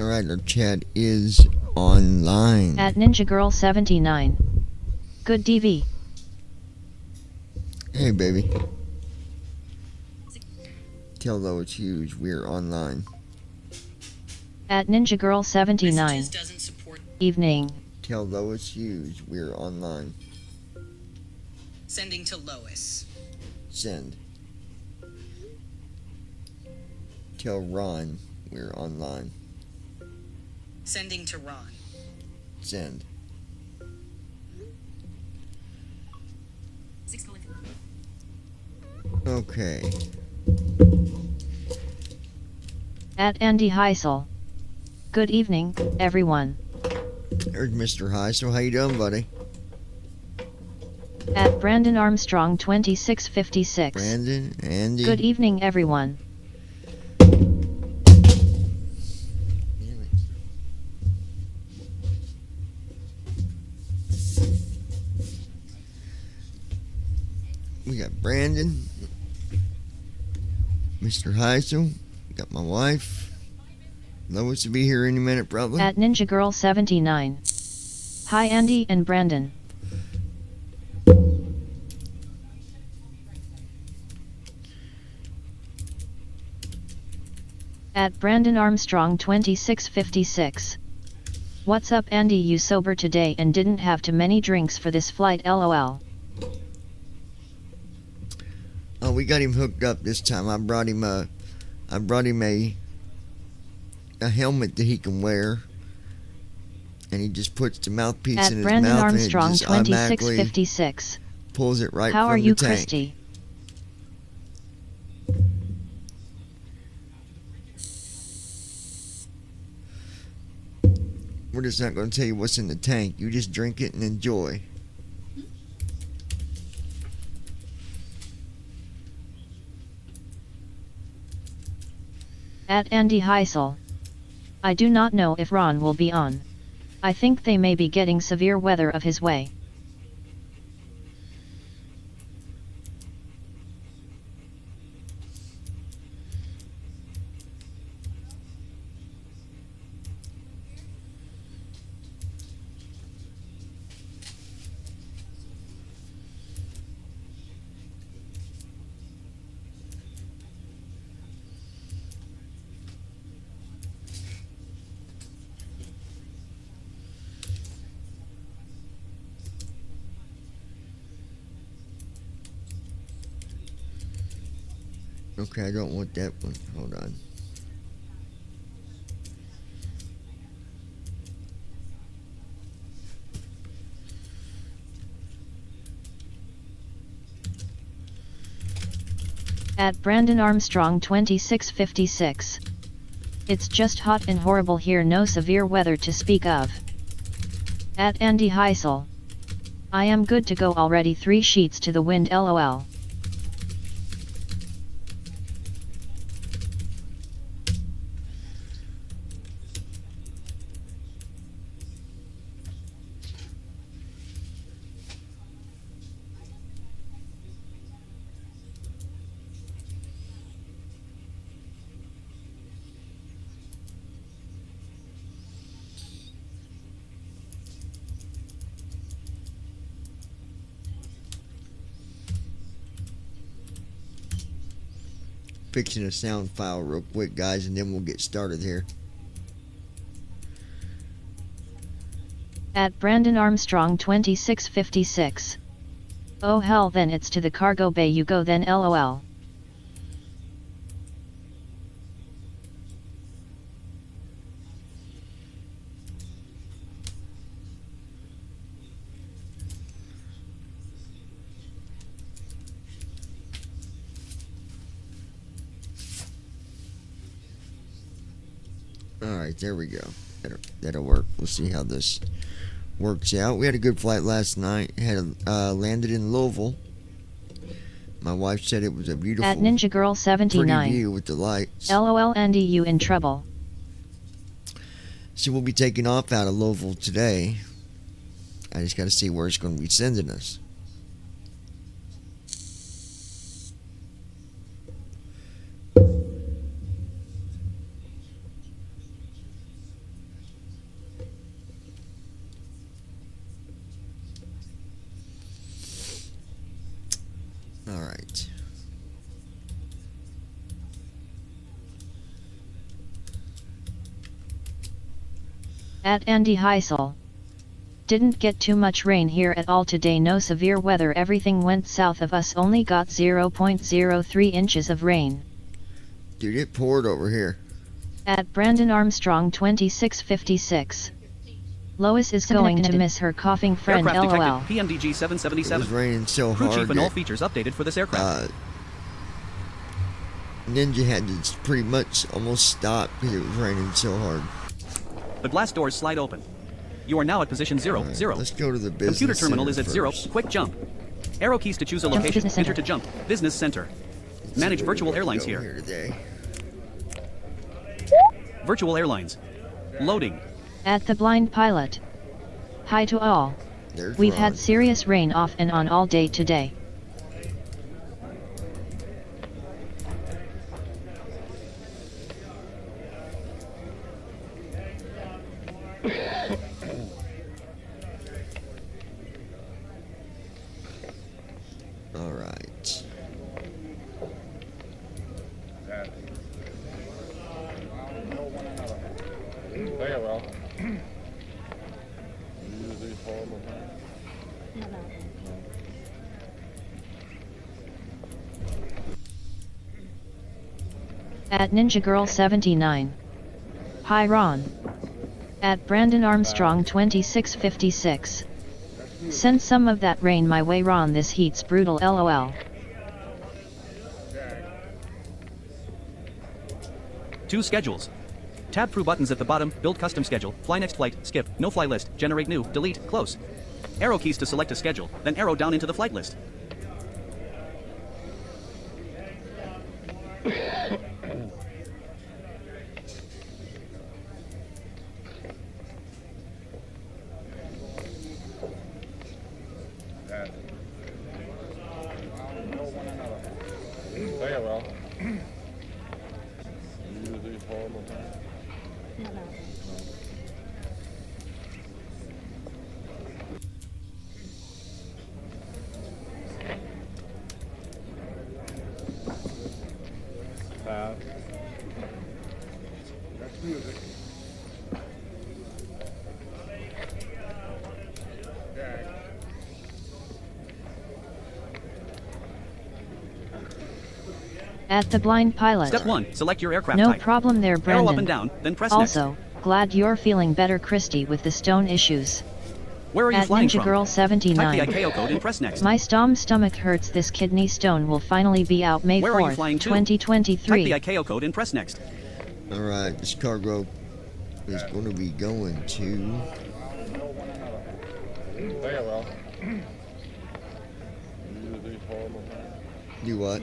Alright, our chat is online. At NinjaGirl79. Good DV. Hey, baby. Tell though it's huge, we're online. At NinjaGirl79. Evening. Tell though it's huge, we're online. Sending to Lois. Send. Tell Ron we're online. Sending to Ron. Send. Okay. At Andy Heisel. Good evening, everyone. There's Mr. Heisel. How you doing, buddy? At Brandon Armstrong 2656. Brandon, Andy. Good evening, everyone. We got Brandon, Mr. Heisel, got my wife. Lois will be here any minute, probably. At NinjaGirl79. Hi, Andy and Brandon. At Brandon Armstrong 2656. What's up, Andy? You sober today and didn't have too many drinks for this flight, lol. Oh, we got him hooked up this time. I brought him a helmet that he can wear, and he just puts the mouthpiece At in his Brandon mouth, Armstrong and it just automatically 2656. pulls it right How from are you, the tank. Christy? We're just not going to tell you what's in the tank. You just drink it and enjoy. At Andy Heisel. I do not know if Ron will be on. I think they may be getting severe weather of his way. Okay, I don't want that one. Hold on. At Brandon Armstrong 2656. It's just hot and horrible here, no severe weather to speak of. At Andy Heisel. I am good to go already, 3 sheets to the wind, lol. Fixing a sound file real quick, guys, and then we'll get started here. At Brandon Armstrong 2656. Oh hell, then it's to the cargo bay you go then, lol. Alright, there we go. That'll work. We'll see how this works out. We had a good flight last night. Landed in Louisville. My wife said it was a beautiful, At Ninja Girl pretty 79. view with the lights. LOL, Andy, you in trouble. So we'll be taking off out of Louisville today. I just got to see where it's going to be sending us. Alright. At Andy Heisel. Didn't get too much rain here at all today, no severe weather, everything went south of us, only got 0.03 inches of rain. Dude, it poured over here. At Brandon Armstrong 2656. Lois is going to miss her coughing friend, Aircraft LOL. detected. PMDG It 777. was raining so Crew hard chief and all that features updated for this aircraft. Ninja had to pretty much almost stop because it was raining so hard. The glass doors slide open. You are now at position 0, Alright, 0. let's go to the business Computer terminal is center at 0. first. Quick jump. Arrow keys to choose a Jump to location. business Enter center. to jump. Business center. Manage Where virtual do we airlines go here. today. Virtual airlines. Loading. At the blind pilot. Hi to all. There's We've Ron. had serious rain off and on all day today. Alright. Very well. Use these horrible things. At Ninja Girl 79. Hi Ron. At Brandon Armstrong 2656. Send some of that rain my way Ron, this heat's brutal LOL. Two schedules. Tab through buttons at the bottom. Build custom schedule. Fly next flight. Skip. No fly list. Generate new. Delete. Close. Arrow keys to select a schedule. Then arrow down into the flight list. Very well. Use these horrible things. Pass. That's music. At the blind pilot. Step 1. Select your aircraft No type. problem there Arrow up Brandon. and down. Then press Also, glad you're feeling better Christy with the stone issues. next. Where are you At flying Ninja from? Girl Type 79. the ICAO code and press next. My stomach hurts, this kidney stone will finally be out May Where are you 4th, flying to? 2023. Type the ICAO code and press next. Alright, this cargo is going to be going to... Very well. Use these horrible things. Do what?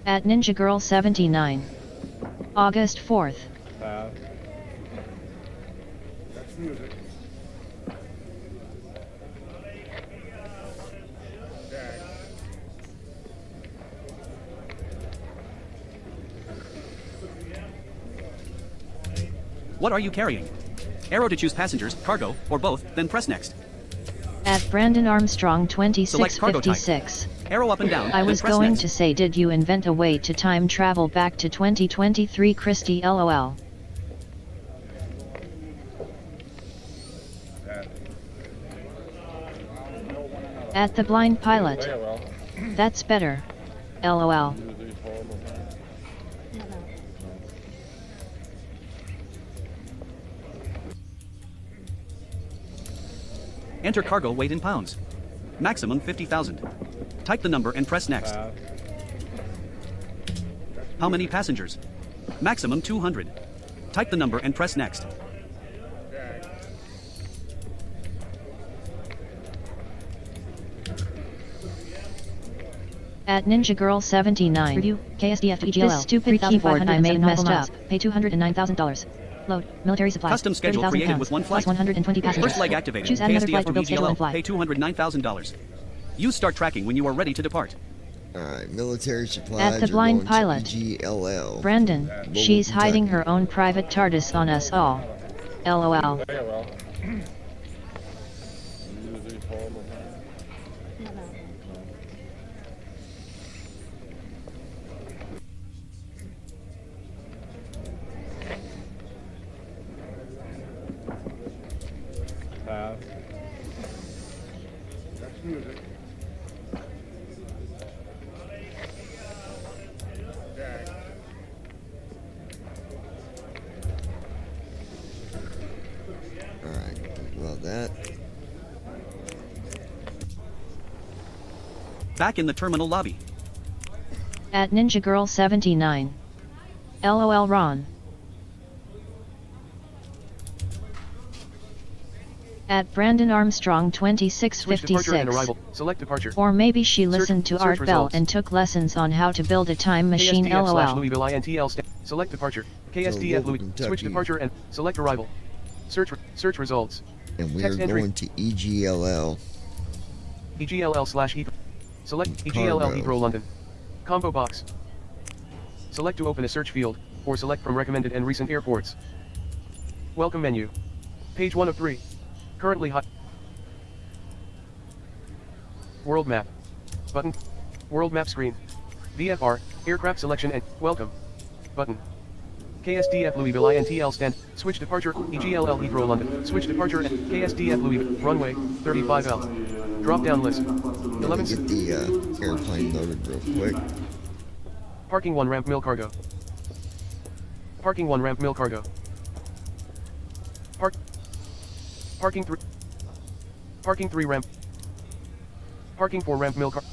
At Ninja Girl 79. August 4th. Pass. That's music. What are you carrying? Arrow to choose passengers, cargo, or both, then press next. At Brandon Armstrong Select cargo type. 2656. Arrow up and down. I then was press going next. to say, did you invent a way to time travel back to 2023 Christy LOL. At the blind pilot. Very well. That's better. LOL. Use these horrible things. Enter cargo weight in pounds. Maximum 50,000. Type the number and press next. Pass. How many passengers? Maximum 200. Type the number and press next. At Ninja Girl 79. Review, KSDF to EGLL. This stupid keyboard I made messed up. Pay $209,000. Load, military supplies. Custom schedule 30,000 created pounds, with one flight. plus 120 passengers. First leg activated. Choose add another KSDF flight to or build schedule and BGLL. fly. Pay $209,000. Use start tracking when you are ready to depart. Alright, military supplies At the are blind going pilot. to EGLL. Brandon, she's hiding her own private TARDIS on us all. LOL. Yeah, well. Music horrible. Pass. That's music. Jack. Alright, well that. Back in the terminal lobby. At Ninja Girl 79. LOL Ron. At Brandon Armstrong Switch departure and 2656. arrival. Select departure. Or maybe she Search- listened to search Art Bell results. and took lessons on how to build a time machine. KSDF / LOL. Louisville INTL select departure. KSDF Louisville, Louis. Kentucky. Switch departure and select arrival. Search results. And we Text are entry. going to EGLL. EGLL / Heathrow. Select EGLL Cargo. Heathrow London. Combo box. Select to open a search field, or select from recommended and recent airports. Welcome menu. Page 1 of 3. Currently hot. World map. Button. World map screen. VFR, aircraft selection and welcome. Button. KSDF Louisville INTL stand. Switch departure. EGLL Heathrow London. Switch departure and KSDF Louisville. Runway 35L. Drop down list. Let me 11. get the airplane loaded real quick. Parking 1 ramp mill cargo. Parking 1 ramp mill cargo. Parking 3. Parking 3 ramp. Parking 4 ramp mill car.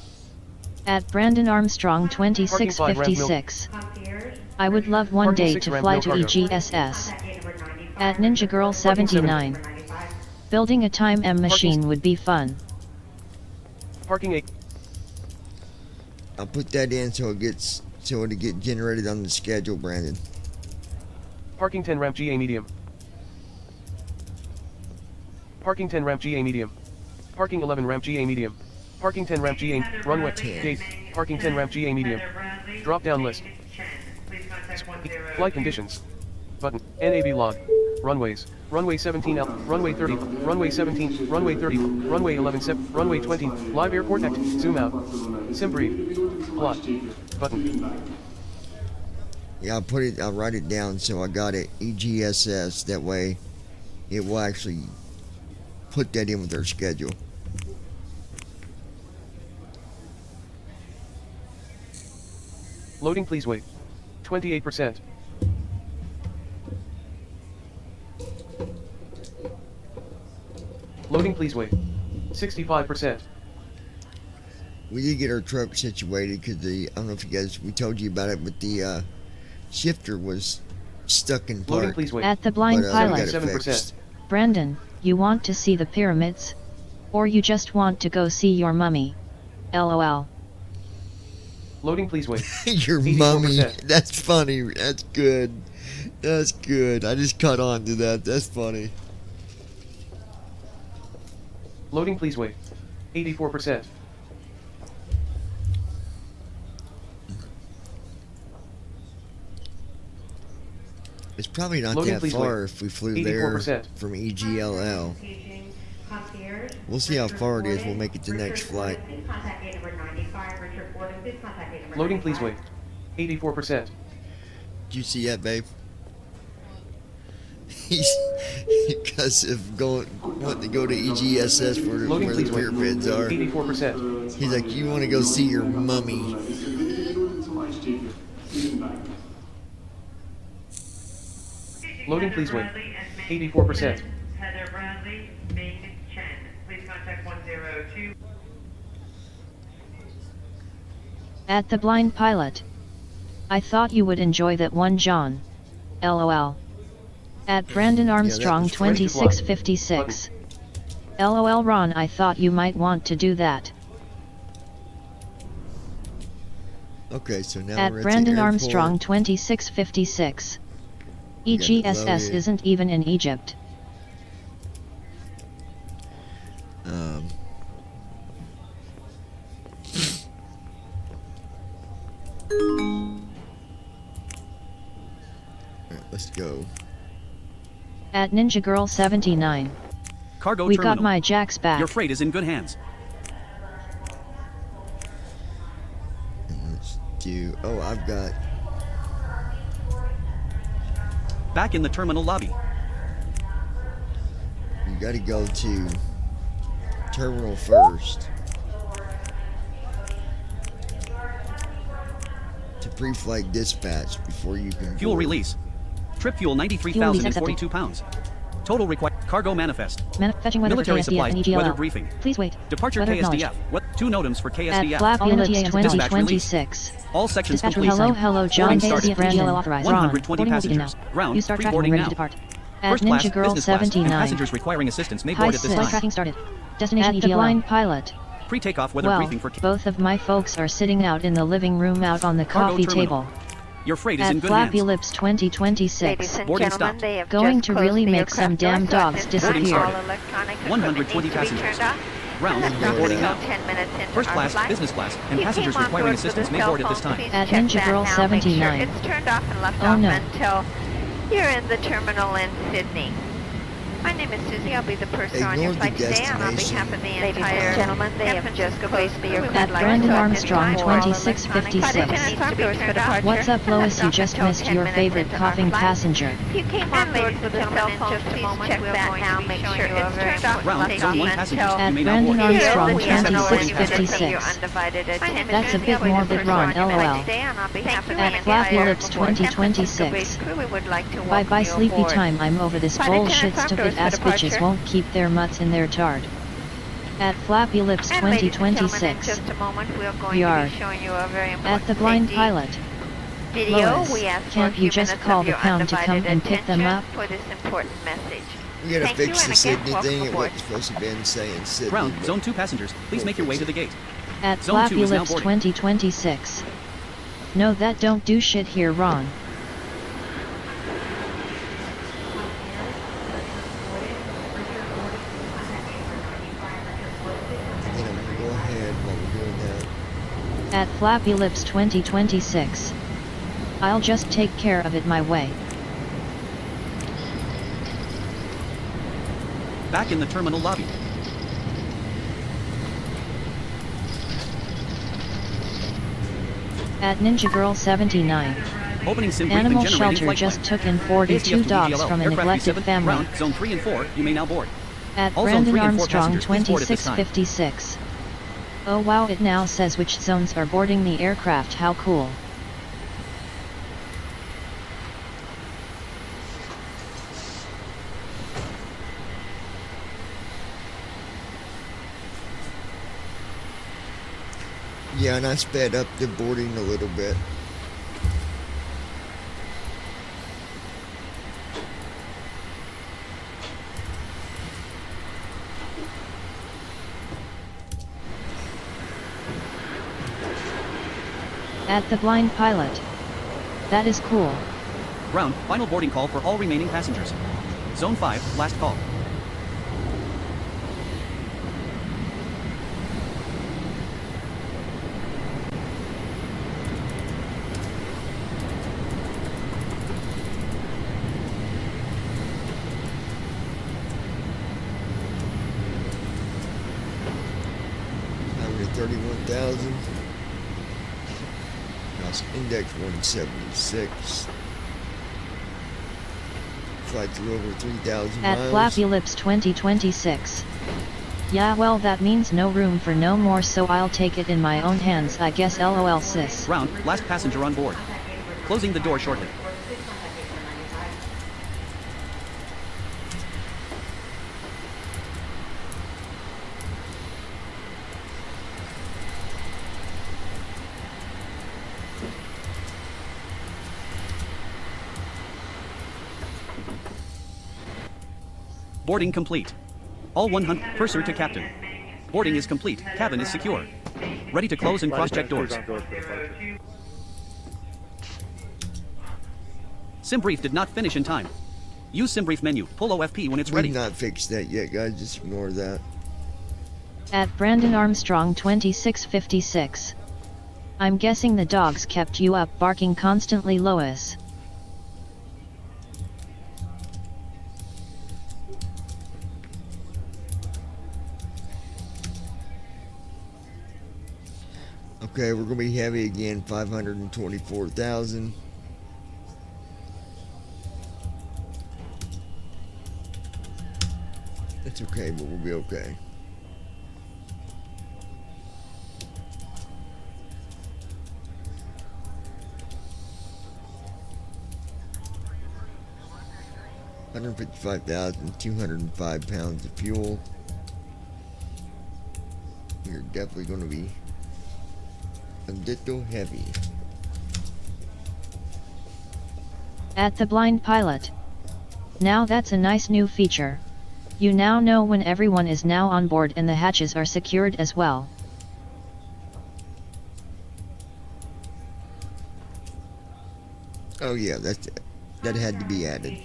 At Brandon Armstrong 2656. I would love one Parking day 6 to ramp fly mill to cargo. EGSS. At Ninja Girl 79. Building a time M machine would be fun. Parking 8. I'll put that in so it'll get generated on the schedule, Brandon. Parking 10 ramp GA medium. Parking 10 ramp GA medium. Parking 11 ramp GA medium. Parking 10 ramp GA runway 10. gate. Parking 10 ramp GA medium. Drop down list. Flight conditions. Button. NAV log. Runways. Runway 17 L. Runway 30. Runway 17. Runway 30. Runway 11 7. Runway 20. Live airport act. Zoom out. Sim brief. Plot. Button. Yeah, I'll write it down so I got it. EGSS. That way, it will actually put that in with their schedule. Loading please wait. 28%. Loading please wait. 65%. We did get our truck situated because I don't know if we told you about it, but the shifter was stuck in Loading park. please wait. At the blind we pilot. got it 77%. fixed. Brandon, you want to see the pyramids? Or you just want to go see your mummy? LOL. Loading please wait. Your 84%. mummy. That's funny. That's good. That's good. I just caught on to that. That's funny. Loading please wait. 84%. It's probably not Loading, that please far wait. if we flew there 84%. from EGLL. We'll see how far it is. We'll make it the next flight. Loading please wait. 84%. Did you see that, babe? He's because of wanting to go to EGSS Loading where the please wait. pyramids are. 84%. He's like, you want to go see your mummy? Loading please wait. 84%. Heather Bradley, Ming Chen. Please contact 102. At the blind pilot. I thought you would enjoy that one, John. LOL. At Brandon Armstrong was funny. 2656. LOL Ron, I thought you might want to do that. Okay, so now At we're at Brandon the airport. Armstrong 2656. We got to EGSS load it. isn't even in Egypt. Alright, let's go. At Ninja Girl 79. Cargo We terminal. got my jacks back. Your freight is in good hands. And let's do. Oh, I've got. Back in the terminal lobby. You got to go to terminal first to pre-flight dispatch before you can. Fuel board. release. Trip fuel 93,042 pounds. Total required. Cargo manifest. Fetching weather Military for KSDF supplies. and EGLL. Weather briefing. Please wait. Departure Weather KSDF. acknowledged. What? 2 NOTAMs for At KSDF. Flappy All Lips NTA Dispatch 2026. All sections Dispatch complete. Hello, hello, John Boarding KSDF started. and Brandon. EGLL authorized. 120 Boarding will begin passengers. now. Ground. Use start track Pre-boarding ready now. to depart. At First class, Ninja Girl business class, and 79. passengers requiring assistance may Hi, board at this sis. Flight time. tracking started. Destination At the EGLL. blind pilot. Pre-takeoff weather Well, briefing for both of my folks are sitting out in the living room out on the Cargo coffee terminal. table. Your freight is in At good Flappy hands. Lips 2026. Boarding stopped. Going to really make some damn dogs Boarding disappear. started. 120 passengers. Ground. Boarding now. First class, business class, and passengers requiring assistance may board at this time. At Ninja Girl 79. It's turned off and left Oh, off no. until you're in the terminal in Sydney. My name is Susie. I'll be the purser on your Ignore the flight today, and on destination. behalf of the Ladies entire and gentlemen, they have just placed me your At Brandon Armstrong 2656. What's up, Lois? You just missed your favorite coughing passenger. If you came on board with a cell phone, please check that now. Make sure it's turned off and Round, left zone off 1 passengers. until At You may now board. Brandon Armstrong you're in the terminal and 2656. That's a bit morbid, Ron, LOL. At Flappy Lips 2026. Bye bye sleepy time, I'm over this bullshit stupid ass bitches won't keep their mutts in their tard. At Flappy Lips 2026. Yard. At the blind pilot. Lois, can't you just call the pound to come and pick them up? For this important message. We gotta Thank you, fix and the again, Sydney welcome thing. It aboard. wasn't supposed to be saying Sydney. Ground. but Zone 2 passengers. Please make your way to the gate. At Zone 2 Flappy is now Lips boarding. 2026. No, that don't do shit here, Ron. And then I'm gonna go ahead while we're doing that. At Flappy Lips 2026. I'll just take care of it my way. Back in the terminal lobby. At Ninja Girl 79. Opening sim briefing Animal generating shelter flight just plan. took in 42 KSDF to dogs EGLL. from a Aircraft neglected B7, family. Ground. Zone 3 and 4. You may now board. At All zone Brandon 3 and 4 Armstrong passengers, please board at this time. 2656. Oh wow, it now says which zones are boarding the aircraft, how cool. Yeah, and I sped up the boarding a little bit. At the blind pilot. That is cool. Ground. Final boarding call for all remaining passengers. Zone 5. Last call. How many 31,000? That's index 176. Flight through over 3,000 At miles. Flappy Lips 2026. Yeah, well, that means no room for no more, so I'll take it in my own hands, I guess. LOL, sis. Ground. Last passenger on board. Closing the door shortly. Boarding complete. All 100. Purser to captain. Boarding is complete. Cabin is secure. Ready to close and cross-check doors. Sim brief did not finish in time. Use sim brief menu. Pull OFP when it's ready. We've not fixed that yet, guys. Just ignore that. At Brandon Armstrong 2656. I'm guessing the dogs kept you up barking constantly, Lois. Okay, we're gonna be heavy again, 524,000. It's okay, but we'll be okay. £155,205 of fuel. We're definitely going to be a little heavy. At the blind pilot. Now that's a nice new feature. You now know when everyone is now on board and the hatches are secured as well. Oh yeah, that had to be added.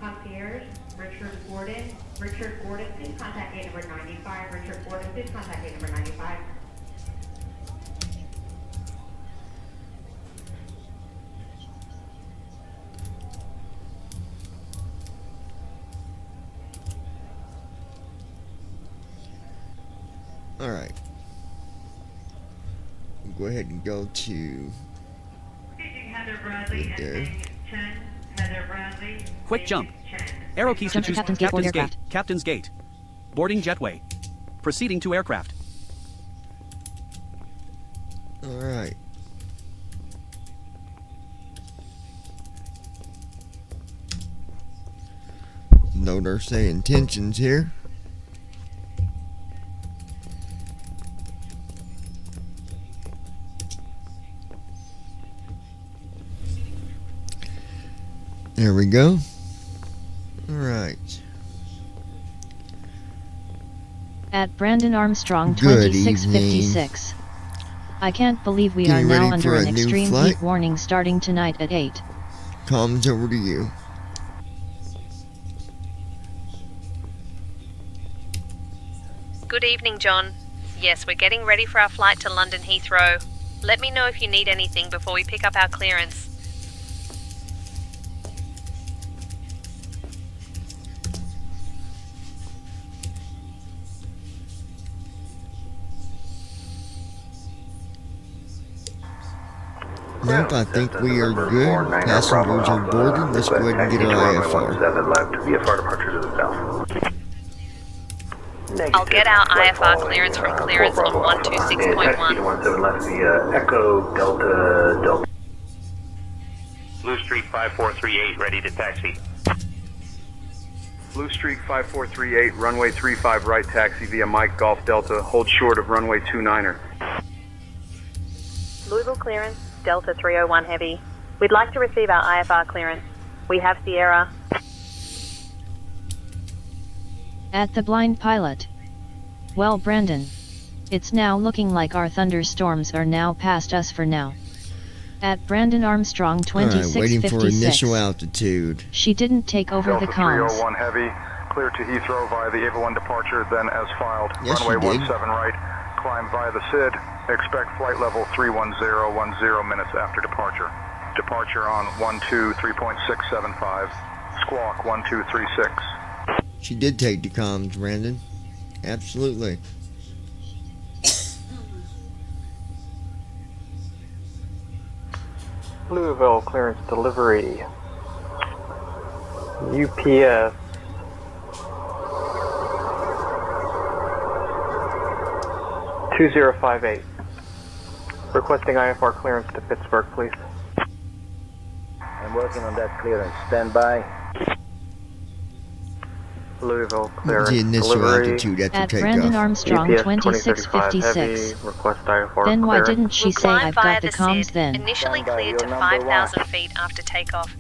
Concierge, Richard Gordon. Richard Gordon, please contact gate number 95. Richard Gordon, please contact gate number 95. Alright. We'll go ahead and go to Heather Bradley right there. and Ming Chen. Heather Bradley. Quick Ming jump. Chen. Arrow keys to Jump to choose Captain's Gate, board aircraft. Captain's Gate. Boarding jetway. Proceeding to aircraft. Alright. Note our say intentions here. There we go. Alright. At Brandon Armstrong Good 2656. I can't believe we Getting are now ready under for a an new extreme flight. heat warning starting tonight at 8. Comms over to you. Good evening, John. Yes, we're getting ready for our flight to London Heathrow. Let me know if you need anything before we pick up our clearance. Nope, I think we are good. Passengers are boarded. Let's go ahead and get our IFR. Left, VFR departure to the south. I'll get our IFR clearance from clearance on 126.1. 17 left via Echo Delta Delta. Blue Street 5438, ready to taxi. Blue Street 5438, runway 35 right taxi via Mike Golf Delta, hold short of runway 29er. Louisville clearance, Delta 301 Heavy. We'd like to receive our IFR clearance. We have Sierra. At the blind pilot. Well, Brandon. It's now looking like our thunderstorms are now past us for now. At Brandon Armstrong Alright, waiting for 2656. initial altitude. She didn't take over Delta the comms. 301 Heavy, clear to Heathrow via the Ava 1 departure, then as filed. Yes, runway you did. 17 right, climb via the SID. Expect flight level 31010 minutes after departure. Departure on 123.675. Squawk 1236. She did take the comms, Brandon. Absolutely. Louisville clearance delivery. UPS. (2058). Requesting IFR clearance to Pittsburgh, please. I'm working on that clearance. Stand by. Louisville What was clearance the initial delivery. altitude after At takeoff? Brandon Armstrong UPS 2656. heavy. Request IFR Then why clearance. didn't she We'll say climb I've via got the the comms SID, then? initially Stand by, cleared to you're number 5,000 feet after takeoff.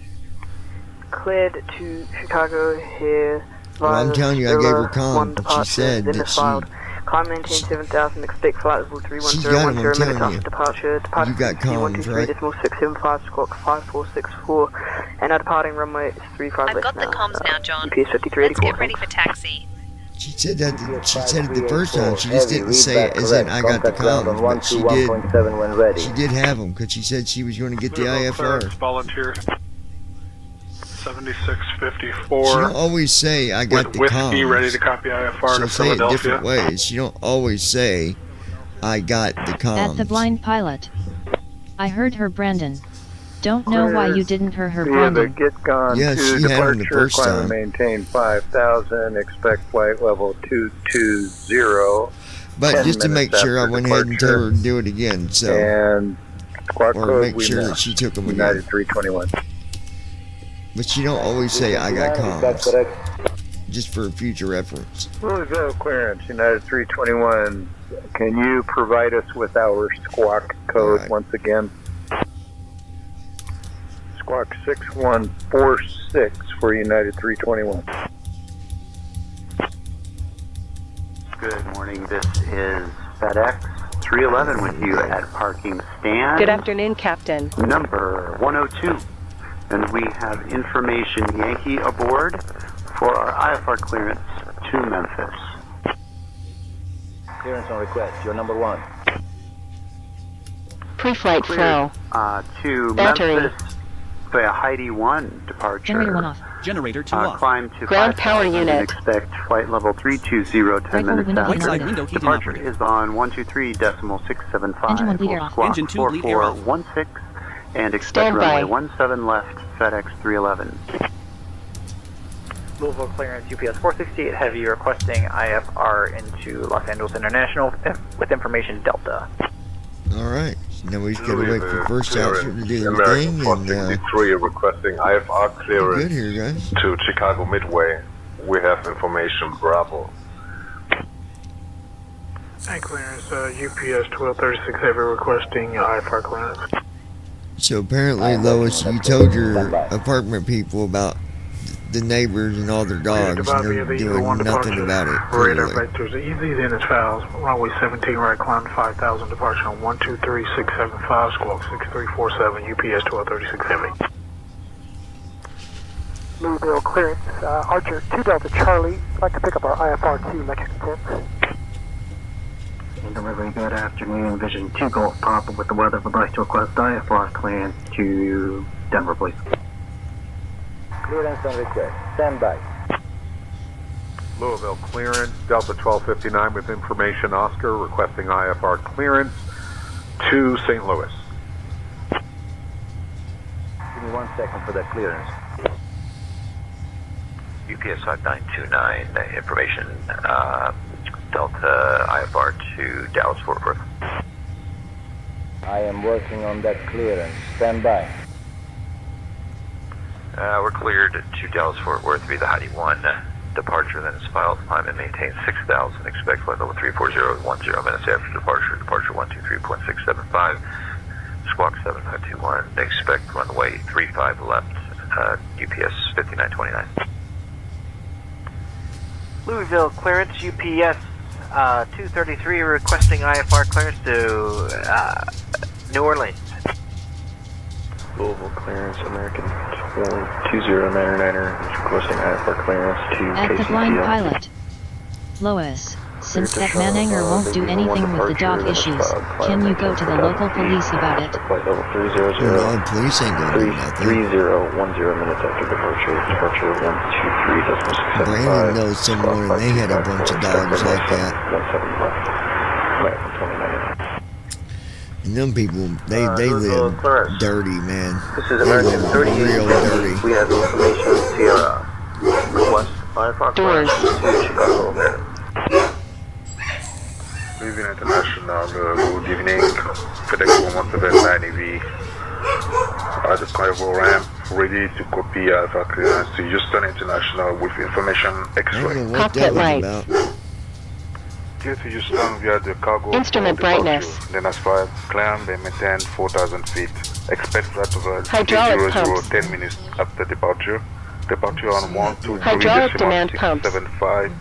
Cleared to Chicago here. Well, I'm telling you, I gave her One comms. She departure, said then that is filed. Climb maintain 7,000, expect flight level She's got 'em, I'm 3110 minutes telling after you. departure. Departure You got comms, right? 123.675, squawk 5464, and our departing runway is 35 I've left got the now. comms now, John. UPS Let's 5384. get ready for taxi. She said that. She said it the first time. She just didn't say it as in I got the comms, but she did. when ready. She did have them because she said she was going to get the IFR. Volunteer. 7654. She don't always say I got the comms. copy IFR She'll say it different ways. She don't always say I got the comms. At the blind pilot. I heard her, Brandon. Don't know why you didn't hear her, The Brandon. get gone Yes, to she had him the departure, first climb and time. maintain 5,000, expect flight level 220. But 10 just to minutes make sure, I after went ahead and departure. told her to do it again. So, And squawk or code, make we sure that missed. she took them again. United 321. But she don't always say I got That's comms. correct. Just for future reference. Louisville clearance, United 321. Can you provide us with our squawk code Alright. once again? Squawk 6146 for United 321. Good morning. This is FedEx 311 with you at parking stand. Good afternoon, Captain. Number 102. And we have information Yankee aboard for our IFR clearance to Memphis. Clearance on request. You're number 1. Pre-flight flow. To Battery. Memphis via Heidi 1 departure. Generator 1 off. Generator 2 off. Climb to Ground 5,000 power and unit. expect flight level 320 10 Right forward minutes window after. heating Right side window heating Departure operated. is on 123.675. Engine 1 bleed air off. Squawk Engine 2 bleed air off. 4416 and expect Standby. runway 17 left, FedEx 311. Louisville clearance UPS 468 Heavy requesting IFR into Los Angeles International with information Delta. Alright. Now we just gotta wait for first officer to do their American thing. And 463 requesting IFR we're clearance good here, guys. to Chicago Midway. We have information Bravo. Tank clearance, UPS 1236 Heavy requesting IFR clearance. So apparently, Lois, you told your apartment people about the neighbors and all their dogs, and they're doing nothing about it. Radar Clearly. vectors, easy then it's fouls. Runway 17 right, climb 5,000, departure on 123675, squawk 6347, UPS 1236 Heavy. Louisville clearance, Archer 2 Delta Charlie. I'd like to pick up our IFR 2 Mexican 10. Delivery, good afternoon. Vision 2 Golf Papa with the weather. Would like to request IFR clearance to Denver, please. Clearance on request. Stand by. Louisville clearance, Delta 1259 with information Oscar requesting IFR clearance to St. Louis. Give me 1 second for that clearance. UPS 5929, information, Delta IFR to Dallas Fort Worth. I am working on that clearance. Stand by. We're cleared to Dallas Fort Worth via the Heidi 1 departure, then is filed, climb and maintain 6,000, expect flight level 34010 minutes after departure, departure 123.675, squawk 7521, expect runway 35 left, UPS 5929. Louisville clearance UPS 233 requesting IFR clearance to New Orleans. Louisville clearance, American 2099er is requesting IFR clearance to At the KCPL. blind pilot. Lois, since that Mananger won't do anything with the dog issues, can you go to the local police about it? Flight level 300. No, police ain't gonna do nothing. 3010 minutes after departure. Departure 123.675. Brandon knows someone and they had a bunch of dogs like that. 17 left. American 2099. And them people, they live dirty, man. This is They American live 38. real dirty. We have information Sierra. Request IFR clearance to Chicago. Leaving International, good evening. FedEx 11790V. At the carnival ramp, ready to copy Alpha clearance to Houston International with information I X-ray. don't know what that was about. Get to Houston via the cargo. Instrument brightness. Then as far as climb and maintain 4,000 feet. Expect flight over Hydraulic 300 pumps. 10 minutes after departure. Departure on 123 Hydraulic demand pumps. 675,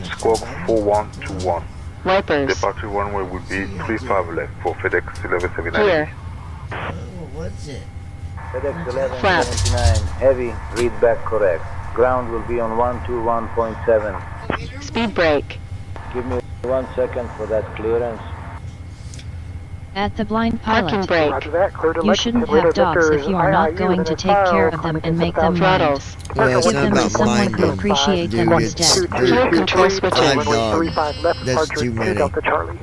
squawk 4121. Wipers. Departure runway will be 35 left for FedEx 1179. Clear. What's it? FedEx 1179 Heavy, read back correct. Ground will be on 121.7. Speed brake. Give me 1 second for that clearance. At the blind Parking pilot. brake. Roger that. Clear to You shouldn't have dogs if you are not going to take care of them and make them mind. Throttles. Yeah, it's Give not them to about someone who minding. appreciates them Dude, it's instead. Fuel control switches. 5 dogs. 35 left That's departure too 2 many. Delta Charlie.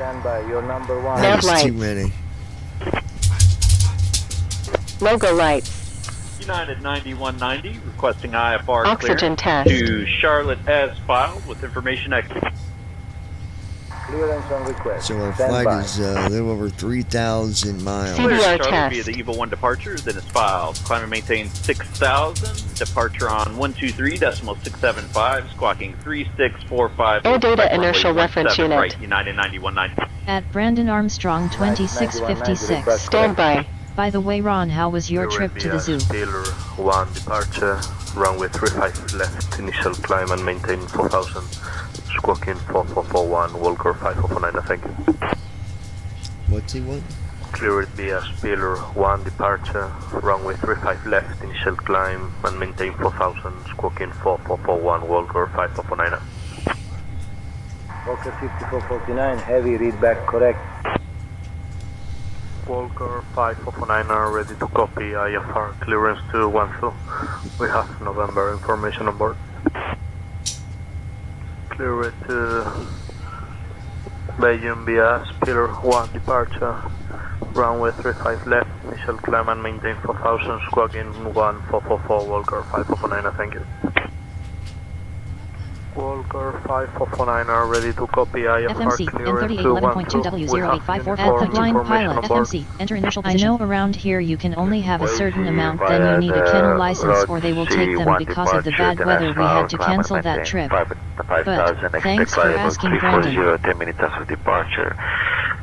stand by. You're number one. That Nav was too lights. many. Logo lights. United 9190 requesting IFR Oxygen clearance test. to Charlotte as filed with information X. Clearance on request. So our Stand flight by. is a little over 3,000 miles. CBR Charlotte test. via the Evo 1 departure, then it's filed. Climb and maintain 6,000. Departure on 123.675, squawking 3645. Air data Runway inertial reference 17 unit. Right, United 9190. At Brandon Armstrong 2656. Stand by. By the way, Ron, how was your trip to the zoo? Taylor 1 departure, runway 35 left, initial climb and maintain 4,000, squawking 4441, Walker 5449, thank you. What's he want? Cleared via Taylor 1 departure, runway 35 left, initial climb and maintain 4,000, squawking 4441, Walker 5449. Walker 5449, heavy, read back correct. Walker 5449 are ready to copy IFR clearance to 12. We have November information on board. Clear it to Beijing via Spiller 1 departure. Runway 35 left, initial climb and maintain 4,000, squawking 1444, Walker 5449, thank you. Walker 5449 are ready to copy IFR FMC clearance to 12. N3811.2W0854 at the blind pilot FMC. Enter initial position. I know around here you can only have a certain amount, then you need a kennel license or they will take them because of the bad weather. We had to cancel that trip. But thanks for asking, Brandon. 10 minutes after departure.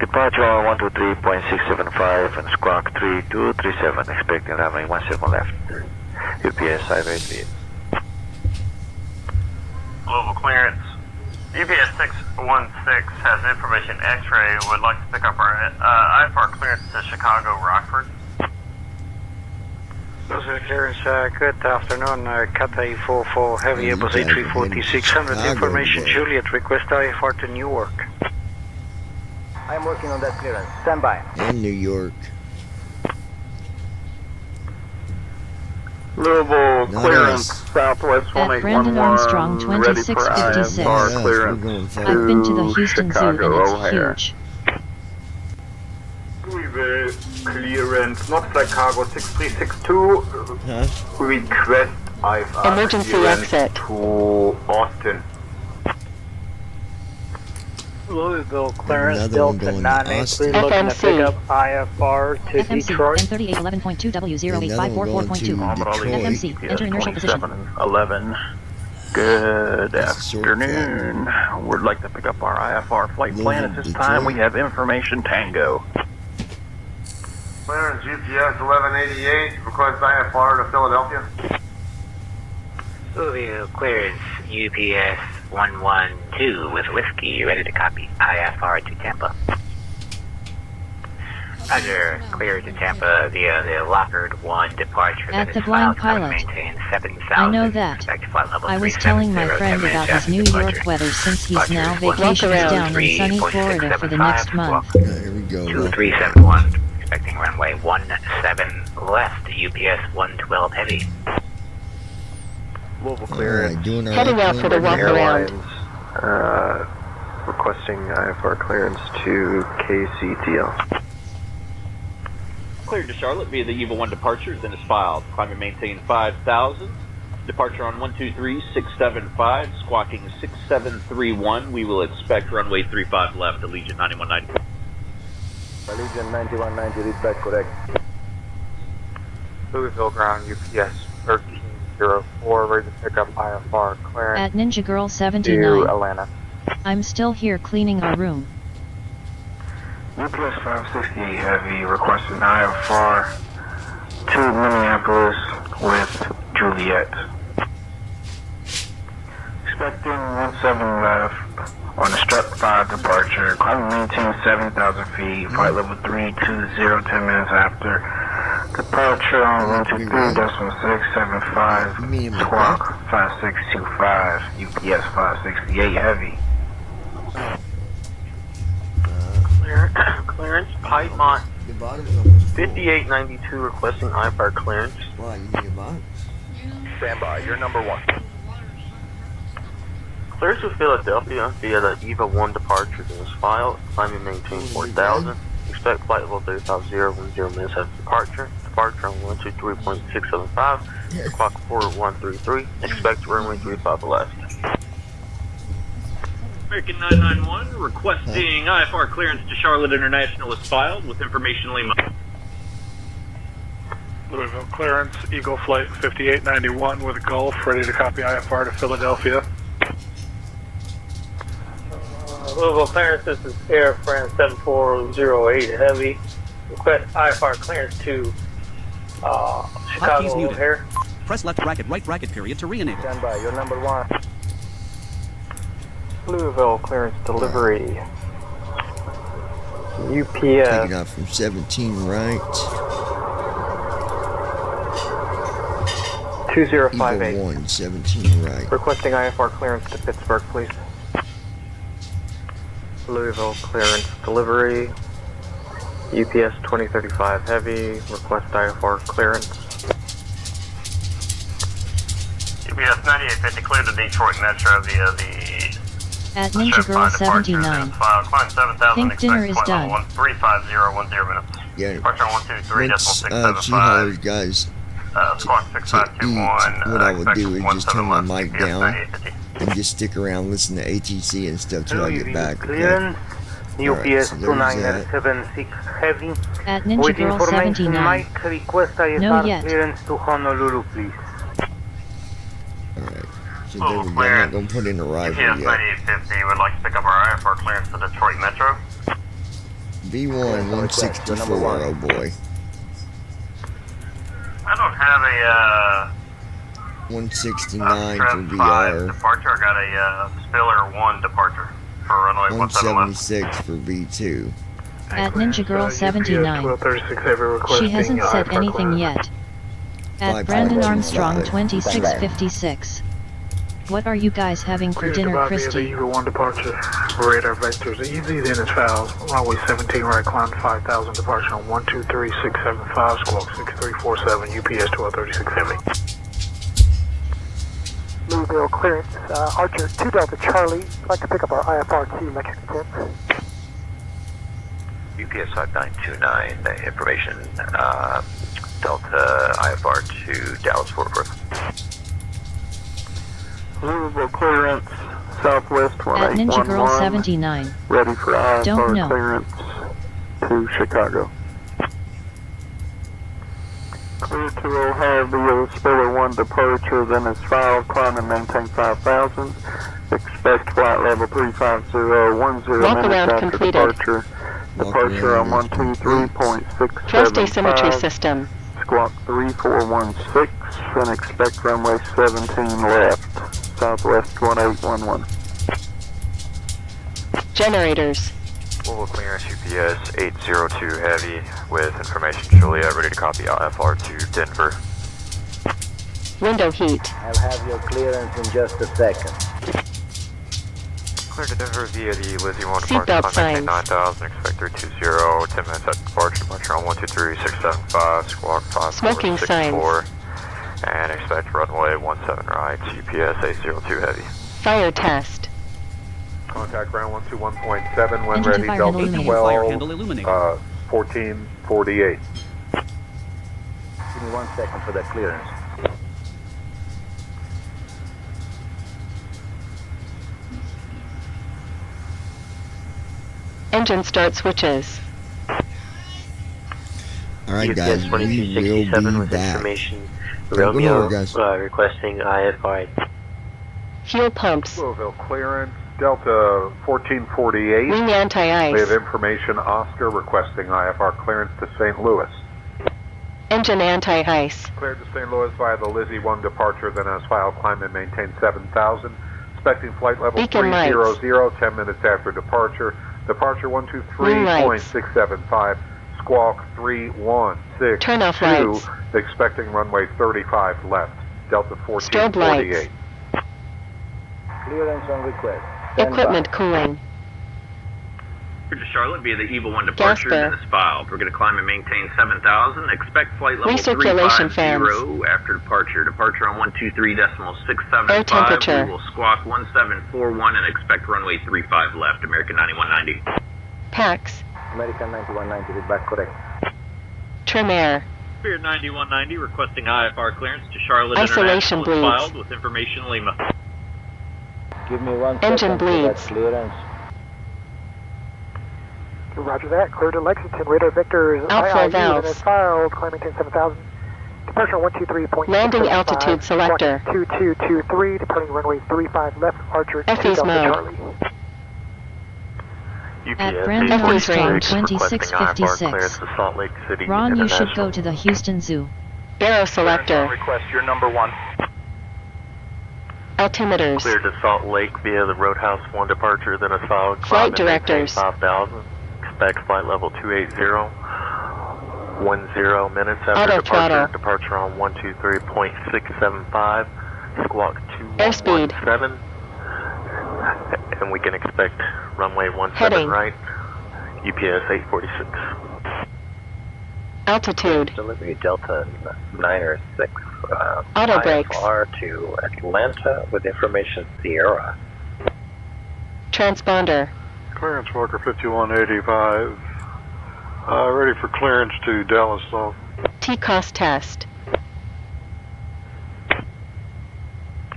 Departure on 123.675 and squawk 3237, expecting runway 17 left. UPS 588. Global clearance. UPS 616 has information X-ray. Would like to pick up our IFR clearance to Chicago, Rockford. Clearance, good afternoon. Cathay 44 Heavy, Airbus A340-600. Information Juliet, request IFR to Newark. I'm working on that clearance. Stand by. And New York. Louisville Not clearance, us. Southwest At Brandon 1811, Armstrong ready for 2656. IFR Yes, clearance we're going fast. I've been to the Houston Zoo Chicago, and it's O'Hare. huge. Louisville clearance, not flight cargo 6362, Huh? request IFR Emergency clearance exit. to Austin. Louisville clearance, Another one Delta going to 983 Austin. looking to FMC. pick up IFR to FMC Detroit. N3811.2W0854.2. Another one going to FMC, enter inertial position. 11. Good That's a short afternoon. We'd like to pick up our IFR flight plan. At this time, we have information Tango. Clearance UPS 1188, request IFR to Philadelphia. Louisville clearance UPS 112 with whiskey, ready to copy IFR to Tampa. Roger, clear to Tampa via the Lockard 1 departure. At the blind pilot. Maintain 7,000. I know that. Expect flight level I was telling my 370, friend 10 about minutes his New after York departure. weather since he's now Departure vacations around down in sunny Florida for the next month. Here we go. 2371, expecting runway 17 left, UPS 112 heavy. Louisville Alright, doing our Heading out for the walk around. Airlines, requesting IFR clearance to KCTL. Cleared to Charlotte via the Evo 1 departure, then is filed. Climb and maintain 5,000. Departure on 123.675, squawking 6731. We will expect runway 35 left, Allegiant 9190. Allegiant 9190, read back correct. Louisville ground UPS 1304, ready to pick up IFR clearance At Ninja Girl to 79. Atlanta. I'm still here cleaning our room. UPS 568 Heavy requesting IFR to Minneapolis with Juliet. Expecting 17 left on the Strep 5 departure. Climb maintain 7,000 feet, flight level 320, 10 minutes after. Departure on 123.675, squawk 5625, UPS 568 Heavy. Clearance, Piedmont The bottom's almost full. 5892 requesting IFR clearance. Why, you need a box? Stand by, you're number one. Clear to Philadelphia via the EVA 1 departure that was filed. Climb and maintain 4,000. Expect flight level 350 when 0 minutes after departure. Departure on 123.675. Clock 4133. Expect runway 35 left. American 991 requesting IFR clearance to Charlotte International is filed with information Lima. Louisville clearance, Eagle Flight 5891 with Gulf, ready to copy IFR to Philadelphia. Louisville clearance, this is Air France 7408 Heavy. Request IFR clearance to Chicago O'Hare. Press left bracket, right bracket period to re-enable. Stand by, you're number 1. Louisville clearance delivery. UPS. Taking off from 17 right. 2058. Eagle 1, 17 right. Requesting IFR clearance to Pittsburgh, please. Louisville clearance delivery. UPS 2035 Heavy. Request IFR clearance. UPS 9850 clear to Detroit Metro via the At Ninja Girl 79. Think dinner is done. 35010 minutes. Yeah. Departure on 123 She hollers, guys. Squawk To eat, 6521. what I would do is just turn my mic down and just stick around, listen to ATC and stuff till I get back. Clearance. UPS so 2976 Heavy. At Ninja With Girl information, 79. Mike, request IFR No yet. clearance to Honolulu, please. Alright. So there we go. I'm not going to put in arrival UPS yet. 9850 would like to pick up our IFR clearance to Detroit Metro. B1 164, oh boy. I don't have a 169 for Trent 5 VR. departure. I got a Spiller 1 departure for runway 17 left. 176 for B2. At Ninja Girl 79. 1236 Heavy requesting She hasn't said IFR anything clearance. yet. At Brandon Armstrong 2656. What are you guys having for Clear to dinner, Bobby at the Christy? Eagle 1 departure. Radar vectors. Easy then is foul. Runway 17 right, climb 5000. Departure on 123675. Squawk 6347. UPS 1236 Heavy. Louisville clearance, Archer 2 Delta Charlie. I'd like to pick up our IFR to Mexico 10. UPS 5929, information, Delta IFR to Dallas Fort Worth. Louisville clearance, Southwest At Ninja Girl 1811. 79. Ready for Don't IFR know. clearance to Chicago. Clear to O'Hare via Spiller 1 departure, then is filed, climb and maintain 5000. Expect flight level 35010 Walk minutes around after completed. departure. Departure on 123.675. Thrust asymmetry system. Squawk 3416 and expect runway 17 left. Southwest 1811. Generators. Louisville clearance UPS 802 Heavy with information Juliet, ready to copy IFR to Denver. Window heat. I'll have your clearance in just a second. Clear to Denver via the Lizzie 1 Seatbelt departure, signs. 9000, expect 320, 10 minutes after departure on 123675, squawk Smoking 5464, and expect runway 17 right, UPS 802 Heavy. Fire test. Contact ground 121.7 when Engine to ready, fire Delta handle 12, Fire handle illuminated. 1448. Give me 1 second for that clearance. Engine start switches. Alright guys, we will be with back. information. Don't go Romeo nowhere, guys. requesting IFR. Fuel pumps. Louisville clearance, Delta 1448. Wing anti-ice. We have information Oscar requesting IFR clearance to St. Louis. Engine anti-ice. Cleared to St. Louis via the Lizzie 1 departure, then as filed, climb and maintain 7000. Expecting flight level Beacon lights. 300, 10 minutes after departure. Departure 123.675, squawk 3162. Turn off lights. Expecting runway 35 left. Delta Strobe lights. 1448. Clearance on request. Stand Equipment by. cooling. To Charlotte via the Eagle 1 departure Gasper. that is filed. We're going to climb and maintain 7,000. Expect flight level Recirculation 350 after departure. Departure on 123.675. Air temperature. We will squawk 1741 and expect runway 35 left. American 9190. PAX. American 9190, read back correct. Trim air. Spirit 9190 requesting IFR clearance to Charlotte Isolation International is bleeds. filed with information Lima. Give me 1 Engine second for that bleeds. clearance. Roger that. Clear to Lexington. Radar Victor's Outflow IIU valves. and filed. Climbing 10,7000. Departure 123.675. Landing altitude selector. 2223. Departing runway 35 left. Archer 2 FE's Delta mode. Charlie. At Brandon FE's range. 2656. Salt Lake City Ron, you should go to the Houston Zoo. Aero selector. Request your number 1. Altimeters. Clear to Salt Lake via the Roadhouse 1 departure, then a solid Flight directors. 5,000. Expect flight level 280. 10 minutes after Auto departure. throttle. Departure on 123.675. Squawk 217. And we can expect runway 17 Heading. right. UPS 846. Altitude. Delivery Delta 906. Auto brakes. IFR to Atlanta with information Sierra. Transponder. Clearance Walker 5185. Ready for clearance to Dallas South. TCOS test.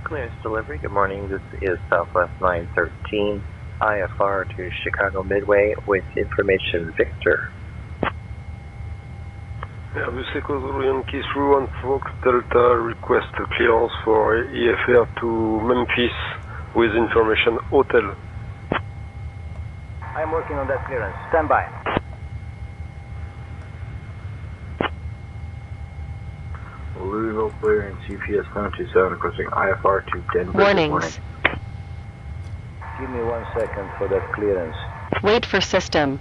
Clearance delivery. Good morning. This is Southwest 913. IFR to Chicago Midway with information Victor. Zulu Yankee 31 Fox Delta request clearance for EFR to Memphis with information Hotel. I'm working on that clearance. Stand by. Louisville clearance UPS 727 requesting IFR to Denver. Warnings. Give me 1 second for that clearance. Wait for system.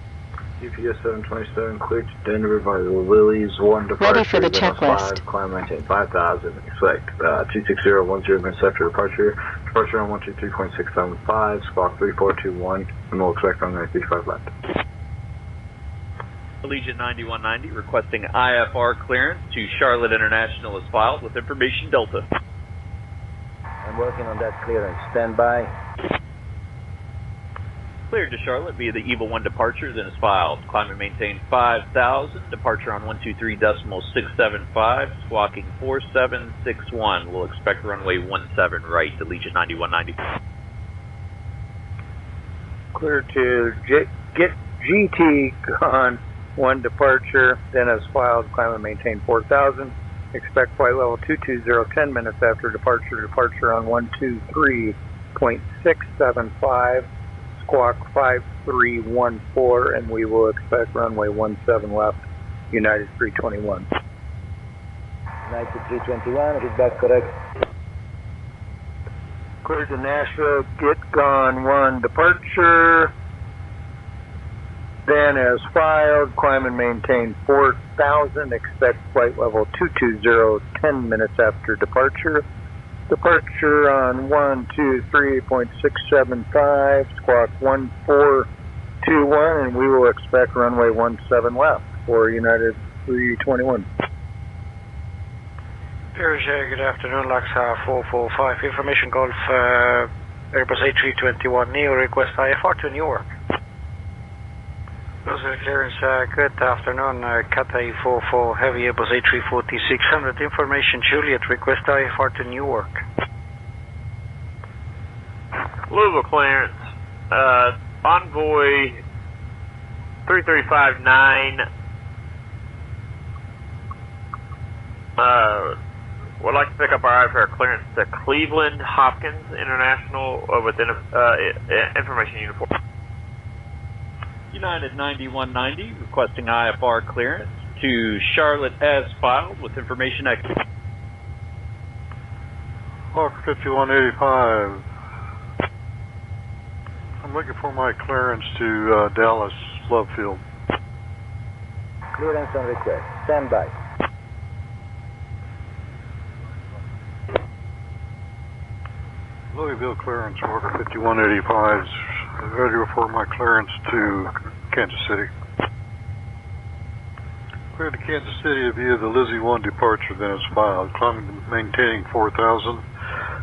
UPS 727 cleared to Denver by the Lilies 1 departure. Ready for the then a checklist. 5, climb maintain 5,000. Expect 26010 minutes after departure. Departure on 123.675. Squawk 3421. And we'll expect runway 35 left. Allegiant 9190 requesting IFR clearance to Charlotte International is filed with information Delta. I'm working on that clearance. Stand by. Cleared to Charlotte via the Eagle 1 departure, then is filed. Climb and maintain 5,000. Departure on 123.675. Squawking 4761. We'll expect runway 17 right. Allegiant 9190. Clear to get GT on 1 departure, then as filed, climb and maintain 4,000. Expect flight level 220, 10 minutes after departure. Departure on 123.675. Squawk 5314, and we will expect runway 17 left, United 321. 9321, read back correct. Clear to Nashville, get gone 1 departure. Then as filed, climb and maintain 4,000. Expect flight level 220, 10 minutes after departure. Departure on 123.675, squawk 1421, and we will expect runway 17 left for United 321. Good afternoon, Laxa 445. Information Golf, Airbus A321 Neo, request IFR to Newark. Clearance, good afternoon, Cathay 44 Heavy Airbus A340-600. Information Juliet, request IFR to Newark. Louisville clearance. Envoy 3359. Would like to pick up our IFR clearance to Cleveland Hopkins International with information uniform. United 9190 requesting IFR clearance to Charlotte as filed with information X. Hawk 5185. I'm looking for my clearance to Dallas Love Field. Clearance on request. Stand by. Louisville clearance, Walker 5185 is ready for my clearance to Kansas City. Cleared to Kansas City via the Lizzie 1 departure, then is filed. Climbing and maintaining 4,000.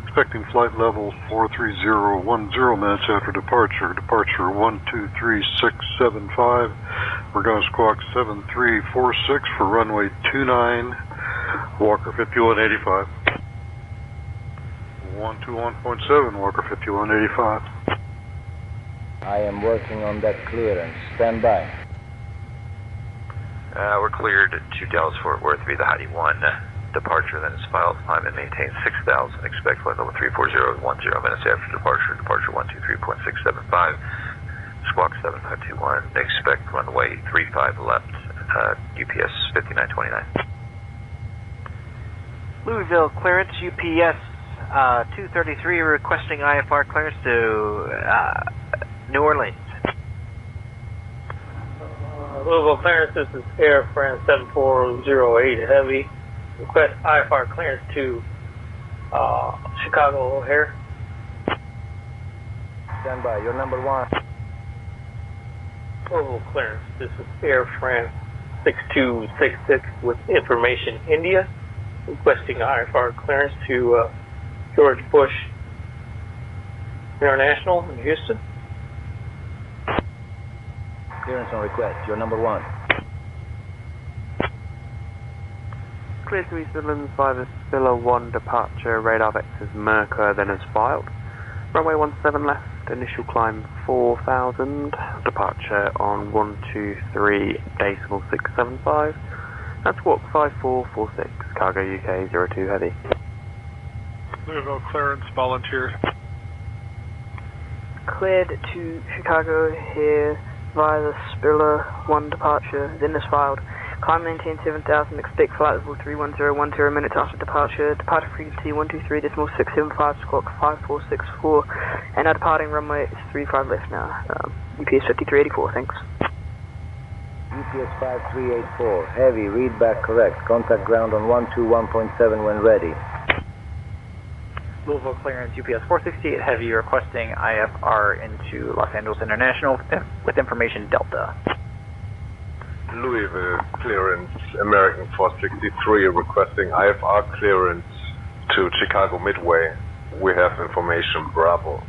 Expecting flight level 43010 minutes after departure. Departure 123675. We're going to squawk 7346 for runway 29. Walker 5185. 121.7, Walker 5185. I am working on that clearance. Stand by. We're cleared to Dallas Fort Worth via the Heidi 1 departure, then is filed. Climb and maintain 6,000. Expect flight level 34010 minutes after departure. Departure 123.675. Squawk 7521. Expect runway 35 left. UPS 5929. Louisville clearance, UPS 233 requesting IFR clearance to New Orleans. Louisville clearance, this is Air France 7408 Heavy. Request IFR clearance to Chicago O'Hare. Stand by. You're number 1. Louisville clearance, this is Air France 6266 with information India. Requesting IFR clearance to George Bush International in Houston. Clearance on request. You're number 1. Clear to East Midlands by the Spiller 1 departure, radar vectors Merkur, then as filed. Runway 17 left, initial climb 4,000, departure on 123.675. That's walk 5446, cargo UK 02 Heavy. Louisville clearance, volunteers. Cleared to Chicago here via the Spiller 1 departure, then as filed. Climb maintain 7,000, expect flight level 31010 minutes after departure. Departure frequency 123.675, squawk 5464, and our departing runway is 35 left now. UPS 5384, thanks. UPS 5384, heavy, read back correct. Contact ground on 121.7 when ready. Louisville clearance, UPS 468 Heavy requesting IFR into Los Angeles International with information Delta. Louisville clearance, American 463 requesting IFR clearance to Chicago Midway. We have information Bravo.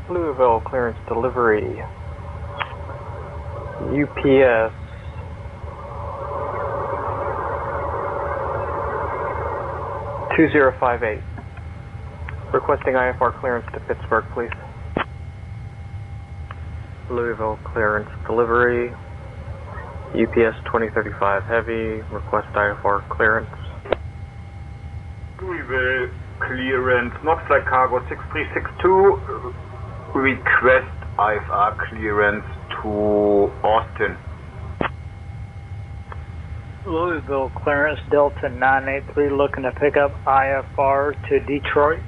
Louisville clearance delivery, UPS 2058 requesting IFR clearance to Pittsburgh, please. Louisville clearance delivery, UPS 2035 Heavy, request IFR clearance. Louisville clearance, not flight cargo 6362, request IFR clearance to Austin. Louisville clearance, Delta 983 looking to pick up IFR to Detroit.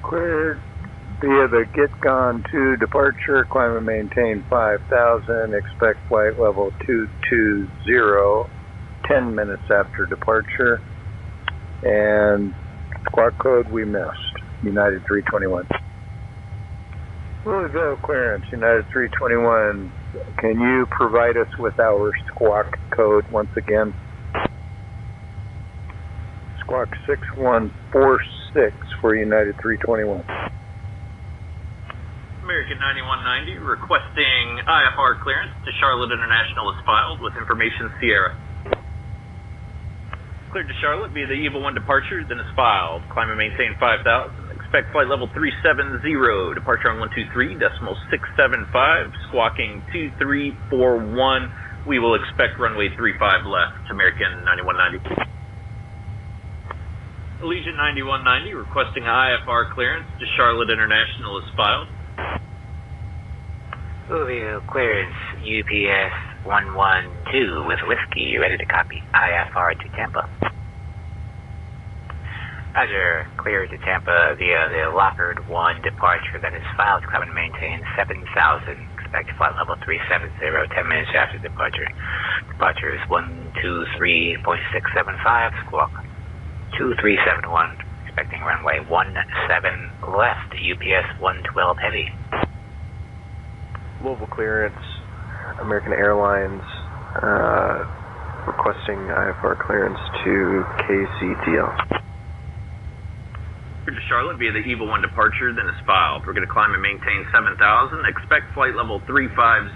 Cleared via the Get Gone 2 departure, climb and maintain 5,000, expect flight level 220, 10 minutes after departure, and squawk code we missed, United 321. Louisville clearance, United 321, can you provide us with our squawk code once again? Squawk 6146 for United 321. American 9190 requesting IFR clearance to Charlotte International is filed with information Sierra. Cleared to Charlotte via the EVA 1 departure, then is filed. Climb and maintain 5,000. Expect flight level 370. Departure on 123.675. Squawking 2341. We will expect runway 35 left. American 9190. Allegiant 9190 requesting IFR clearance to Charlotte International is filed. Louisville clearance, UPS 112 with whiskey, ready to copy. IFR to Tampa. Roger, clear to Tampa via the Lockard 1 departure that is filed. Climb and maintain 7,000. Expect flight level 370, 10 minutes after departure. Departure is 123.675, squawk 2371. Expecting requesting runway 17 left, UPS 112 Heavy. Louisville clearance, American Airlines, requesting IFR clearance to KCTL. To Charlotte via the EVA 1 departure, then is filed. We're going to climb and maintain 7,000. Expect flight level 350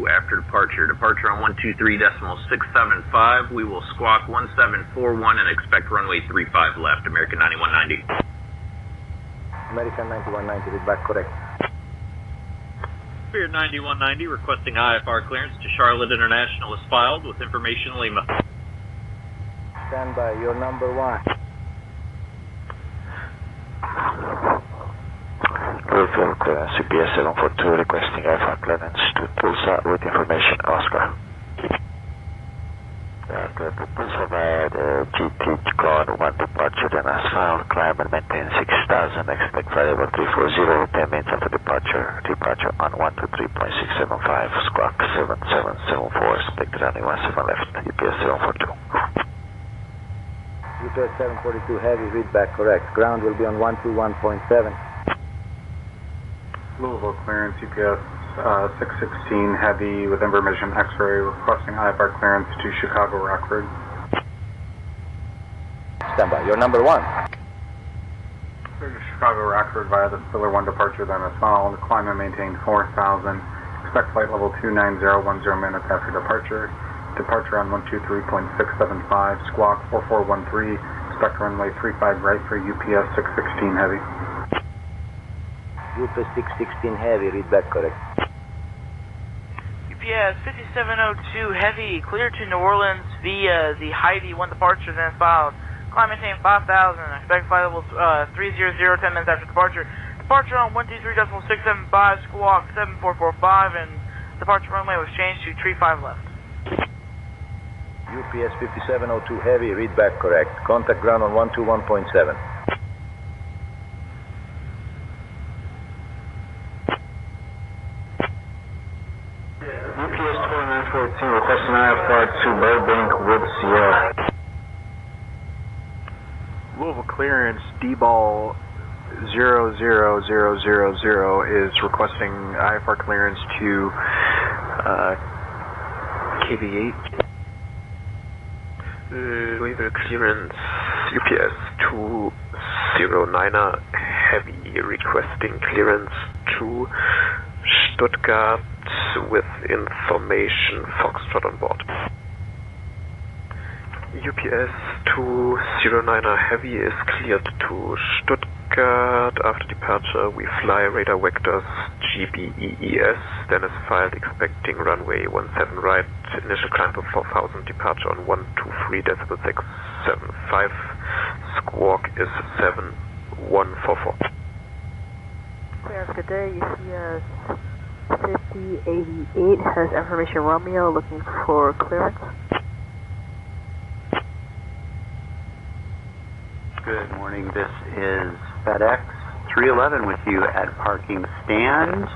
after departure. Departure on 123.675. We will squawk 1741 and expect runway 35 left. American 9190. American 9190, read back correct. Spirit 9190 requesting IFR clearance to Charlotte International is filed with information Lima. Stand by, you're number 1. Louisville clearance, CPS 742 requesting IFR clearance to Tulsa with information Oscar. Clear to Tulsa via the GT Cloud 1 departure, then as filed, climb and maintain 6,000, expect flight level 340, 10 minutes after departure. Departure on 123.675, squawk 7774, expect runway 17 left, UPS 742. UPS 742 Heavy, read back correct. Ground will be on 121.7. Louisville clearance, UPS 616 Heavy with information X-ray, requesting IFR clearance to Chicago Rockford. Stand by, you're number 1. Clear to Chicago Rockford via the Spiller 1 departure, then as followed. Climb and maintain 4,000. Expect flight level 29010 minutes after departure. Departure on 123.675, squawk 4413. Expect runway 35 right for UPS 616 Heavy. UPS 616 Heavy, read back correct. UPS 5702 Heavy, clear to New Orleans via the Heidi 1 departure, then filed. Climb maintain 5,000. Expect flight level 300, 10 minutes after departure. Departure on 123.675, squawk 7445, and departure runway was changed to 35 left. UPS 5702 Heavy, read back correct. Contact ground on 121.7. UPS 2914 requesting IFR to Burbank with Sierra. Louisville clearance, D-ball 00000 is requesting IFR clearance to KV8. Louisville clearance, UPS 209er Heavy requesting clearance to Stuttgart with information Foxtrot on board. UPS 209er Heavy is cleared to Stuttgart. After departure, we fly radar vectors GBEES, then is filed expecting runway 17 right, initial climb of 4,000, departure on 123.675, squawk is 7144. Clearance, good day, UPS 5088 has information Romeo looking for clearance. Good morning, this is FedEx 311 with you at parking stand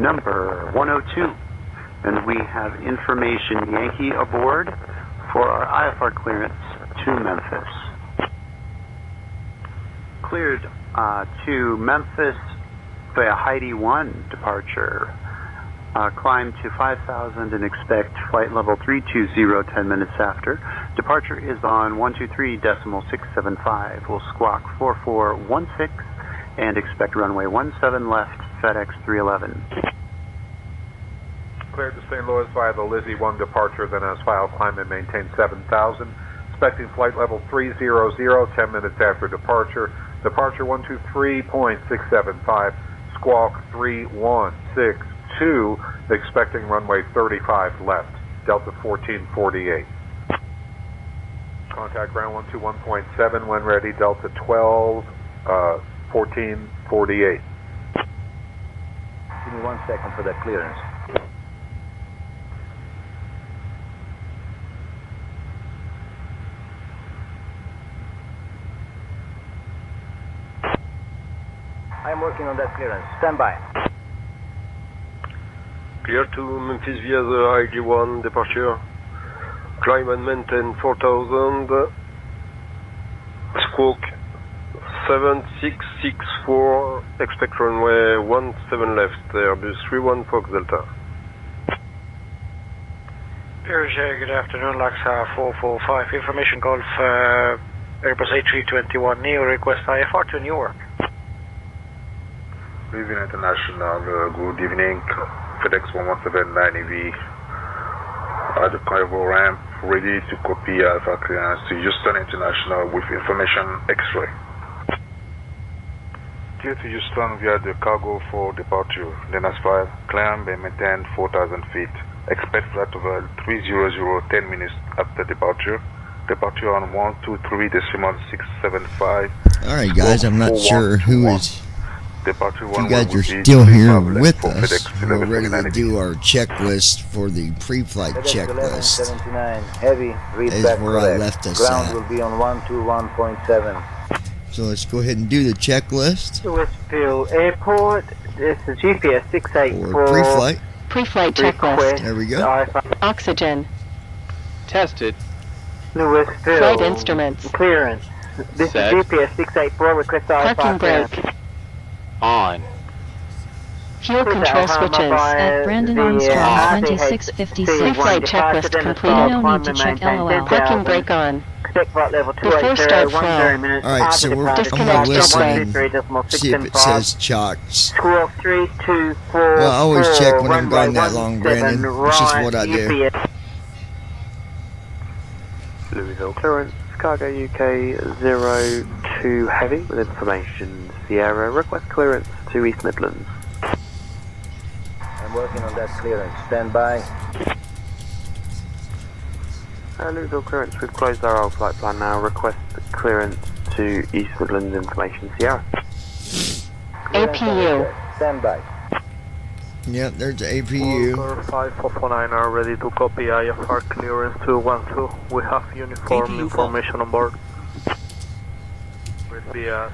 number 102. And we have information Yankee aboard for our IFR clearance to Memphis. Cleared to Memphis via Heidi 1 departure. Climb to 5,000 and expect flight level 320 10 minutes after. Departure is on 123.675. We'll squawk 4416 and expect runway 17 left, FedEx 311. Cleared to St. Louis via the Lizzie 1 departure, then as filed, climb and maintain 7,000. Expecting flight level 300 10 minutes after departure. Departure 123.675, squawk 3162. Expecting runway 35 left, Delta 1448. Contact ground 121.7 when ready, Delta 12, 1448. Give me 1 second for that clearance. I'm working on that clearance. Stand by. Clear to Memphis via the IG-1 departure. Climb and maintain 4,000. Squawk 7664, expect runway 17 left, Airbus 31 Fox Delta. Piers, good afternoon, Laxa 445. Information Golf, Airbus A321 Neo, request IFR to Newark. Leaving International, good evening. FedEx 1179EV at the cargo ramp, ready to copy Alpha clearance to Houston International with information X-ray. Clear to Houston via the cargo for departure. Dennis 5, climb and maintain 4,000 feet. Expect flight over 300, 10 minutes after departure. Departure on 123.675. Alright guys, I'm not sure who is... Departure If you guys are still here with us, we're ready to do our checklist for the pre-flight checklist. 79, heavy, read That is back where I correct. left us Ground at. will be on 121.7. So let's go ahead and do the checklist Westfield Airport, this is GPS 684. for pre-flight. Pre-flight checklist. There we go. Oxygen. Tested. Westfield. Flight instruments. Clearance. This Set. is GPS 684, request Parking brake. On. Fuel control switches. At Brandon Armstrong, 2656. Pre-flight checklist completed. No need to check LOL. Parking brake on. Level Before start flow. Alright, so we're going to listen and see if it says chocks. 12324. Well, I always check when I'm gone that long, Brandon. It's just what I do. Louisville clearance, Chicago UK 02 heavy with information Sierra, request clearance to East Midlands. I'm working on that clearance. Stand by. Louisville clearance, we've closed our old flight plan now, request clearance to East Midlands information Sierra. APU. Stand by. Yep, there's the APU. 5449 are ready to copy IFR clearance 212. We have uniform APU information on board. Will be a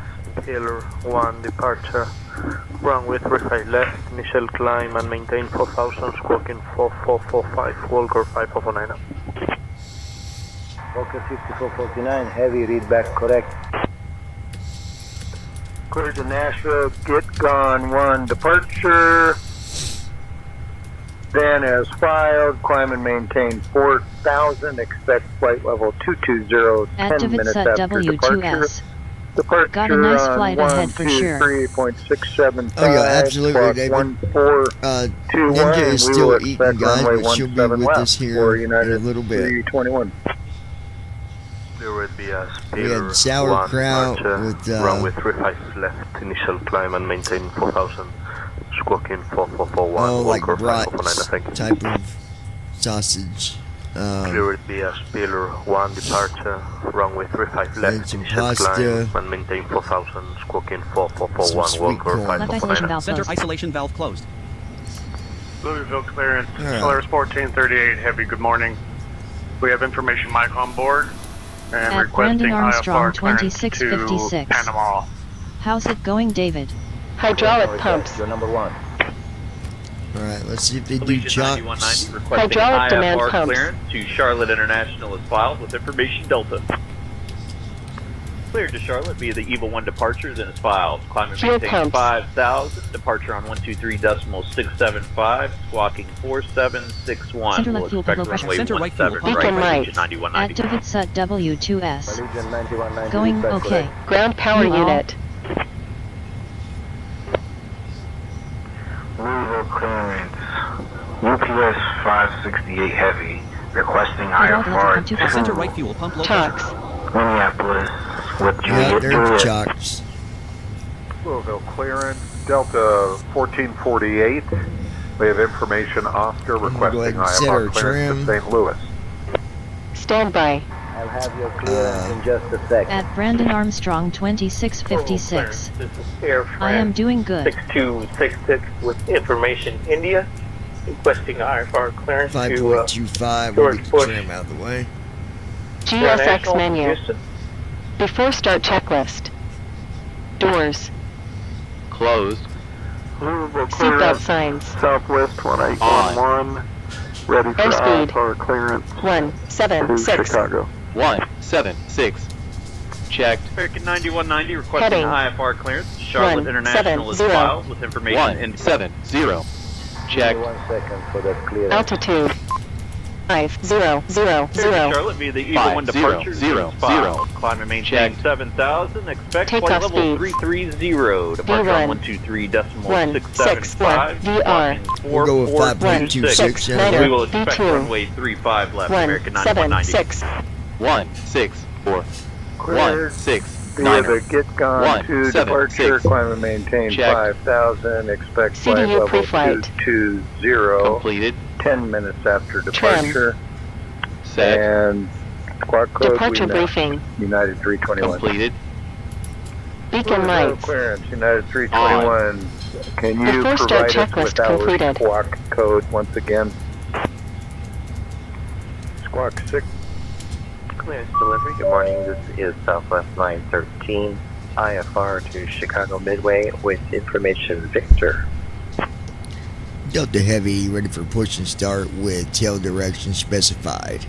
Taylor 1 departure. Runway 35 left, initial climb and maintain 4000, squawking 4445, Walker 5449. Walker 5449, heavy, read back correct. Clear to Nashville, get gone 1 departure. Then as filed, climb and maintain 4,000, expect flight level 220, 10 minutes Activate set after departure. W2S. Departure Got a nice on flight ahead for sure. 123.675. Oh yeah, absolutely, David. Ninja is still eating, guys, but she'll be with us here in a little bit. 321. There will be a We had sauerkraut with runway 35 left, initial climb and maintain 4000, squawking 4441, oh, like Walker brat 549, type of sausage. There will be a Spiller 1 departure, runway 35 left, some initial pasta. climb and maintain 4000, squawking 4441, Some Walker sweet corn. 549. Center isolation valve closed. Louisville clearance, Alright. Solaris 1438 heavy, good morning. We have information Mike on board and At requesting Brandon Armstrong, IFR clearance to 2656. Panama. How's it going, David? Hydraulic pumps. You're number 1. Alright, let's see if they do Allegiant chocks. 9190 requesting Hydraulic demand IFR pumps. clearance to Charlotte International is filed with information Delta. Cleared to Charlotte via the Evil 1 departures and is filed. Climb and Fuel maintain pumps. 5,000. Departure on 123.675. Squawking 4761. Center We'll left fuel expect low pressure. runway Center right fuel 17 pump. right Beacon by right. Allegiant 9190. Activate set W2S. Allegiant 9190. Going read back okay. correct. Ground power You all? unit. Louisville clearance. UPS 568 heavy. Requesting Hydraulic IFR pump 2 Center right fuel pump low Chocks. Minneapolis with Yeah, Juliet. there's chocks. Louisville clearance, Delta 1448. We have information Oscar go requesting ahead and set our IFR clearance trim. to St. Louis. Stand by. I'll have your clearance in just a sec. At Brandon Armstrong, 2656. This is Air France I am doing good. 6266 with information India, requesting IFR clearance to 5.25. We'll George get the Bush. trim out of the way. GSX International, menu. Houston. Before start checklist. Doors. Closed. Louisville Seatbelt clearance, signs. Southwest 1811, ready for Airspeed. IFR clearance to 176. Chicago. 176. Checked. American 9190 requesting Heading. IFR clearance. Charlotte International is 170. filed with information in 170. Checked. 1 second for that clearance. Altitude 5000. Charlotte via the Eagle 1 departure. 500. Climb and maintain 7,000. Expect Takeoff flight level speed. 330. Departure on 123.675. VR. We'll go with 5.26. We will expect runway 35 left. American 9190. 164. Cleared 169. via the Get Gone to departure, climb and maintain Check. 5,000, expect flight CDU level pre-flight. 220, Completed. 10 minutes after departure, Set. and squawk code Departure we know. briefing. United 321. Completed. Beacon lights. Clearance, United 321. Can you The 4-star provide us checklist with our completed. squawk code once again? Squawk 6. Clearance delivery. Good morning. This is Southwest 913 IFR to Chicago Midway with information Victor. Delta Heavy, ready for push and start with tail direction specified.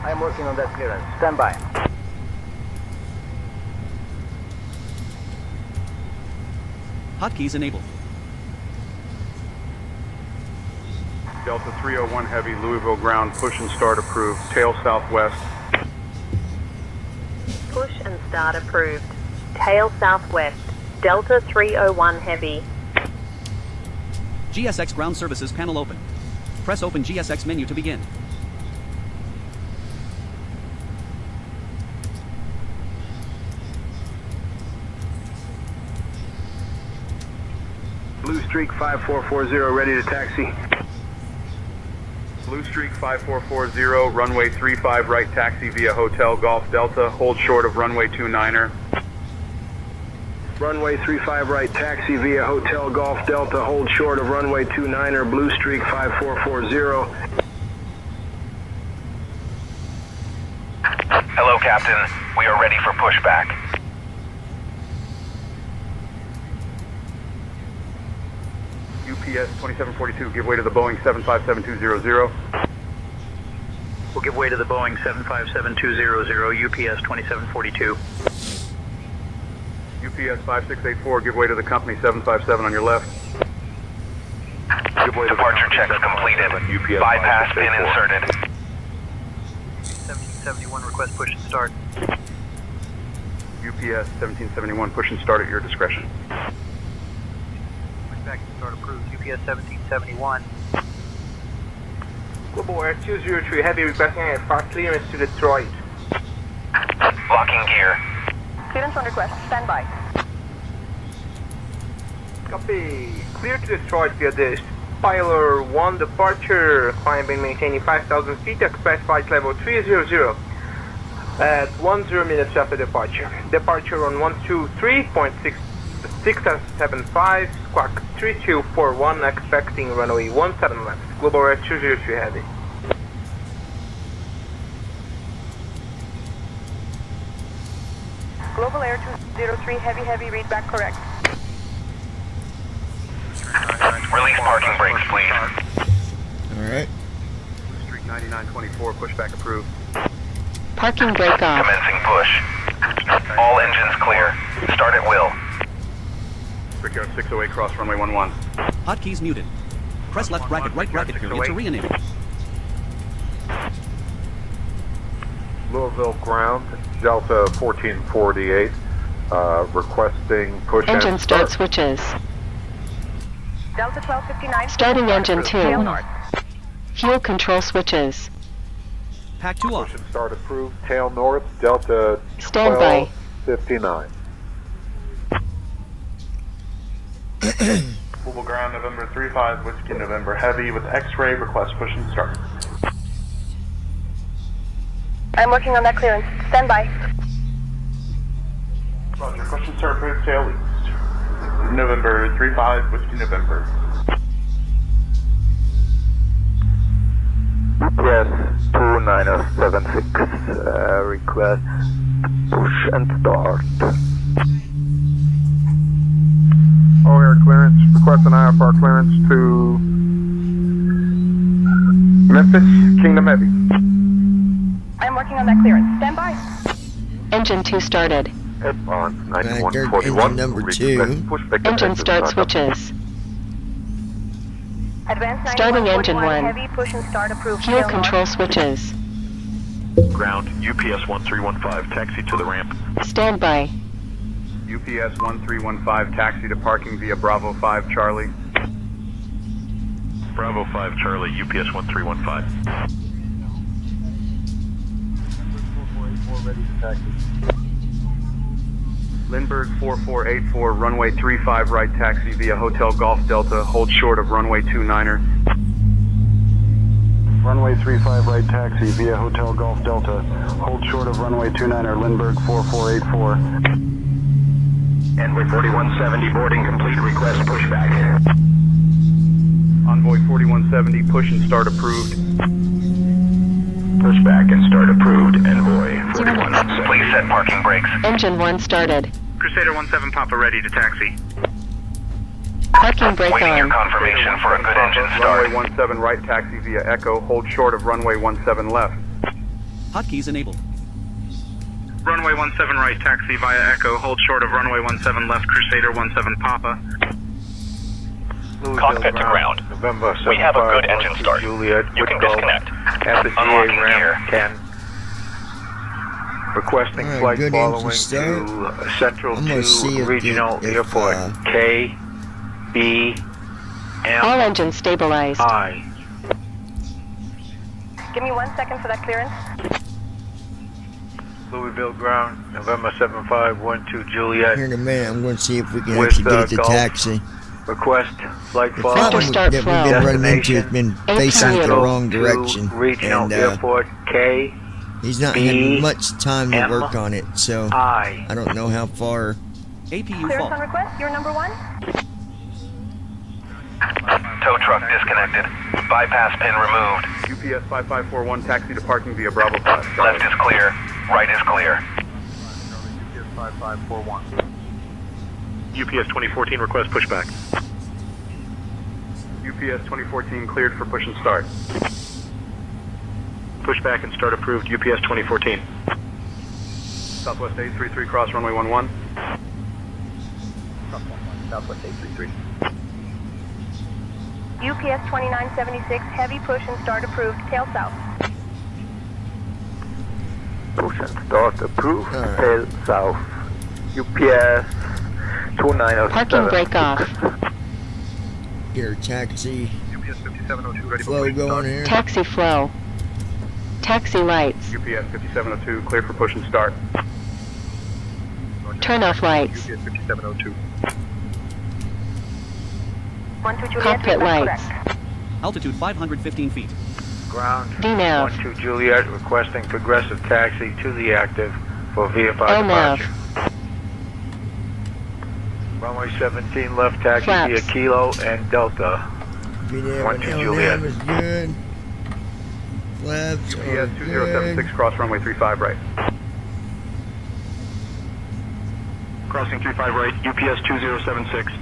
I'm working on that clearance. Stand by. Hotkeys enabled. Delta 301 Heavy, Louisville ground, push and start approved. Tail southwest. Push and start approved. Tail southwest. Delta 301 Heavy. GSX ground services panel open. Press open GSX menu to begin. Blue Streak 5440, ready to taxi. Blue Streak 5440, runway 35 right taxi via Hotel Golf Delta, hold short of runway 29er. Runway 35 right taxi via Hotel Golf Delta, hold short of runway 29er, Blue Streak 5440. Hello, Captain. We are ready for pushback. UPS 2742, give way to the Boeing 757-200. We'll give way to the Boeing 757-200, UPS 2742. UPS 5684, give way to the company 757 on your left. Give way to departure checks completed. Bypass pin inserted. 1771, request push and start. UPS 1771, push and start at your discretion. Back to start approved. UPS 1771. Global Air 203 Heavy requesting IFR clearance to Detroit. Locking gear. Clearance on request. Stand by. Copy. Clear to Detroit via the Spire 1 departure. Climb and maintaining 5,000 feet. Expect flight level 300 at 10 minutes after departure. Departure on 123.675. Squawk 3241. Expecting runway 17 left. Global Air 203 Heavy. Global Air 203 Heavy, read back correct. Release parking brakes, please. Alright. Street 9924, pushback approved. Parking brake off. Commencing push. All engines clear. Start at will. Brickyard 608, cross runway 11. Hotkeys muted. Press left bracket, right bracket period to re-enable. Louisville ground, Delta 1448, requesting push Engine and start switches. Delta 1259. Starting engine Tail 2. north. Fuel control switches. Pack 2 off. push and start approved. Tail north, Delta Standby. 1259. Louisville ground, November 35, Whiskey November Heavy with X-ray, request push and start. I'm working on that clearance. Stand by. Roger, push and start approved, tail east. November 35, Whiskey November. Press 2976, request push and start. All air clearance, request an IFR clearance to Memphis, Kingdom Heavy. I'm working on that clearance. Stand by. Engine 2 started. On engine number 2. Engine start switches. Advance Starting engine 1. Heavy push and start approved. Fuel Tail control north. switches. Ground, UPS 1315, taxi to the ramp. Standby. UPS 1315, taxi to parking via Bravo 5 Charlie. Bravo 5 Charlie, UPS 1315. Lindbergh 4484, runway 35 right taxi via Hotel Golf Delta, hold short of runway 29er. Runway 35 right taxi via Hotel Golf Delta, hold short of runway 29er, Lindbergh 4484. Envoy 4170, boarding complete, request pushback. Envoy 4170, push and start approved. Pushback and start approved, Envoy 4170. Please set parking brakes. Engine 1 started. Crusader 17 Papa ready to taxi. Parking brake Waiting your on. confirmation for a good engine start. Runway 17 right taxi via Echo, hold short of runway 17 left. Hotkeys enabled. Runway 17 right taxi via Echo, hold short of runway 17 left, Crusader 17 Papa. Cockpit to ground. We have a good engine start. Juliet, You can disconnect. at the GA Unlocking ramp 10. Requesting Alright, flight good following engine start. to Central I'm gonna see 2 if Regional if, Airport. K, B, M, All engines stabilized. I. Give me 1 second for that clearance. Louisville ground, November 7512 Juliet. Here in a minute, I'm going to see if we can With, actually get it to Gulf. taxi. Request flight The following problem start that flow. we've been running into has been facing it the Central wrong 2 direction. Regional And Airport. K, he's not B, had much time to M, work on it, so I. I don't know how far. APU Clearance fault. on request, you're number 1. Tow truck disconnected. Bypass pin removed. UPS 5541, taxi to parking via Bravo 5. Left is clear. Right is clear. UPS 5541. UPS 2014, request pushback. UPS 2014 cleared for push and start. Pushback and start approved, UPS 2014. Southwest 833, cross runway 11. Southwest 833. UPS 2976, heavy push and start approved. Tail south. Push and start approved. Alright. Tail south. UPS 2907. Parking brake off. Get our taxi UPS 5702 ready for flow push and going start. here. Taxi flow. Taxi lights. UPS 5702 cleared for push and start. Turn off lights. UPS 5702. 1 2 Juliet, Cockpit feedback lights. correct. Altitude 515 feet. Ground DNAV. 12 Juliet requesting progressive taxi to the active for VFI LNAV. departure. Runway 17 left taxi Flaps. via Kilo and Delta. VNAV 1 and 2 LNAV Juliet. is good. Flaps are UPS good. 2076, cross runway 35 right. Crossing 35 right, UPS 2076.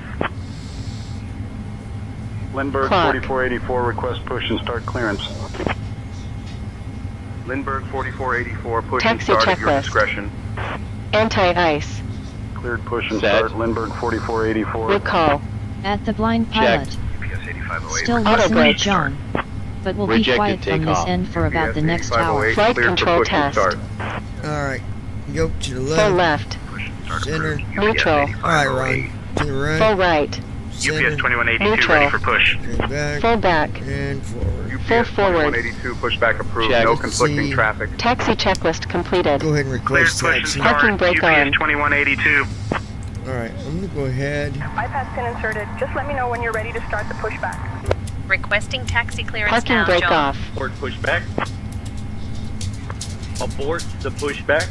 Lindbergh Clock. 4484, request push and start clearance. Lindbergh 4484, push Taxi and start at your checklist. discretion. Anti-ice. Cleared push and Set. start, Lindbergh 4484. Recall. At the blind pilot. Checked. UPS 8508. Still Auto listening, brake. John. But we'll be Rejected quiet from this takeoff. end for about the next hour. UPS 8508, Flight cleared for control push and test. start. Alright, go to the Full left, left. center. Neutral. Alright, Ron, to the right, Full right. center, UPS 2182 Neutral. ready for push. and back, Full back. and forward. Full UPS forward. 2182, pushback approved. Check. No conflicting See. traffic. Taxi checklist completed. Go ahead and Cleared request push and taxi. start. Parking brake on. UPS 2182. Alright, I'm gonna go ahead. Bypass pin inserted. Just let me know when you're ready to start the pushback. Requesting taxi clearance Parking now, brake John. off. Abort pushback. Abort the pushback.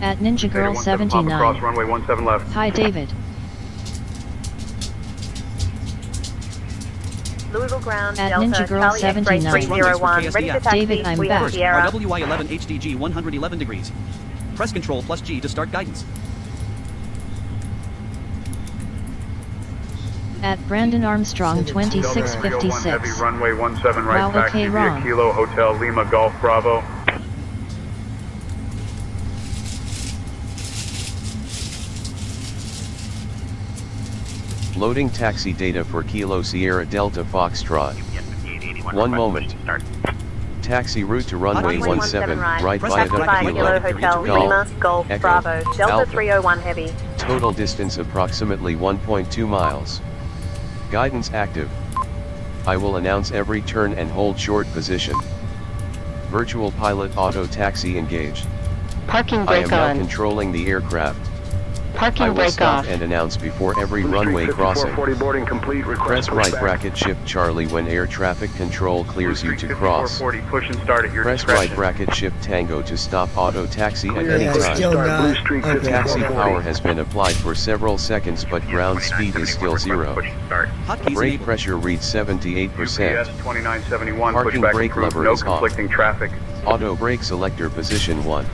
At Ninja Girl 17 Papa, cross 79. runway 17 left. Hi, David. Louisville ground, At Delta, Ninja Girl Charlie X-ray 79. 301, ready to taxi, David, I'm we back. have Sierra. RWI 11 HDG 111 degrees. Press Control plus G to start guidance. At Brandon Armstrong Delta 301 2656. heavy runway 17 right Wow, taxi okay, via Ron. Kilo Hotel Lima Golf Bravo. Loading taxi data for Kilo Sierra Delta Foxtrot. 1 moment. Taxi route to runway 17, right viaduct Kilo, Hotel, Lima, Golf, Echo, Bravo, Delta Alpha. 301 Heavy. Total distance approximately 1.2 miles. Guidance active. I will announce every turn and hold short position. Virtual pilot auto taxi engaged. Parking I am brake now on. controlling the aircraft. Parking I will brake stop off. and announce before every Blue runway Streak crossing. 5440 boarding complete. Request Press right pushback. bracket shift Charlie when air traffic control clears you to cross. 5440, push and start at your Press discretion. right bracket shift Tango to stop auto taxi at Clear any Yeah, push time. and still start. not. Blue Streak Okay. 5440. Taxi power has been applied for several seconds but ground speed is still 0. Push and start. Hotkeys Brake enabled. pressure reads 78%. UPS 2971, Parking pushback brake approved, lever no is off. conflicting traffic. Auto brake selector position 1.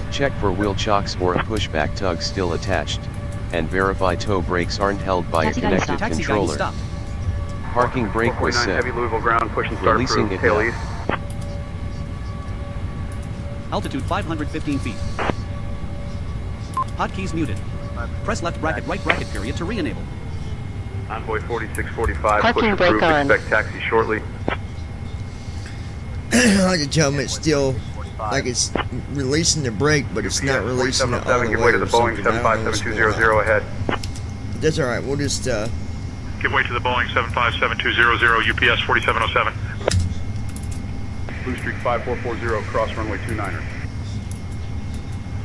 Check for wheel chocks or a pushback tug still attached. And verify toe brakes aren't held by a Taxi guide connected stop. Taxi guide controller. stopped. Parking brake was 449 set. heavy Louisville ground, push and start Releasing approved, it tail now. east. Altitude 515 feet. Hotkeys muted. Press left bracket right bracket period to re-enable. Envoy 4645, Parking push brake approved, on. expect taxi shortly. I like to tell them it's still like it's releasing the brake, but it's not releasing it all the 4707, give way way to or the Boeing something. I don't know what's going on. 757200 ahead. That's all right. We'll just Give way to the Boeing 757200, UPS 4707. Blue Streak 5440, cross runway 29er.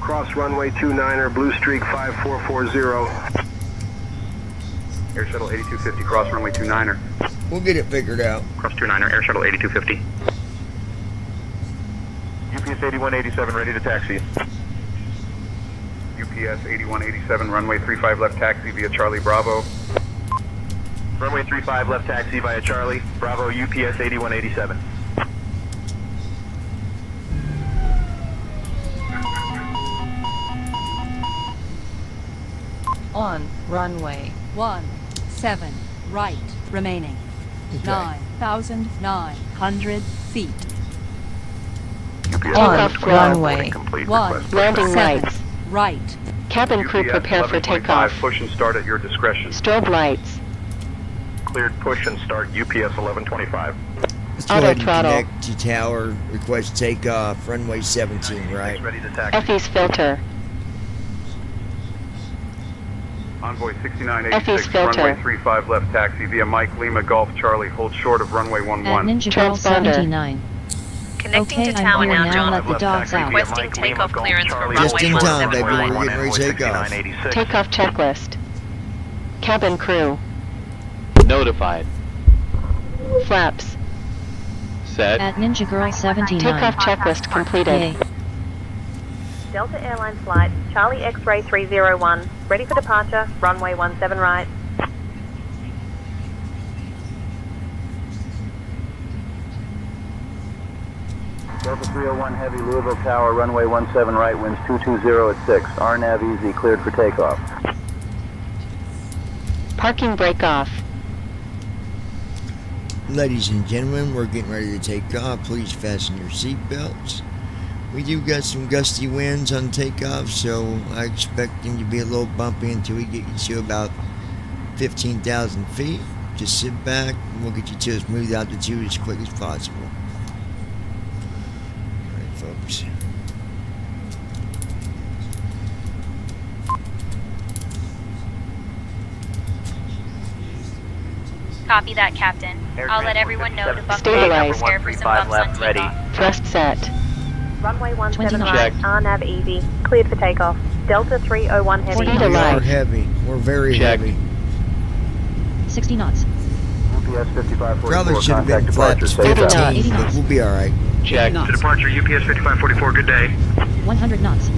Cross runway 29er, Blue Streak 5440. Air Shuttle 8250, cross runway 29er. we'll get it figured out. Cross 29er, Air Shuttle 8250. UPS 8187, ready to taxi. UPS 8187, runway 35 left taxi via Charlie Bravo. Runway 35 left taxi via Charlie Bravo, UPS 8187. On runway 17, right, remaining. Okay. 9,900 feet. UPS On 25, runway complete, 1, request Landing seven, lights. right. Cabin crew UPS prepare for 1125, takeoff. push and start at your discretion. Strobe lights. Cleared push and start UPS 1125. Let's go Auto ahead and throttle. connect to tower. Request takeoff. Runway 17, right? Ready to taxi. FE's filter. Envoy FE's 6986, filter. runway 35 left taxi via Mike Lima Golf Charlie, hold short of runway At 11. Ninja Girl Transponder. 79. Connecting Okay, to I'm tower here now, now. John. Let the dogs out. Requesting takeoff clearance for Just runway in time, 17 baby. We're right. getting ready to take off. Takeoff checklist. Cabin crew. Notified. Flaps. Set. At Ninja Girl 79. Takeoff checklist completed. Yay. Delta Airlines flight, Charlie X-ray 301, ready for departure, runway 17 right. Delta 301 Heavy, Louisville Tower, runway 17 right, winds 220 at 6. RNAV easy, cleared for takeoff. Parking brake off. Ladies and gentlemen, we're getting ready to take off. Please fasten your seatbelts. We do got some gusty winds on takeoff, so I expect them to be a little bumpy until we get you to about 15,000 feet. Just sit back and we'll get you to a smooth altitude as quick as possible. Alright, folks. Copy that, Captain. I'll let everyone know to buckle Stabilize. prepare for some bumps on takeoff. Thrust set. Runway 17 29. right, RNAV easy, cleared for takeoff. Delta 301 heavy. Speed We are alive. heavy. We're very Check. heavy. 60 knots. UPS 5544, Probably should have contact been departure, flaps safe out. 80 15, but we'll be alright. Check. knots. To departure UPS 5544, good day. 100 knots.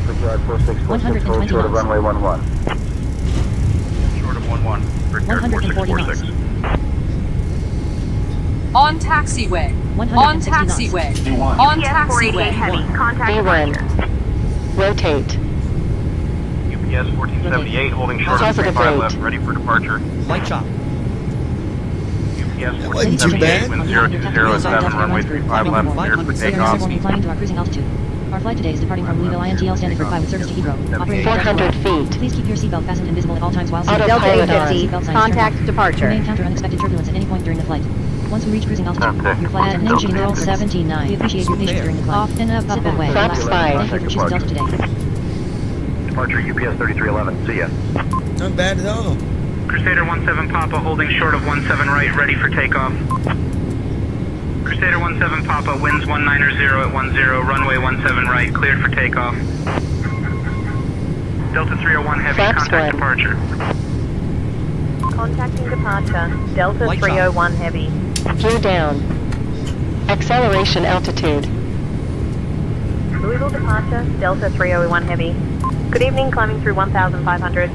Brickyard 4646, hold 120 short of knots. runway 11. Short of 11, Brickyard 140 4646. On taxiway. 160 On knots. taxiway. On UPS 488 taxiway. heavy, contact V1. departure. Rotate. UPS 1478, holding short of Positive 35 rate. left, ready for departure. Light chop. UPS wasn't too 1478, bad. wind 020 at 7, runway 35 left, cleared for takeoff. Climbing to our cruising altitude. Our flight today is departing from Louisville INTL standard for 5 with service to Heathrow. Operator 400 feet. Please keep your seatbelt fastened and visible at all times while seated. Autopilot on. Seatbelt sign is turned Contact off. departure. You may encounter unexpected turbulence at any point during the flight. Once we reach cruising altitude, your flight at Ninja Girl 79. We appreciate your patience during the climb. Off and up and away. Flaps 5. Thank you for choosing Delta today. Departure UPS 3311. See ya. Not bad at all. Crusader 17 Papa holding short of 17 right, ready for takeoff. Crusader 17 Papa, winds 190 at 10, runway 17 right, cleared for takeoff. Delta 301 Heavy, Flaps contact 1. departure. Contacting departure. Delta Lights 301 Heavy. Gear down. Acceleration altitude. Louisville departure. Delta 301 Heavy. Good evening, climbing through 1,500.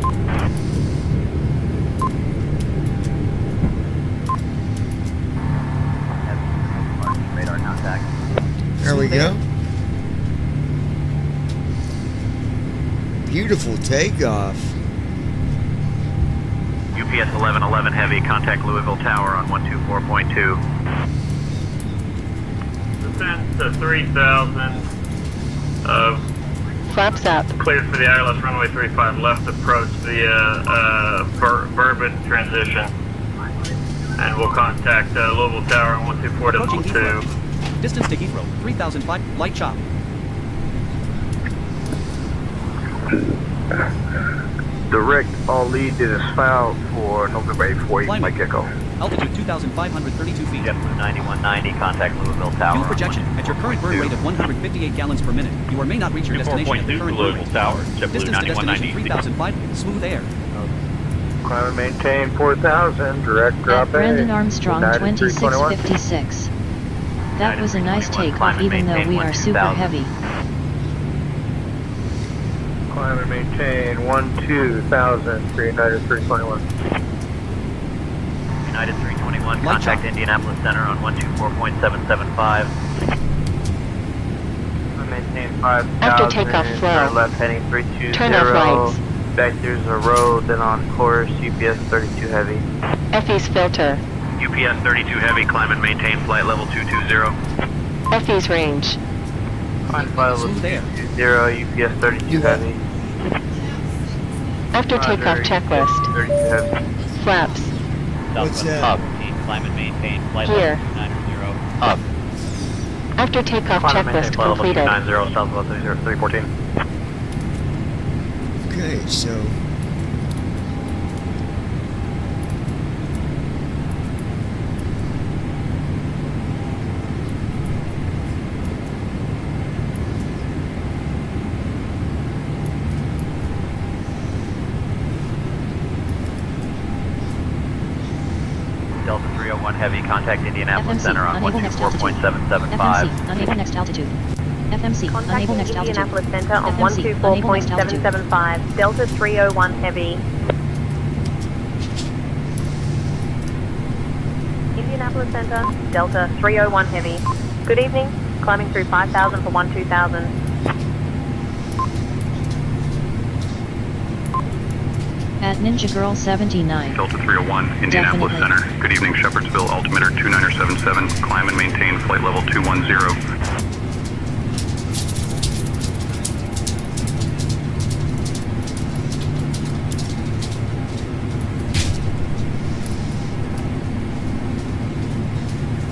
Radar contact. There we go. Beautiful takeoff. UPS 1111 Heavy, contact Louisville Tower on 124.2. Descent to 3,000. Flaps up. Cleared for the ILS runway 35 left approach via Bourbon transition. And we'll contact Louisville Tower on 124 to Approaching 2. Heathrow. Distance to Heathrow, 3005, light chop. Direct all lead is filed for November 848, Climate. Mike Echo. Altitude 2,532 feet. JetBlue 9190, contact Louisville Tower. Fuel projection. At your current burn rate of 158 gallons per minute, you or may not reach your destination at the 4.2 current burn Louisville rate. Tower, JetBlue Distance to destination 9190. 3,005, smooth air. Climb and maintain 4,000, direct drop At Brandon A. Armstrong United 2656. That was a nice takeoff even though we are super heavy. Climb and maintain 12,000 for United 321. United 321, Light contact chop. Indianapolis Center on 124.775. Maintain 5,000. After takeoff, flow. Turn left heading 320. Turn off lights. Back there's a road, then on course, UPS 32 Heavy. FE's filter. UPS 32 Heavy, climb and maintain flight level 220. FE's range. Climb flight level Smooth air. 220, UPS 32 Heavy. After takeoff checklist. 32 Heavy. Flaps. What's that? Up, climb and maintain flight Here. level 290. Up. After takeoff Climb and maintain checklist flight level completed. 290, southwest 314. Okay, so Delta 301 Heavy, contact Indianapolis FMC, Center on unable next altitude. 124.775. FMC, unable next altitude. FMC, unable Contacting next altitude. Indianapolis Center on FMC, unable next altitude. 124.775. Delta 301 Heavy. Indianapolis Center, Delta 301 Heavy. Good evening, climbing through 5,000 for 12,000. At Ninja Girl 79. Delta 301, Indianapolis Definitely. Center. Good evening, Shepherdsville, altimeter 2977. Climb and maintain flight level 210.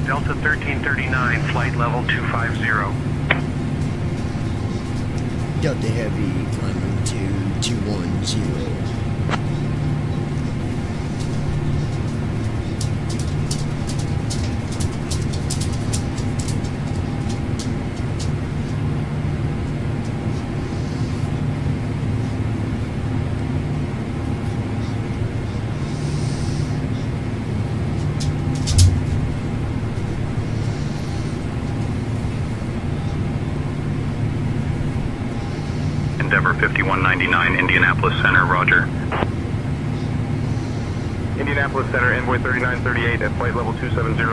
Delta 1339, flight level 250. Delta Heavy climbing to 210. Endeavor 5199, Indianapolis Center, roger. Indianapolis Center, Envoy 3938 at flight level 270.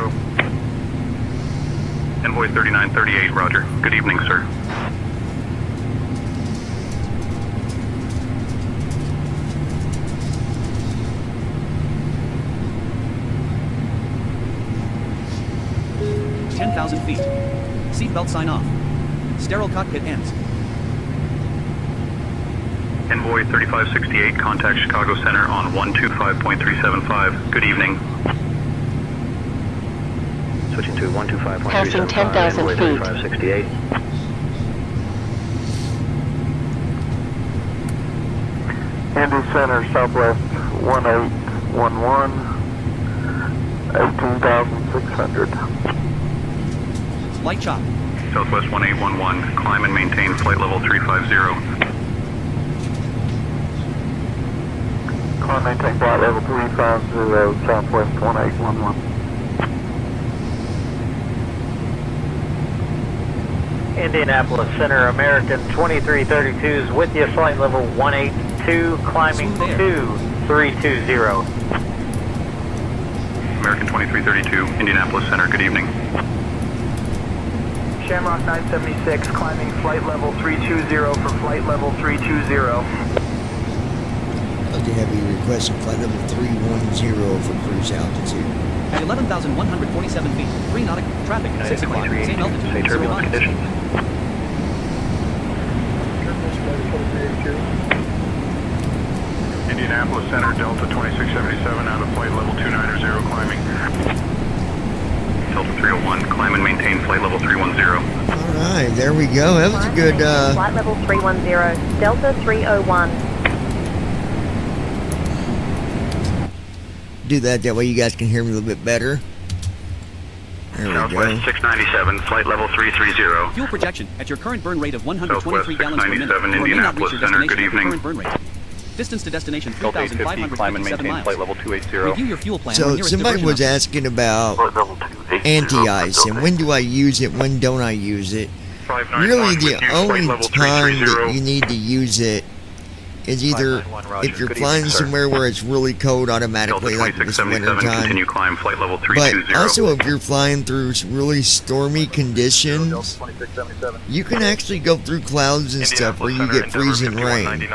Envoy 3938, roger. Good evening, sir. Feet. Seatbelt sign off. Sterile cockpit ends. Envoy 3568, contact Chicago Center on 125.375. Good evening. Switching to 125.375. Passing 10,000 Envoy feet. 3568. Indy Center, Southwest 1811, 18,600. Light chop. Southwest 1811, climb and maintain flight level 350. Climb maintain flight level 350, Southwest 1811. Indianapolis Center, American 2332 is with you, flight level 182, climbing 2320. American 2332, Indianapolis Center, good evening. Shamrock 976, climbing flight level 320 for flight level 320. Delta Heavy requesting flight level 310 for cruise altitude. At 11,147 feet, 3 nautical, traffic, 6 o'clock, same altitude, 0 miles. Indianapolis Center, Delta 2677, out of flight level 290, climbing. Delta 301, climb and maintain flight level 310. Alright, there we go. That was a good, Flight level 310, Delta 301. do that way you guys can hear me a little bit better. There we go. Southwest 697, flight level 330. Fuel projection at your current burn rate of 123 gallons per minute. Southwest 697, Indianapolis Center, good evening. Current burn rate. Distance to destination Delta 850, climb and 3,557 maintain miles. flight level 280. Review your fuel plan. So somebody was asking about anti-ice and when do I use it, when don't I use it. Really the only time that you need to use it is either if you're flying somewhere where it's really cold automatically, like this winter time. Continue climb flight level But 320. also if you're flying through really stormy conditions, you can actually go through clouds and stuff where you get freezing rain.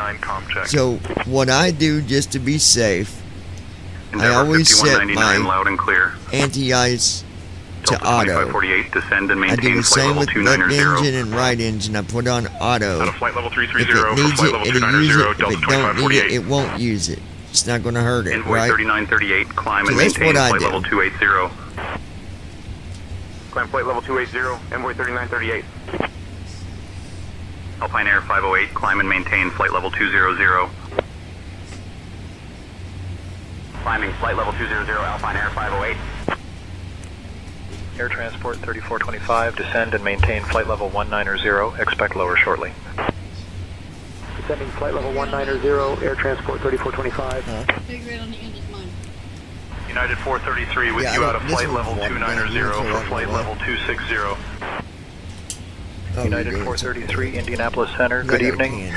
So what I do just to be safe, I always set my loud and clear. anti-ice to auto. Descend and I do maintain the flight same level with left 290. engine and right engine. I put on auto. Out of flight level If 330 it needs flight it, level it'll use 290, it. If Delta it don't need it, 2548. it won't use it. It's not going to hurt it, Envoy right? 3938, climb So and that's maintain what I flight do. level 280. Climb flight level 280, Envoy 3938. Alpine Air 508, climb and maintain flight level 200. Climbing flight level 200, Alpine Air 508. Air Transport 3425, descend and maintain flight level 190, expect lower shortly. Descending flight level 190, Air Transport 3425. United 433 with you out of flight level 290 for flight level 260. United 433, Indianapolis Center, good evening.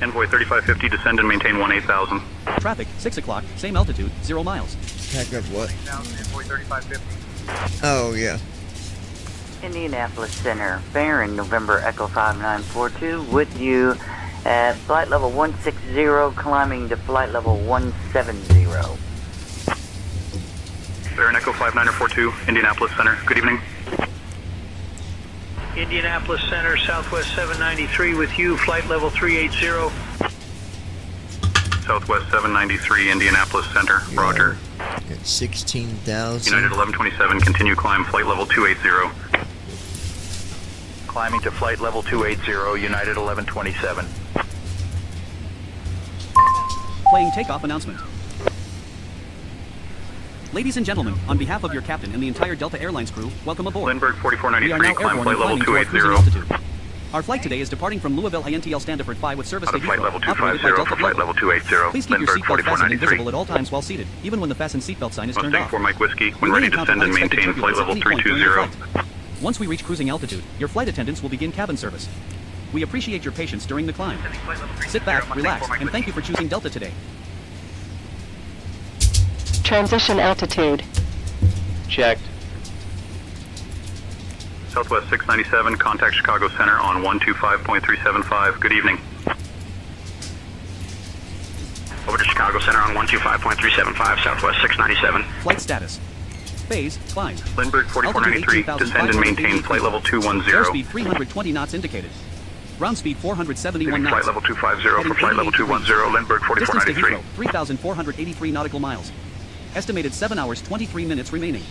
Envoy 3550, descend and maintain 18,000. Traffic, 6 o'clock, same altitude, 0 miles. Pack up what? Envoy 3550. Oh, yeah. Indianapolis Center, bearing November Echo 5942, with you at flight level 160, climbing to flight level 170. Baron Echo 5942, Indianapolis Center, good evening. Indianapolis Center, Southwest 793 with you, flight level 380. Southwest 793, Indianapolis Center, roger. Got 16,000. United 1127, continue climb flight level 280. Climbing to flight level 280, United 1127. Playing takeoff announcement. Ladies and gentlemen, on behalf of your captain and the entire Delta Airlines crew, welcome aboard. Lindbergh We are 4493, now climb airborne flight and level climbing to our 280. cruising altitude. Our flight today is departing from Louisville INTL Standiford 5 with service Out to of flight level Heathrow, operated by 250 Delta for flight Global. level 280. Please keep your Lindbergh seatbelt fastened and 4493. visible at all times while seated, even when the fasten seatbelt sign is turned Mustang off. 4 Mike Whiskey, when You may ready to encounter descend and unexpected maintain flight turbulence level at any point during your 320. flight. Once we reach cruising altitude, your flight attendants will begin cabin service. We appreciate your patience during the climb. Sit back, relax, and thank you for choosing Delta today. Transition altitude. Checked. Southwest 697, contact Chicago Center on 125.375. Good evening. Over to Chicago Center on 125.375, Southwest 697. Flight status. Phase, climb. Lindbergh 4493, descend and maintain flight level 210. Airspeed 320 knots indicated. Ground speed 471 knots. Flight level 250 for flight level 210, Lindbergh Distance to 4493. Heathrow, 3,483 nautical miles. Estimated 7 hours 23 minutes remaining.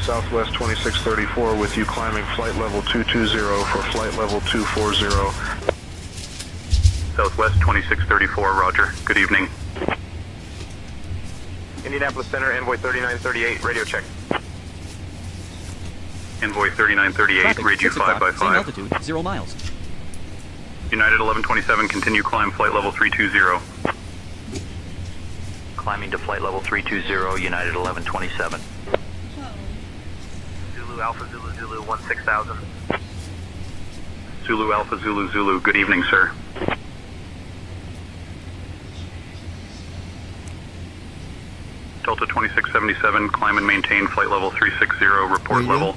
Southwest 2634 with you climbing flight level 220 for flight level 240. Southwest 2634, roger. Good evening. Indianapolis Center, Envoy 3938, radio check. Envoy 3938, Traffic, read you 6 o'clock, 5 by same 5. altitude, 0 miles. United 1127, continue climb flight level 320. Climbing to flight level 320, United 1127. Zulu Alpha Zulu Zulu 16000. Zulu Alpha Zulu Zulu, good evening, sir. Delta 2677, climb and maintain flight level 360, report level.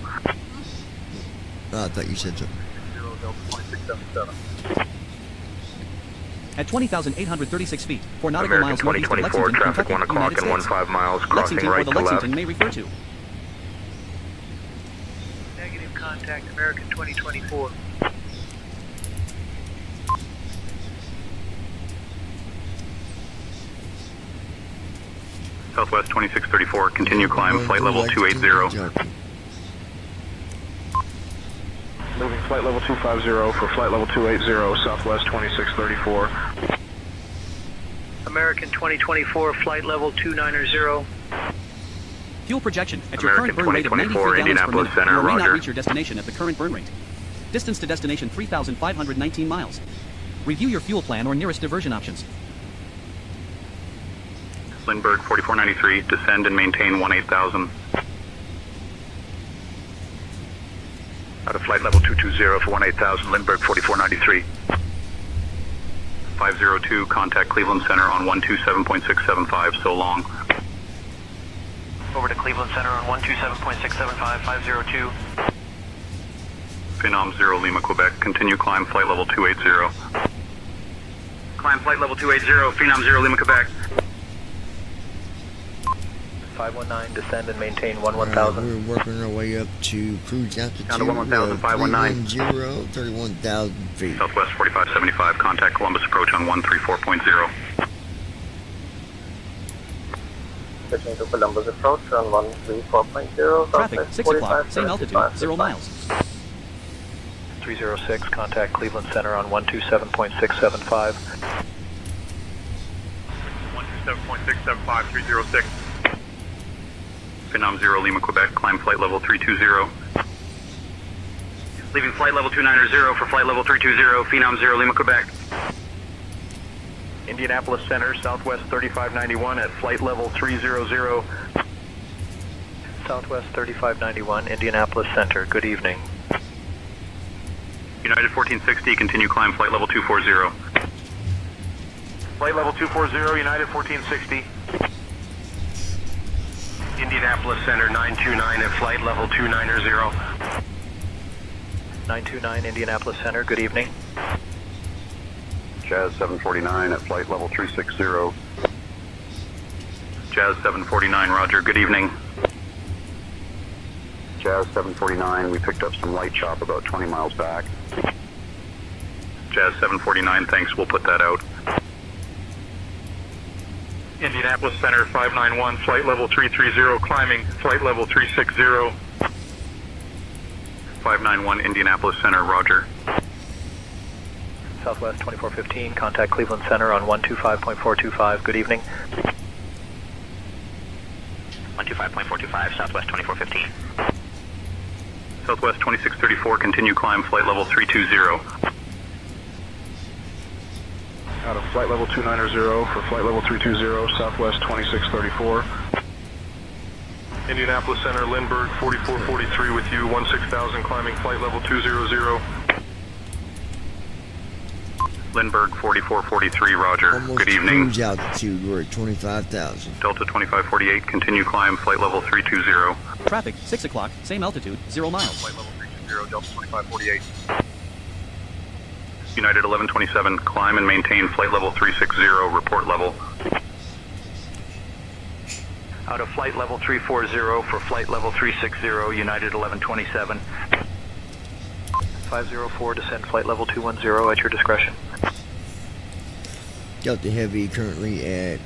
Oh, I thought you said something. Delta 2677. At 20,836 feet, 4 nautical American miles northeast of 2024, Lexington, traffic Kentucky, 1 o'clock United and States. 15 miles, crossing Lexington right or the to Lexington left. may refer to. Negative contact, American 2024. Southwest 2634, continue climb, flight level 280. Moving flight level 250 for flight level 280, Southwest 2634. American 2024, flight level 290. Fuel projection at your American current burn rate of 93 2024, gallons per Indianapolis minute. Center, You may not roger. reach your destination at the current burn rate. Distance to destination 3,519 miles. Review your fuel plan or nearest diversion options. Lindbergh 4493, descend and maintain 18000. Out of flight level 220 for 18000, Lindbergh 4493. 502, contact Cleveland Center on 127.675, so long. Over to Cleveland Center on 127.675, 502. Phenom 0 Lima, Quebec, continue climb flight level 280. Climb flight level 280, Phenom 0 Lima, Quebec. 519, descend and maintain 1000. We're working our way up to cruise altitude Down to 11,000, 519. 31,000 feet. Southwest 4575, contact Columbus approach on 134.0. Switching to Columbus approach on 134.0. Traffic, 6 o'clock, same altitude, 0 miles. 306, contact Cleveland Center on 127.675. 127.675, 306. Phenom 0 Lima, Quebec, climb flight level 320. Leaving flight level 290 for flight level 320, Phenom 0 Lima, Quebec. Indianapolis Center, Southwest 3591 at flight level 300. Southwest 3591, Indianapolis Center, good evening. United 1460, continue climb flight level 240. Flight level 240, United 1460. Indianapolis Center 929 at flight level 290. 929, Indianapolis Center, good evening. Jazz 749 at flight level 360. Jazz 749, roger, good evening. Jazz 749, we picked up some light chop about 20 miles back. Jazz 749, thanks, we'll put that out. Indianapolis Center 591, flight level 330, climbing, flight level 360. 591, Indianapolis Center, roger. Southwest 2415, contact Cleveland Center on 125.425, good evening. 125.425, Southwest 2415. Southwest 2634, continue climb flight level 320. Out of flight level 290 for flight level 320, Southwest 2634. Indianapolis Center, Lindbergh 4443 with you, 16,000, climbing flight level 200. Lindbergh 4443, roger, Almost good evening. cruise altitude, we're at 25,000. Delta 2548, continue climb flight level 320. Traffic, 6 o'clock, same altitude, 0 miles. Flight level 320, Delta 2548. United 1127, climb and maintain flight level 360, report level. Out of flight level 340 for flight level 360, United 1127. 504, descend flight level 210 at your discretion. Delta Heavy currently at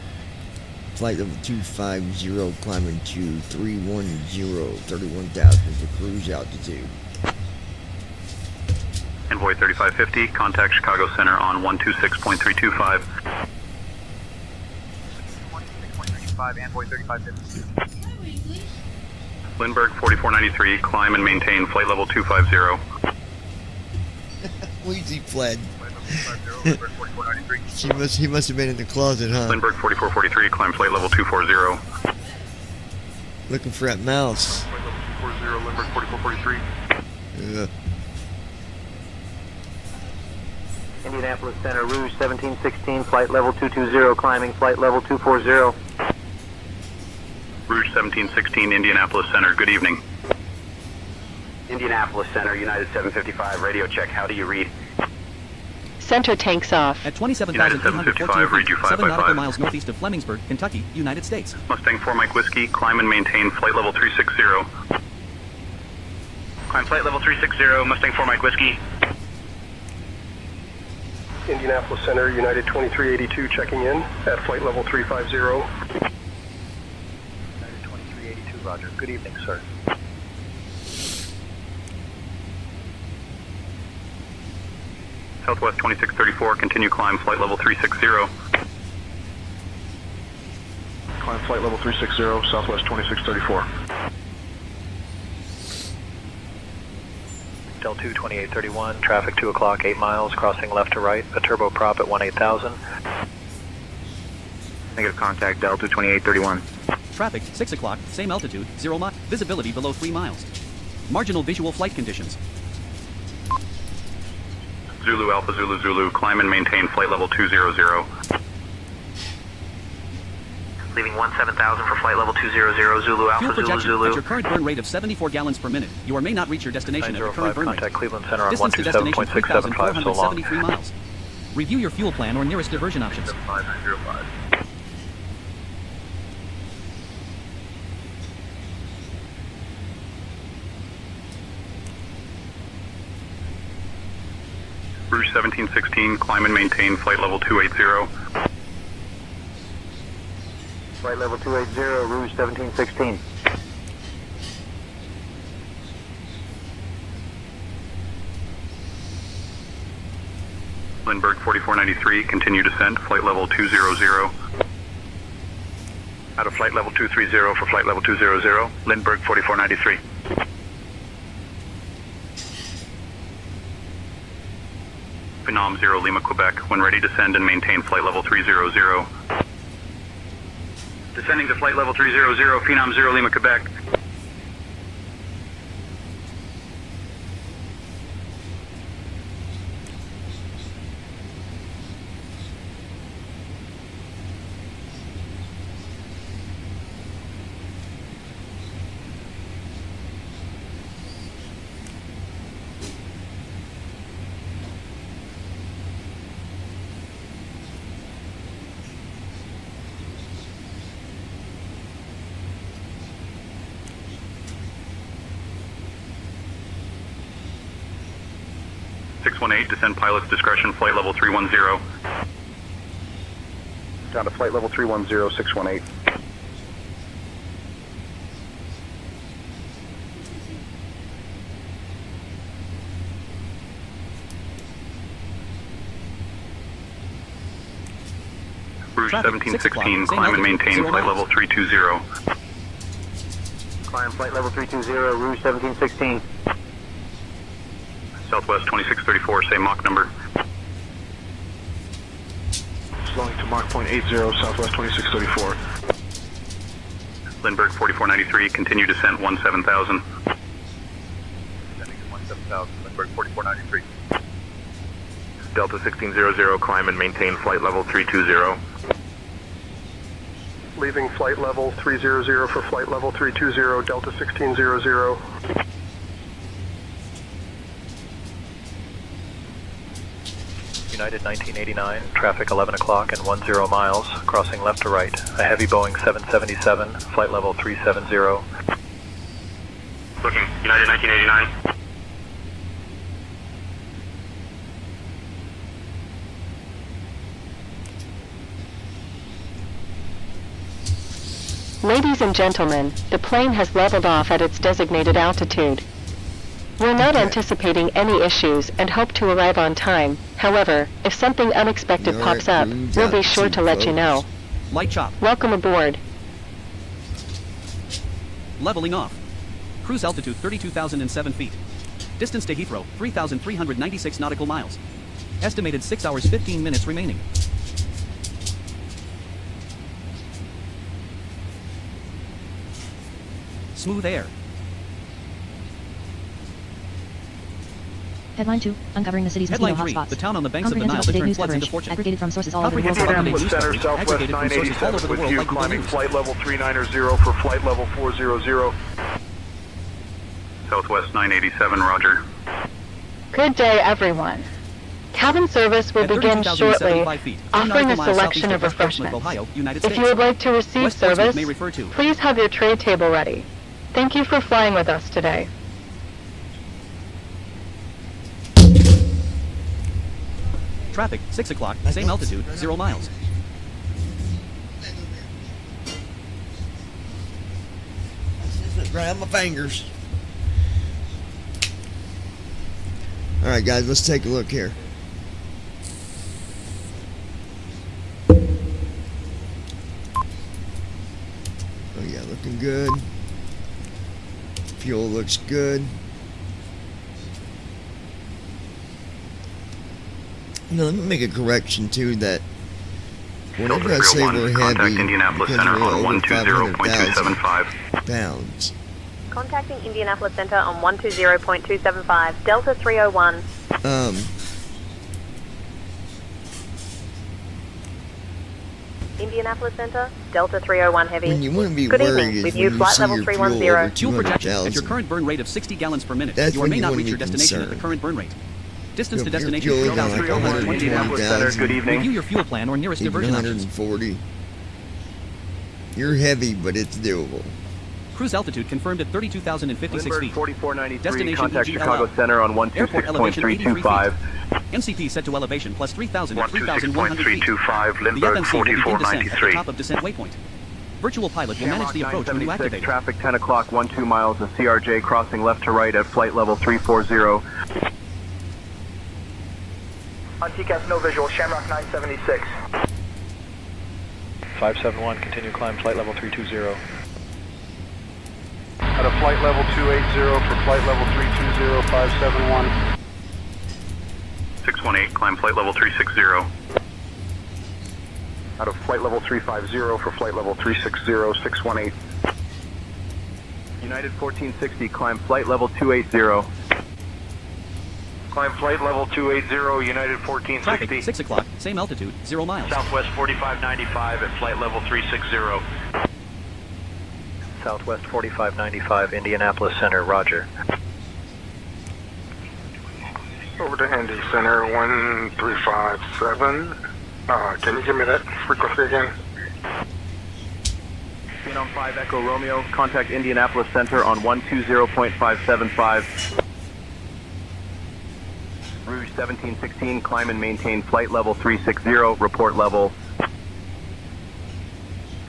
flight level 250, climbing to 310, 31,000 for cruise altitude. Envoy 3550, contact Chicago Center on 126.325. 126.325, Envoy 3550. Lindbergh 4493, climb and maintain flight level 250. Wheezy fled. He must have been in the closet, huh? Lindbergh 4443, climb flight level 240. Looking for that mouse. Flight level 240, Lindbergh 4443. Indianapolis Center, Rouge 1716, flight level 220, climbing flight level 240. Rouge 1716, Indianapolis Center, good evening. Indianapolis Center, United 755, radio check. How do you read? Center tanks off. At 27,814 read you feet, 7 nautical 555. miles northeast of Flemingsburg, Kentucky, United States. Mustang 4 Mike Whiskey, climb and maintain flight level 360. Climb flight level 360, Mustang 4 Mike Whiskey. Indianapolis Center, United 2382, checking in at flight level 350. United 2382, roger. Good evening, sir. Southwest 2634, continue climb flight level 360. Climb flight level 360, Southwest 2634. Del 2 2831, traffic 2 o'clock, 8 miles, crossing left to right, a turboprop at 18,000. Negative contact, Del 2 2831. Traffic, 6 o'clock, same altitude, 0 miles. Visibility below 3 miles. Marginal visual flight conditions. Zulu Alpha Zulu Zulu, climb and maintain flight level 200. Leaving 17,000 for flight level 200, Zulu Alpha Fuel Zulu projection, Zulu. at your current burn rate of 74 gallons per minute, you or may not reach your destination at your current 905, burn contact rate. Cleveland Center on Distance to destination 127.675, so long. 3,473 miles. Review your fuel plan or nearest diversion options. 5905. Rouge 1716, climb and maintain flight level 280. Flight level 280, Rouge 1716. Lindbergh 4493, continue descent, flight level 200. Out of flight level 230 for flight level 200, Lindbergh 4493. Phenom 0 Lima Quebec, when ready descend and maintain flight level 300. Descending to flight level 300, Phenom 0 Lima Quebec. Descend pilot's discretion, flight level 310. Down to flight level 310, 618. Rouge Traffic, 1716, 6 o'clock, climb and same maintain altitude, 0 flight miles. level 320. Climb flight level 320, Rouge 1716. Southwest 2634, same Mach number. Slowing to Mach point 80, Southwest 2634. Lindbergh 4493, continue descent 17000. Descending to 17,000, Lindbergh 4493. Delta 1600, climb and maintain flight level 320. Leaving flight level 300 for flight level 320, Delta 1600. United 1989, traffic 11 o'clock and 10 miles, crossing left to right. A heavy Boeing 777, flight level 370. Looking, United 1989. Ladies and gentlemen, the plane has leveled off at its designated altitude. We're not anticipating any issues and hope to arrive on time. However, if something unexpected pops up, we'll be sure to let you know. Light chop. Welcome aboard. Leveling off. Cruise altitude 32,007 feet. Distance to Heathrow, 3,396 nautical miles. Estimated 6 hours 15 minutes remaining. Smooth air. Headline 2, uncovering the city's Headline mosquito 3, hotspots. the town on the banks of the Nile Comprehensive that up-to-date turns news floods into coverage, fortune. aggregated from sources all over the world. Comprehensive Indianapolis up-to-date news Center, coverage, Southwest aggregated from sources all 987 over the with world you, like Google climbing News. flight level 390 for flight level 400. Southwest 987, roger. Good day, everyone. Cabin service will At begin shortly, 30,075 feet, offering a miles selection southeast of West Portsmouth, refreshments. Ohio, United If States. you would like to receive West Portsmouth service, may refer to. please have your tray table ready. Thank you for flying with us today. Traffic, 6 o'clock, same altitude, 0 miles. Grab my fingers. Alright guys, let's take a look here. Oh yeah, looking good. Fuel looks good. You know, let me make a correction too that whenever I say we're Contact heavy, Indianapolis because Center we're on over 120.275. 500,000 pounds. Contacting Indianapolis Center on 120.275, Delta 301. Indianapolis Center, Delta 301 Heavy. When you want to be Good worried evening, is with when you, you flight see level your 310. fuel over Fuel projection, at your 200,000. current burn rate of 60 gallons per minute, That's you when may you not wanna reach be your destination at the concerned. current burn rate. Distance to Your destination, fuel going 3,400 like Indianapolis Center, good evening. Review your fuel plan or nearest Even diversion options. 140. You're heavy, but it's doable. Cruise altitude confirmed at 32,056 Lindbergh feet. 4493, Destination contact EGLL. Chicago Center on Airport elevation 83 126.325. feet. MCP set to elevation plus 3,000 to 3,100 feet. 126.325, The Lindbergh FMC will begin descent at the 4493. top of descent waypoint. Virtual pilot will manage the approach when you 976, activate. traffic 10 o'clock, 12 miles, a CRJ crossing left to right at flight level 340. On TCAS, no visual. Shamrock 976. 571, continue climb, flight level 320. At a flight level 280 for flight level 320, 571. 618, climb flight level 360. Out of flight level 350 for flight level 360, 618. United 1460, climb flight level 280. Climb flight level 280, United 1460. Traffic, 6 o'clock, same altitude, 0 miles. Southwest 4595 at flight level 360. Southwest 4595, Indianapolis Center, roger. Over to Indy Center 1357. Can you give me that frequency again? Phenom 5 Echo Romeo, contact Indianapolis Center on 120.575. Rouge 1716, climb and maintain flight level 360, report level.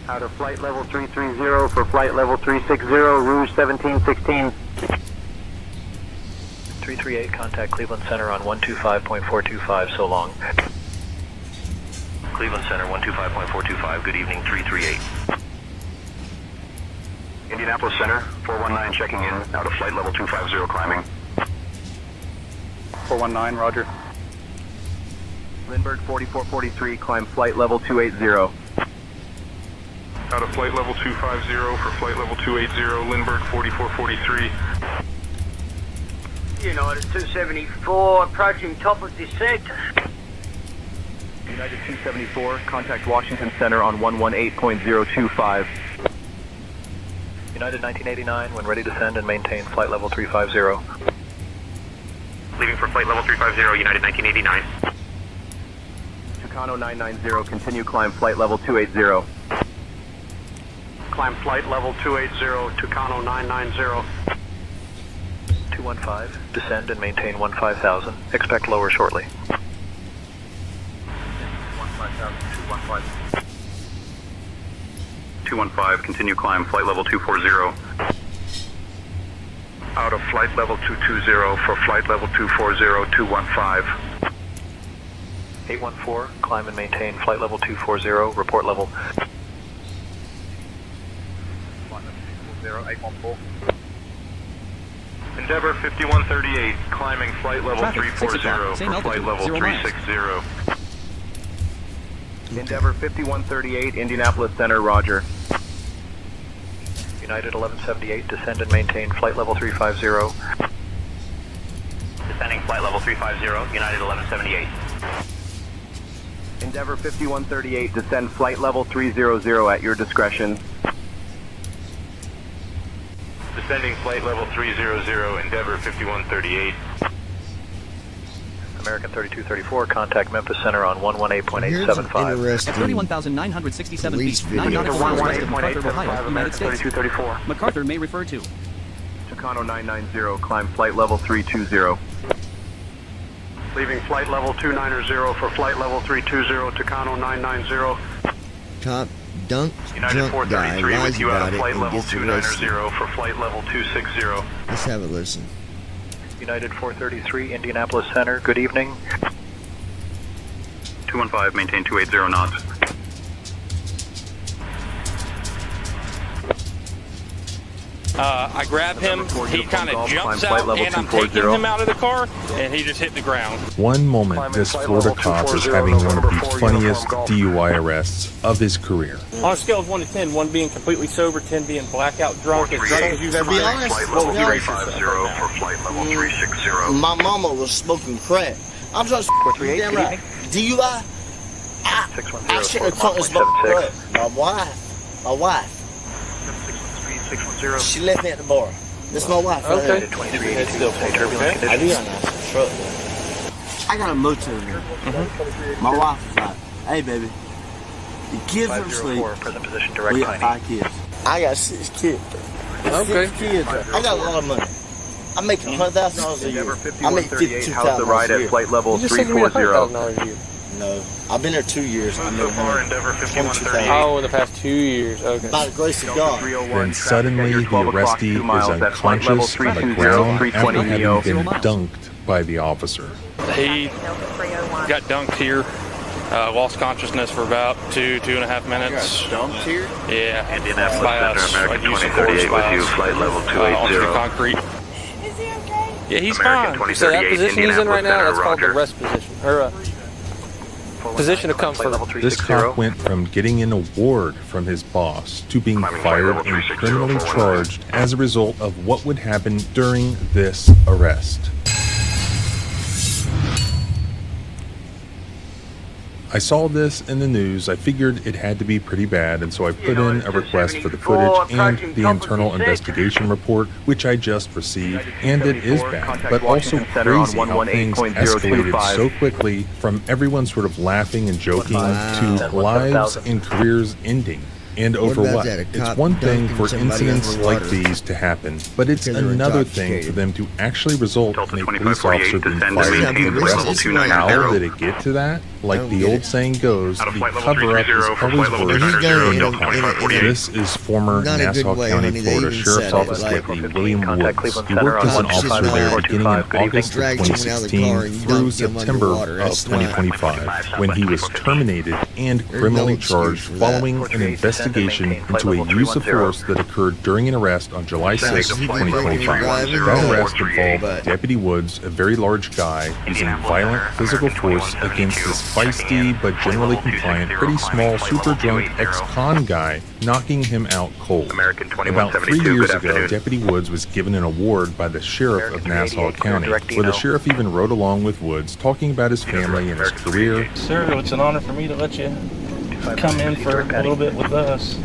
Out of flight level 330 for flight level 360, Rouge 1716. 338, contact Cleveland Center on 125.425, so long. Cleveland Center 125.425, good evening 338. Indianapolis Center 419 checking in, out of flight level 250 climbing. 419, roger. Lindbergh 4443, climb flight level 280. Out of flight level 250 for flight level 280, Lindbergh 4443. United 274, approaching top of descent. United 274, contact Washington Center on 118.025. United 1989, when ready to send and maintain flight level 350. Leaving for flight level 350, United 1989. Tucano 990, continue climb flight level 280. Climb flight level 280, Tucano 990. 215, descend and maintain 15,000. Expect lower shortly. 215, 215, continue climb flight level 240. Out of flight level 220 for flight level 240, 215. 814, climb and maintain flight level 240, report level. 814. Endeavor 5138, climbing flight level Traffic, 340 same for flight altitude, level 0 miles. 360. Endeavor 5138, Indianapolis Center, roger. United 1178, descend and maintain flight level 350. Descending flight level 350, United 1178. Endeavor 5138, descend flight level 300 at your discretion. Descending flight level 300, Endeavor 5138. American 3234, contact Memphis Center on Here's an 118.875. interesting At 31,967 police feet, video. 9 nautical miles west of MacArthur, 118.875, Ohio, United American States. 3234. MacArthur may refer to. Tucano 990, climb flight level 320. Leaving flight level 290 for flight level 320, Tucano 990. Cop dunk United drunk guy 433 lies with you out about of it flight and level gets arrested. 290 for flight level 260. Let's have a listen. United 433, Indianapolis Center, good evening. 215, maintain 280 knots. I grab him, he kind of jumps flight out, level and I'm 240. taking him out of the car, and he just hit the ground. One moment, this Florida cop is having one of the funniest DUI arrests of his career. On a scale of 1 to 10, 1 being completely sober, 10 being blackout drunk, as drunk as you've ever been. Flight level 350 for flight level 360. My mama was smoking crack. I'm just damn right. DUI? I shouldn't have told this crack. My wife. 610. She left me at the bar. This is my wife. Right Okay. there. 2382, say turbulent I do conditions. got a nice truck. I got a motel here. My wife was like, hey baby, the kids are asleep. 504, present position, direct We got timing. 5 kids. I got 6 kids. Okay. 6 kids. I got a lot of money. I make $100,000 a year. Endeavor I make 5138, how's the ride $52,000 a at year. flight level You just said you made 340? $100,000 a year. No, I've been there 2 years. I So made far, Endeavor 5138. Oh, in the past 2 years. Okay. by the grace of God. Then suddenly the arrestee is unconscious on the ground after having been dunked by the officer. He got dunked here. Lost consciousness for about 2.5 minutes. Dumped here? Yeah. Indianapolis By us, Center, American like, use of force 2038 by with you, us, flight level onto the 280. concrete. Yeah, he's American fine. So that 2038, position he's in right now, Indianapolis that's called the Center, rest position. Or position of Flight level comfort. This 360. cop went from getting an award from his boss to being Climbing fired flight level and 360 criminally for 19. charged as a result of what would happen during this arrest. I saw this in the news. I figured it had to be pretty bad, and so I put in a request for the footage and the internal investigation report, which I just received, and it is bad, but also crazy how things escalated so quickly from everyone sort of laughing and joking to lives and careers ending. And What over about what? that? A It's cop one thing dunking for somebody incidents like underwater these to happen, but it's because they're another thing intoxicated. for them to actually result Delta in a police 2548, officer being descend fired and from maintain the flight arrest. level 290. How did it get to that? Like the old saying goes, Out of the flight level cover-up is 330 for always flight level worse. 290, Delta than the 2548. This is former Not a good Nassau way, County, honey, they Florida even Sheriff's said it, Office like, Deputy William contact Woods. Cleveland He Center worked as on an officer there 155, beginning in good evening. August of Dragged someone out of the car 2016 and through dumped him September underwater. of That's not- 2025, when he was terminated and criminally excuse charged for that. following an investigation into a use of force that occurred during an arrest on July 6, 2025. That arrest involved Deputy Woods, a very large guy, using violent physical force against this feisty but generally compliant, pretty small, super drunk ex-con guy, knocking him out cold. American About 3 2172, years good ago, afternoon. Deputy Woods was given an award by the sheriff of Nassau County, where the sheriff even rode along with Woods, talking about his family and his career. Sir, it's an honor for me to let you come in for a little bit with us.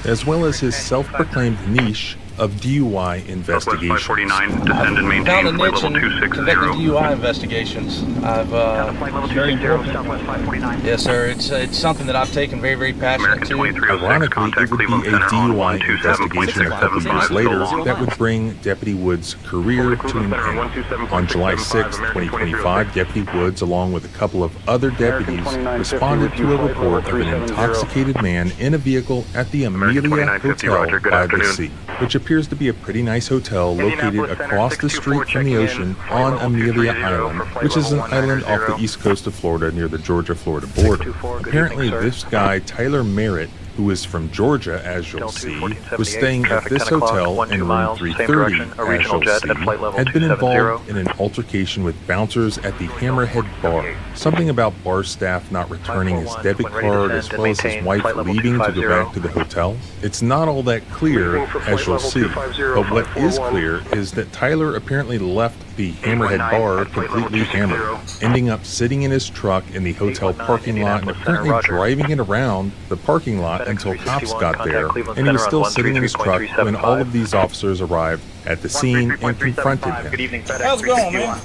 As well as his self-proclaimed niche of DUI investigations. 549, descend and maintain Found a flight niche level in 260. conducting DUI investigations. I've Flight level 260, Southwest 549. yes, sir. It's something that I've taken very, very passionate to. Ironically, it would be a DUI investigation a couple years later that would bring Deputy Woods' career to an end. On July 6, 2025, Deputy Woods, along with a couple of other deputies, responded to a report of an intoxicated man in a vehicle at the Amelia Hotel by the Sea, which appears to be a pretty nice hotel located across the street from the ocean on Amelia Island, which is an island off the east coast of Florida near the Georgia-Florida border. Apparently, this guy, Tyler Merritt, who is from Georgia, as you'll see, was staying at this hotel in room 330, as you'll see, had been involved in an altercation with bouncers at the Hammerhead Bar. Something about bar staff not returning his debit card as well as his wife leaving to go back to the hotel. It's not all that clear, as you'll see, but what is clear is that Tyler apparently left the Hammerhead Bar completely hammered, ending up sitting in his truck in the hotel parking lot and apparently driving it around the parking lot until cops got there, and he was still sitting in his truck when all of these officers arrived at the scene and confronted him. Good evening, FedEx. How's it going, man?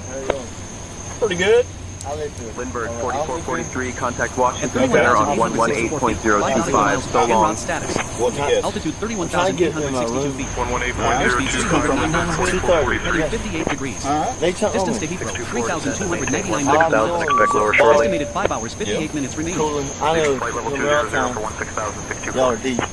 Pretty good. Lindbergh 4443, contact Washington Center on 118.025. So long. Altitude 31,862 feet. 118.025. 58 degrees. They tell Distance to me. Heathrow, 3,299 6000, expect lower miles. shortly. Estimated 5 hours, 58 minutes remaining. Cooling. I know. Flight level Cooling around 200 town. for 16,062. Y'all are deep. Alright.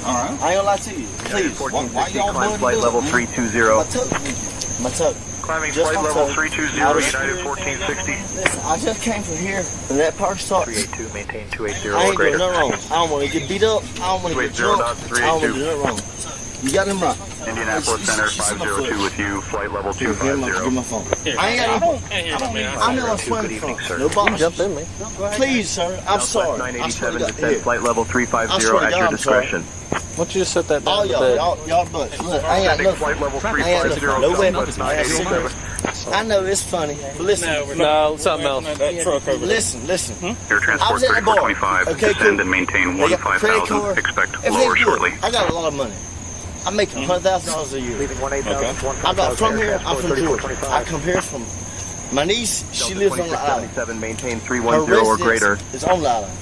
I ain't gonna lie to you. Please. Why y'all Climb flight level 320. My toe. Climbing Just flight my level toe. 320, Out of United spirit. 1460. Listen, I just came from here, and that park start. 382, maintain 280 I or ain't doing greater. nothing wrong. I don't want to get beat up. I don't want to get drunk. I don't want to do nothing wrong. You got him right. Indianapolis Center 502 with you, flight level Give my 250. phone. I ain't got no. I know I'm swimming from. No box. Jump in, man. Please, sir. I'm sorry. I swear to 987, God. descend Here. flight level 350 I swear to at God, your I'm sorry. discretion. Why don't you just set that All down to y'all butts. Look, I ain't got nothing. Flight level I ain't got 350, nothing. No weapons. Southwest I got 987. cigarettes. I know it's funny, but listen. No, something else. Listen. Air I Transport was at the bar. 3425, Okay, descend cool. and maintain They got my credit 15,000. card. Expect Everything's lower good. shortly. I got a lot of money. I make $100,000 a year. Leaving 18,000. I'm not from here. I'm from Georgia. I come here from. My niece, she lives on the island. 2677, maintain Her 310 or greater. residence is on the island.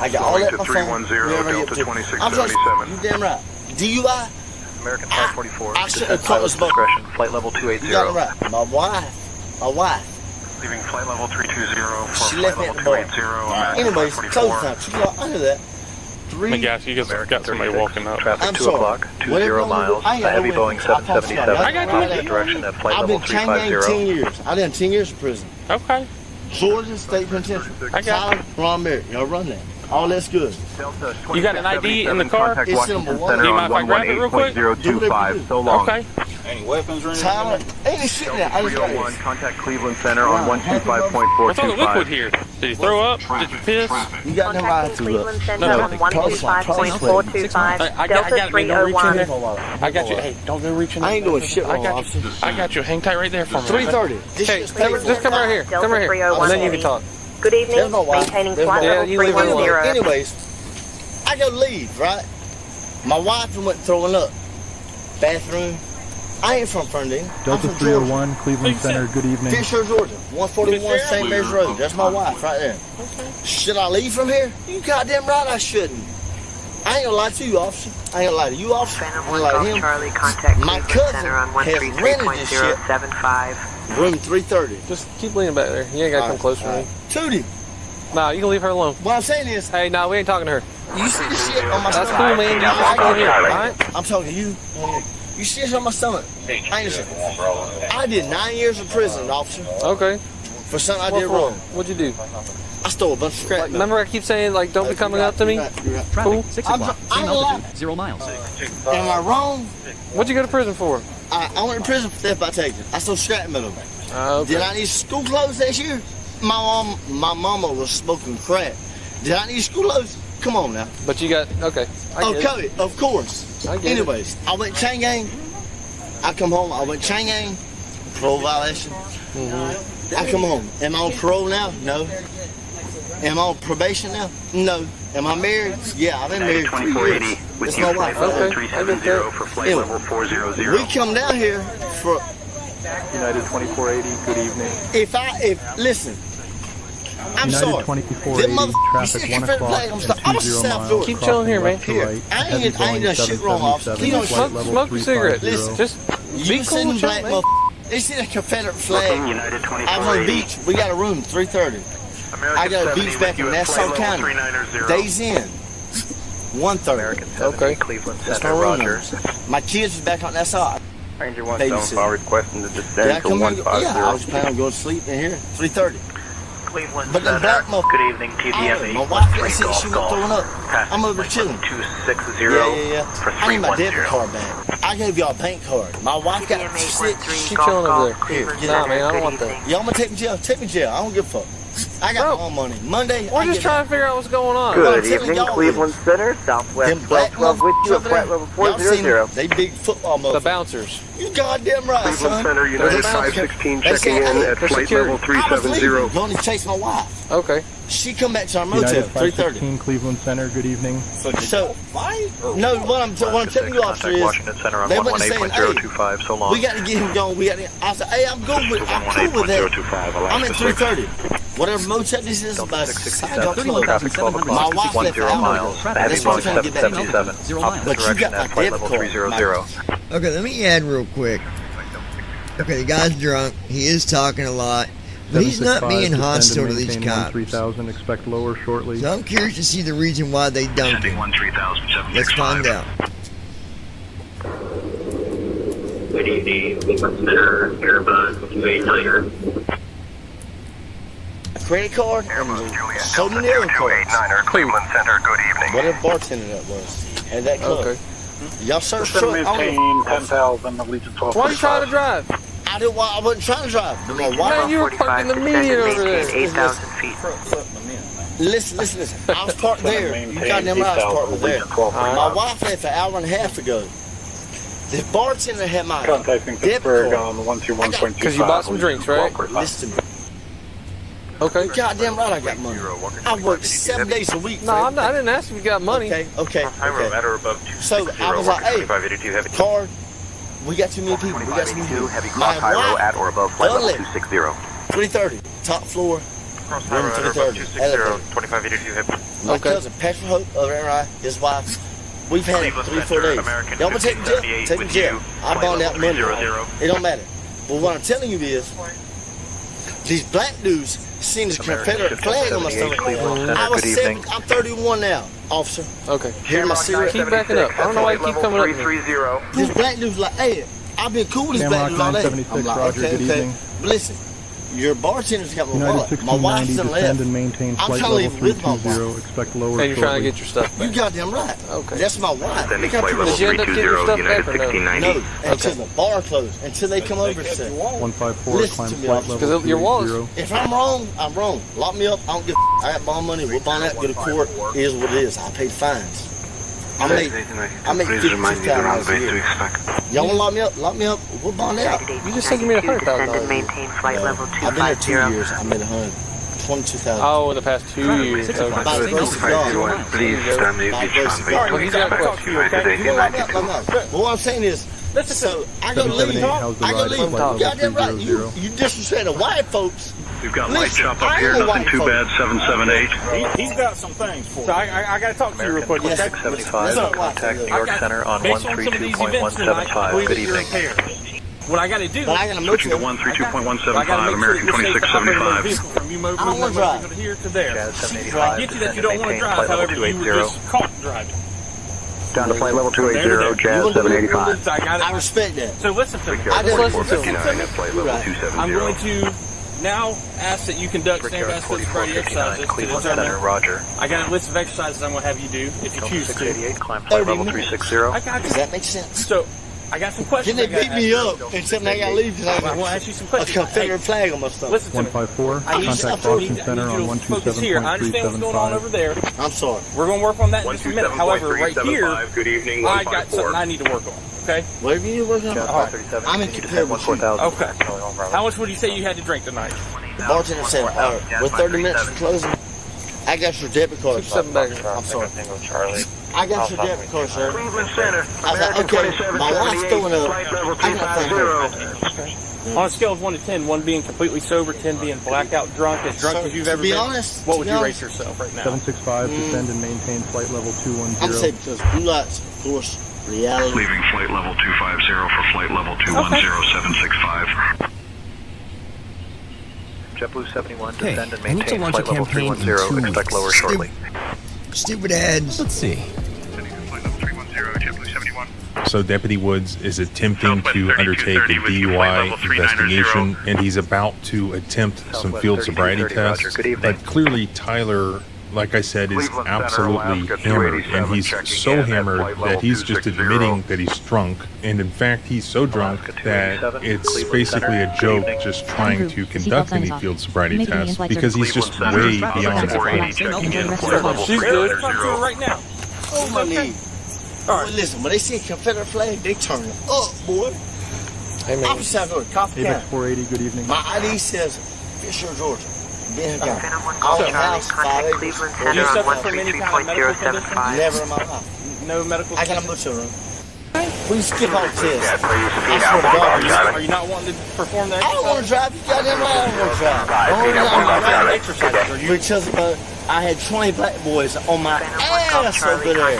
I got all that on my phone. 310, wherever I Delta get to. 2677. I'm just, you damn right. DUI? American 544. I shouldn't have caught this boat. Discretion, flight level 280. You got it right. My wife. Leaving flight level 320 for She left me at the bar. Anyways, close time. She got, I knew that. Let me guess, you guys got somebody walking up. Traffic I'm 2 sorry. o'clock, 20 Whatever miles, I ain't a got no heavy weapons. Boeing I promise you. 777, I got opposite you. direction at flight I've level been chain gang 10 350. years. I done 10 years in prison. Okay. Georgia State Penitentiary. I got Tyler, Ron Merritt. Y'all run that. All that's good. You got an ID in the car? Contact It's Washington number one. Center Do you on mind if I grab it real quick? 118.025. So long. Okay. Any weapons or anything? Tyler, ain't this shit there. I just got 301, this. contact Cleveland Center on What's all the liquid 125.425. here? Did you throw up? Did you piss? You got them right Contacting to look. Cleveland Center No. on 125.425, I Delta got it, man. Don't reach in 301. there. I got you. Hey, don't go reaching in. I ain't doing shit I wrong, got officer. you. I got you. Hang tight right there for me. 3:30. Hey, just come right here. Come right here. And then you can talk. Good evening, There's my wife. maintaining There's flight my level wife. you leave her alone. 310. Anyways, I go leave, right? My wife went throwing up. Bathroom. I ain't from Ferndale. Delta 301, Cleveland Center, good evening. Fisher, Georgia. 141 St. Mary's Road. That's my wife right there. Should I leave from here? You goddamn right I shouldn't. I ain't gonna lie to you, officer. I ain't gonna lie to you, officer. I ain't gonna lie to him. Charlie, contact My Cleveland cousin Center on has rented this shit. 133.075. Room 330. Just keep leaning back there. You ain't got to come closer to me. Tootie. Nah, you can leave her alone. What I'm saying is, Hey, nah, we ain't talking to her. you see the shit on my That's stomach. cool, man. You just go here, alright? I'm talking to you. You see this on my stomach. I ain't shit. I did 9 years in prison, officer, Okay. for something I What did for? wrong. What'd you do? I stole a bunch of scrap metal. Remember I keep saying, like, don't be coming up to me? Traffic, 6 I'm o'clock, I same ain't gonna lie. altitude, 0 miles. Am I wrong? What'd you go to prison for? I went to prison for theft by taking. I stole scrap metal. Okay. Did I need school clothes this year? My mama was smoking crack. Did I need school clothes? Come on now. But you got, okay. I get it. Okay, of course. I get it. Anyways, I went chain gang. I come home. I went chain gang. Parole violation. I come home. Am I on parole now? No. Am I on probation now? No. Am I married? Yeah, I've been married for 3 years. with That's my wife. Flight level 370 for flight Anyway, level 400. we come down here for United 2480, good evening. listen, I'm United sorry. 2480, traffic 1 o'clock and 20 miles. Keep chilling here, man. Here, I ain't done shit wrong, officer. Please don't Smoke a cigarette. Just you be sitting cool, black man. motherfucker. They see the Confederate flag. United I was on the beach. We got a room, 3:30. I got a beach back in Nassau County. Days in, 1:30. American 70, Cleveland That's Center, my room Roger. number. My kids was back on Nassau. Ranger 175 requesting to descend Yeah, to come on. 150. Yeah, I was planning on going to sleep in here, 3:30. Cleveland But the Center, black motherfucker. good evening, TDM My wife got 813 sick. Golf She was Golf. throwing up. I'm over chilling. 260 Yeah. for I need my debit 310. card back. I gave y'all a bank card. My wife got sick. Keep chilling over there. Here, get Nah, it. man, I don't want that. Y'all gonna take me to jail? Take me to jail. I don't give a fuck. I got my own money. Monday, We're I just get trying to figure out what's going on. Good Good evening, Cleveland Center, Southwest them black 1212 with you at motherfuckers flight level y'all seen 400. they big football The motherfuckers. bouncers. You goddamn right, Cleveland son. Center, United They 516 say, checking in hey, at for flight security. level I was leaving, 370. going to chase my wife. Okay. She come back to our motel, United 3:30. 516 Cleveland Center, good evening. So, no, what I'm telling you, officer, Contact is Washington Center on they wasn't saying, 118.025, so long. we got to get him going. We got to. I said, hey, I'm cool with that. 118.025, I'm at Alaska 6. 3:30. Whatever motel this is, Delta about 667, 6 traffic 12 My o'clock, wife left 10 an hour miles, ago. the heavy That's why I'm Boeing trying to get back 777, opposite But you direction got my at flight debit level card. 300. Okay, let me add real quick. Okay, the guy's drunk. He is talking a lot. But he's not 765, being descend hostile and to these maintain cops. 13,000, expect lower shortly. So I'm curious to see the reason why they dumped him. 13,000, Let's find out. Good evening, Cleveland Center, Airbus 289er. A credit card and so many other cards. Cleveland Center, good evening. Whatever bartender that was. Had that club. Okay. Y'all search Descend truck. and I maintain 10,000, Allegiant 1245. Why are you trying to drive? I wasn't trying to drive. But my Man, wife. you were parked in the median over there. 8,000 feet. Listen. I was parked there. You goddamn right, I was parked there. My wife left an hour and a half ago. The bartender had my Contacting debit Pittsburgh card. on 121.25. Because you bought some drinks, right? Listen to me. Okay. Goddamn right I got money. I work 7 days a week. No, I didn't ask if you got money. Okay. At or above So I was like, hey, 2582 heavy. card, we got too many people. We got too many people. heavy My cross high row wife, at or above flight level Dudley, 260. 330, top floor, Cross room high row at or above 330, 260, elevator. 2582 heavy. My Okay. cousin, Patrick Hope, over there, right, his wife, we've had it Cleveland 3-4 Center, days. American Y'all want to take me to jail? 1578 Take me with to jail. you. I Flight bond out level money. 300. It don't matter. But what I'm telling you is, these black dudes seen this Confederate flag on my stomach. I was 7, I'm 31 now, officer. Okay. Here's my cigarette. Keep backing up. I don't know why you keep coming up to me. 330. This black dude's like, hey, I've been cool with this black Shamrock dude all day. 976, I'm like, Roger, okay. good evening. But listen, your bartender's got my United wallet. My wife's 1690, done descend left. and maintain I'm flight trying to level leave with my 320, expect lower And you're trying to shortly. get your stuff You back. goddamn right. Okay. That's my wife. Descending Look how flight people level Did you end up getting your 320, stuff United back or no? 1690. no, until the bar closed, until they come over and say, 154, Listen climb to me, flight officer. level Because your wallet's 280. if I'm wrong, I'm wrong. Lock me up. I don't give a I got bond money. We'll bond out, go to court. It is what it is. I paid fines. I make $52,000 a year. Y'all want to lock me up? Lock me up. We'll bond out. You just said you made Descend and $100,000. maintain flight level I've been there 2 250. years. I made $122,000. Oh, in the past 2 years. Okay. By the grace of God. Please stand By the grace of God. Well, he's got a question. You wanna lock me up? Lock me up. But what I'm saying is, so I go leave. 778, how's the I go ride? leave. Flight level Goddamn right. 300. You disrespect the white folks. We've got light Listen, shop I up here, ain't a nothing white too folk. bad, 778. He's got some things for So I got to talk to you real quick. American Okay? 675, contact New York Center on Based on some of these events tonight, I 132.175. believe Good that you're evening. impaired. What I got to do? But I got a Switching to motel. 132.175, American 2675. From you move I don't wanna drive. from here to there. Jazz I 785, get you that you descend don't and want to maintain drive. flight level However, you were 280. just caught driving. Down to flight level 280, There. Jazz You 785. I got it. I respect that. So listen to me. I Brickyard don't Airport listen to 59 at flight level Right. 270. I'm going to now ask that you conduct Brickyard standardized sobriety 4459, exercises to Cleveland determine. Center, Roger. I got a list of exercises I'm going to have you do if you Delta choose to. 688, climb flight 30 level minutes. 360. I got you. Does that make sense? So I got some questions. Then they I beat gotta me ask up and tell me I got to leave because I I want to ask you some a questions. Confederate flag on my stomach. Listen to me. 154, I need contact you Washington to Center on focus here. I understand what's going on over 127.375. there. I'm sorry. We're going to work on that in just a minute. However, right here, 127.375. Good evening, I got 154. something I need to work on. Okay? Whatever you work on. Jazz All right. 537, I'm in continue to comparable descend 14,000. Okay. How much would you say you had to drink tonight? The bartender said, all right, with 30 minutes to closing, I got your debit card. Keep something back. I'm sorry. I got your debit card, sir. Cleveland Center. I said, okay, my wife's throwing up. Flight level I got to find her. 250. On a scale of 1 to 10, 1 being completely sober, 10 being blackout drunk, as drunk as you've ever been. To be honest, what would you rate yourself right now? 765, descend and maintain flight level 210. I'm saying because blue lights, of course, reality. Leaving flight level 250 for flight level 210765. JetBlue 71, Hey, descend and I need to maintain launch a flight level campaign in 310. 2 Expect lower weeks. shortly. Stupid ads. Let's see. So Deputy Woods is attempting to undertake a DUI investigation, and he's about to attempt some field sobriety tests. But clearly Tyler, like I said, is absolutely hammered, and he's so hammered that he's just admitting that he's drunk. And in fact, he's so drunk that it's basically a joke just trying to conduct any field sobriety test because he's just way beyond the point. She's good. Talk to her right now. Oh, my knee. All right, listen, when they see a Confederate flag, they turn it up, boy. Hey, man. I'm just out there, Coffee ABEX County. 480, good evening. My ID says Fisher, Georgia. Being County. All the house, 5 acres. You suffer from any kind of medical condition? Never in my life. No medical I got a motel room. We skip all the tests. I swear to Are God. you not wanting to perform that I don't want to drive. You goddamn right I don't want to drive. Because I had 20 black boys on my ass over there.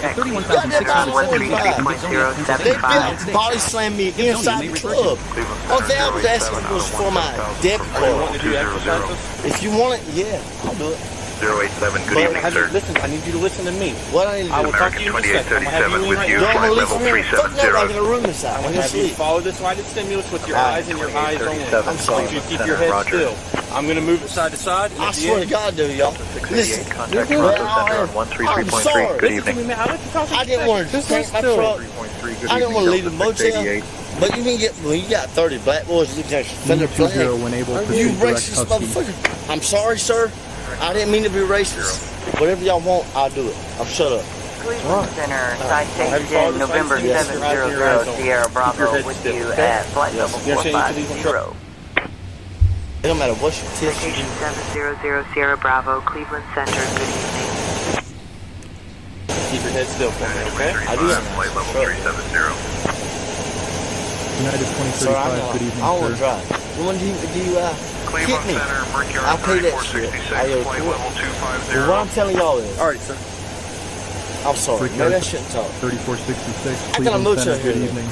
They body slammed me inside the club. All they was asking was for my debit card. If you want it, yeah, I'll do it. 087, good evening, sir. Listen, I need you to listen to me. What I need to do? I will talk to you in a second. I'm going to have you in with right you, now. Don't flight release level me. Fuck no, I 370. got a room inside. I'm I'm going to gonna have you sleep. follow this lighted stimulus with your eyes and your eyes only. I'm sorry. I want you to keep your head still. I'm going to move it side to side. I swear to God, dude, y'all. Listen, Contact Toronto Center on 133.3. Good evening. I didn't want to tank my truck. I didn't want to leave the motel. But you can get, when you got 30 black boys looking at your fender flag, when able, you proceed direct racist Husky. motherfucker. I'm sorry, sir. I didn't mean to be racist. Whatever y'all want, I'll do it. I'm shut up. Cleveland Center, citation November 700 Sierra Bravo with you at flight level 450. It don't matter what your test you do. 700 Sierra Bravo, Cleveland Center, good evening. Keep your head still for me, okay? I do that. Flight level 370. United Sir, 2035, good evening, I don't want to sir. drive. You want to do DUI? Hit Cleveland me. Center, Brickyard I'll pay that shit. 3466, I owe flight court. level 250. But what I'm telling y'all is, All right, sir. I'm sorry. Maybe I shouldn't talk. 3466, I got a Cleveland motel Center, here. good evening.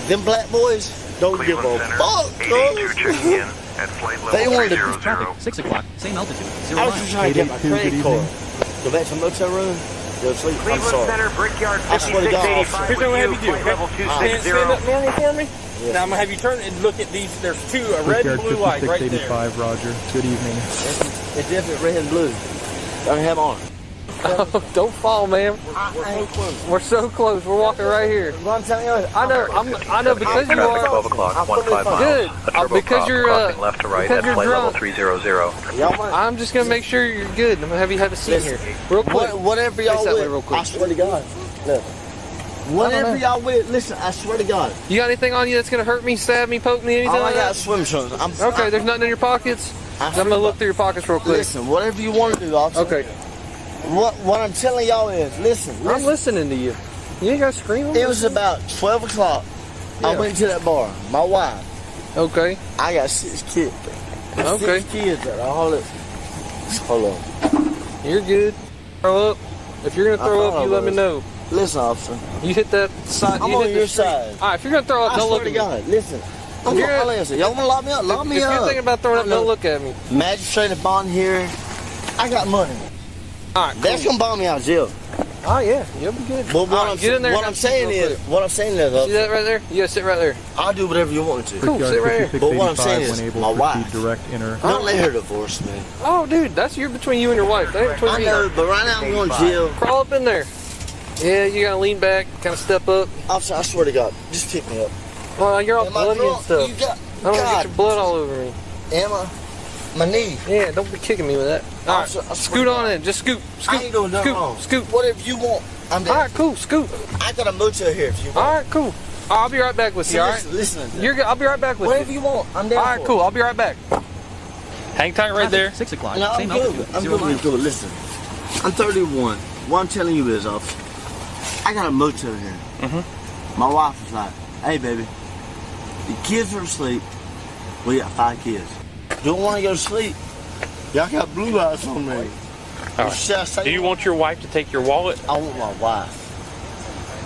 Them black boys don't give a Cleveland Center, fuck, 882 cuz. checking in at flight They level wanted to 300. Traffic, 6 o'clock, same altitude, 0 I was miles. just trying to get my 882, credit good card. evening. Go back to the motel room. Go to sleep. I'm Cleveland sorry. Center, Brickyard I swear to God, 5685 Here's what I'm with going to have you, you do, flight okay? level Stand up 260. normal for me. Yes. Now I'm going to have you turn and look at these. There's two, a red and Brickyard blue light right there. 5685, Roger. Good evening. It's definitely red and blue. Don't have on. Don't fall, man. We're so close. We're walking right here. What I'm telling you, I know because you Traffic are 12 o'clock, 15 miles. good. A turbo Because prop you're crossing left to right because at you're flight level drunk. 300. y'all want I'm just gonna make sure you're good. I'm gonna have you have a seat here, real quick. whatever y'all Face that way real with, quick. I swear to God. Look. Whatever y'all with, listen, I swear to God. You got anything on you that's gonna hurt me, stab me, poke me, anything All I like got that? is swim trunks. Okay, there's nothing in your pockets. I'm gonna look through your pockets real quick. Listen, whatever you want to do, officer. Okay. What I'm telling y'all is, listen. I'm listening to you. You ain't gotta scream. It was about 12 o'clock. I Yeah. went to that bar. My wife. Okay. I got 6 kids. Okay. 6 kids that are all Hold on. You're good. Throw up. If you're gonna throw up, you let me know. Listen, officer. You hit that side. I'm you on hit your the street. side. All right. If you're gonna throw up, I don't swear look to at me. God. Listen. If you're gonna- Listen. Y'all want to lock me up? Lock me if up. you're thinking about throwing up, don't look at me. Magistrate and bond here. I got money. All right. Cool. That's gonna bond me out of jail. Oh yeah, you'll be good. But All right, get in there. what I'm saying is, See that right there? You gotta sit right there. I'll do whatever you want me to. Cool, sit right here. But what I'm saying 5685, is, when able, my proceed wife. direct inner. Don't let her divorce me. Oh, dude, that's between you and your wife. That ain't between I me. know, but right now I'm going to jail. Crawl up in there. Yeah, you gotta lean back, kind of step up. Officer, I swear to God, just pick me up. Well, you're all Am I bloody and drunk? stuff. You got, I don't want to God. get your blood all over me. Am I? My knee. Yeah, don't be kicking me with that. All right, Officer, I swear scoot to on God. in. Just scoot. I Scoot. ain't doing nothing Scoot. wrong. Scoot. Whatever you want, I'm down. All right, cool. Scoot. I got a motel here if you want. All right, cool. I'll be right back with you. All right. Listen. You're good. I'll be right back with Whatever you. you want, I'm down. All right, cool. I'll be right back. Hang tight right there. 6 o'clock, No, I'm same good. altitude, I'm 0 good. miles. Good. Listen, I'm 31. What I'm telling you is, officer, I got a motel here. My wife was like, hey, baby, the kids are asleep. We got 5 kids. Don't want to go to sleep. Y'all got blue lights on me. Do you want your wife to take your wallet? I want my wife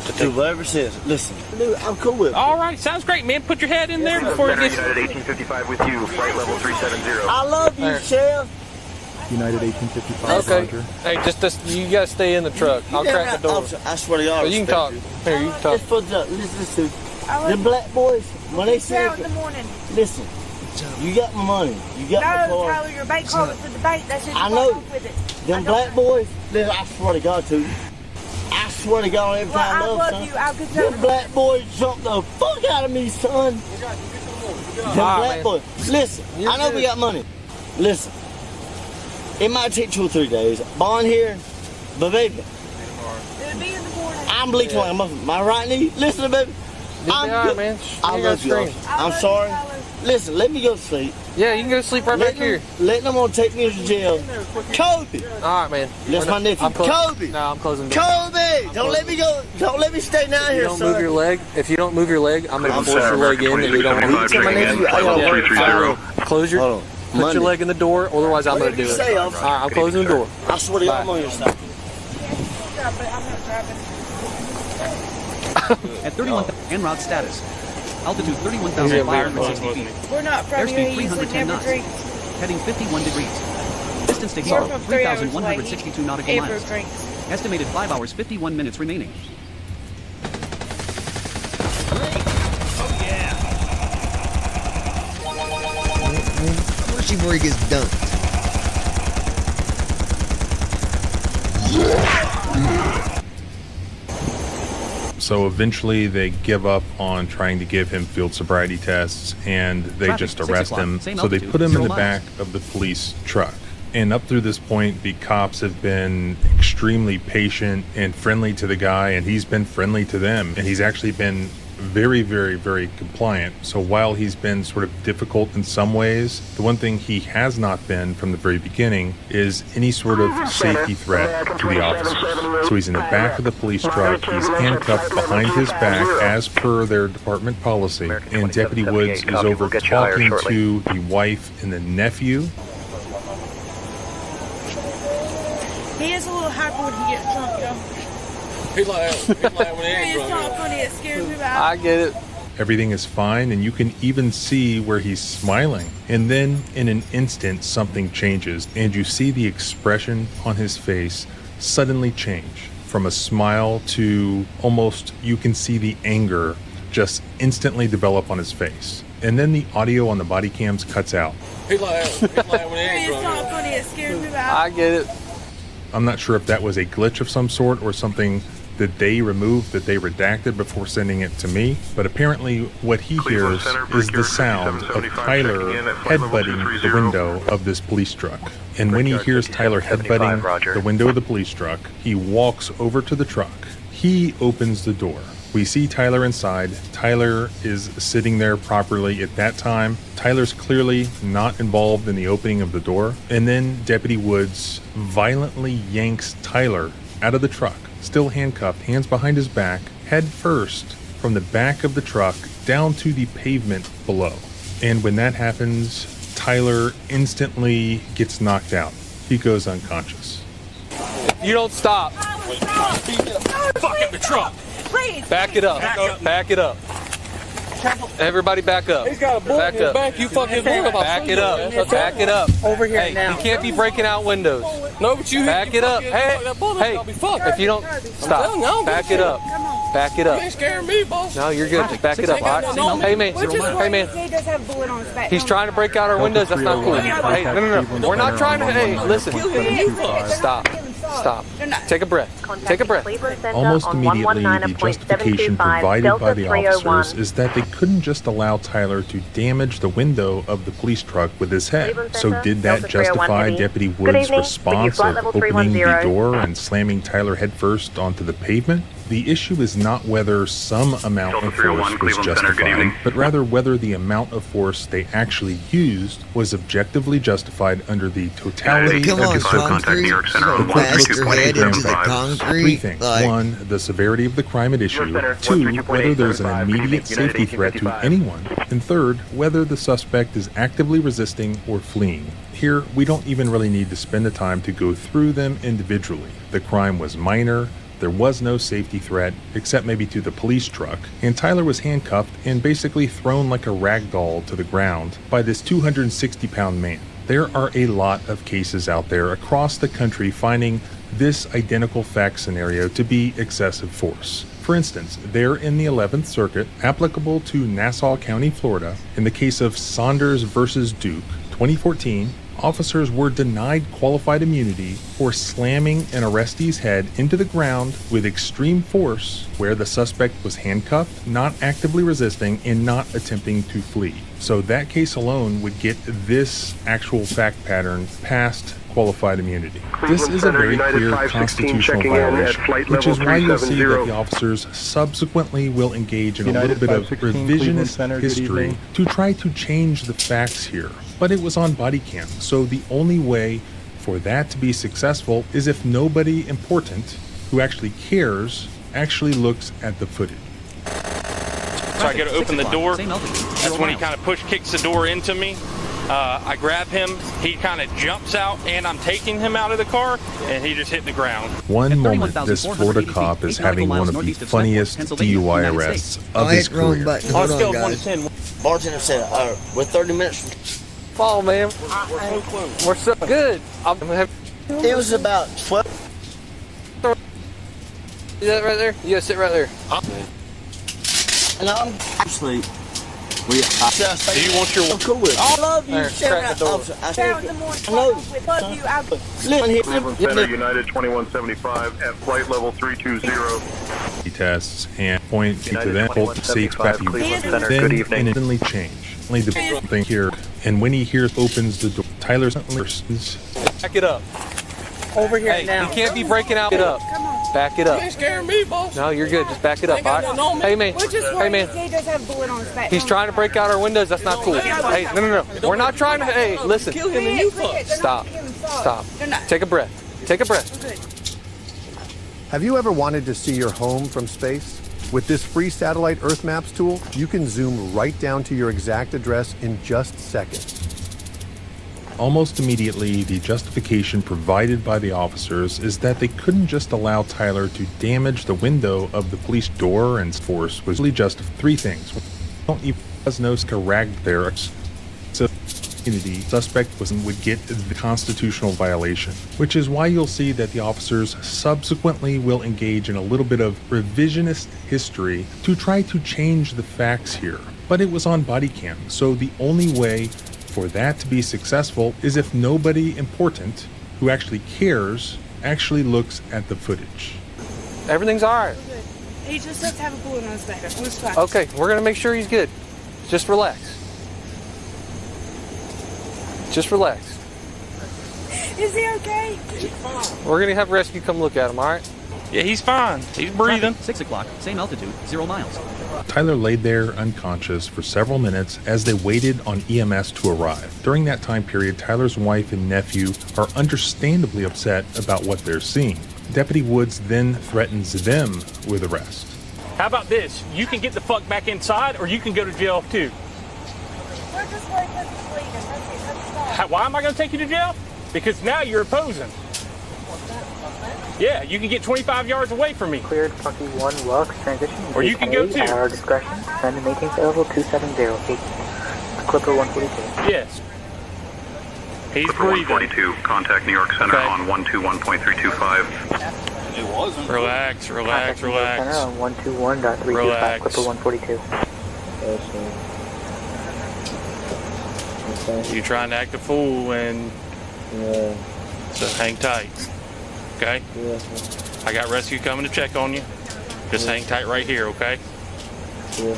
to do whatever it says. Listen, dude, I'm cool with it. All right, sounds great, man. Put your head in there before it gets... United 1855 with you, flight level 370. I love you, Sheriff. United 1855, Okay. Roger. Hey, just you gotta stay in the truck. I'll crack the door. I swear to God. You can talk. Here, you can talk. Listen, the black boys, when they say, in the morning. listen, you got my money. You got my No, car. Tyler, your bank card was for the bank. That's it. I know. With it. Them black boys, listen, I swear to God, too. I swear to God, every time I love you. I'll get them black boys jumped the fuck out of me, son. Them black boys. Listen, I know we got money. Listen, it might take 2 or 3 days. Bond here, but baby, It'll be in the morning. I'm bleeding like a muffin. My right knee, listen, baby. I'm good. Man. I love you. I'm sorry. Listen, let me go to sleep. Yeah, you can go to sleep right back here. Let them want to take me to jail. Kobe. All right, man. That's my nephew. Kobe. No, I'm closing the door. Kobe. Don't let me go. Don't let me stay down here, Don't son. move your leg. If you don't move your leg, I'm gonna force your leg in, and we don't want to. My nephew, I gotta work. Close your. Put your leg in the door. Otherwise, I'm gonna do it. All right, I'm closing the door. I swear to God, I'm on your side. At 31, en route status. Altitude 31,560 feet. We're not from here. Airspeed He usually 310 never knots. drinks. Heading 51 degrees. Distance to We're Heathrow, from 3 hours away. 3,162 nautical Ever miles. drinks. Estimated 5 hours, 51 minutes remaining. Let's see where he gets dunked. So eventually they give up on trying to give him field sobriety tests and they Traffic, just 6 arrest o'clock, him. same So they altitude, put him in 0 the miles. back of the police truck. And up through this point, the cops have been extremely patient and friendly to the guy, and he's been friendly to them. And he's actually been very, very, very compliant. So while he's been sort of difficult in some ways, the one thing he has not been from the very beginning is any sort of safety threat to the officers. So he's in the back of the police truck, he's handcuffed behind his back as per their department policy, and Deputy Woods is over talking to the wife and the nephew. He is a little hyper when he gets drunk, though. He's like when he ain't It's drunk. not funny. It scares me about. I get it. Everything is fine, and you can even see where he's smiling. And then, in an instant, something changes, and you see the expression on his face suddenly change from a smile to almost, you can see the anger just instantly develop on his face. And then the audio on the body cams cuts out. He's like when he ain't It's drunk. not funny. It scares me about. I get it. I'm not sure if that was a glitch of some sort or something that they removed, that they redacted before sending it to me. But apparently what he hears is the sound of Tyler headbutting the window of this police truck. And when he hears Tyler headbutting the window of the police truck, he walks over to the truck. He opens the door. We see Tyler inside. Tyler is sitting there properly at that time. Tyler's clearly not involved in the opening of the door. And then Deputy Woods violently yanks Tyler out of the truck, still handcuffed, hands behind his back, head first, from the back of the truck down to the pavement below. And when that happens, Tyler instantly gets knocked out. He goes unconscious. You don't stop. Fuck up the truck. Please. Back it up. Back it up. Everybody back up. He's got a bullet in his back. You fucking back it up. Back it up. Over here hey, now. You can't be breaking out windows. No, but you back it up. Hey, if you don't stop, back it up. Back it up. You ain't scaring me, boss. No, you're good. Just back it up. All right. Hey man. Hey man. He does have a bullet on his back. He's trying to break out our windows. That's not cool. Hey, no. We're not trying to. Hey, listen. Stop. Stop. Take a breath. Take a breath. Almost immediately, the justification provided by the officers is that they couldn't just allow Tyler to damage the window of the police truck with his head. So did that justify Deputy Woods' response of opening the door and slamming Tyler headfirst onto the pavement? The issue is not whether some amount of force was justified, but rather whether the amount of force they actually used was objectively justified under the totality of the circumstances. The court looked at three things. Like, 1, the severity of the crime at issue. 2, whether there's an immediate safety threat to anyone. And 3rd, whether the suspect is actively resisting or fleeing. Here, we don't even really need to spend the time to go through them individually. The crime was minor. There was no safety threat, except maybe to the police truck, and Tyler was handcuffed and basically thrown like a rag doll to the ground by this 260-pound man. There are a lot of cases out there across the country finding this identical fact scenario to be excessive force. For instance, there in the 11th Circuit, applicable to Nassau County, Florida, in the case of Saunders versus Duke, 2014, officers were denied qualified immunity for slamming an arrestee's head into the ground with extreme force where the suspect was handcuffed, not actively resisting, and not attempting to flee. So that case alone would get this actual fact pattern past qualified immunity. This is a very clear constitutional violation, which is why you'll see that the officers subsequently will engage in a little bit of revisionist history to try to change the facts here. But it was on body cam, so the only way for that to be successful is if nobody important who actually cares actually looks at the footage. So I go to open the door. That's when he kind of kicks the door into me. I grab him, he kind of jumps out, and I'm taking him out of the car, and he just hit the ground. One moment, this Florida cop is having one of the funniest DUI arrests of his career. Hold on, guys. Bartender said, we're 30 minutes. Fall, man. We're so good. It was about 12. See that right there? You gotta sit right there. And I'm asleep. Do you want your... I'm cool with it. I love you. Crack the door. Center United 2175 at flight level 320. Tests and point to them, hold the safe back, then instantly change. Only the thing here, and when he opens the door, Tyler suddenly back it up. Over here hey, now. You can't be breaking out. Back it up. Come on. Back it up. You're scaring me, boss. No, you're good. Just back it up. All right? Hey, man. Hey, man. He does have a bullet on his back. He's trying to break out our windows. That's not cool. Hey, no. We're not trying to. Hey, listen. Stop. Stop. Take a breath. Take a breath. Have you ever wanted to see your home from space? With this free satellite Earth Maps tool, you can zoom right down to your exact address in just seconds. Almost immediately, the justification provided by the officers is that they couldn't just allow Tyler to damage the window of the police door, and force was really just three things. Don't even know rag there. So the suspect would get the constitutional violation, which is why you'll see that the officers subsequently will engage in a little bit of revisionist history to try to change the facts here. But it was on body cam, so the only way for that to be successful is if nobody important who actually cares actually looks at the footage. Everything's all right. He just does have a bullet on his back. Okay, we're going to make sure he's good. Just relax. Just relax. Is he okay? We're going to have rescue come look at him, all right? Yeah, he's fine. He's breathing. 6 o'clock, same altitude, 0 miles. Tyler laid there unconscious for several minutes as they waited on EMS to arrive. During that time period, Tyler's wife and nephew are understandably upset about what they're seeing. Deputy Woods then threatens them with arrest. How about this? You can get the fuck back inside, or you can go to jail too. We're just worried because he's bleeding. That's it. Why am I going to take you to jail? Because now you're opposing. Yeah, you can get 25 yards away from me. Cleared Funky 1 Lux transition. Or you can go too. At our discretion. Send and maintain level 2708. Clipper 142. Yes. He's Clipper breathing. 142. Contact New York Center on 121.325. It wasn't. Relax. Contact New York Center on 121.325. Clipper 142. You're trying to act a fool, and so hang tight. Okay? Yeah. I got rescue coming to check on you. Just hang tight right here, okay? Yeah.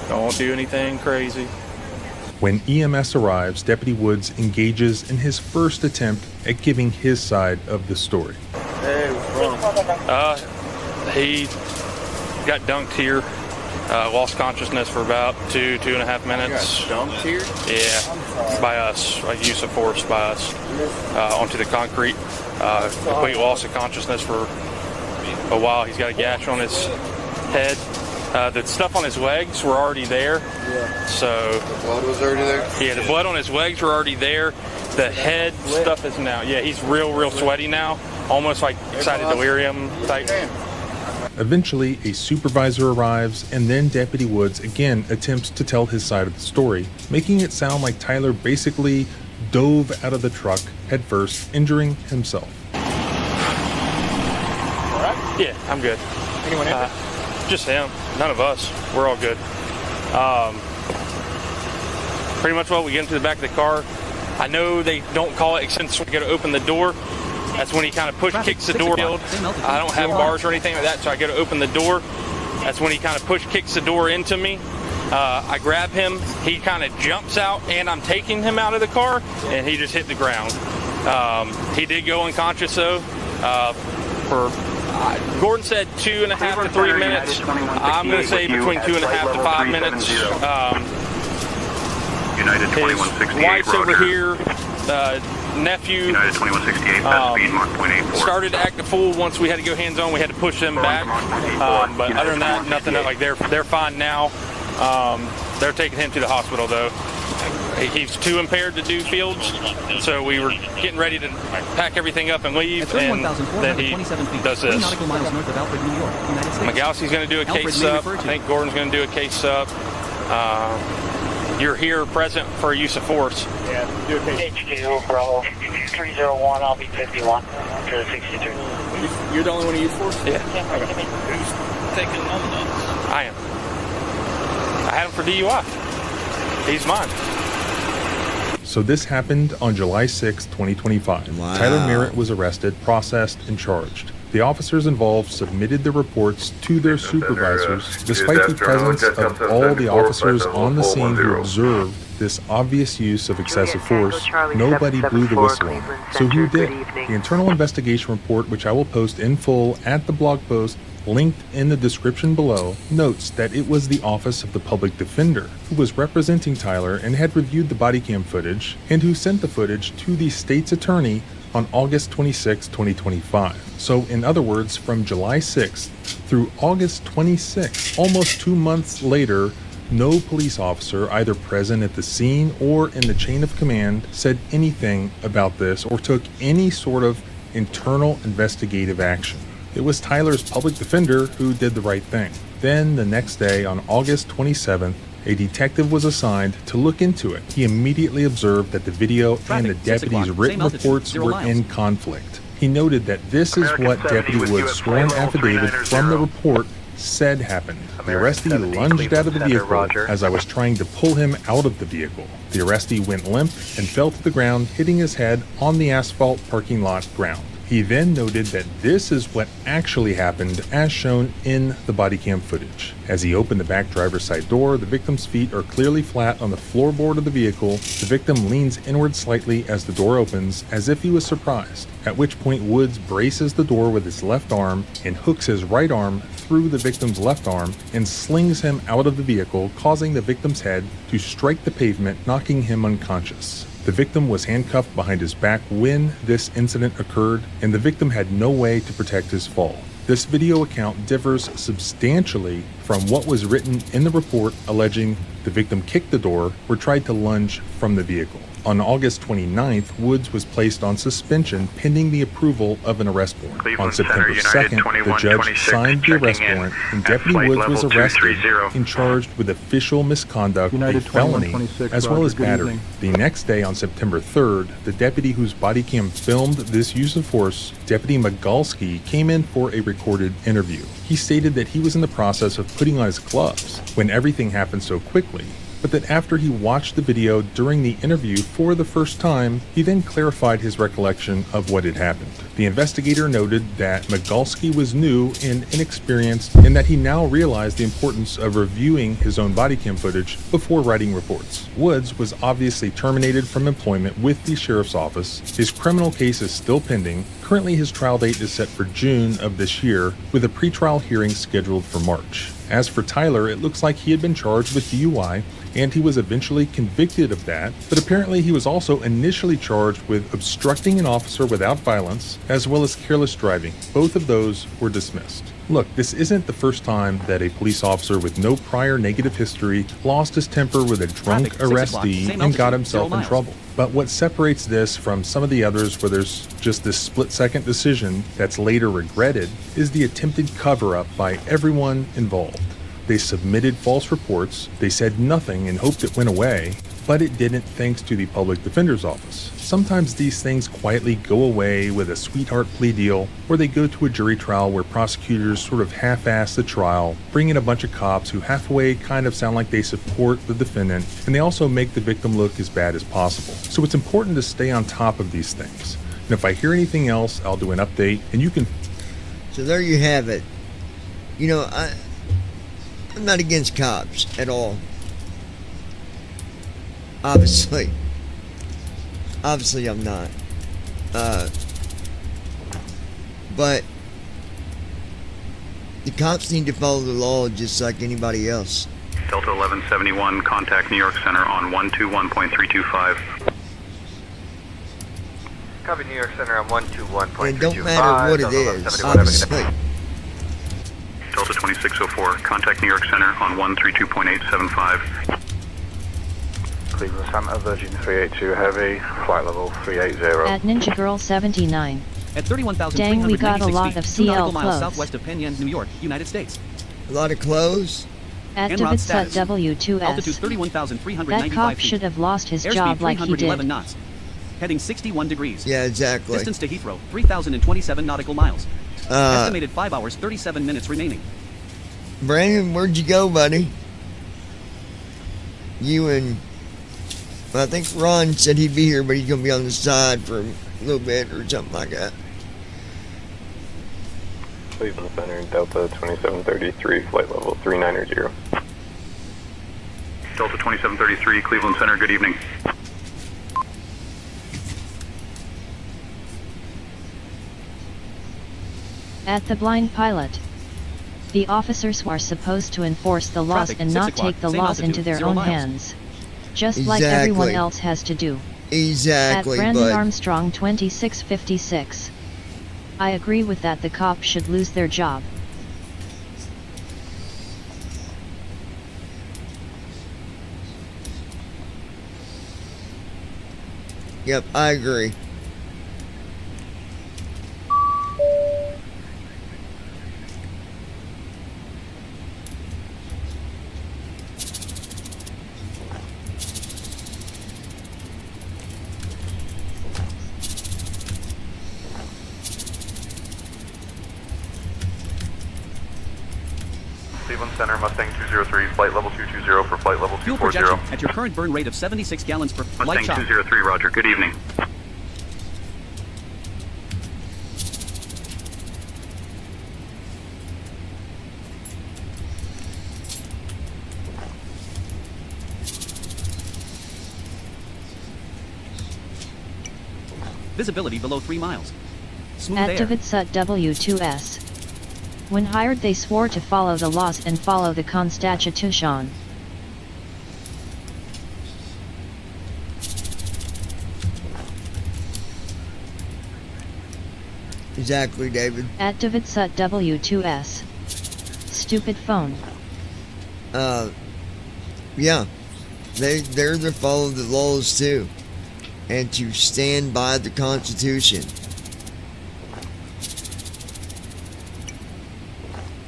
Don't do anything crazy. When EMS arrives, Deputy Woods engages in his first attempt at giving his side of the story. Hey, what's wrong? He got dunked here. Lost consciousness for about 2.5 minutes. Dumped here? Yeah, by us, like use of force by us, onto the concrete. Complete loss of consciousness for a while. He's got a gash on his head. The stuff on his legs were already there. Yeah. So the blood was already there? Yeah, the blood on his legs were already there. The head stuff is now, yeah, he's real sweaty now. Almost like excited delirium type. Eventually, a supervisor arrives, and then Deputy Woods again attempts to tell his side of the story, making it sound like Tyler basically dove out of the truck headfirst, injuring himself. All right? Yeah, I'm good. Anyone injured? Just him. None of us. We're all good. Pretty much we get into the back of the car. I know they don't call it since we got to open the door. That's when he kind of kicks the door. I don't have bars or anything like that, so I got to open the door. That's when he kind of kicks the door into me. I grab him. He kind of jumps out, and I'm taking him out of the car, and he just hit the ground. He did go unconscious, though, Gordon said 2.5 to 3 minutes. I'm going to say between 2.5 to 5 minutes. United 2168, his wife's over here. Nephew United 2168, best speed, Mach .84. started to act a fool once we had to go hands-on. We had to push them back. But other than that, nothing. Like they're fine now. They're taking him to the hospital, though. He's too impaired to do fields, so we were getting ready to pack everything up and leave, and then he does this. Magalski's going to do a case up. I think Gordon's going to do a case up. You're here present for use of force. Yeah, do a case. HQ, Bravo 301, I'll be 51 to the 63. You're the only one who used force? Yeah. Okay. Who's taking all the notes? I am. I had him for DUI. He's mine. So this happened on July 6, 2025. Wow. Tyler Merritt was arrested, processed, and charged. The officers involved submitted the reports to their supervisors, despite the presence of all the officers on the scene who observed this obvious use of excessive force. Nobody blew the whistle on. So who did? The internal investigation report, which I will post in full at the blog post, linked in the description below, notes that it was the Office of the Public Defender who was representing Tyler and had reviewed the body cam footage, and who sent the footage to the state's attorney on August 26, 2025. So in other words, from July 6th through August 26th, almost 2 months later, no police officer either present at the scene or in the chain of command said anything about this or took any sort of internal investigative action. It was Tyler's public defender who did the right thing. Then the next day, on August 27th, a detective was assigned to look into it. He immediately observed that the video and the deputy's written reports were in conflict. He noted that this is what Deputy Wood's sworn affidavit from the report said happened. The arrestee lunged out of the vehicle as I was trying to pull him out of the vehicle. The arrestee went limp and fell to the ground, hitting his head on the asphalt parking lot ground. He then noted that this is what actually happened as shown in the body cam footage. As he opened the back driver's side door, the victim's feet are clearly flat on the floorboard of the vehicle. The victim leans inward slightly as the door opens, as if he was surprised, at which point Woods braces the door with his left arm and hooks his right arm through the victim's left arm and slings him out of the vehicle, causing the victim's head to strike the pavement, knocking him unconscious. The victim was handcuffed behind his back when this incident occurred, and the victim had no way to protect his fall. This video account differs substantially from what was written in the report alleging the victim kicked the door or tried to lunge from the vehicle. On August 29th, Woods was placed on suspension pending the approval of an arrest warrant. On September 2nd, the judge signed the arrest warrant, and Deputy Woods was arrested and charged with official misconduct, a felony, as well as battery. The next day, on September 3rd, the deputy whose body cam filmed this use of force, Deputy Magalski, came in for a recorded interview. He stated that he was in the process of putting on his gloves when everything happened so quickly. but that after he watched the video during the interview for the first time, he then clarified his recollection of what had happened. The investigator noted that Migalski was new and inexperienced, and that he now realized the importance of reviewing his own body cam footage before writing reports. Woods was obviously terminated from employment with the sheriff's office. His criminal case is still pending. Currently, his trial date is set for June of this year, with a pretrial hearing scheduled for March. As for Tyler, it looks like he had been charged with DUI, and he was eventually convicted of that, but apparently he was also initially charged with obstructing an officer without violence, as well as careless driving. Both of those were dismissed. Look, this isn't the first time that a police officer with no prior negative history lost his temper with a drunk arrestee and got himself in trouble. But what separates this from some of the others where there's just this split-second decision that's later regretted is the attempted cover-up by everyone involved. They submitted false reports, they said nothing and hoped it went away, but it didn't thanks to the public defender's office. Sometimes these things quietly go away with a sweetheart plea deal, or they go to a jury trial where prosecutors sort of half-ass the trial, bring in a bunch of cops who halfway kind of sound like they support the defendant, and they also make the victim look as bad as possible. So it's important to stay on top of these things. And if I hear anything else, I'll do an update, and you can... So there you have it. You know, I'm not against cops at all. Obviously I'm not. But the cops need to follow the law just like anybody else. Delta 1171, contact New York Center on 121.325. Copy New York Center on 121.325. It don't matter what it is, obviously. Delta 2604, contact New York Center on 132.875. Cleveland Santa, Virgin 382 Heavy, flight level 380. At Ninja Girl 79. At 31,396 Dang, we got a lot feet, of 2 CL nautical miles clothes. southwest of Penn Yan, New York, United States. A lot of clothes? At En route Davidsut status. W2S. Altitude 31,395 That cop feet. should have lost his Airspeed job like he 311 did. knots. Heading 61 degrees. Yeah, exactly. Distance to Heathrow, 3,027 nautical miles. Uh, Estimated 5 hours, 37 minutes remaining. Brandon, where'd you go, buddy? You and... Well, I think Ron said he'd be here, but he's going to be on the side for a little bit or something like that. Cleveland Center, Delta 2733, flight level 390. Delta 2733, Cleveland Center, good evening. At the blind pilot. The officers are supposed to enforce the laws Traffic, and 6 not o'clock, take the same laws altitude, into their 0 own miles. hands. Just like everyone else has to do. Exactly, At Brandon but... Armstrong 2656. I agree with that. The cops should lose their job. Yep, I agree. Cleveland Center, Mustang 203, flight level 220 for flight level Fuel 240. projection at your current burn rate of 76 gallons per light Mustang chop. 203, roger, good evening. Visibility below 3 miles. Smooth At air. Davidsut W2S. When hired they swore to follow the laws and follow the Constitution. Exactly, David. At Davidsut W2S. Stupid phone. Yeah. They're to follow the laws too. And to stand by the Constitution.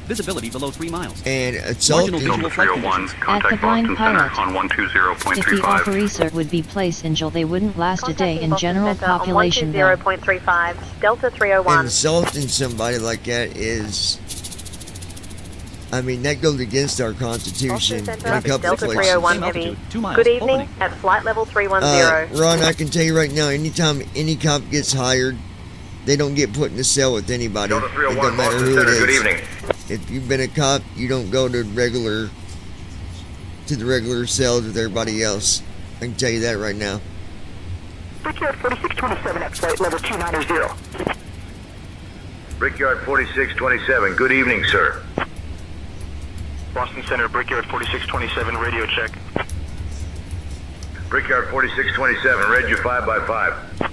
Visibility below 3 miles. And assaulting... Marginal visual flight 301, conditions. At the contact blind Boston Center pilot. on If the 120.35. officer would be placed in jail, they wouldn't last a day in Boston general Center on population though. 120.35, Delta And 301. assaulting somebody like that is I mean, that goes against our Constitution in a couple of Delta places. 301 Heavy. Good evening at flight level 310. Ron, I can tell you right now, anytime any cop gets hired, they don't get put in a cell with anybody. Delta It 301, don't matter Boston who it Center, is. good evening. If you've been a cop, you don't go to the regular cells with everybody else. I can tell you that right now. Brickyard 4627 at flight level 290. Brickyard 4627, good evening, sir. Boston Center, Brickyard 4627, radio check. Brickyard 4627, read you 5x5.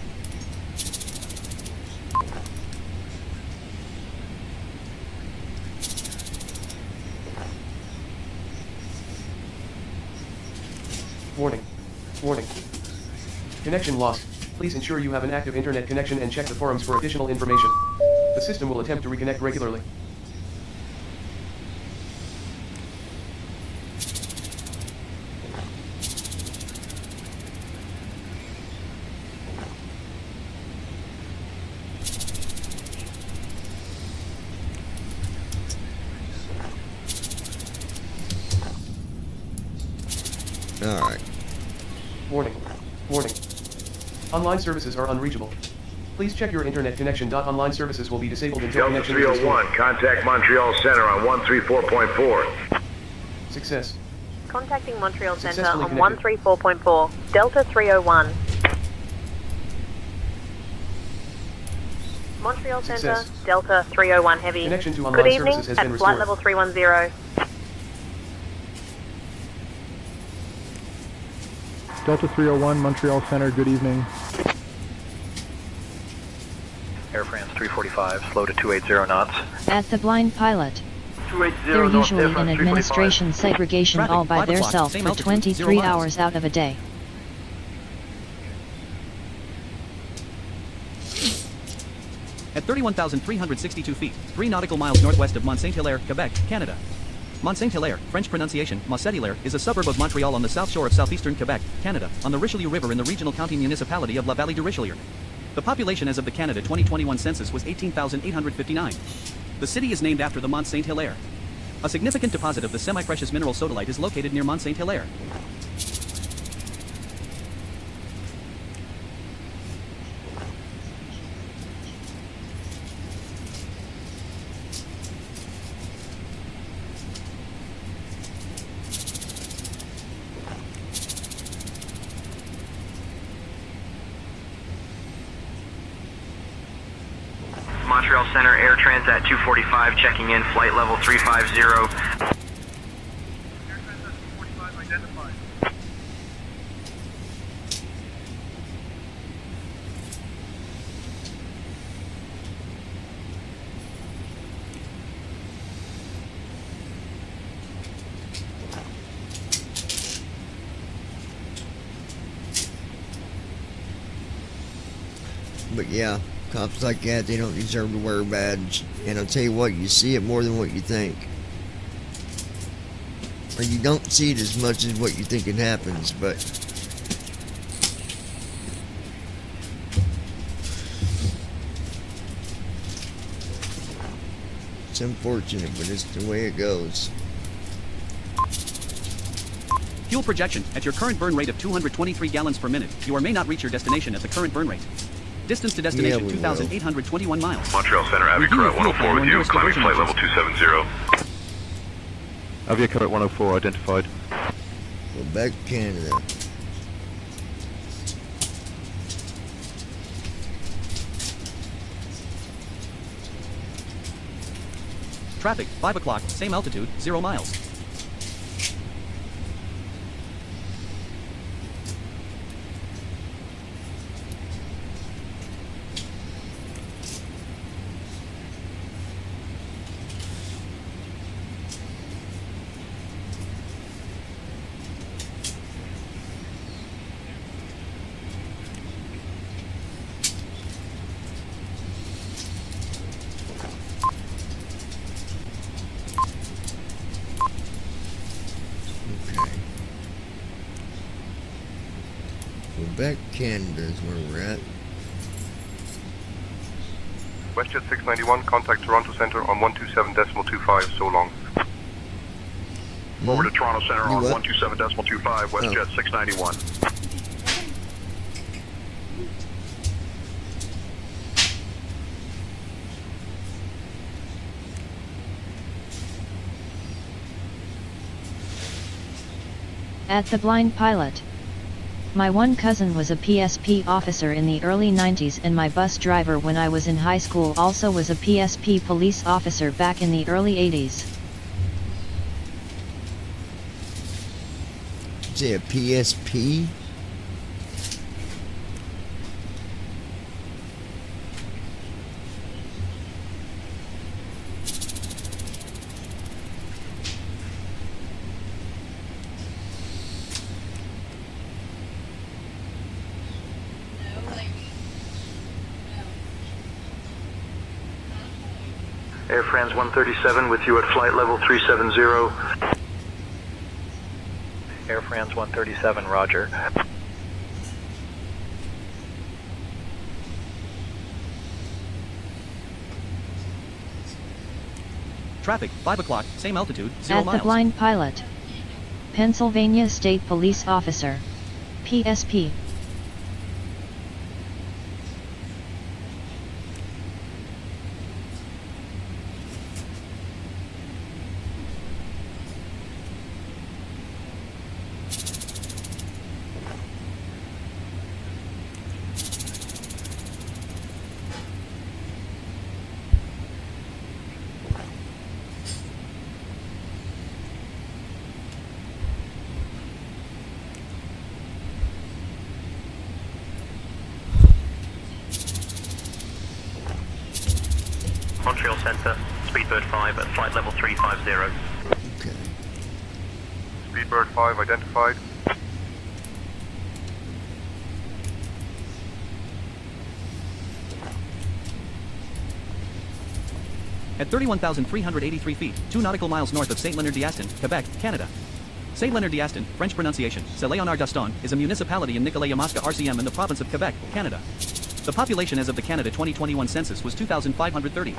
Warning. Warning. Connection lost. Please ensure you have an active internet connection and check the forums for additional information. The system will attempt to reconnect regularly. Alright. Warning. Warning. Online services are unreachable. Please check your internet connection. Online services will be disabled until Delta connection is restored. 301, contact Montreal Center on 134.4. Success. Contacting Montreal Center Successfully on connected. 134.4. Delta 301. Montreal Center, Success. Delta 301 Heavy. Connection to Good online evening services has at been flight restored. level 310. Delta 301, Montreal Center, good evening. Air France 345, slow to 280 knots. At the blind pilot. 280 They're North usually Air in France 345. administration segregation Traffic, all by 5 o'clock, theirself same for altitude, 23 0 miles. hours out of a day. At 31,362 feet, 3 nautical miles northwest of Mont-Saint-Hilaire, Quebec, Canada. Mont-Saint-Hilaire, French pronunciation, Mont-Saint-Hilaire, is a suburb of Montreal on the south shore of southeastern Quebec, Canada, on the Richelieu River in the regional county municipality of La Vallée du Richelieu. The population as of the Canada 2021 census was 18,859. The city is named after the Mont-Saint-Hilaire. A significant deposit of the semi-precious mineral sodalite is located near Mont-Saint-Hilaire. Montreal Center, Air Transat 245, checking in, flight level 350. But yeah, cops like that, they don't deserve to wear a badge. And I'll tell you what, you see it more than what you think. Or you don't see it as much as what you think it happens, but it's unfortunate, but it's the way it goes. Fuel projection. At your current burn rate of 223 gallons per minute, you or may not reach your destination at the current burn rate. Distance to destination, we 2,821 miles. Montreal Center, Aviacur at 104 with you, climbing flight level 270. Aviacur at 104 identified. Quebec, Canada. Traffic, 5 o'clock, same altitude, 0 miles. Quebec, Canada is where we're at. WestJet 691, contact Toronto Center on 127.25, so long. Over to Toronto Center on 127.25, WestJet 691. At the Blind Pilot. My one cousin was a PSP officer in the early 90s, and my bus driver when I was in high school also was a PSP police officer back in the early 80s. Is it a PSP? Air France 137 with you at flight level 370. Air France 137, roger. Traffic, 5 o'clock, same altitude, 0 At miles. the Blind Pilot. Pennsylvania State Police Officer. PSP. Montreal Centre, Speedbird 5 at flight level 350. Okay. Speedbird 5 identified. At 31,383 feet, 2 nautical miles north of St. Leonard d'Aston, Quebec, Canada. St. Leonard d'Aston, French pronunciation, Saint-Léonard-d'Aston, is a municipality in Nicolet-Yamaska RCM in the province of Quebec, Canada. The population as of the Canada 2021 census was 2,530.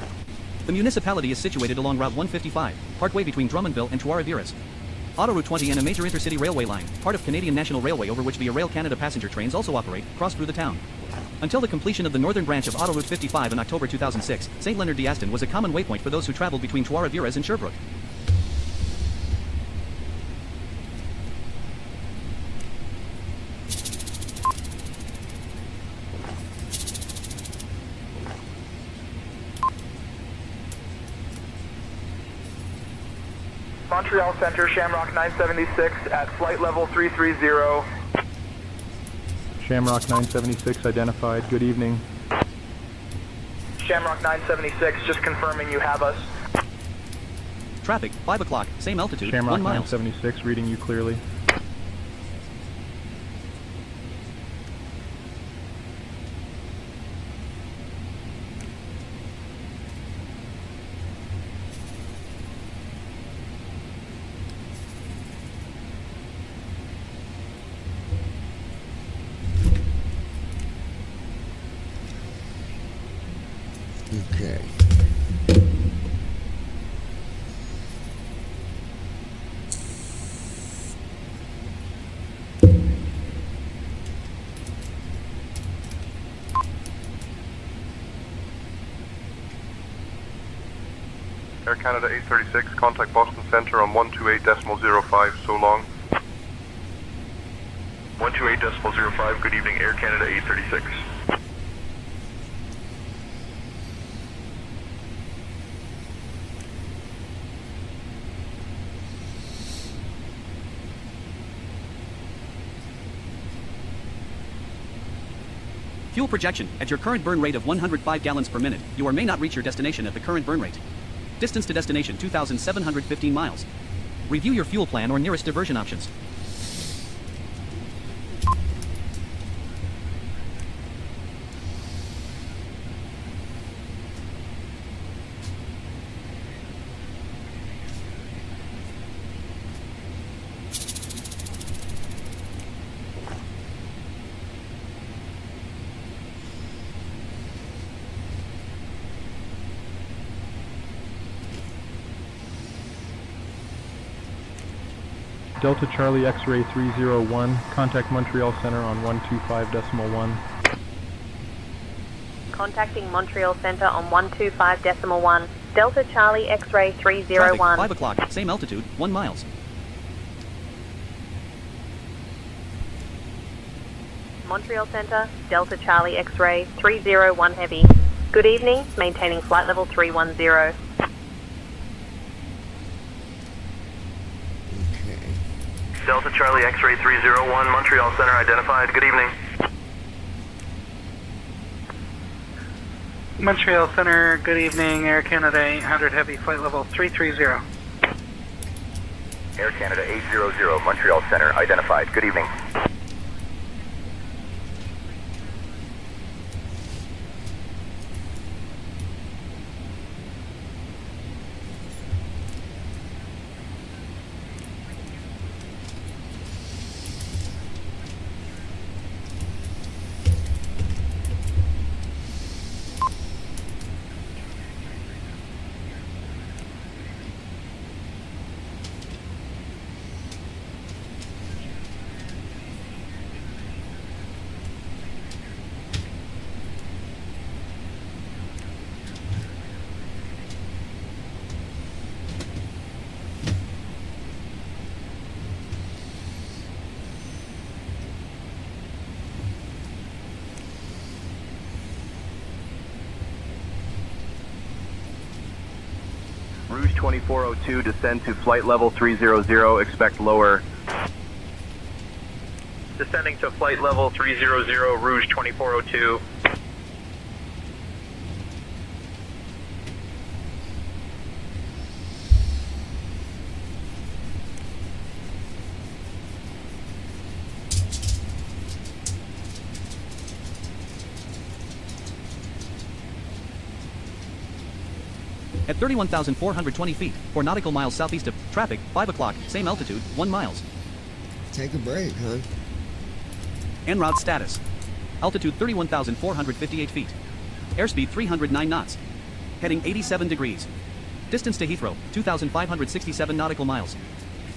The municipality is situated along Route 155, partway between Drummondville and Trois-Rivières. Autoroute 20 and a major intercity railway line, part of Canadian National Railway over which Via Rail Canada passenger trains also operate, cross through the town. Until the completion of the northern branch of Autoroute 55 in October 2006, St. Leonard d'Aston was a common waypoint for those who traveled between Trois-Rivières and Sherbrooke. Montreal Center, Shamrock 976 at flight level 330. Shamrock 976 identified. Good evening. Shamrock 976, just confirming you have us. Traffic, 5 o'clock, same altitude, Shamrock 1 mile. 976 reading you clearly. Okay. Air Canada 836, contact Boston Center on 128.05, so long. 128.05, good evening, Air Canada 836. Fuel projection, at your current burn rate of 105 gallons per minute, you or may not reach your destination at the current burn rate. Distance to destination 2,715 miles. Review your fuel plan or nearest diversion options. Delta Charlie X-ray 301, contact Montreal Center on 125.1. Contacting Montreal Center on 125.1. Delta Charlie X-ray 301. Traffic, 5 o'clock, same altitude, 1 miles. Montreal Center, Delta Charlie X-ray 301 heavy. Good evening, maintaining flight level 310. Delta Charlie X-ray 301, Montreal Center identified. Good evening. Montreal Center, good evening. Air Canada 800 heavy, flight level 330. Air Canada 800, Montreal Center identified. Good evening. Rouge 2402, descend to flight level 300, expect lower. Descending to flight level 300, Rouge 2402. At 31,420 feet, 4 nautical miles southeast of traffic, 5 o'clock, same altitude, 1 miles. Take a break, huh? En route status. Altitude 31,458 feet. Airspeed 309 knots. Heading 87 degrees. Distance to Heathrow, 2,567 nautical miles.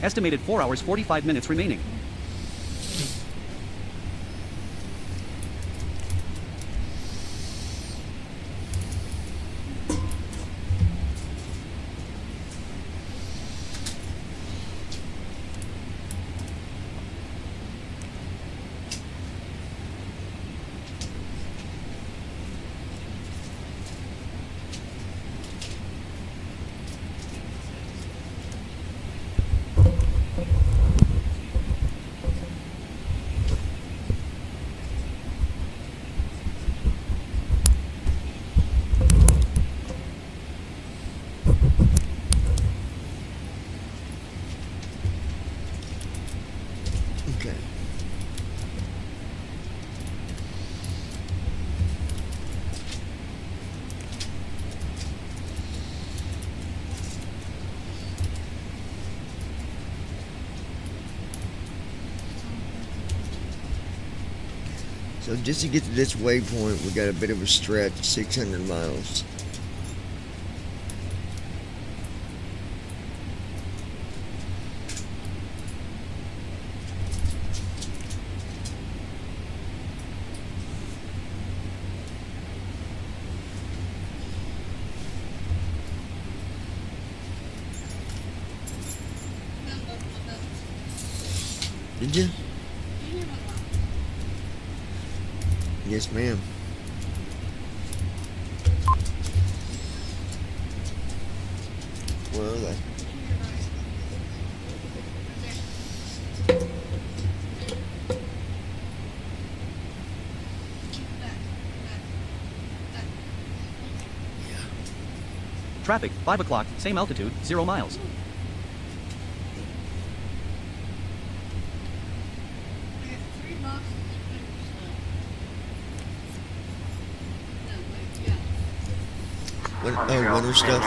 Estimated 4 hours 45 minutes remaining. Okay. So just to get to this waypoint, we got a bit of a stretch, 600 miles. Did you? Yes, ma'am. Where are they? Traffic, 5 o'clock, same altitude, 0 miles. Winter stuff.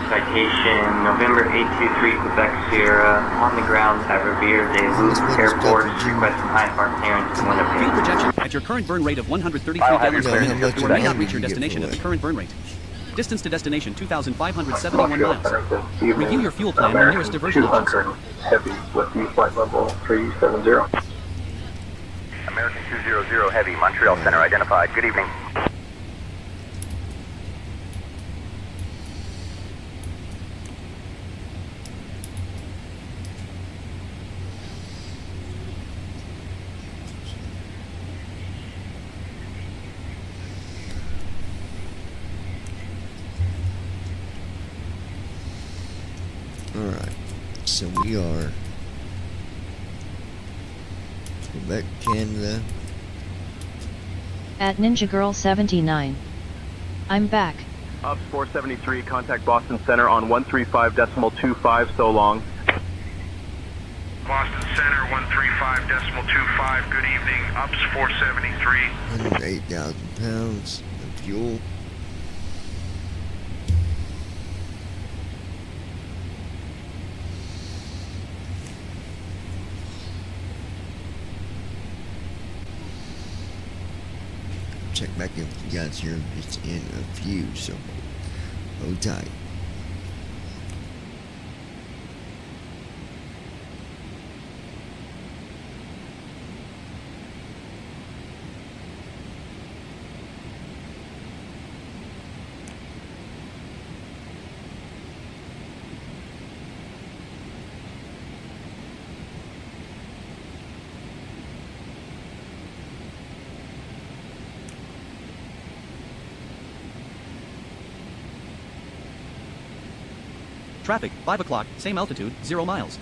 Citation November 823 Quebec Sierra on the ground at Revere de Loup Airport. Requesting high park clearance to Winnipeg. Fuel projection at your current burn rate of 133 gallons per minute. You may not reach your destination at the current burn rate. Distance to destination 2,571 miles. Review your fuel plan and nearest diversion options. Heavy with the flight level 370. American 200 Heavy, Montreal Center identified. Good evening. Alright, so we are Quebec, Canada. At Ninja Girl 79. I'm back. Ups 473, contact Boston Center on 135.25, so long. Boston Center 135.25, good evening, Ups 473. 108,000 pounds of fuel. Check back if you guys here it's in a few, so hold tight. Traffic, 5 o'clock, same altitude, 0 miles.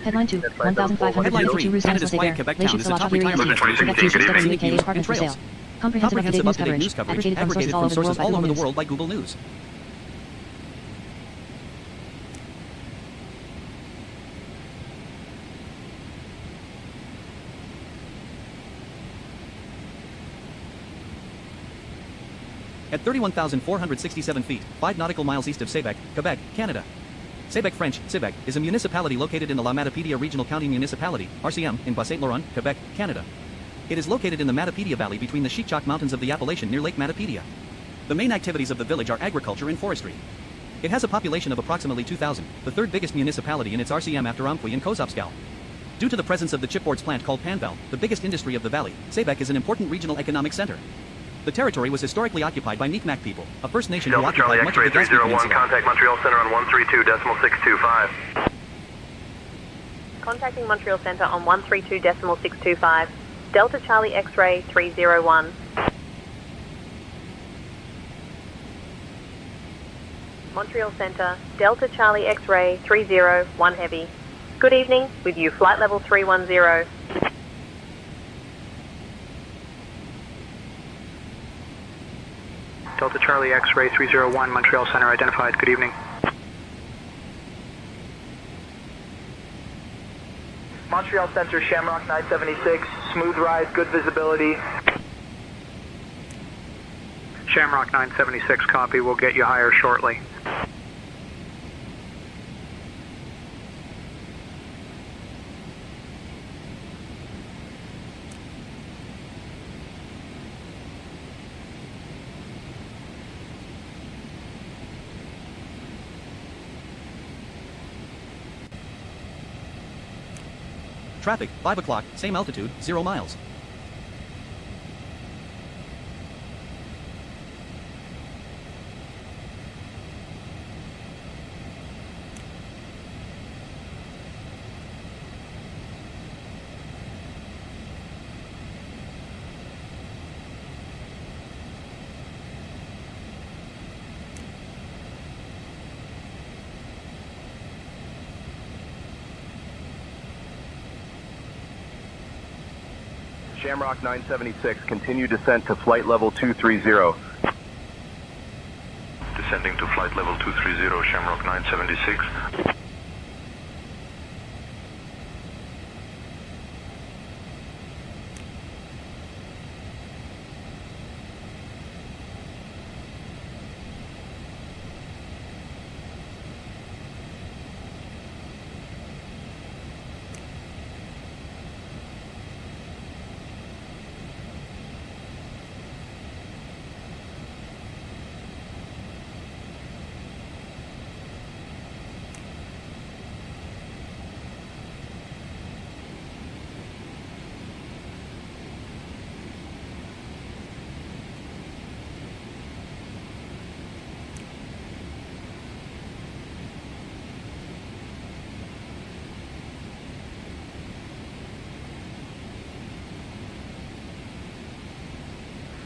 Headline 2, 1,500 Headline 3, two routes Canada's Wednesday quiet there. Quebec Late town ships is a top Alachua retirement Quebec destination News for Covering veterans, indicated apartments, apartments for and sale. trails. Comprehensive up-to-date News coverage, aggregated from sources all over the world by from Google News. At 31,467 feet, 5 nautical miles east of Quebec, Quebec, Canada. Quebec French, Quebec, is a municipality located in the La Matapédia Regional County Municipality, RCM, in Bas-Saint-Laurent, Quebec, Canada. It is located in the Matapédia Valley between the Chic-Choc Mountains of the Appalachian near Lake Matapédia. The main activities of the village are agriculture and forestry. It has a population of approximately 2,000, the third biggest municipality in its RCM after Amqui and Kozopskal. Due to the presence of the chipboards plant called Panvel, the biggest industry of the valley, Quebec is an important regional economic center. The territory was historically occupied by Mi'kmaq people, a First Nation who Delta Charlie occupied much of X-ray the Gaspé 301, Peninsula. contact Montreal Center on 132.625. Contacting Montreal Center on 132.625. Delta Charlie X-ray 301. Montreal Center, Delta Charlie X-ray 301 Heavy. Good evening, with you flight level 310. Delta Charlie X-ray 301, Montreal Center identified. Good evening. Montreal Center, Shamrock 976, smooth ride, good visibility. Shamrock 976, copy. We'll get you higher shortly. Traffic, 5 o'clock, same altitude, 0 miles. Shamrock 976, continue descent to flight level 230. Descending to flight level 230, Shamrock 976.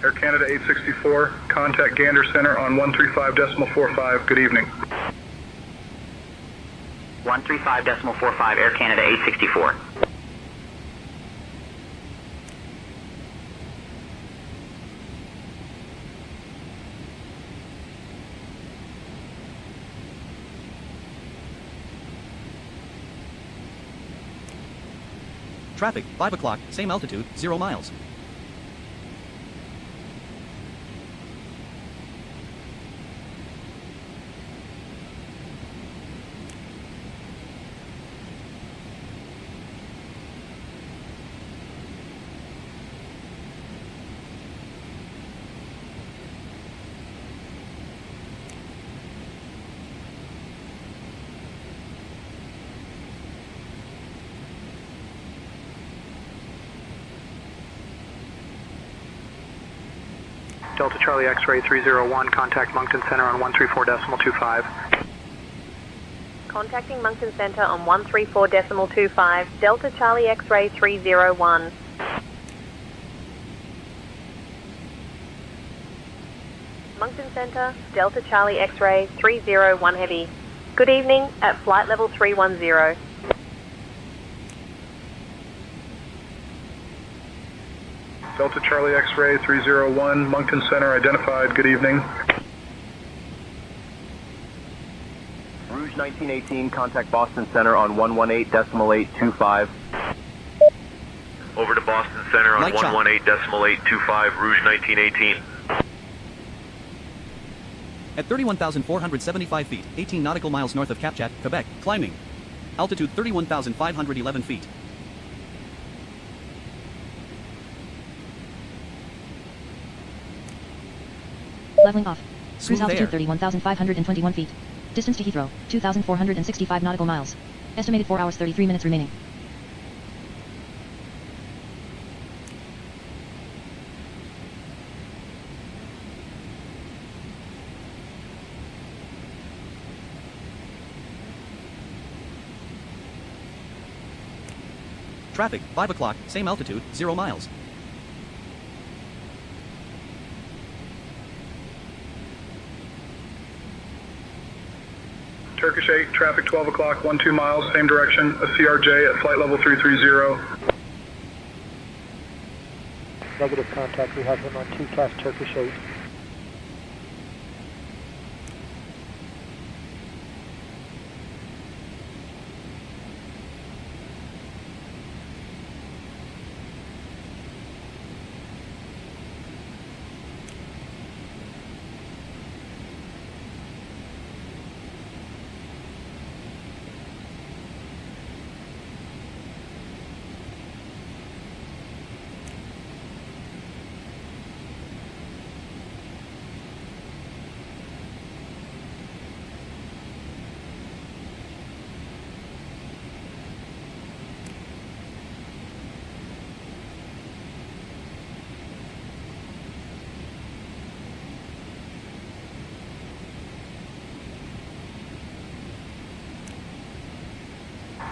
Air Canada 864, contact Gander Center on 135.45. Good evening. 135.45, Air Canada 864. Traffic, 5 o'clock, same altitude, 0 miles. Delta Charlie X-ray 301, contact Moncton Center on 134.25. Contacting Moncton Center on 134.25, Delta Charlie X-ray 301. Moncton Center, Delta Charlie X-ray 301 Heavy. Good evening at flight level 310. Delta Charlie X-ray 301, Moncton Center identified. Good evening. Rouge 1918, contact Boston Center on 118.825. Over to Boston Center on 118.825, Rouge 1918. At 31,475 feet, 18 nautical miles north of Cap-Chat, Quebec, climbing. Altitude 31,511 feet. Leveling off. Cruise Smooth altitude air. 31,521 feet. Distance to Heathrow, 2,465 nautical miles. Estimated 4 hours 33 minutes remaining. Traffic, 5 o'clock, same altitude, 0 miles. Turkish 8, traffic 12 o'clock, 12 miles, same direction, a CRJ at flight level 330. Negative contact, we have him on 2 CAS Turkish 8.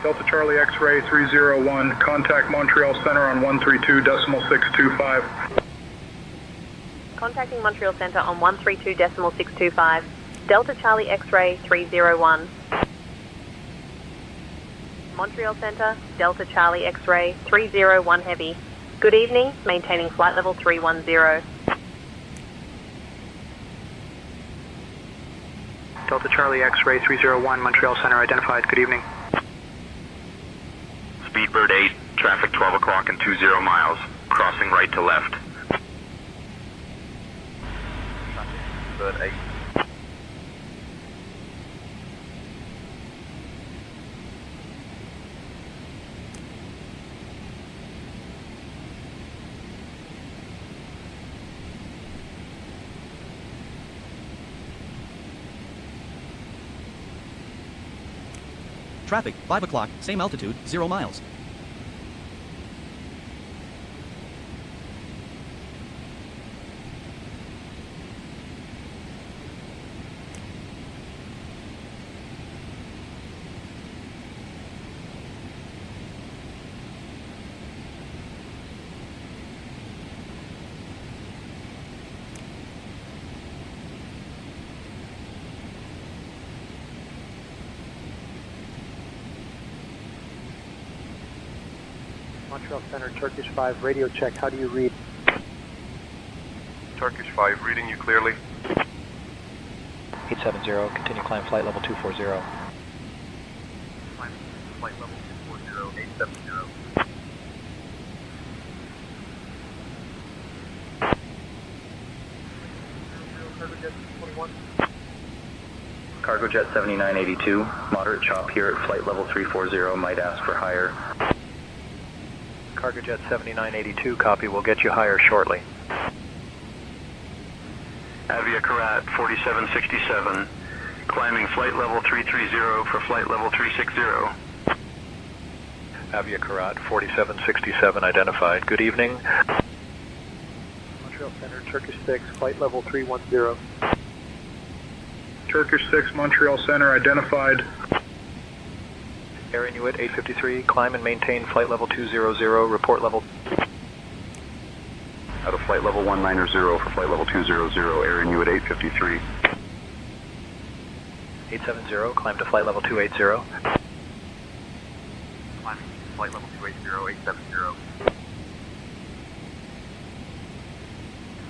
Delta Charlie X-ray 301, contact Montreal Center on 132.625. Contacting Montreal Center on 132.625, Delta Charlie X-ray 301. Montreal Center, Delta Charlie X-ray 301 Heavy. Good evening, maintaining flight level 310. Delta Charlie X-ray 301, Montreal Center identified. Good evening. Speedbird 8, traffic 12 o'clock and 20 miles, crossing right to left. Speedbird 8. Traffic, 5 o'clock, same altitude, 0 miles. Montreal Center, Turkish 5, radio check. How do you read? Turkish 5, reading you clearly. 870, continue climb flight level 240. Climb flight level 240, 870. Cargo Jet 7982, moderate chop here at flight level 340, might ask for higher. Cargo Jet 7982, copy, we'll get you higher shortly. Avia Karat 4767, climbing flight level 330 for flight level 360. Avia Karat 4767 identified. Good evening. Montreal Center, Turkish 6, flight level 310. Turkish 6, Montreal Center, identified. Air Inuit 853, climb and maintain flight level 200, report level. Out of flight level 190 for flight level 200, Air Inuit 853. 870, climb to flight level 280. Climbing flight level 280, 870.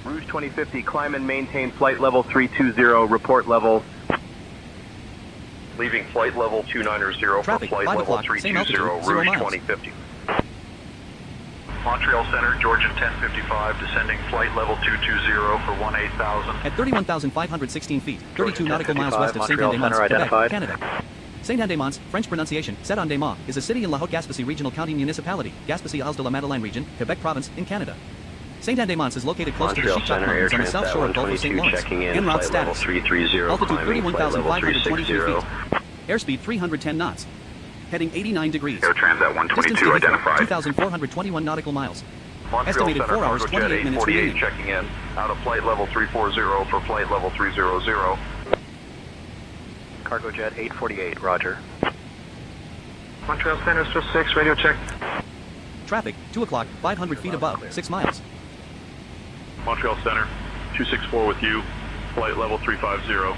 Rouge 2050, climb and maintain flight level 320, report level. Leaving flight level 290 for Traffic, flight 5 level o'clock, same 320, altitude, 0 Rouge miles. 2050. Montreal Center, Georgia 1055, descending flight level 220 for 18,000. At 31,516 feet, 32 Georgia nautical miles west of Montreal Saint-Anne-des-Monts, Center Quebec, identified. Canada. Saint-Anne-des-Monts, French pronunciation, Saint-Anne-des-Monts, is a city in La Haute-Gaspésie Regional County Municipality, Gaspésie-Alpes-de-la-Madeleine Region, Quebec Province, in Canada. Saint-Anne-des-Monts is located close to the Montreal Sheepshead Center, Air Mountains on the south shore of Gulf of St. 122, Lawrence. checking in, En route flight level status. 330, Altitude climbing flight level 31,523 360. feet. Airspeed 310 knots. Heading 89 degrees. Air Transat 122 Distance to Heathrow, identified. 2,421 nautical miles. Montreal Estimated Center, 4 hours, Cargo Jet 28 minutes 848, remaining. checking in. Out of flight level 340 for flight level 300. Cargo Jet 848, roger. Montreal Center, Swiss 6, radio check. Traffic, 2 o'clock, 500 feet above, 6 miles. Montreal Center, 264 with you, flight level 350.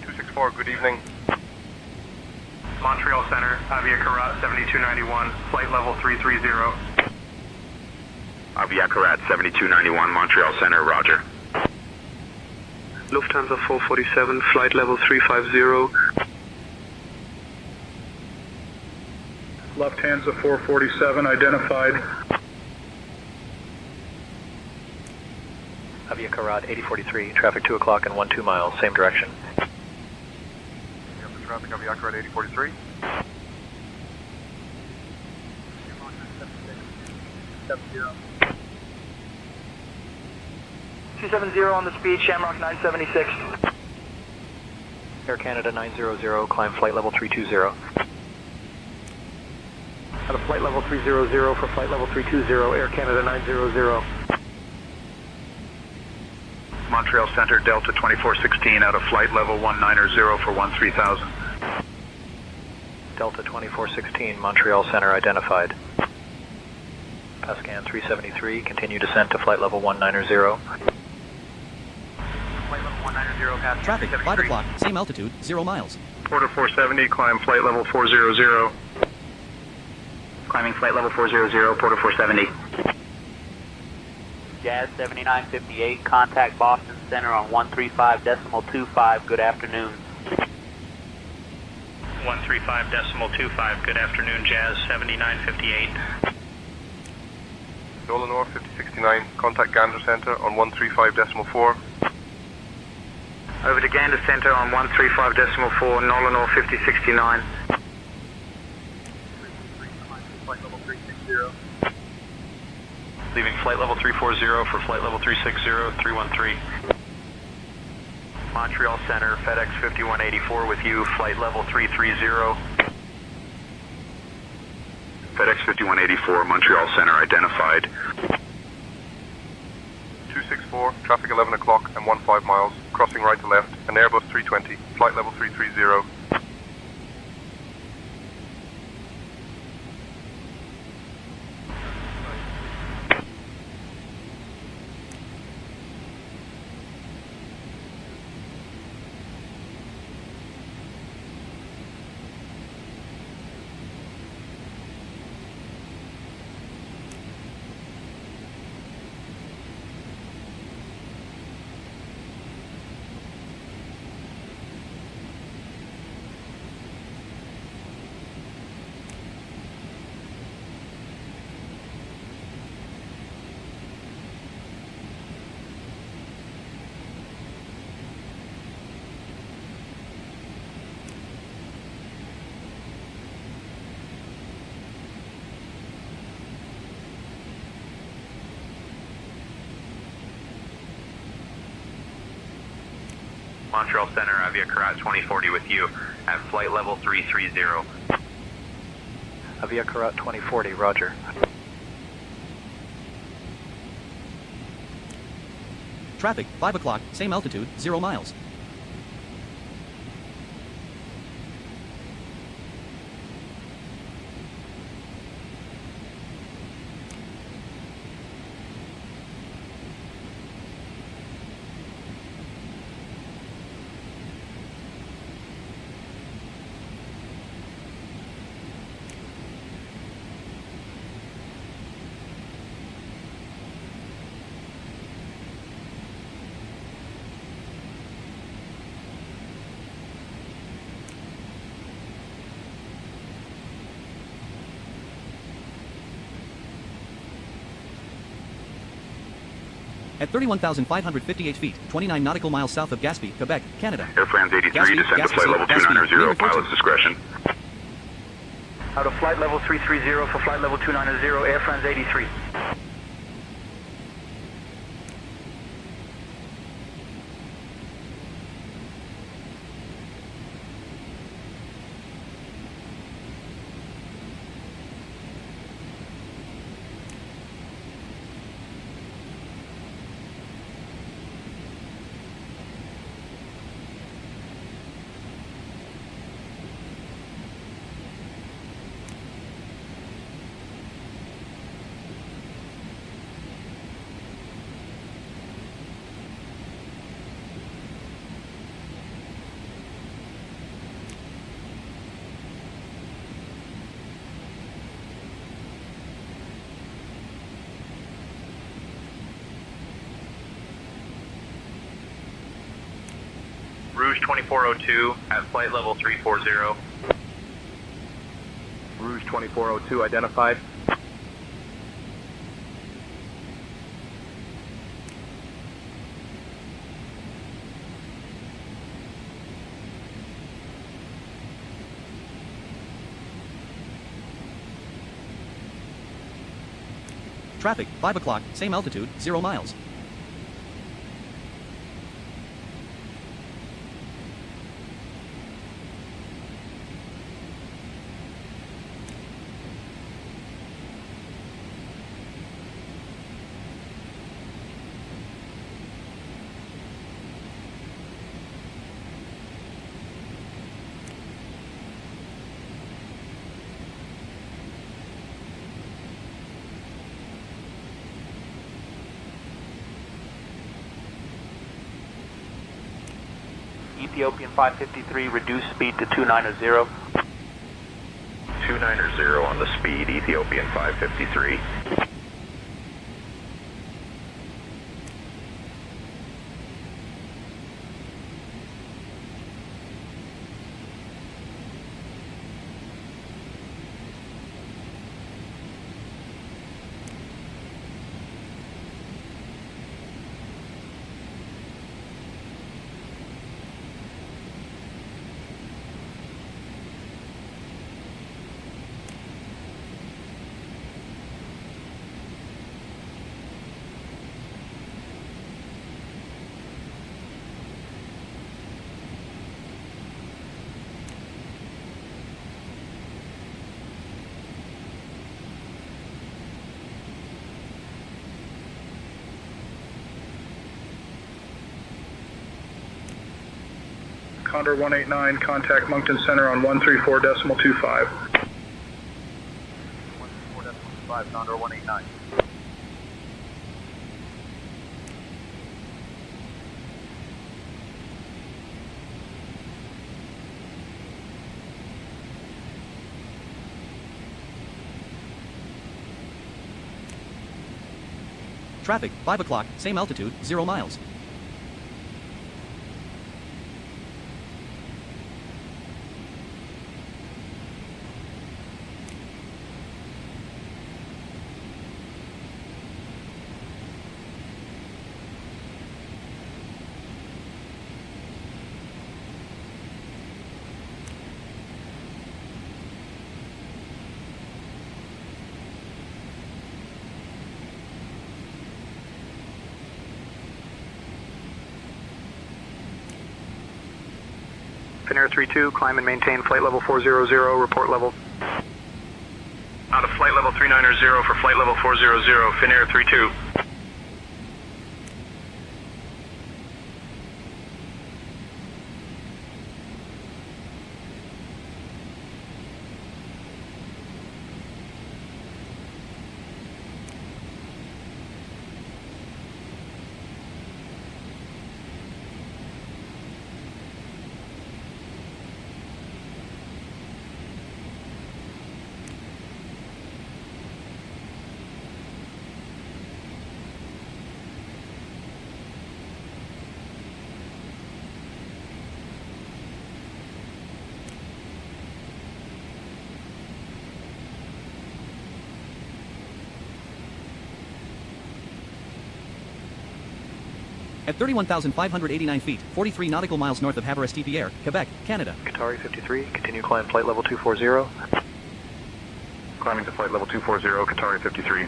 264, good evening. Montreal Center, Avia Karat 7291, flight level 330. Avia Karat 7291, Montreal Center, roger. Lufthansa 447, flight level 350. Lufthansa 447, identified. Avia Karat 8043, traffic 2 o'clock and 12 miles, same direction. You have the traffic of Yakurat 8043. 270 on the speed, Shamrock 976. Air Canada 900, climb flight level 320. Out of flight level 300 for flight level 320, Air Canada 900. Montreal Center, Delta 2416, out of flight level 190 for 13,000. Delta 2416, Montreal Center identified. Pascan 373, continue descent to flight level 190. Flight level 190, past Traffic, 5 o'clock, same altitude, 0 miles. Porter 470, climb flight level 400. Climbing flight level 400, Porter 470. Jazz 7958, contact Boston Center on 135.25, good afternoon. 135.25, good afternoon, Jazz 7958. Nola North 5069, contact Gander Center on 135.4. Over to Gander Center on 135.4, Nola North 5069. Flight level 360. Leaving flight level 340 for flight level 360, 313. Montreal Center, FedEx 5184 with you, flight level 330. FedEx 5184, Montreal Center identified. 264, traffic 11 o'clock and 15 miles, crossing right to left, an Airbus 320, flight level 330. Montreal Center, Avia Karat 2040 with you at flight level 330. Avia Karat 2040, roger. Traffic, 5 o'clock, same altitude, 0 miles. At 31,558 feet, 29 nautical miles south of Gaspé, Quebec, Canada. Air France 83, Gaspé, descend to Gaspé, flight level Gaspé, 290, pilot's discretion. Out of flight level 330 for flight level 290, Air France 83. Rouge 2402 at flight level 340. Rouge 2402 identified. Traffic, 5 o'clock, same altitude, 0 miles. Ethiopian 553, reduce speed to 290. 290 on the speed, Ethiopian 553. Condor 189, contact Moncton Center on 134.25. 134.25, Condor 189. Traffic, 5 o'clock, same altitude, 0 miles. Finnair 32, climb and maintain flight level 400, report level. Out of flight level 390 for flight level 400, Finnair 32. At 31,589 feet, 43 nautical miles north of Havre-Estepierre, Quebec, Canada. Qatari 53, continue climb flight level 240. Climbing to flight level 240, Qatari 53.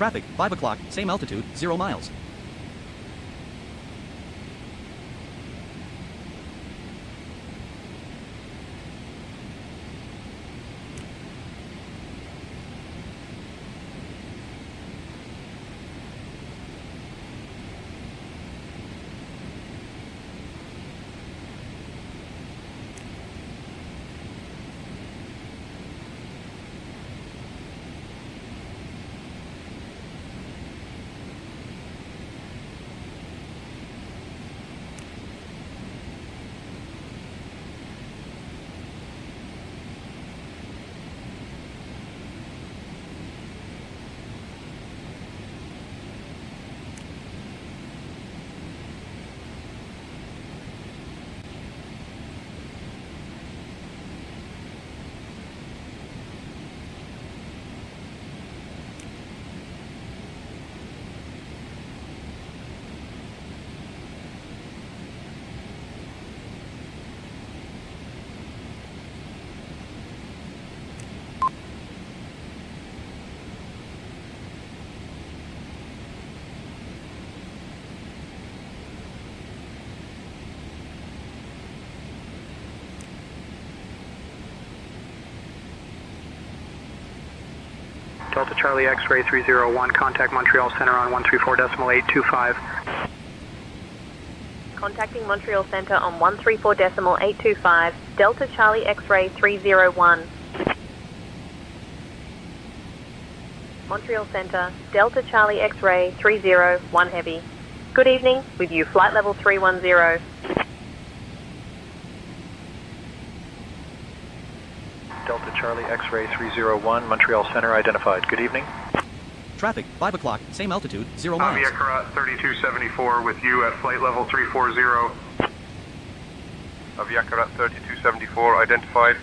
Traffic, 5 o'clock, same altitude, 0 miles. Delta Charlie X-ray 301, contact Montreal Center on 134.825. Contacting Montreal Center on 134.825, Delta Charlie X-ray 301. Montreal Center, Delta Charlie X-ray 301 Heavy. Good evening, with you flight level 310. Delta Charlie X-ray 301, Montreal Center identified. Good evening. Traffic, 5 o'clock, same altitude, 0 miles. Aviacarat 3274 with you at flight level 340. Aviacarat 3274 identified.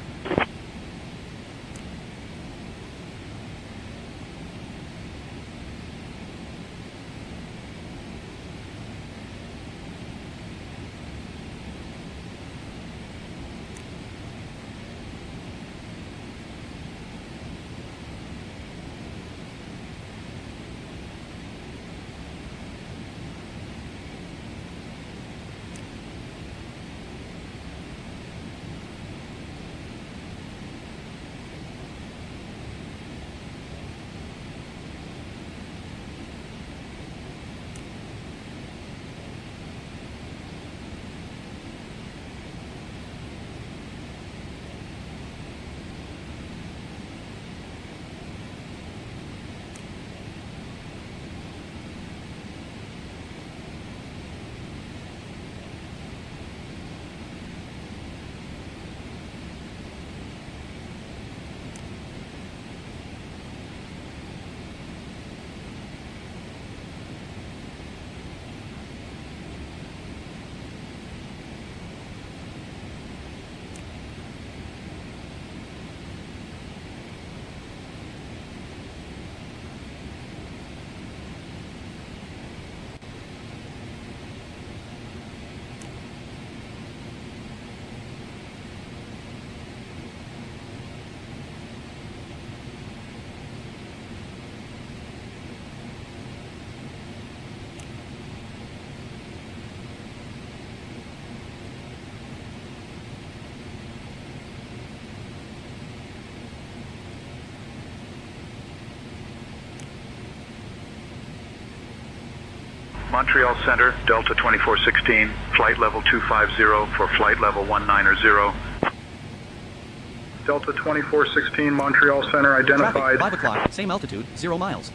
Montreal Center, Delta 2416, flight level 250 for flight level 190. Delta 2416, Montreal Center, identified. Traffic, 5 o'clock, same altitude, 0 miles.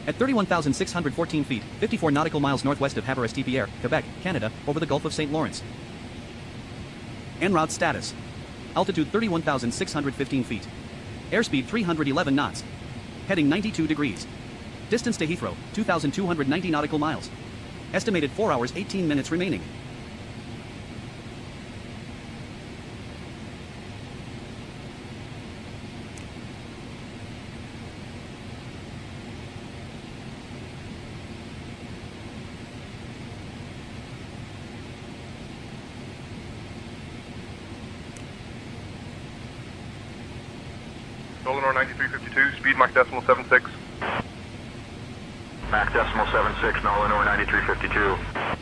At 31,614 feet, 54 nautical miles northwest of Havre-Estepierre, Quebec, Canada, over the Gulf of St. Lawrence. En route status. Altitude 31,615 feet. Airspeed 311 knots. Heading 92 degrees. Distance to Heathrow, 2,290 nautical miles. Estimated 4 hours 18 minutes remaining. Eleanor 9352, speed Mach decimal 76. Mach decimal 76, Eleanor 9352.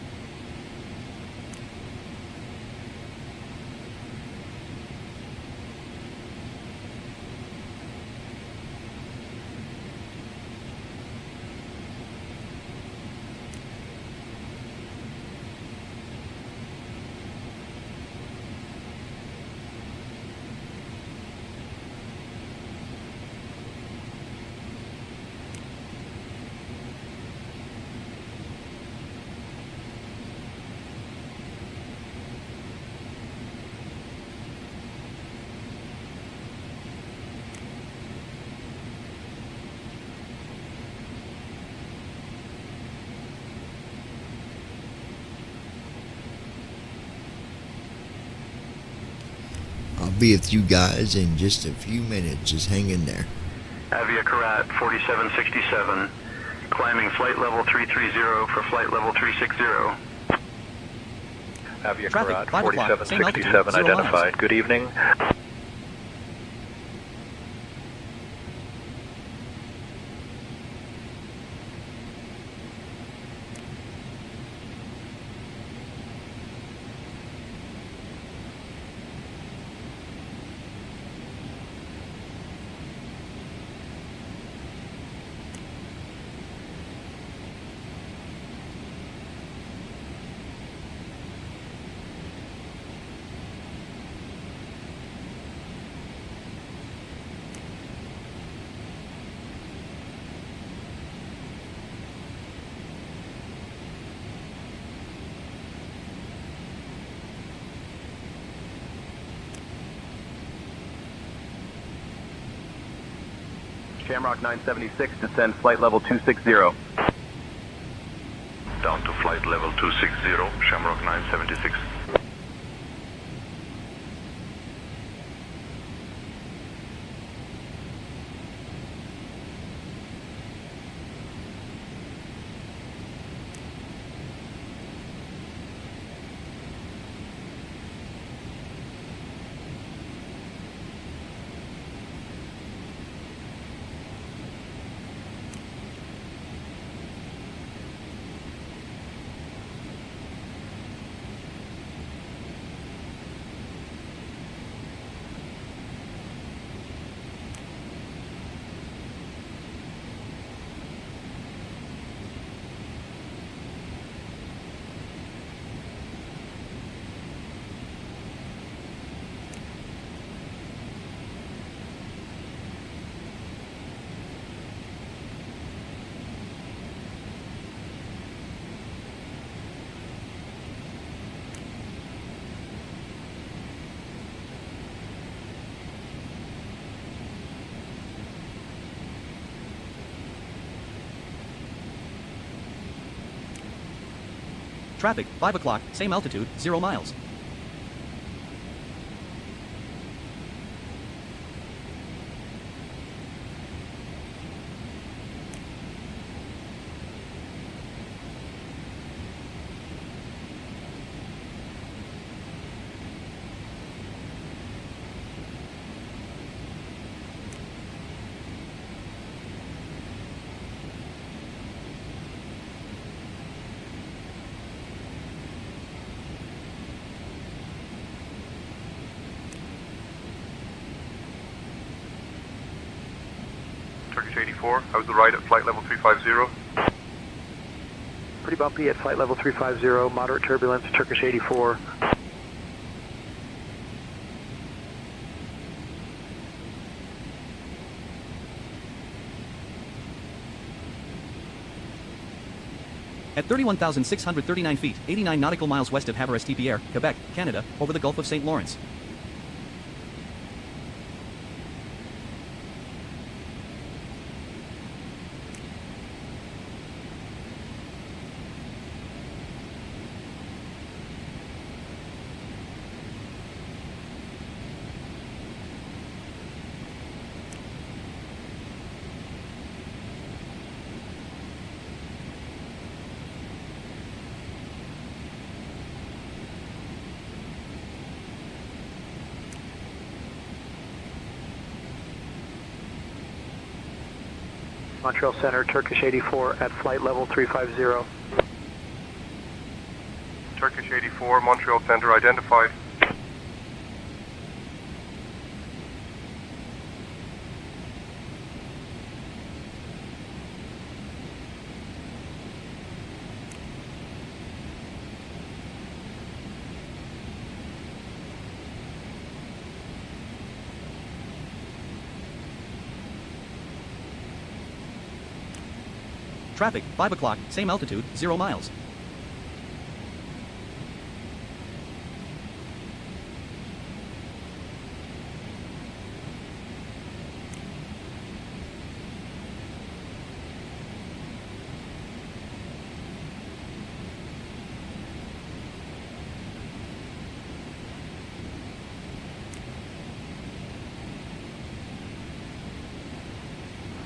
I'll be with you guys in just a few minutes. Just hang in there. Aviacarat 4767, climbing flight level 330 for flight level 360. Aviacarat 4767 identified. Good evening. Shamrock 976, descend flight level 260. Down to flight level 260, Shamrock 976. Traffic, 5 o'clock, same altitude, 0 miles. Turkish 84. How's the ride at flight level 350? Pretty bumpy at flight level 350, moderate turbulence, Turkish 84. At 31,639 feet, 89 nautical miles west of Havre-Pierre, Quebec, Canada, over the Gulf of St. Lawrence. Montreal Center, Turkish 84 at flight level 350. Turkish 84, Montreal Center identified. Traffic, 5 o'clock, same altitude, 0 miles.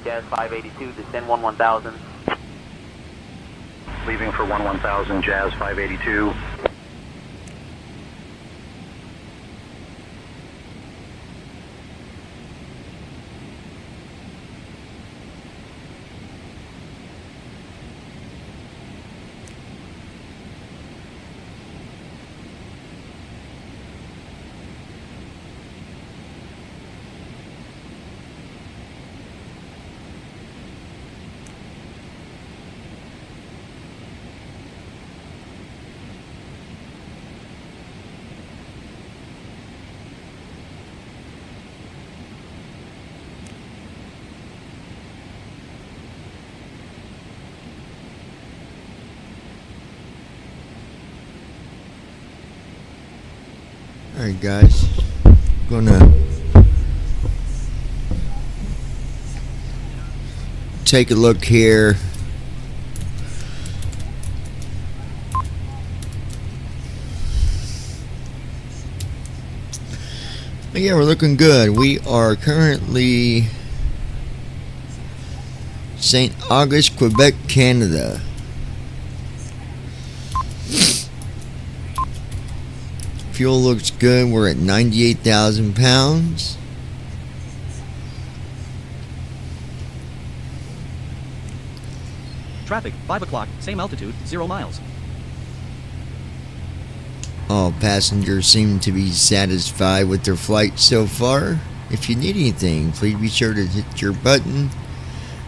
Jazz 582, descend 1000. Leaving for 1000, Jazz 582. Alright guys, gonna take a look here. Yeah, we're looking good. We are currently St. August, Quebec, Canada. Fuel looks good. We're at 98,000 pounds. Traffic, 5 o'clock, same altitude, 0 miles. All passengers seem to be satisfied with their flight so far. If you need anything, please be sure to hit your button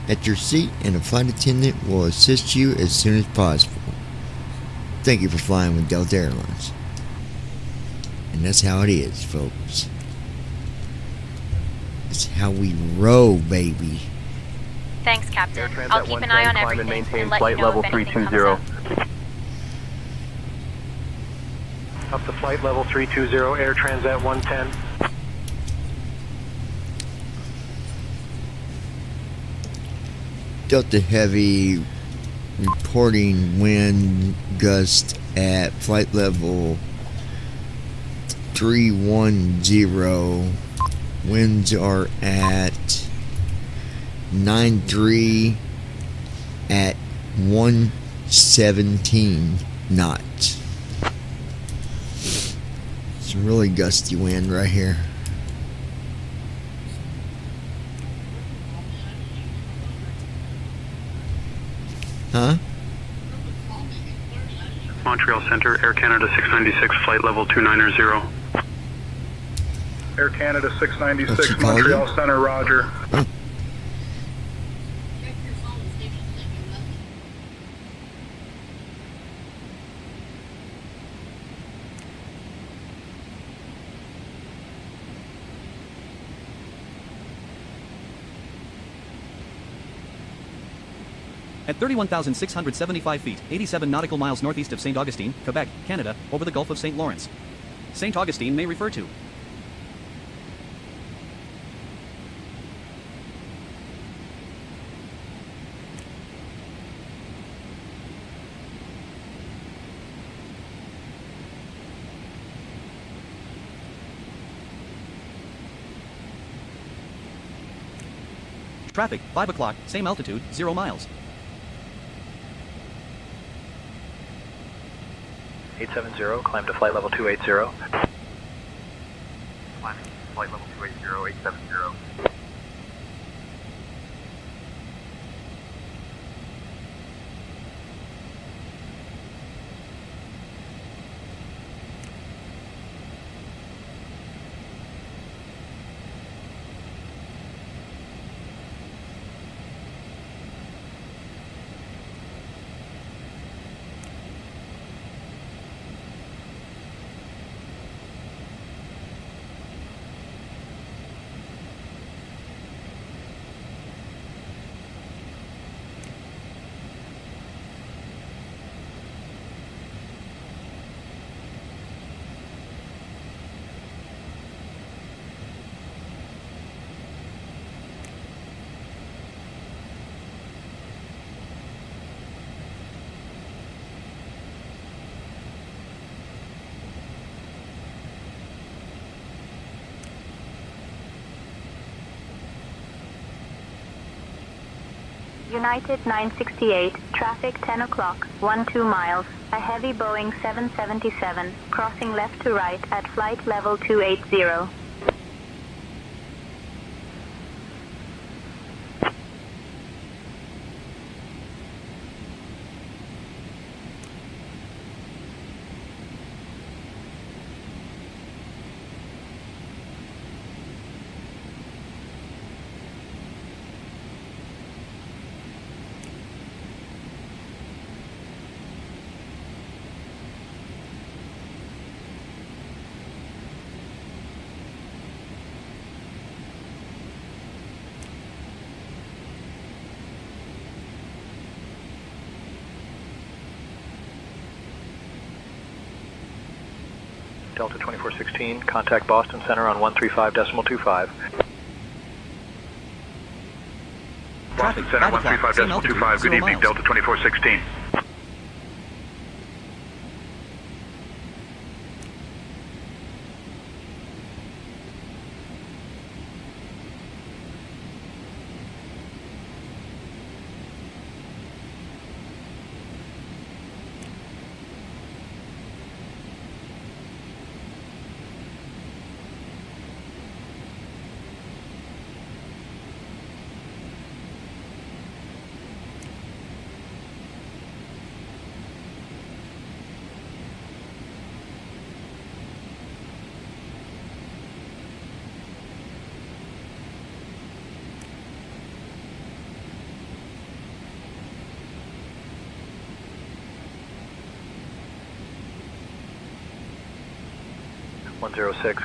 at your seat and a flight attendant will assist you as soon as possible. Thank you for flying with Delta Airlines. And that's how it is, folks. That's how we roll, baby. Thanks, Captain. I'll keep an eye on everything and let you know if anything comes up. Up to flight level 320, Air Transat 110. Delta Heavy reporting wind gust at flight level 310. Winds are at 93 at 117 knots. Some really gusty wind right here. Huh? Montreal Center, Air Canada 696, flight level 290. Air Canada 696, What's your Montreal Center, roger. At 31,675 feet, 87 nautical miles northeast of St. Augustine, Quebec, Canada, over the Gulf of St. Lawrence. St. Augustine may refer to traffic, 5 o'clock, same altitude, 0 miles. 870, climb to flight level 280. Climbing flight level 280, 870. United 968, traffic 10 o'clock, 12 miles, a heavy Boeing 777, crossing left to right at flight level 280. Delta 2416, contact Boston Center on 135.25. Boston Center 135.25. Good evening, Delta 2416.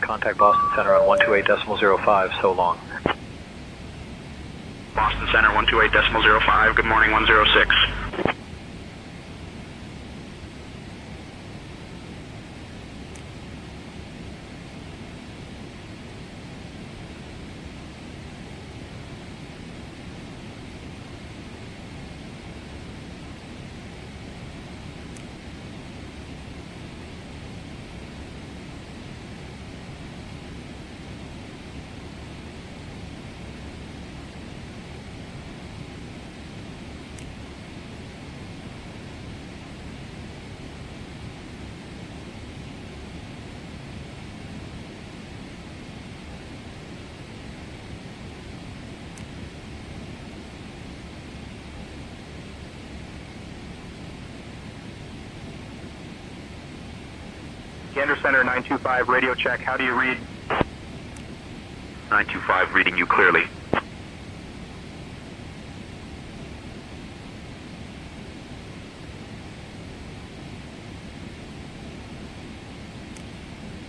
Contact Boston Center on 128.05, so long. Boston Center 128.05. Good morning, 106. Gander Center 925, radio check. How do you read? 925, reading you clearly.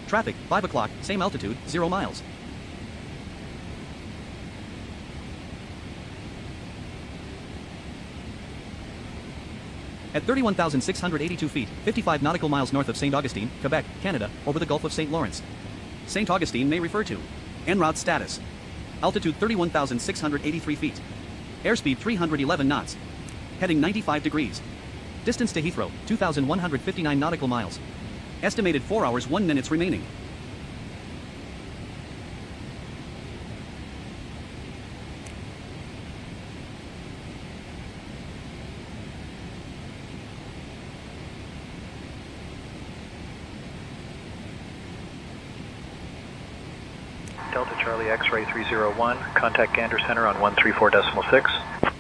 Traffic, 5 o'clock, same altitude, 0 miles. At 31,682 feet, 55 nautical miles north of St. Augustine, Quebec, Canada, over the Gulf of St. Lawrence. St. Augustine may refer to en route status. Altitude 31,683 feet. Airspeed 311 knots. Heading 95 degrees. Distance to Heathrow, 2,159 nautical miles. Estimated 4 hours 1 minutes remaining. Delta Charlie X-Ray 301, contact Gander Center on 134.6.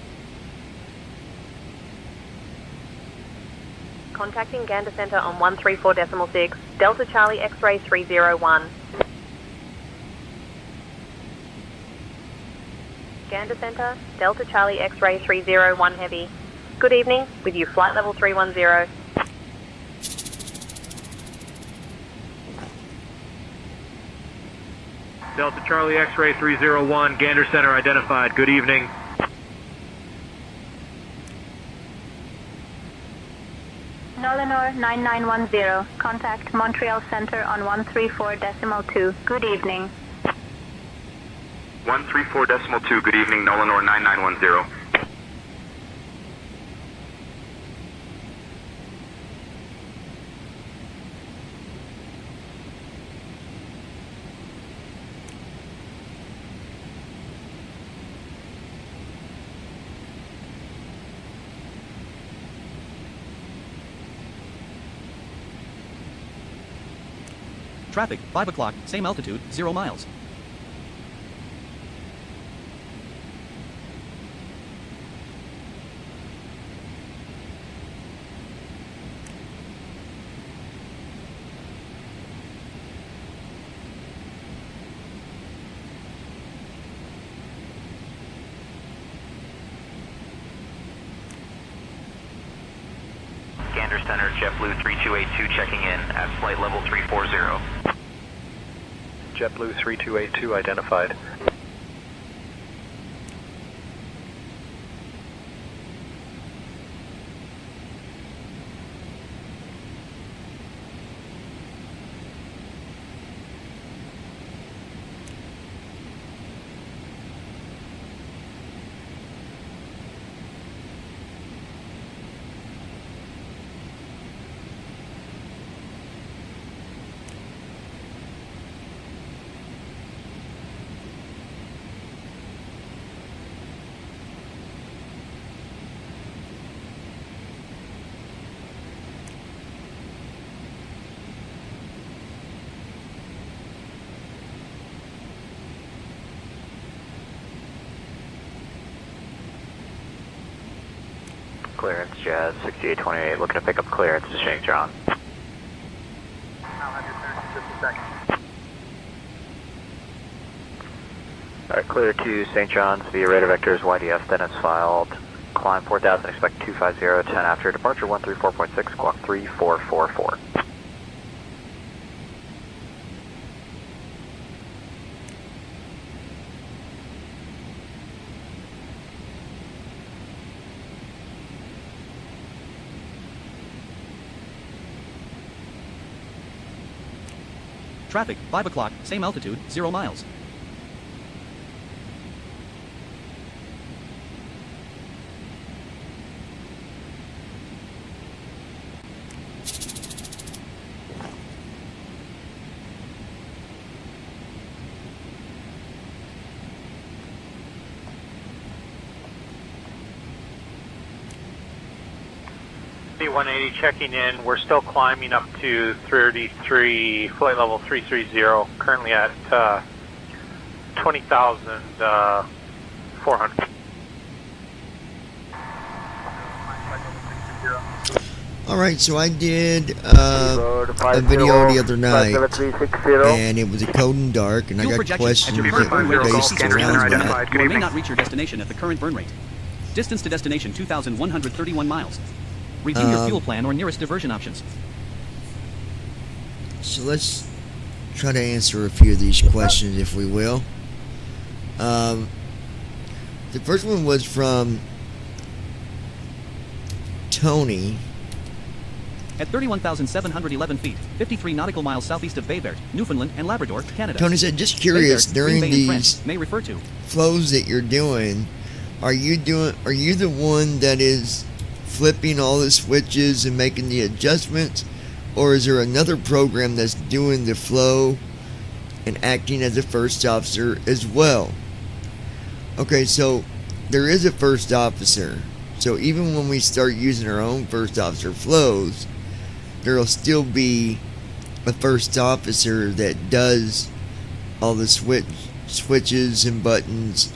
Contacting Gander Center on 134.6, Delta Charlie X-Ray 301. Gander Center, Delta Charlie X-Ray 301 Heavy. Good evening, with you flight level 310. Delta Charlie X-Ray 301, Gander Center identified. Good evening. Nolanor 9910, contact Montreal Center on 134.2. Good evening. 134.2, good evening, Nolanor 9910. Traffic, 5 o'clock, same altitude, 0 miles. Gander Center, JetBlue 3282 checking in at flight level 340. JetBlue 3282 identified. Clearance, Jazz 6828, looking to pick up clearance to St. John. Alright, clear to St. John's via radar vectors, YDF, then it's filed. Climb 4000, expect 250, 10 after departure, 134.6, squawk 3444. Traffic, 5 o'clock, same altitude, 0 miles. C-180 checking in. We're still climbing up to 33, flight level 330, currently at 20,400. Alright, so I did a video the other night, and it was a code in dark, and I got questions that were based around that. You may not reach your destination at the current burn rate. Distance to destination 2,131 miles. Review your fuel plan or nearest diversion options. So let's try to answer a few of these questions, if we will. The first one was from Tony. At 31,711 feet, 53 nautical miles southeast of Baybert, Newfoundland and Labrador, Canada. Tony said, just curious, Baybert, during Green Bay in French, these may refer to flows that you're doing, are you the one that is flipping all the switches and making the adjustments, or is there another program that's doing the flow and acting as a first officer as well? Okay, so there is a first officer. So even when we start using our own first officer flows, there'll still be a first officer that does all the switches and buttons.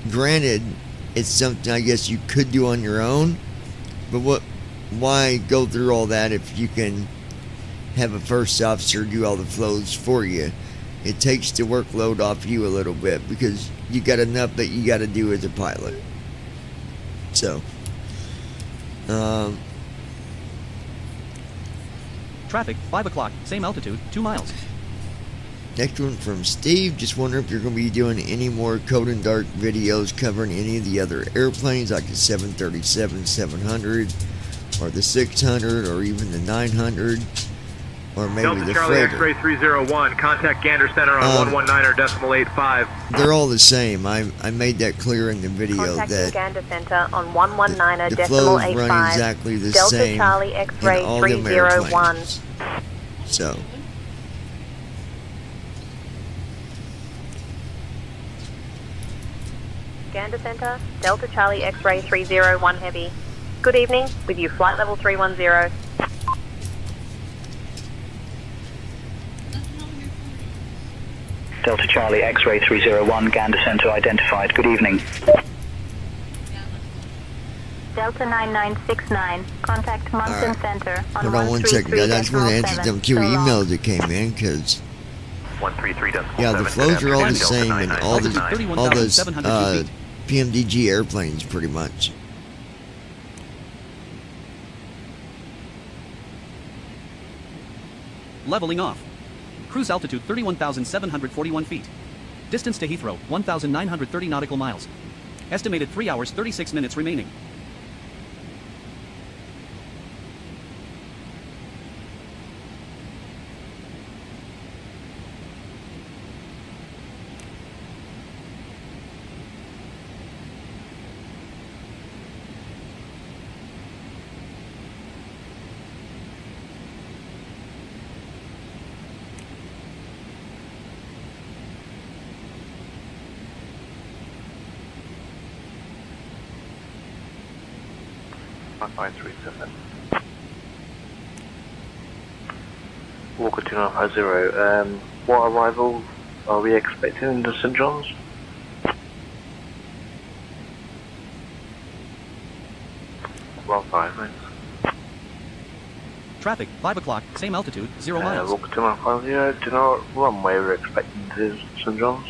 Granted, it's something I guess you could do on your own, but why go through all that if you can have a first officer do all the flows for you? It takes the workload off you a little bit because you got enough that you got to do as a pilot. So, traffic, 5 o'clock, same altitude, 2 miles. Next one from Steve. Just wondering if you're going to be doing any more Code and Dark videos covering any of the other airplanes like the 737 700 or the 600 or even the 900 or maybe Delta the Charlie freighter. X-ray 301, contact Gander Center on 119.85. They're all the same. I made that clear in the video Contacting that Gander Center on the flows run 119.85. exactly the Delta same Charlie in X-ray all them 301. airplanes. So, Gander Center, Delta Charlie X-ray 301 Heavy. Good evening, with you flight level 310. Delta Charlie X-ray 301, Gander Center identified. Good evening. Delta 9969, contact Munson Center on hold on one second, guys. I just want to answer them two So long. emails that came in because 133.7. yeah, the flows are all the same in all those 31,702 feet. PMDG airplanes pretty much. Leveling off. Cruise altitude 31,741 feet. Distance to Heathrow, 1,930 nautical miles. Estimated 3 hours 36 minutes remaining. Walker 2950, what arrival are we expecting in the St. John's? Well, 5 minutes. Traffic, 5 o'clock, same altitude, 0 miles. Walker 2950, do you know what runway we're expecting to St. John's?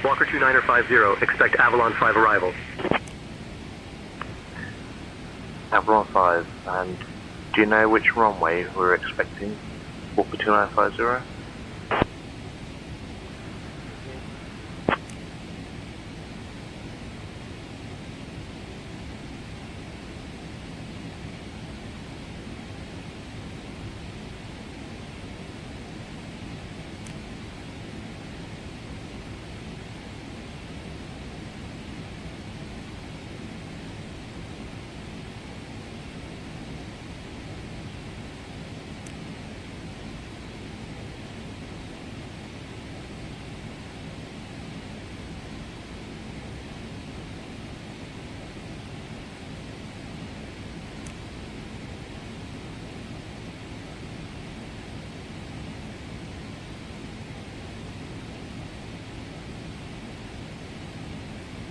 Walker 2950, expect Avalon 5 arrival. Avalon 5, and do you know which runway we're expecting? Walker 2950?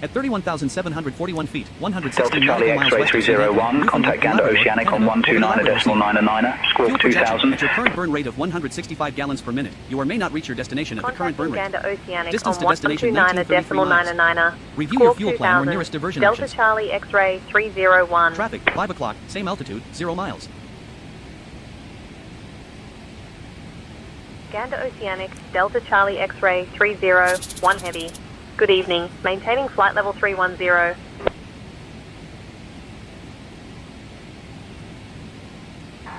At 31,741 feet, 116 Delta Charlie nautical miles X-ray west of 301, contact Gander Oceanic on 129.999, squawk Fuel projection 2000. at your current burn rate of 165 gallons per minute. You or may not reach your destination at the current burn rate. Gander Oceanic Distance on to destination 129.999. Review your fuel plan or nearest diversion Delta actions. Charlie X-ray 301. Traffic, 5 o'clock, same altitude, 0 miles. Gander Oceanic, Delta Charlie X-ray 301 heavy. Good evening. Maintaining flight level 310.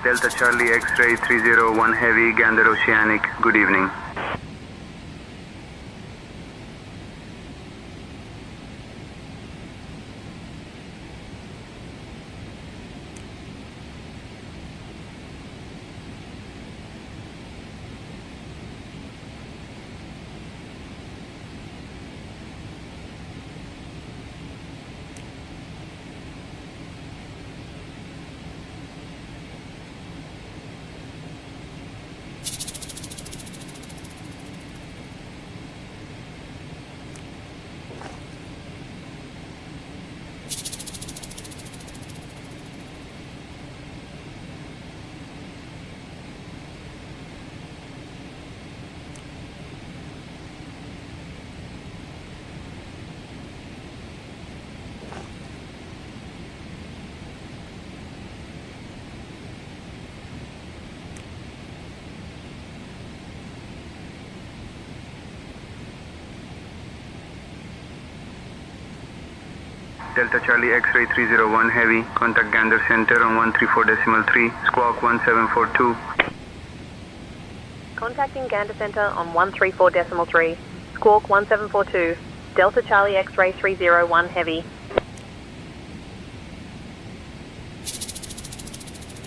Delta Charlie X-ray 301 heavy, Gander Oceanic. Good evening. Delta Charlie X-ray 301 heavy, contact Gander Center on 134.3, squawk 1742. Contacting Gander Center on 134.3, squawk 1742. Delta Charlie X-ray 301 heavy.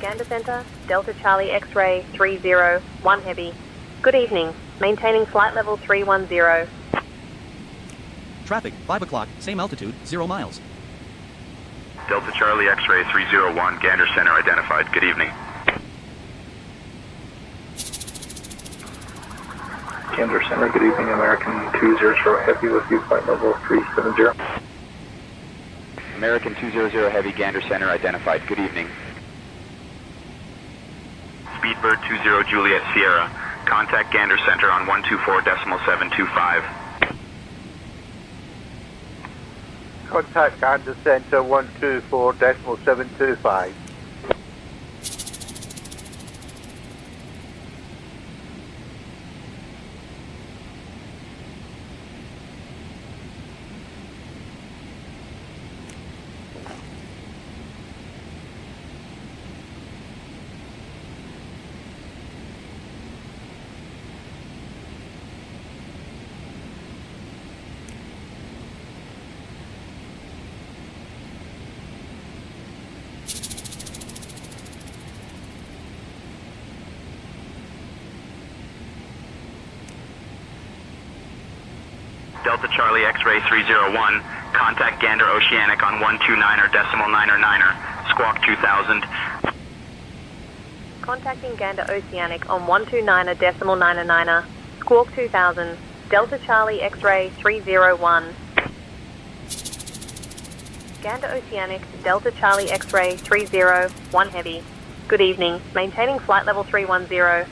Gander Center, Delta Charlie X-ray 301 heavy. Good evening. Maintaining flight level 310. Traffic, 5 o'clock, same altitude, 0 miles. Delta Charlie X-ray 301, Gander Center identified. Good evening. Gander Center, good evening. American 200 Heavy with you, flight level 370. American 200 Heavy, Gander Center identified. Good evening. Speedbird 20 Juliet Sierra, contact Gander Center on 124.725. Contact Gander Center 124.725. Delta Charlie X-ray 301, contact Gander Oceanic on 129.999, squawk 2000. Contacting Gander Oceanic on 129.999, squawk 2000. Delta Charlie X-ray 301. Gander Oceanic, Delta Charlie X-ray 301 heavy. Good evening. Maintaining flight level 310.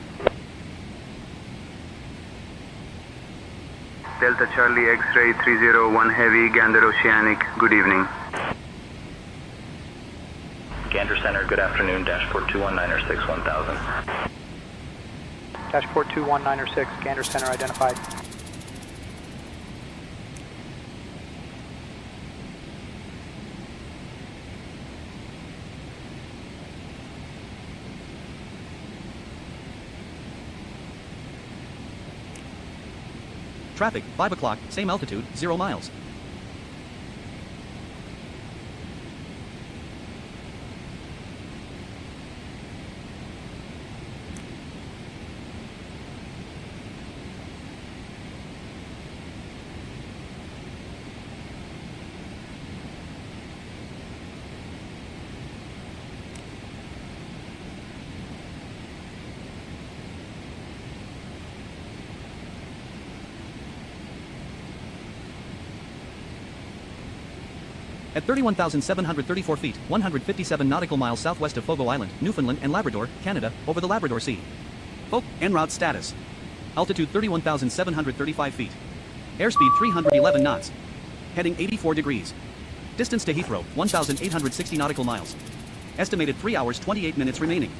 Delta Charlie X-ray 301 heavy, Gander Oceanic. Good evening. Gander Center, good afternoon, dashport 21906 1000. Dashport 21906, Gander Center identified. Traffic, 5 o'clock, same altitude, 0 miles. At 31,734 feet, 157 nautical miles southwest of Fogo Island, Newfoundland and Labrador, Canada, over the Labrador Sea. En route status. Altitude 31,735 feet. Airspeed 311 knots. Heading 84 degrees. Distance to Heathrow, 1,860 nautical miles. Estimated 3 hours 28 minutes remaining.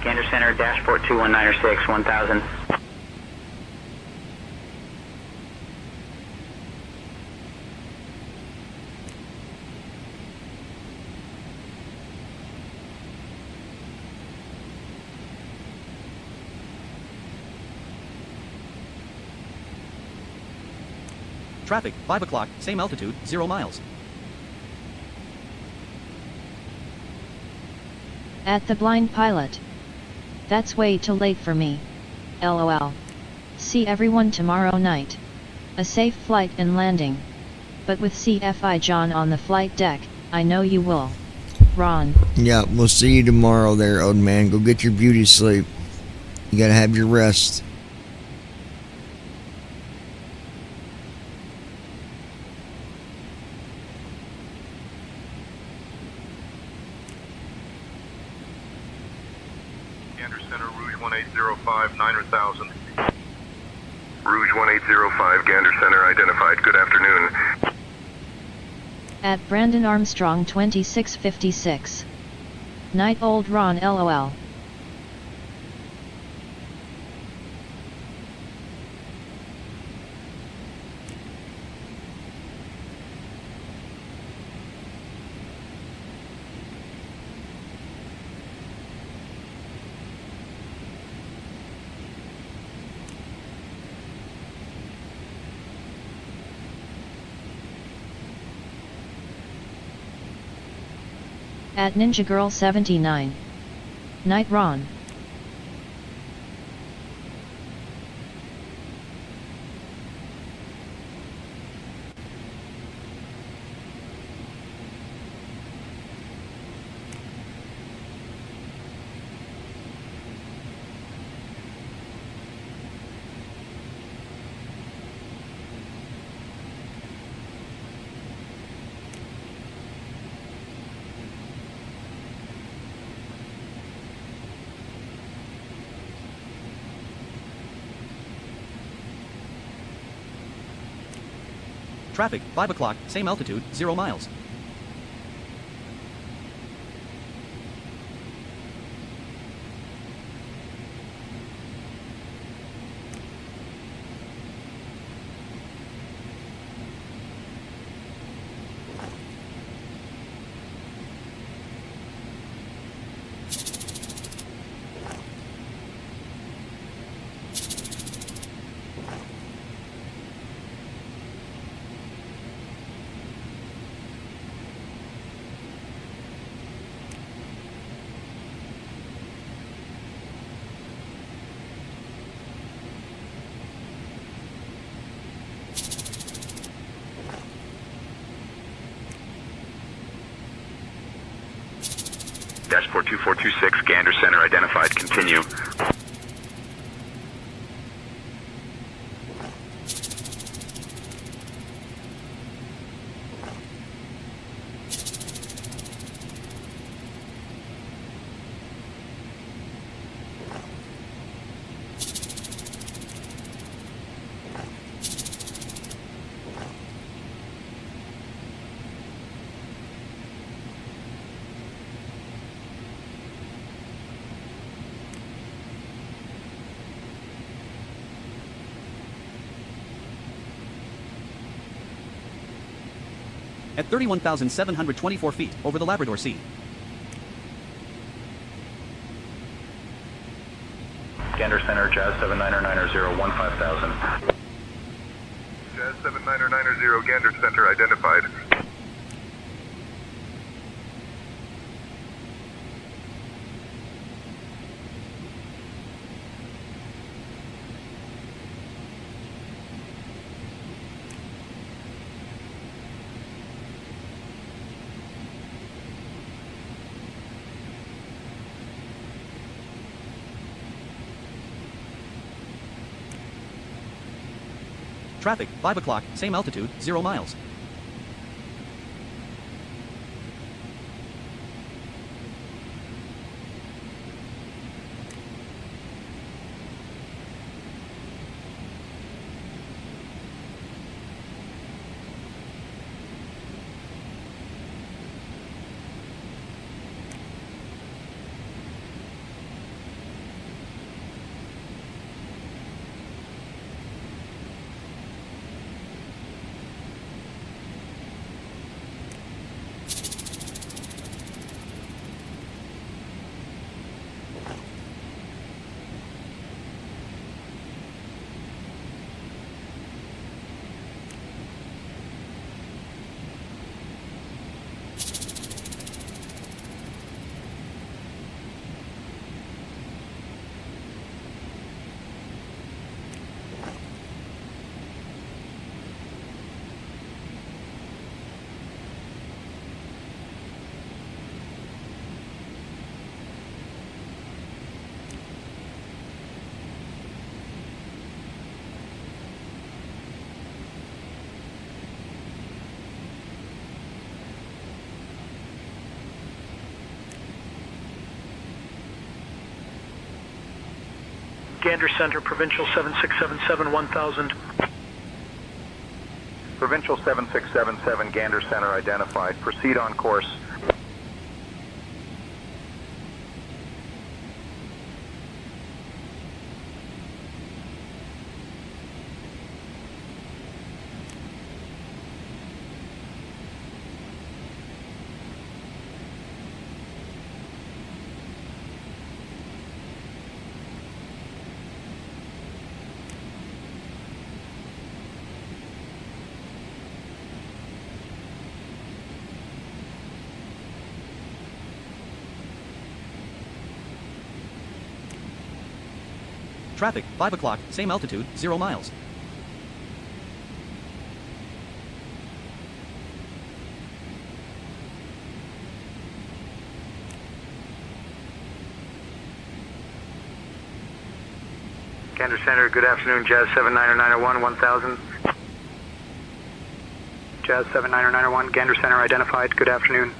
Gander Center, dashport 2196, 1000. Traffic, 5 o'clock, same altitude, 0 miles. At the blind pilot. That's way too late for me. LOL. See everyone tomorrow night. A safe flight and landing. But with CFI John on the flight deck, I know you will. Ron. Yeah, we'll see you tomorrow there, old man. Go get your beauty sleep. You gotta have your rest. Gander Center, Rouge 1805, 9,000. Rouge 1805, Gander Center identified. Good afternoon. At Brandon Armstrong 2656. Night old Ron LOL. At Ninja Girl 79. Night Ron. Traffic, 5 o'clock, same altitude, 0 miles. Dashport 2426, Gander Center identified. Continue. At 31,724 feet, over the Labrador Sea. Gander Center, Jazz 7990, 5000. Jazz 7990, Gander Center identified. Traffic, 5 o'clock, same altitude, 0 miles. Gander Center, Provincial 7677, 1000. Provincial 7677, Gander Center identified. Proceed on course. Traffic, 5 o'clock, same altitude, 0 miles. Gander Center, good afternoon, Jazz 7990, 1000. Jazz 7990, Gander Center identified, good afternoon.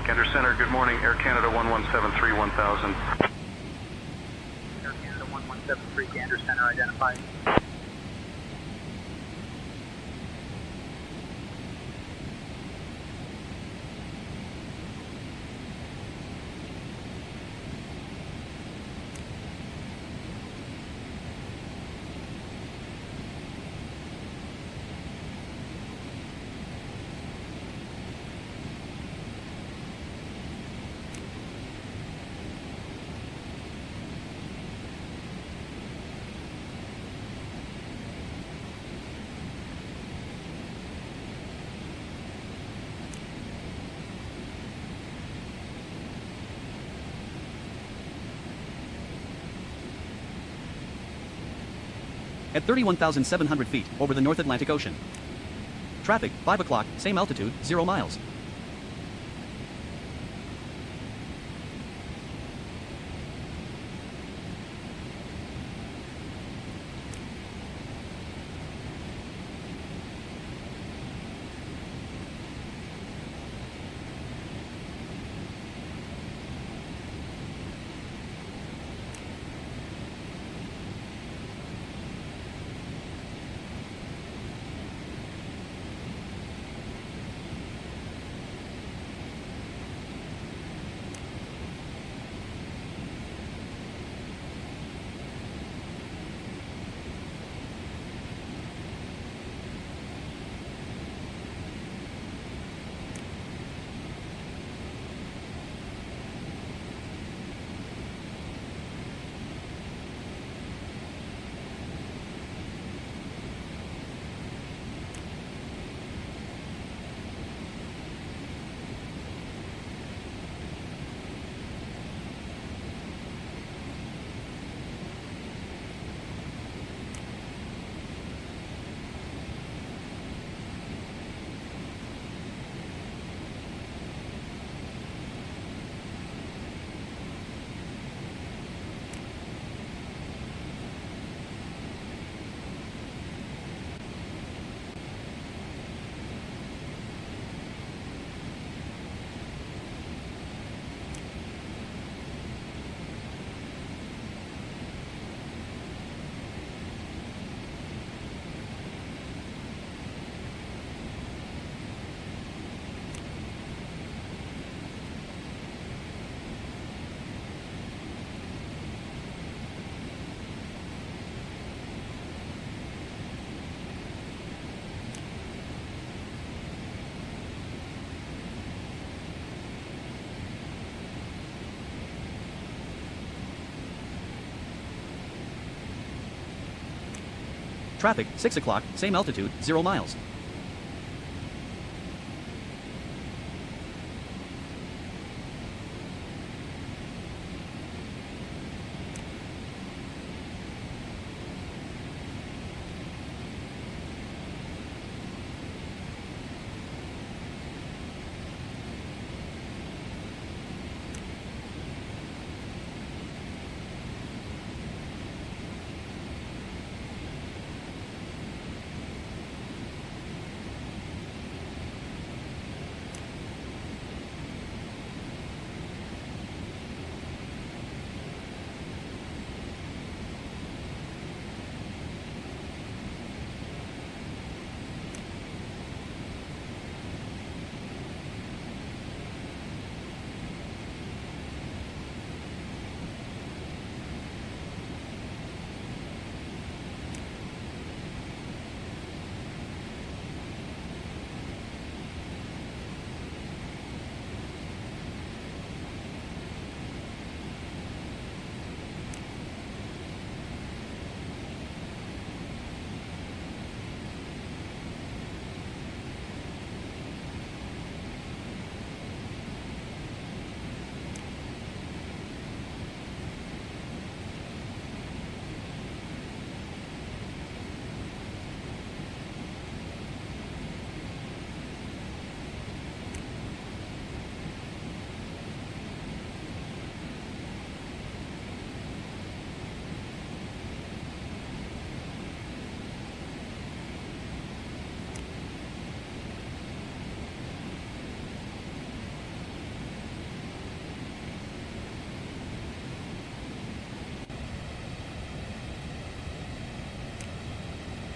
Gander Center, good morning. Air Canada 1173, 1000. Air Canada 1173, Gander Center identified. At 31,700 feet, over the North Atlantic Ocean. Traffic, 5 o'clock, same altitude, 0 miles. Traffic, 6 o'clock, same altitude, 0 miles.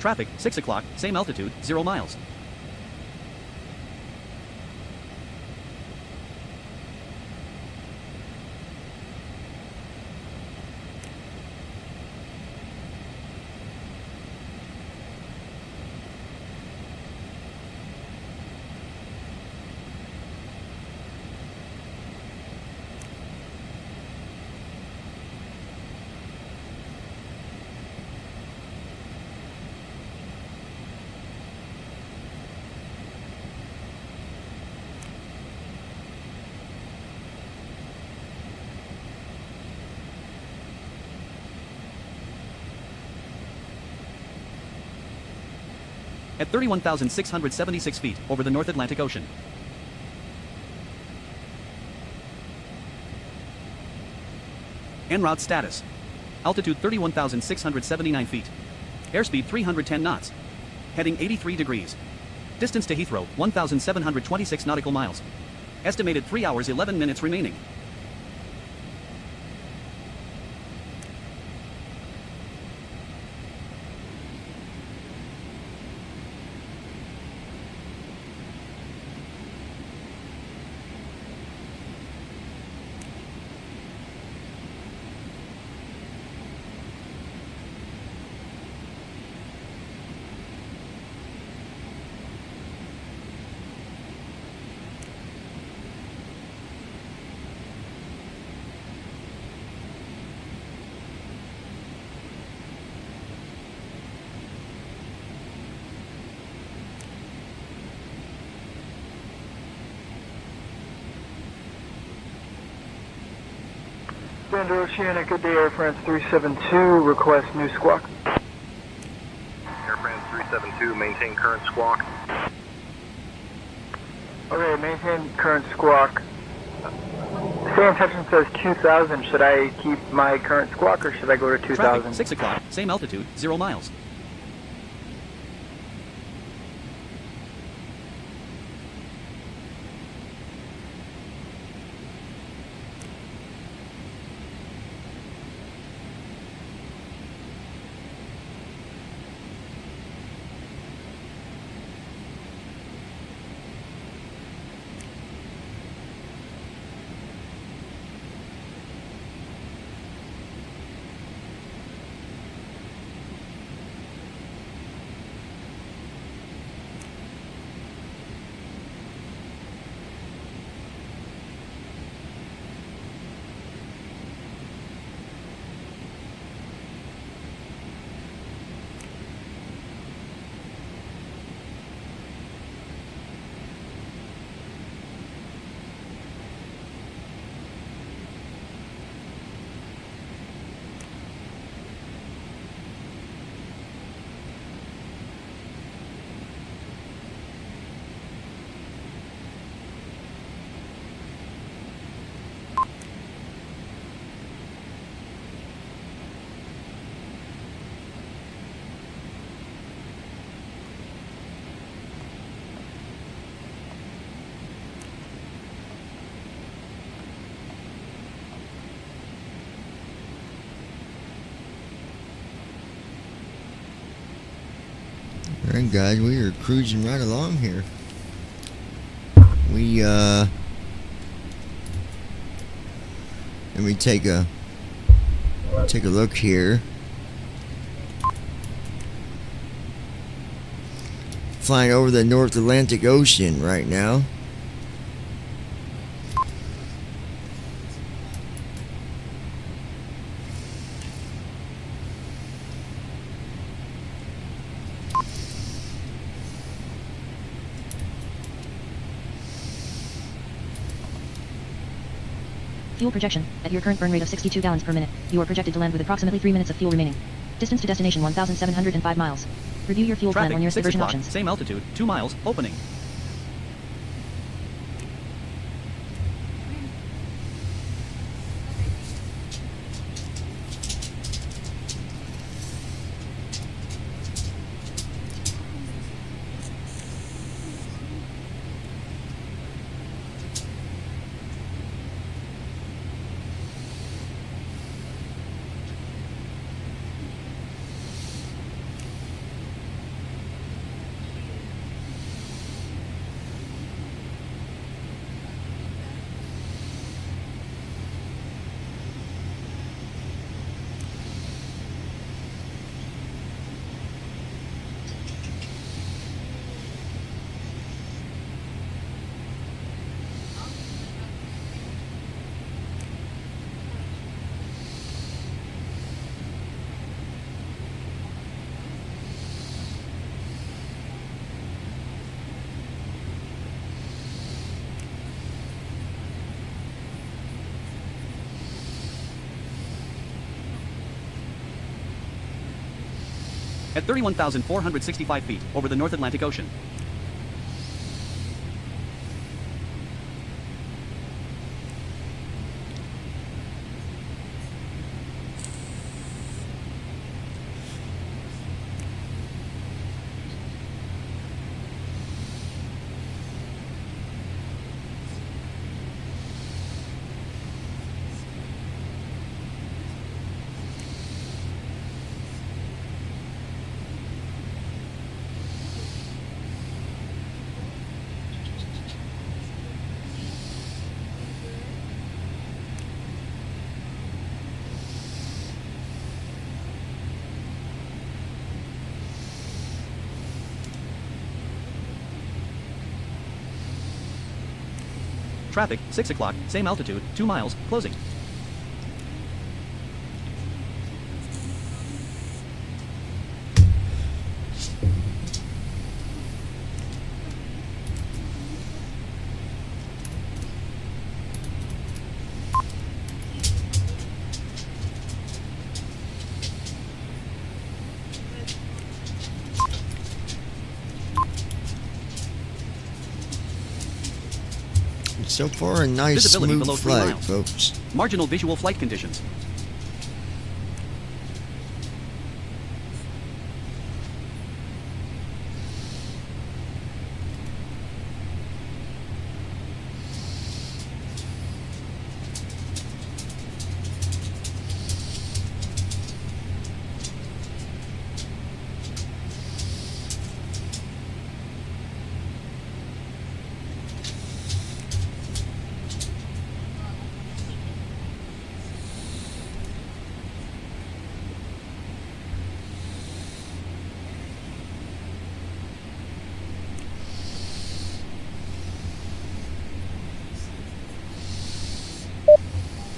Traffic, 6 o'clock, same altitude, 0 miles. At 31,676 feet over the North Atlantic Ocean. En route status. Altitude 31,679 feet. Airspeed 310 knots. Heading 83 degrees. Distance to Heathrow, 1,726 nautical miles. Estimated 3 hours 11 minutes remaining. Gander Oceanic, good day, Air France 372, request new squawk. Air France 372, maintain current squawk. Okay, maintain current squawk. Stay in touch and says 2,000. Should I keep my current squawk or should I go to 2,000? Traffic, 6 o'clock, same altitude, 0 miles. Alright guys, we are cruising right along here. Let me take a look here. Flying over the North Atlantic Ocean right now. Fuel projection. At your current burn rate of 62 gallons per minute, you are projected to land with approximately 3 minutes of fuel remaining. Distance to destination 1,705 miles. Review your fuel plan Traffic, or nearest 6 diversion o'clock, options. same altitude, 2 miles, opening. At 31,465 feet over the North Atlantic Ocean. Traffic, 6 o'clock, same altitude, 2 miles, closing. So far, a nice Visibility below smooth 3 flight, miles. folks. Marginal visual flight conditions.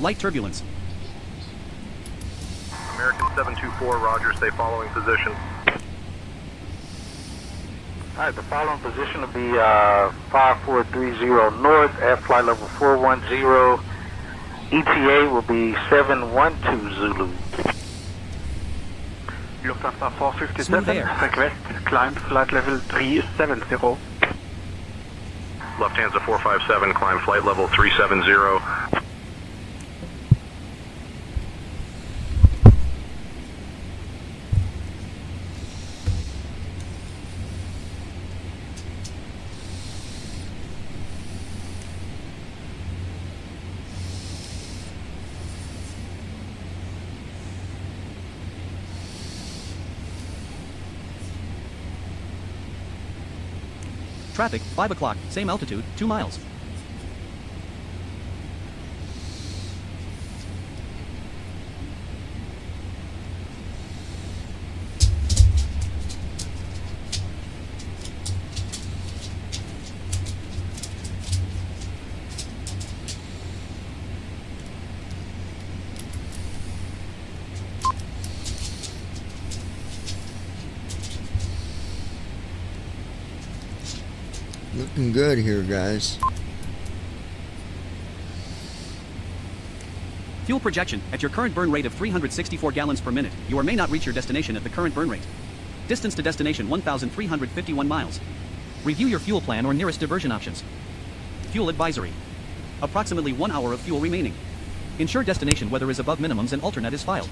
Light turbulence. American 724, roger, stay following position. Alright, the following position will be 5430 north at flight level 410. ETA will be 712 Zulu. Lufthansa 457, request climb flight level 370. Lufthansa 457, climb flight level 370. Traffic, 5 o'clock, same altitude, 2 miles. Looking good here, guys. Fuel projection, at your current burn rate of 364 gallons per minute, you or may not reach your destination at the current burn rate. Distance to destination 1,351 miles. Review your fuel plan or nearest diversion options. Fuel advisory. Approximately 1 hour of fuel remaining. Ensure destination weather is above minimums and alternate is filed.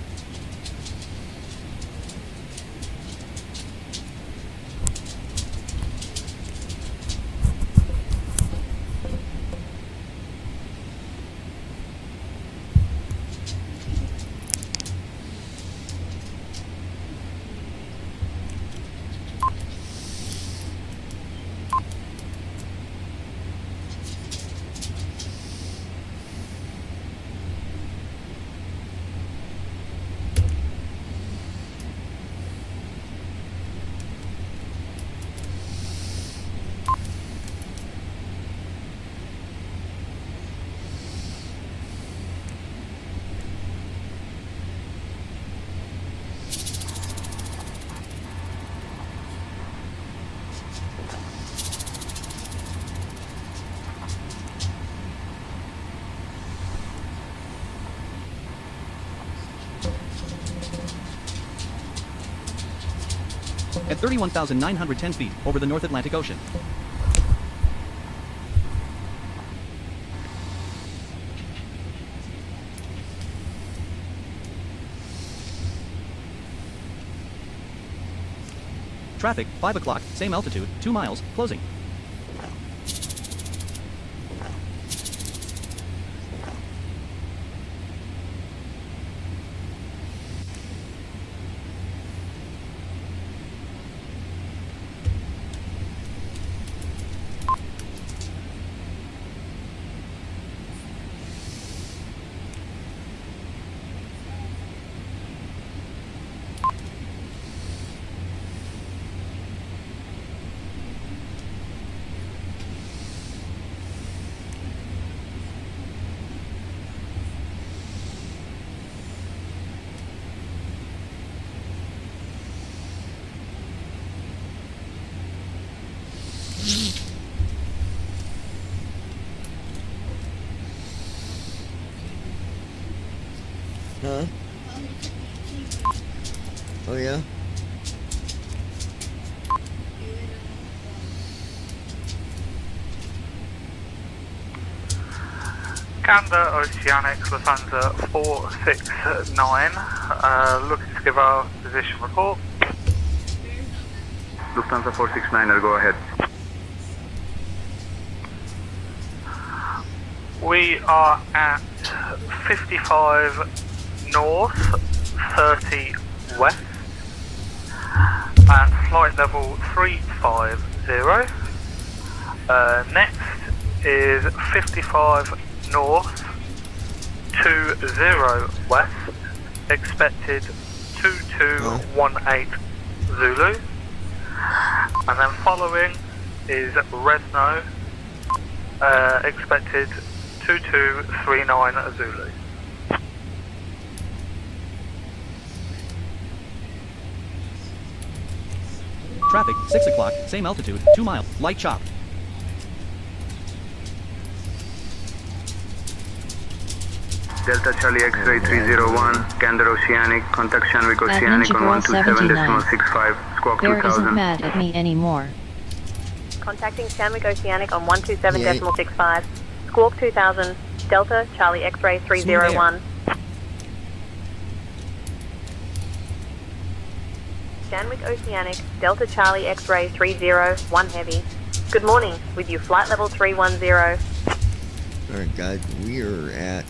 At 31,910 feet over the North Atlantic Ocean. Traffic, 5 o'clock, same altitude, 2 miles, closing. Huh? Oh yeah? Gander Oceanic Lufthansa 469, looking to give our position report. Lufthansa 469er, go ahead. We are at 55 north, 30 west, and flight level 350. Next is 55 north, 20 west, expected 2218 Zulu. And then following is Resno, expected 2239 Zulu. Traffic, 6 o'clock, same altitude, 2 miles, light chop. Delta Charlie X-ray 301, Gander Oceanic, contact Shanwick Oceanic on 127.65, squawk Bear 2000. isn't mad at me anymore. Contacting Shanwick Oceanic on 127.65, squawk 2000, Delta Charlie X-ray 301. Shanwick Oceanic, Delta Charlie X-ray 301 Heavy. Good morning, with you flight level 310. Alright guys, we are at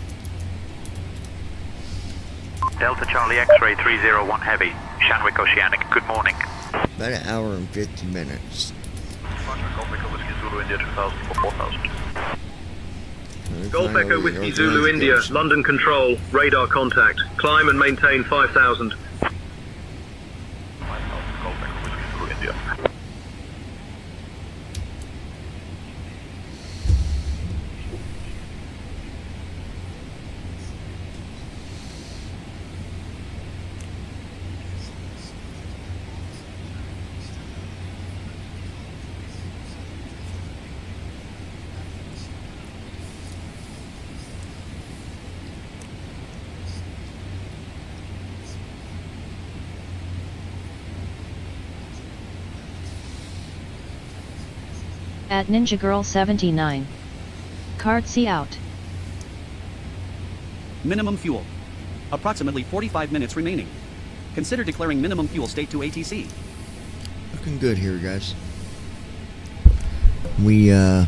Delta Charlie X-ray 301 Heavy, Shanwick Oceanic, good morning. about an hour and 50 minutes. Roger, Golf Echo Whiskey Zulu India 2000 for 4000. Golf Echo Whiskey Zulu India, London Control, radar contact. Climb and maintain 5000. Golf Echo Whiskey Zulu India. At Ninja Girl 79. Card C out. Minimum fuel. Approximately 45 minutes remaining. Consider declaring minimum fuel state to ATC. Looking good here, guys. We got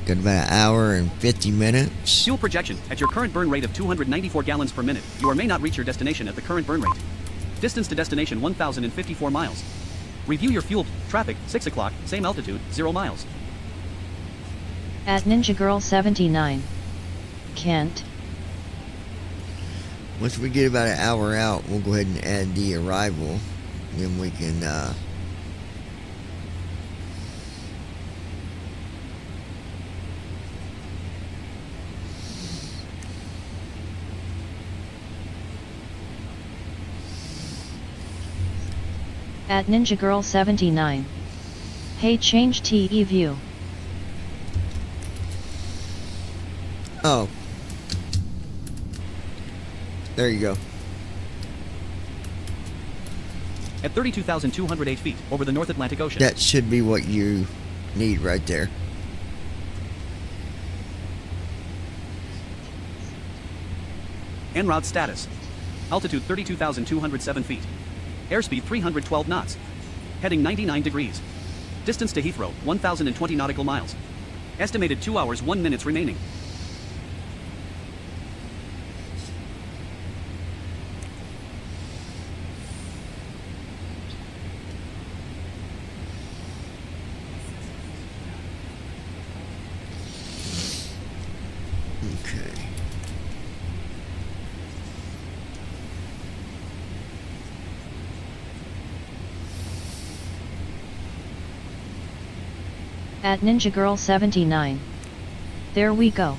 about an hour and 50 minutes. Fuel projection. At your current burn rate of 294 gallons per minute, you or may not reach your destination at the current burn rate. Distance to destination 1,054 miles. Review your fuel. Traffic, 6 o'clock, same altitude, 0 miles. At Ninja Girl 79. Kent. Once we get about an hour out, we'll go ahead and add the arrival. Then we can At Ninja Girl 79. Hey, change TE view. Oh. There you go. At 32,208 feet over the North Atlantic Ocean. That should be what you need right there. En route status. Altitude 32,207 feet. Airspeed 312 knots. Heading 99 degrees. Distance to Heathrow, 1,020 nautical miles. Estimated 2 hours 1 minutes remaining. Okay. At Ninja Girl 79. There we go.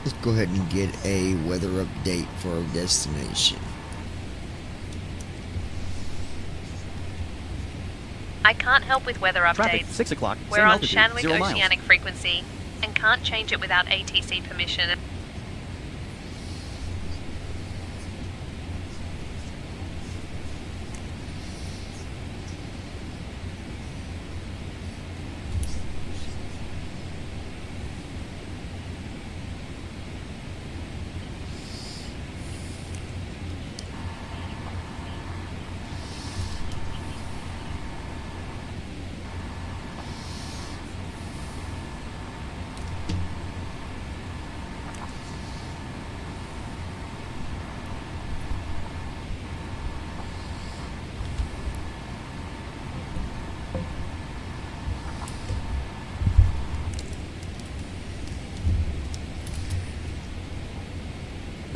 Let's go ahead and get a weather update for our destination. I can't help with weather updates. Traffic, 6 o'clock, We're same on altitude, Shanwick 0 miles. Oceanic frequency and can't change it without ATC permission.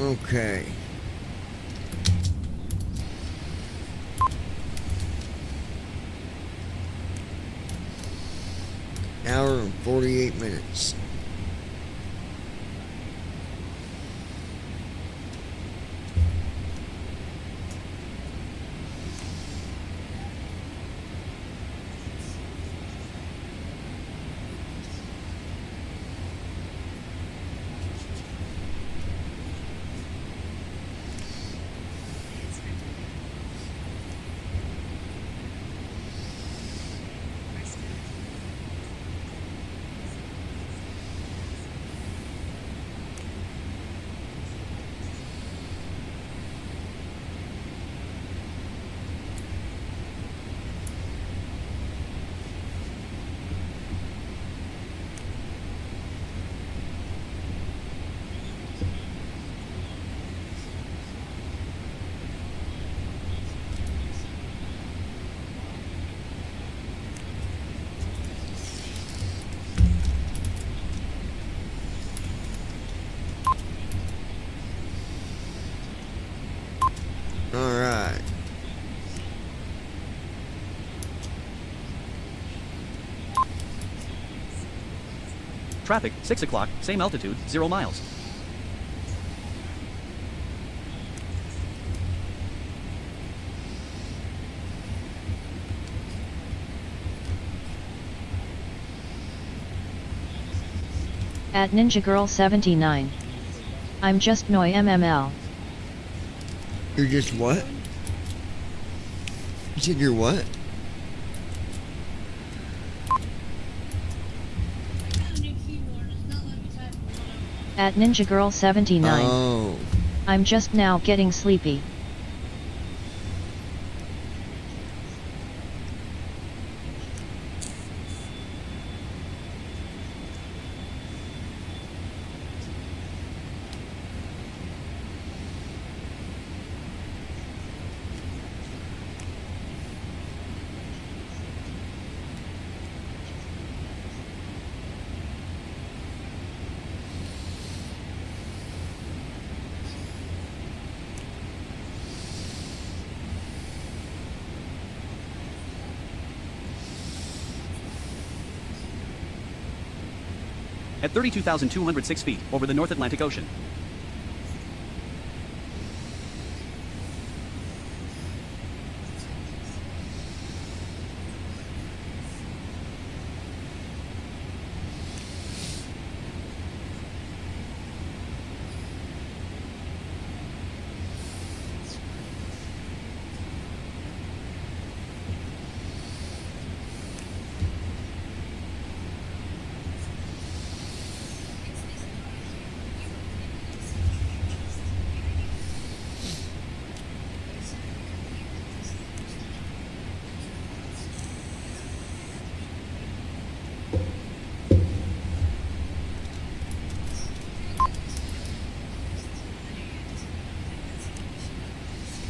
Okay. Hour and 48 minutes. Alright. Traffic, 6 o'clock, same altitude, 0 miles. At Ninja Girl 79. I'm just Noi MML. You're just what? You said you're what? At Ninja Girl 79. Oh. I'm just now getting sleepy. At 32,206 feet, over the North Atlantic Ocean.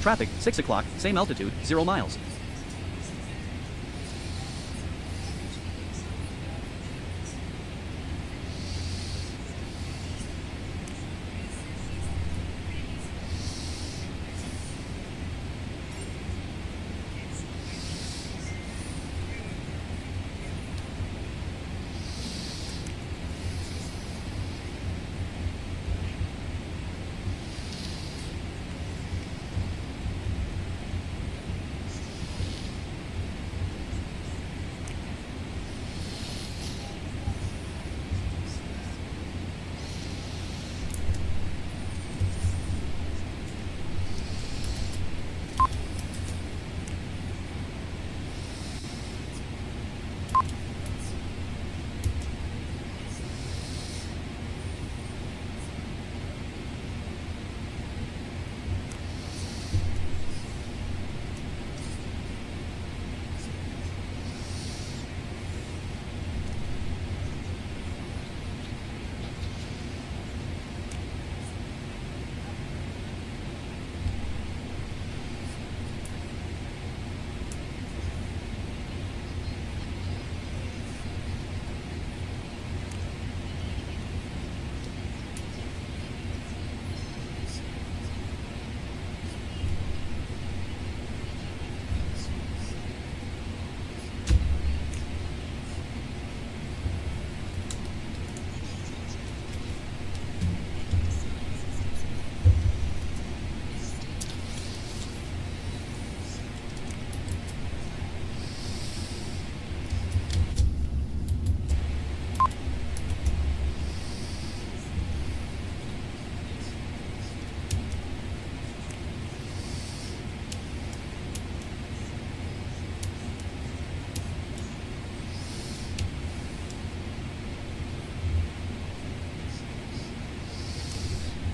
Traffic, 6 o'clock, same altitude, 0 miles.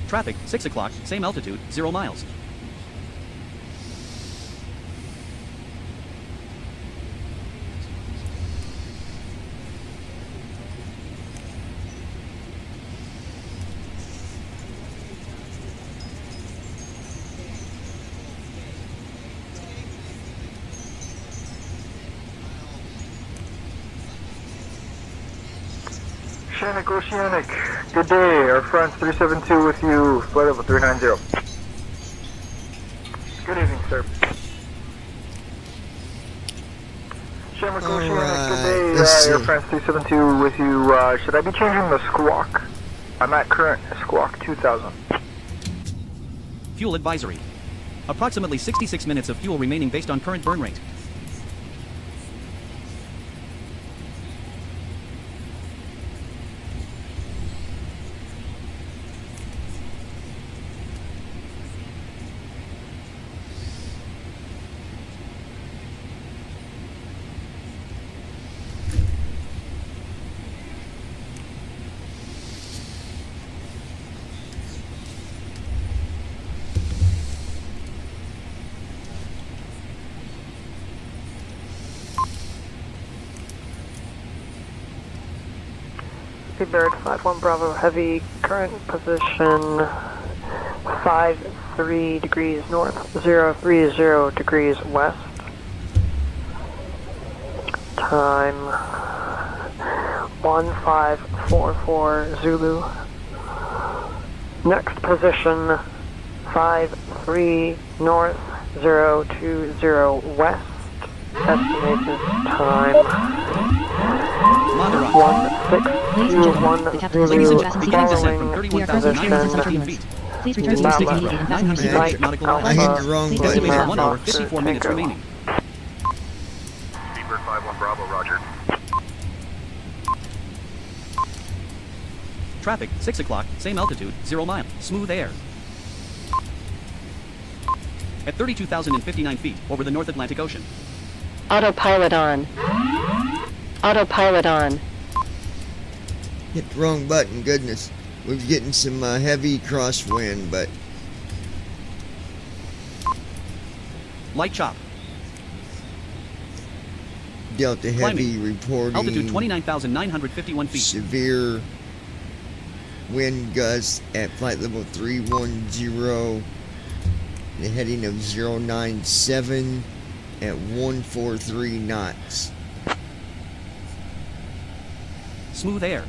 Traffic, 6 o'clock, same altitude, 0 miles. Oceanic, good day. Air France 372 with you, flight level 390. Good evening, sir. Shamrock All Oceanic, right, good day. let's Air see. France 372 with you. Should I be changing the squawk? I'm at current squawk 2000. Fuel advisory. Approximately 66 minutes of fuel remaining based on current burn rate. Bird 51 Bravo Heavy, current position 53 degrees north, 030 degrees west. Time 1544 Zulu. Next position 53 north, 020 west. Estimated time 1621 Ladies and Zulu. gentlemen, beginning descent from Following 31,915 feet. Please return to your station immediately and fasten your seatbelt. 908 nautical miles. I hit the wrong button. Estimated 1 hour 54 minutes remaining. Seabird 51 Bravo, roger. Traffic, 6 o'clock, same altitude, 0 mile, smooth air. At 32,059 feet, over the North Atlantic Ocean. Autopilot on. Autopilot on. Hit the wrong button, goodness. We're getting some heavy crosswind, but Light chop. Delta Heavy reporting Altitude 29,951 feet. severe wind gusts at flight level 310. The heading of 097 at 143 knots. Smooth air.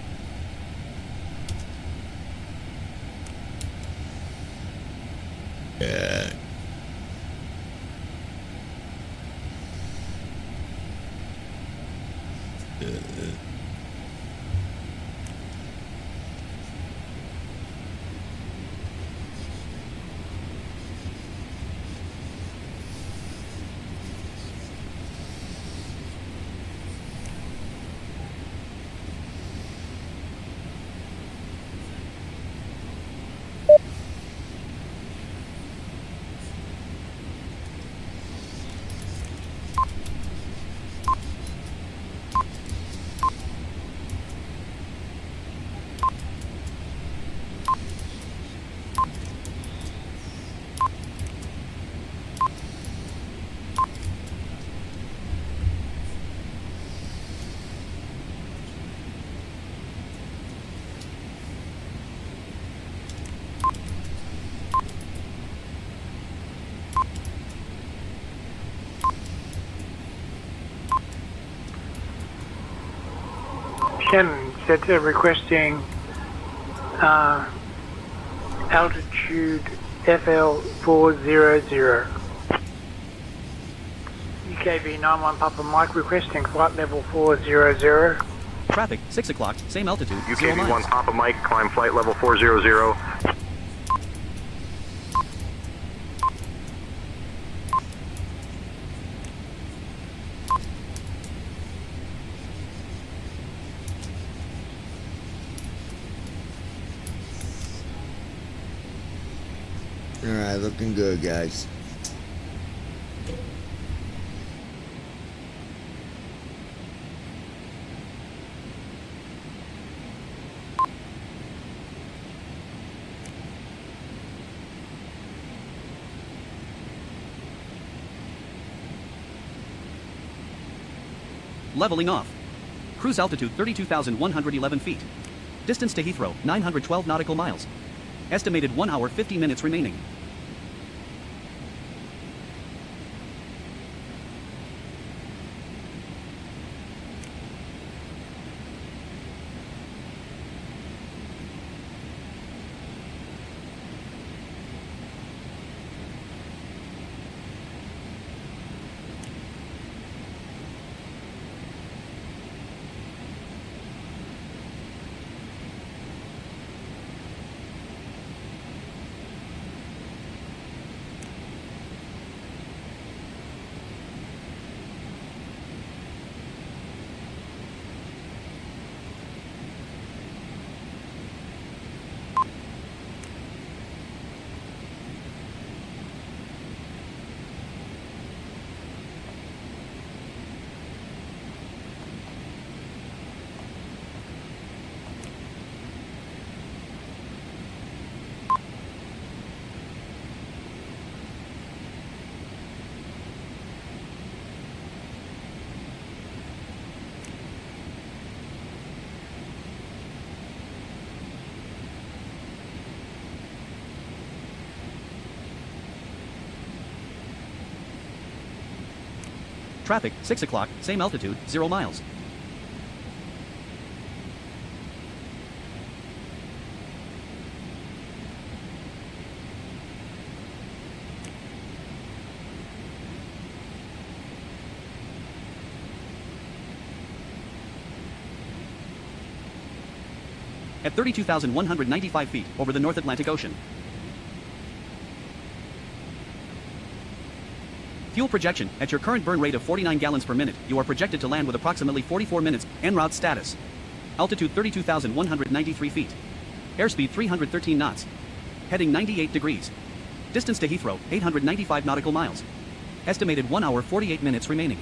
Shannon said requesting altitude FL 400. UKV 91 Papa Mike requesting flight level 400. Traffic, 6 o'clock, same altitude, 0 UKV 1 miles. Papa Mike, climb flight level 400. Alright, looking good, guys. Leveling off. Cruise altitude 32,111 feet. Distance to Heathrow, 912 nautical miles. Estimated 1 hour 50 minutes remaining. Traffic, 6 o'clock, same altitude, 0 miles. At 32,195 feet over the North Atlantic Ocean. Fuel projection, at your current burn rate of 49 gallons per minute, you are projected to land with approximately 44 minutes, en route status. Altitude 32,193 feet. Airspeed 313 knots. Heading 98 degrees. Distance to Heathrow, 895 nautical miles. Estimated 1 hour 48 minutes remaining.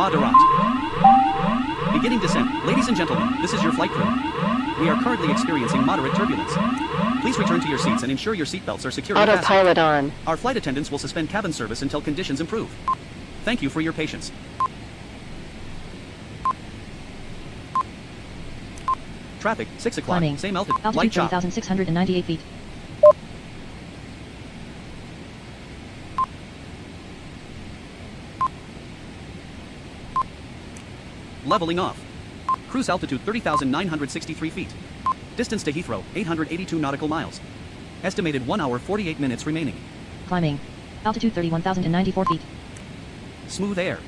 Moderate. Beginning descent. Ladies and gentlemen, this is your flight crew. We are currently experiencing moderate turbulence. Please return to your seats and ensure your seatbelts are securely fastened. Autopilot on. Our flight attendants will suspend cabin service until conditions improve. Thank you for your patience. Traffic, 6 o'clock, Climbing. same altitude, Altitude light chop. 3,698 feet. Leveling off. Cruise altitude 30,963 feet. Distance to Heathrow, 882 nautical miles. Estimated 1 hour 48 minutes remaining. Climbing. Altitude 31,094 feet. Smooth air.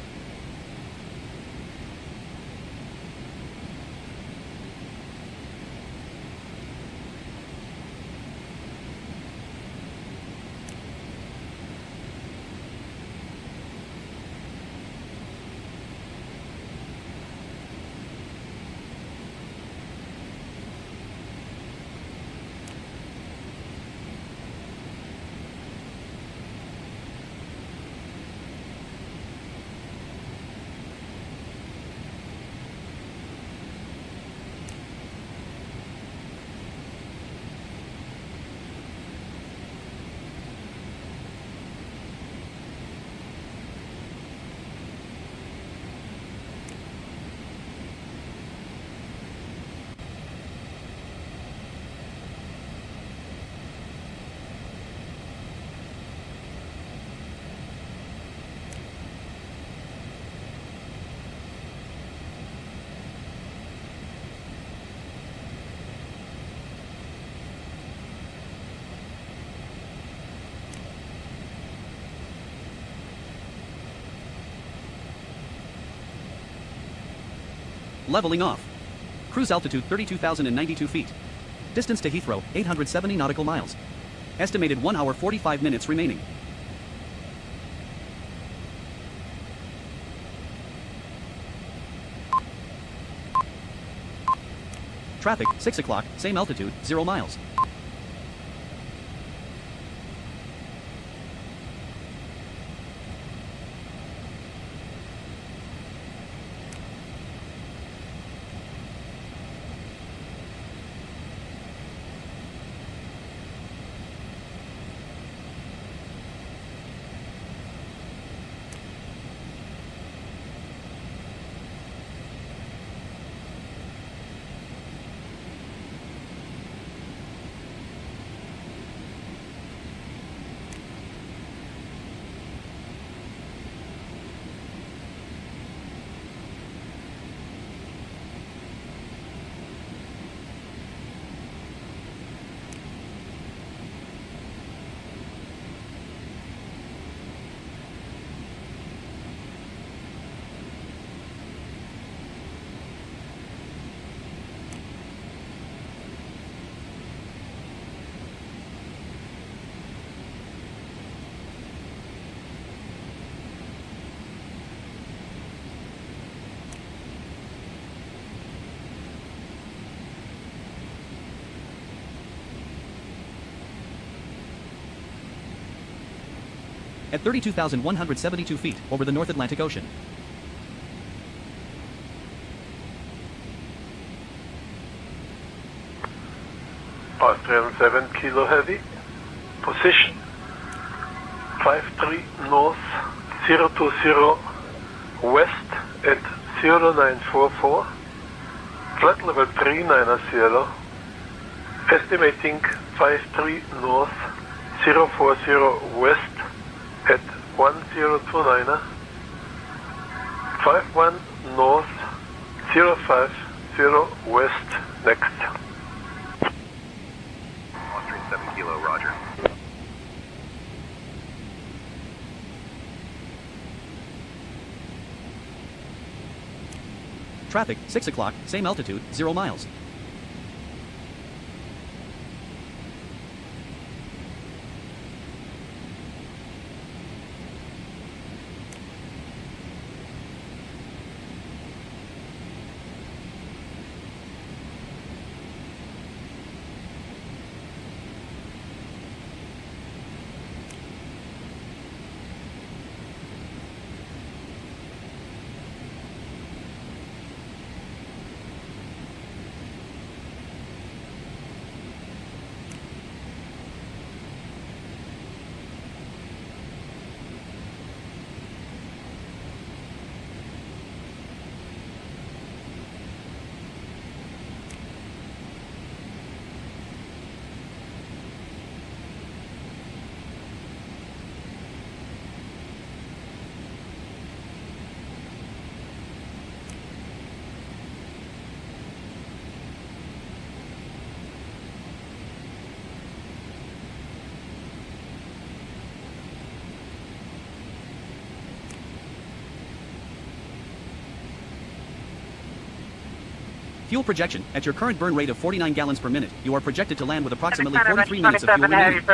Leveling off. Cruise altitude 32,092 feet. Distance to Heathrow, 870 nautical miles. Estimated 1 hour 45 minutes remaining. Traffic, 6 o'clock, same altitude, 0 miles. at 32,172 feet over the North Atlantic Ocean. Austrian 7 Kilo Heavy, position 53 North 020 West at 0944, flight level 390, estimating 53 North 040 West at 1029, 51 North 050 West next. Austrian 7 Kilo, roger. Traffic, 6 o'clock, same altitude, 0 miles. Fuel projection, at your current burn rate of 49 gallons per minute, you are projected to land with approximately 43 minutes of fuel remaining.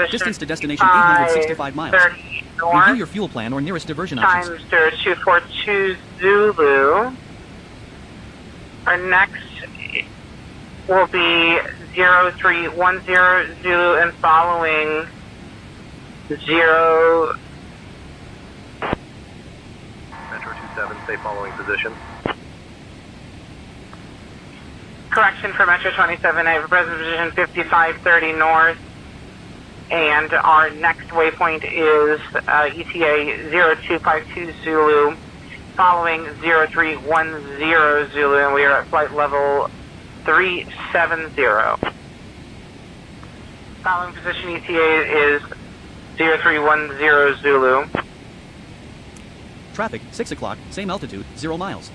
Distance to destination 865 miles. Review your fuel plan or nearest diversion options. Times 0242 Zulu. Our next will be 0310 Zulu and following 0. Metro 27, stay following position. Correction for Metro 27, I have a present position 5530 north, and our next waypoint is ETA 0252 Zulu, following 0310 Zulu, and we are at flight level 370. Following position ETA is 0310 Zulu. Traffic, 6 o'clock, same altitude, 0 miles.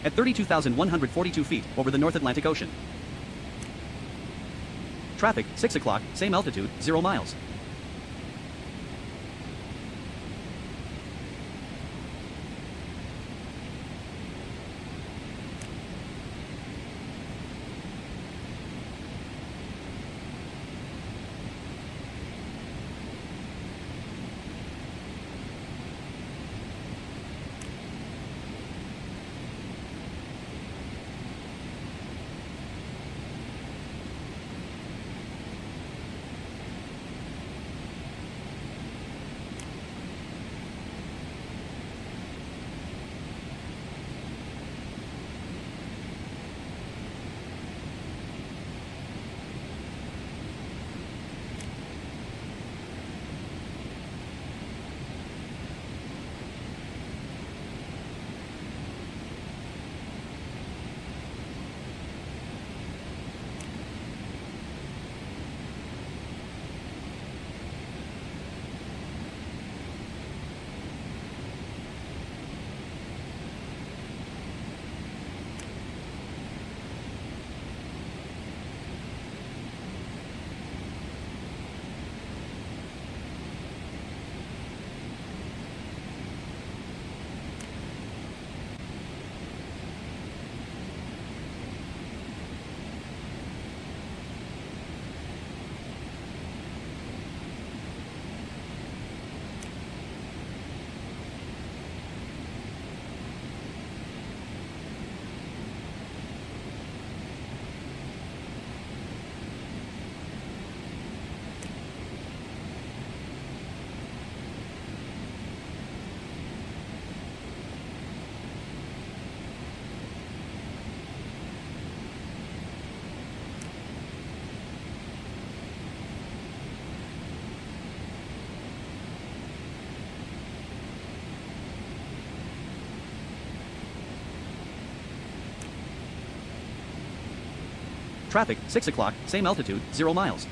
at 32,142 feet over the North Atlantic Ocean. Traffic, 6 o'clock, same altitude, 0 miles. Traffic, 6 o'clock, same altitude, 0 miles.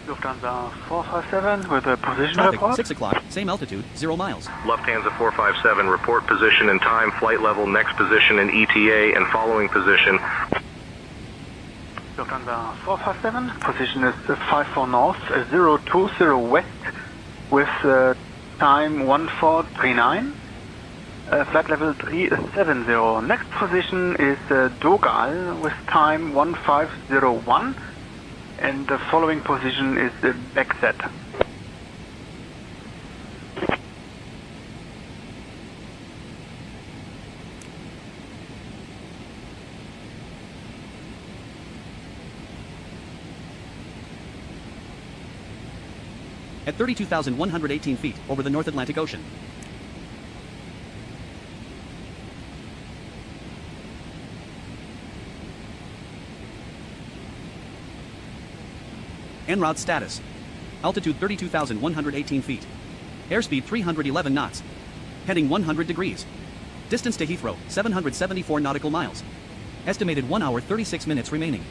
Lufthansa 457 with a position Traffic, report. 6 o'clock, same altitude, 0 miles. Lufthansa 457, report position and time, flight level, next position in ETA, and following position. Lufthansa 457, position is 54 north, 020 west with time 1439. Flight level 370. Next position is Dogal with time 1501. And the following position is the backset. at 32,118 feet over the North Atlantic Ocean. En route status. Altitude 32,118 feet. Airspeed 311 knots. Heading 100 degrees. Distance to Heathrow, 774 nautical miles. Estimated 1 hour 36 minutes remaining.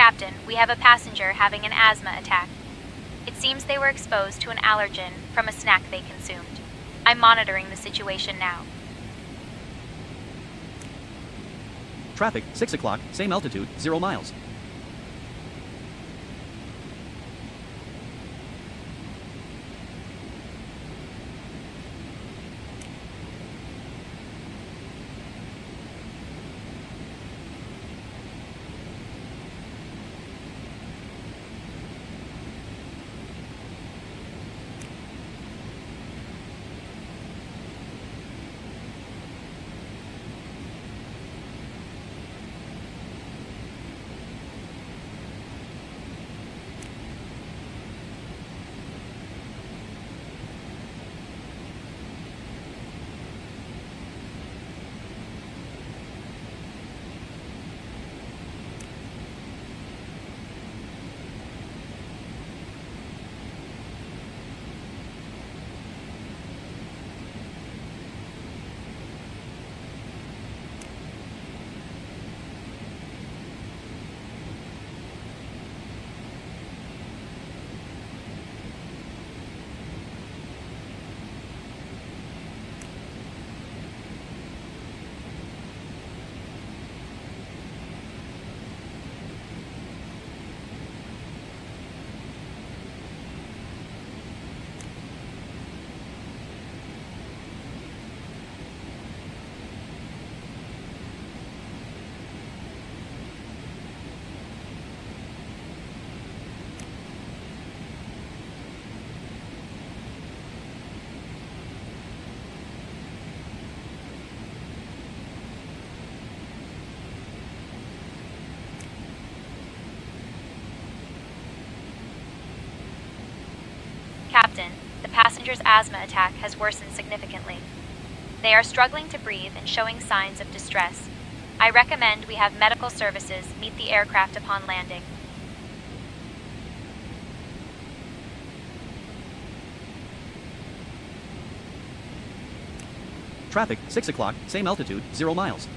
Captain, we have a passenger having an asthma attack. It seems they were exposed to an allergen from a snack they consumed. I'm monitoring the situation now. Traffic, 6 o'clock, same altitude, 0 miles. Captain, the passenger's asthma attack has worsened significantly. They are struggling to breathe and showing signs of distress. I recommend we have medical services meet the aircraft upon landing. Traffic, 6 o'clock, same altitude, 0 miles.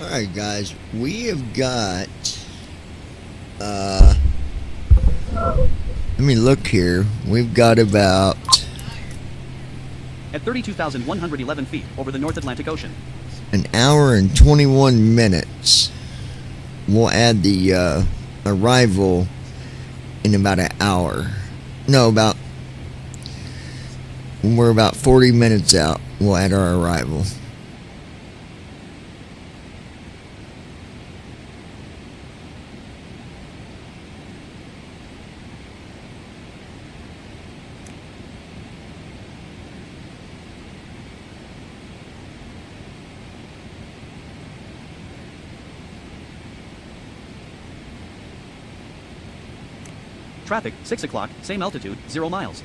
Alright guys, we have got let me look here. We've got about at 32,111 feet over the North Atlantic Ocean. An hour and 21 minutes. We'll add the arrival in about an hour. No, when we're about 40 minutes out, we'll add our arrival. Traffic, 6 o'clock, same altitude, 0 miles.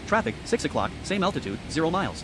Traffic, 6 o'clock, same altitude, 0 miles.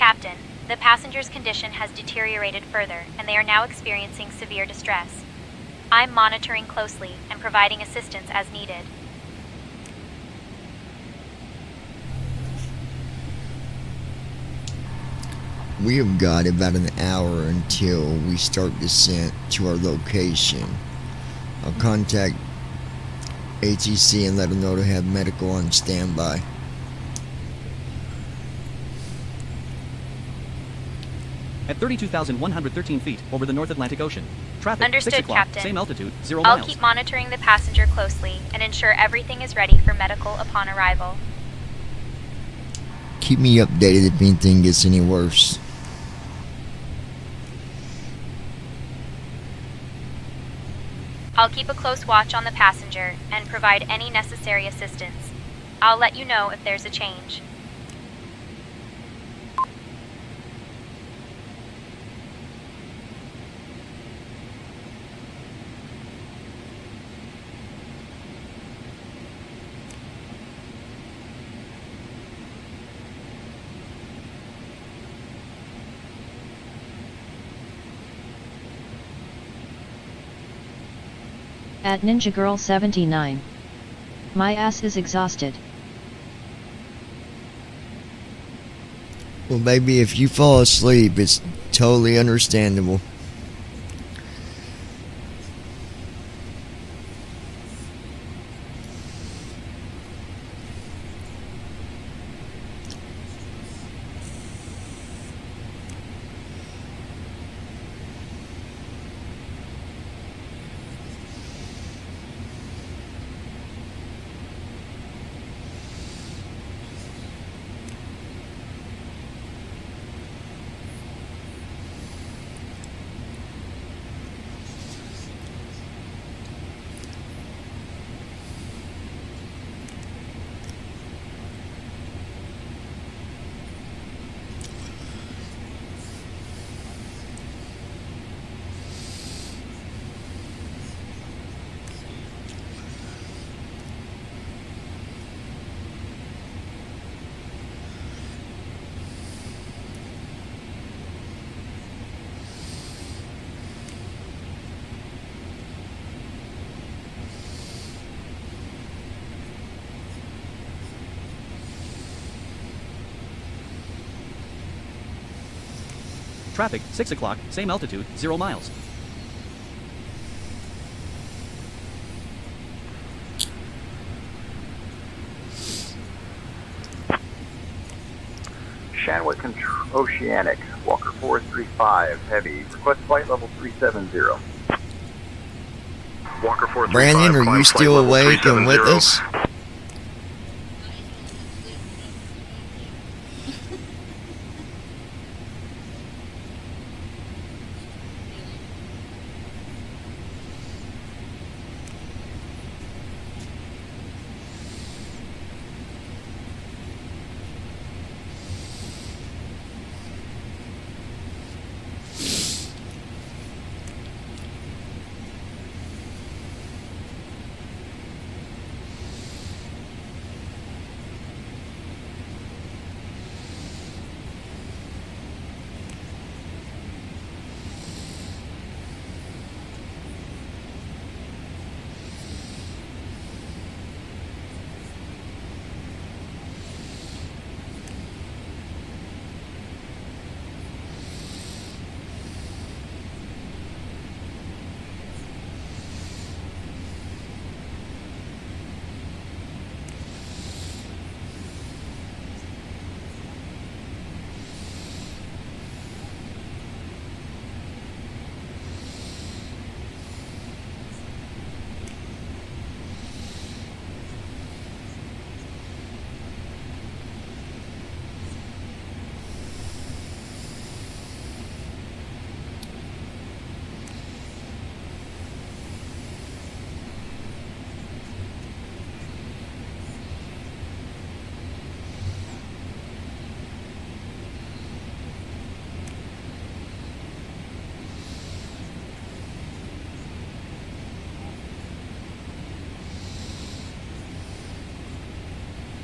Captain, the passenger's condition has deteriorated further, and they are now experiencing severe distress. I'm monitoring closely and providing assistance as needed. We have got about an hour until we start descent to our location. I'll contact ATC and let them know to have medical on standby. at 32,113 feet over the North Atlantic Ocean. Traffic, Understood, 6 o'clock, Captain. same altitude, 0 I'll miles. keep monitoring the passenger closely and ensure everything is ready for medical upon arrival. Keep me updated if anything gets any worse. I'll keep a close watch on the passenger and provide any necessary assistance. I'll let you know if there's a change. At Ninja Girl 79. My ass is exhausted. Well, baby, if you fall asleep, it's totally understandable. Traffic, 6 o'clock, same altitude, 0 miles. Shanwick Oceanic, Walker 435, heavy. Request flight level 370. Walker 435. Brandon, are climb you flight still level awake and with 370. us?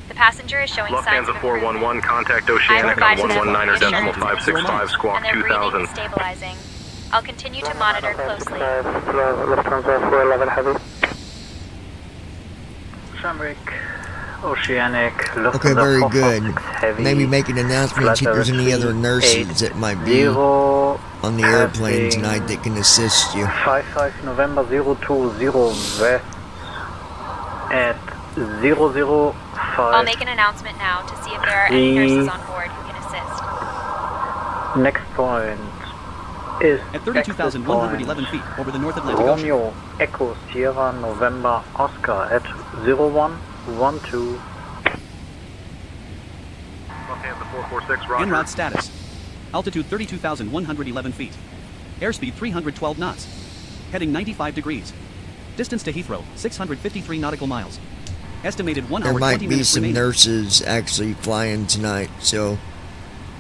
The passenger is showing signs Lufthansa of improvement. 411, contact I Oceanic provided on them 119.565, squawk and their breathing 2000. is stabilizing. I'll continue to monitor closely. Lufthansa 411 heavy. Shamrock Oceanic, Lufthansa Okay, very good. 446 heavy. Maybe make an announcement, see if there's any other nurses that might be on the airplane tonight that can assist you. 55 November 020 west at 005. I'll make an announcement now to see if there are any nurses on board who can assist. Next point is At 32,111 feet over the North Atlantic Ocean. Romeo Echo Sierra November Oscar at 0112. Lufthansa 446, roger. En route status. Altitude 32,111 feet. Airspeed 312 knots. Heading 95 degrees. Distance to Heathrow, 653 nautical miles. Estimated 1 There hour, might 20 be minutes some remaining. nurses actually flying tonight, so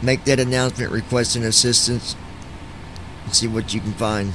make that announcement requesting assistance and see what you can find.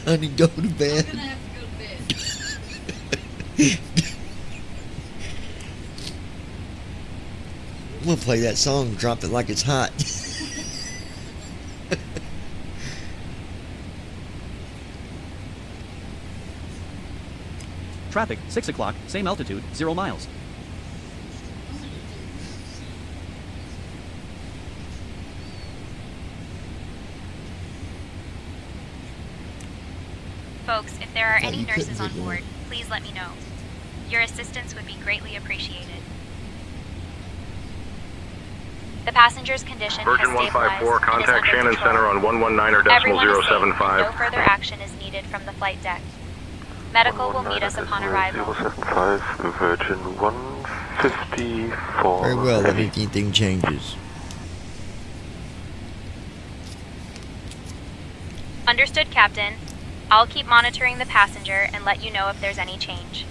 Honey, go to bed. I'm gonna have to go to bed. I'm gonna play that song, drop it like it's hot. Traffic, 6 o'clock, same altitude, 0 miles. Folks, if there are any nurses on board, please let me know. Your assistance would be greatly appreciated. The passenger's condition Virgin has stabilized 154, and is contact under Shannon control. Center on 119 Everyone is safe, and 075. no further action is needed from the flight deck. Medical will meet us upon arrival. 075, Virgin 154. Very well, if anything changes. Understood, Captain. I'll keep monitoring the passenger and let you know if there's any change.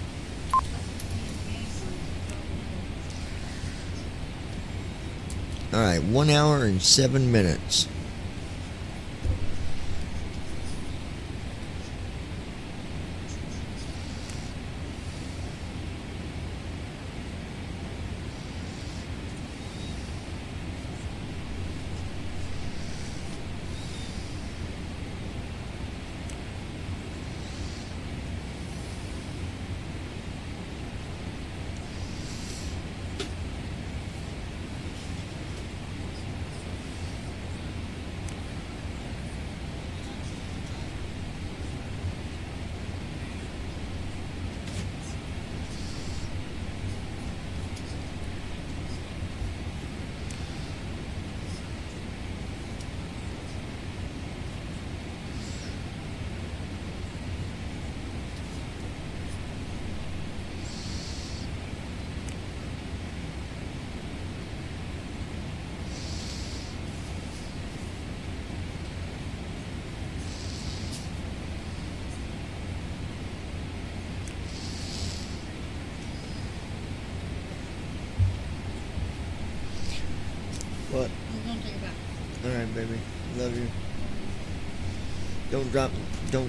Alright, 1 hour and 7 minutes. What? I'm gonna take it back. Alright, baby. Love you. Don't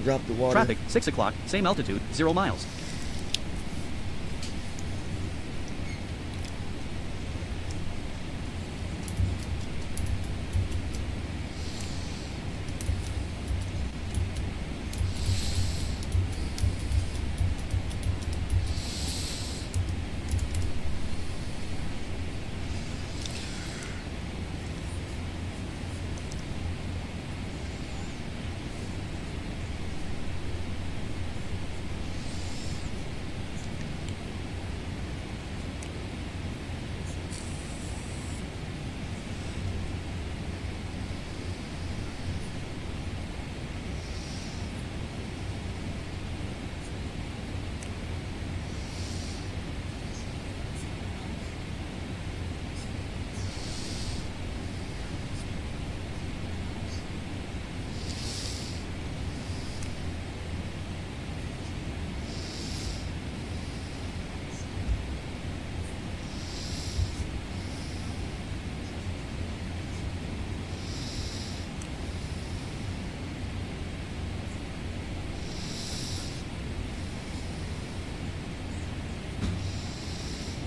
drop the water. Traffic, 6 o'clock, same altitude, 0 miles.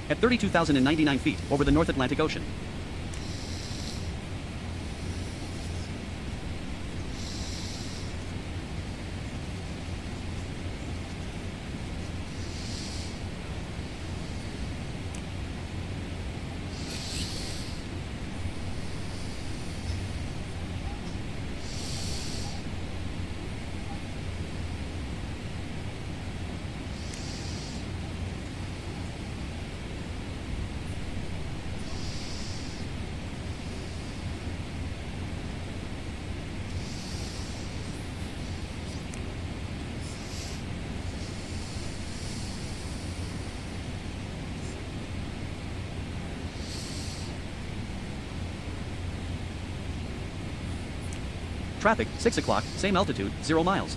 at 32,099 feet over the North Atlantic Ocean. Traffic, 6 o'clock, same altitude, 0 miles.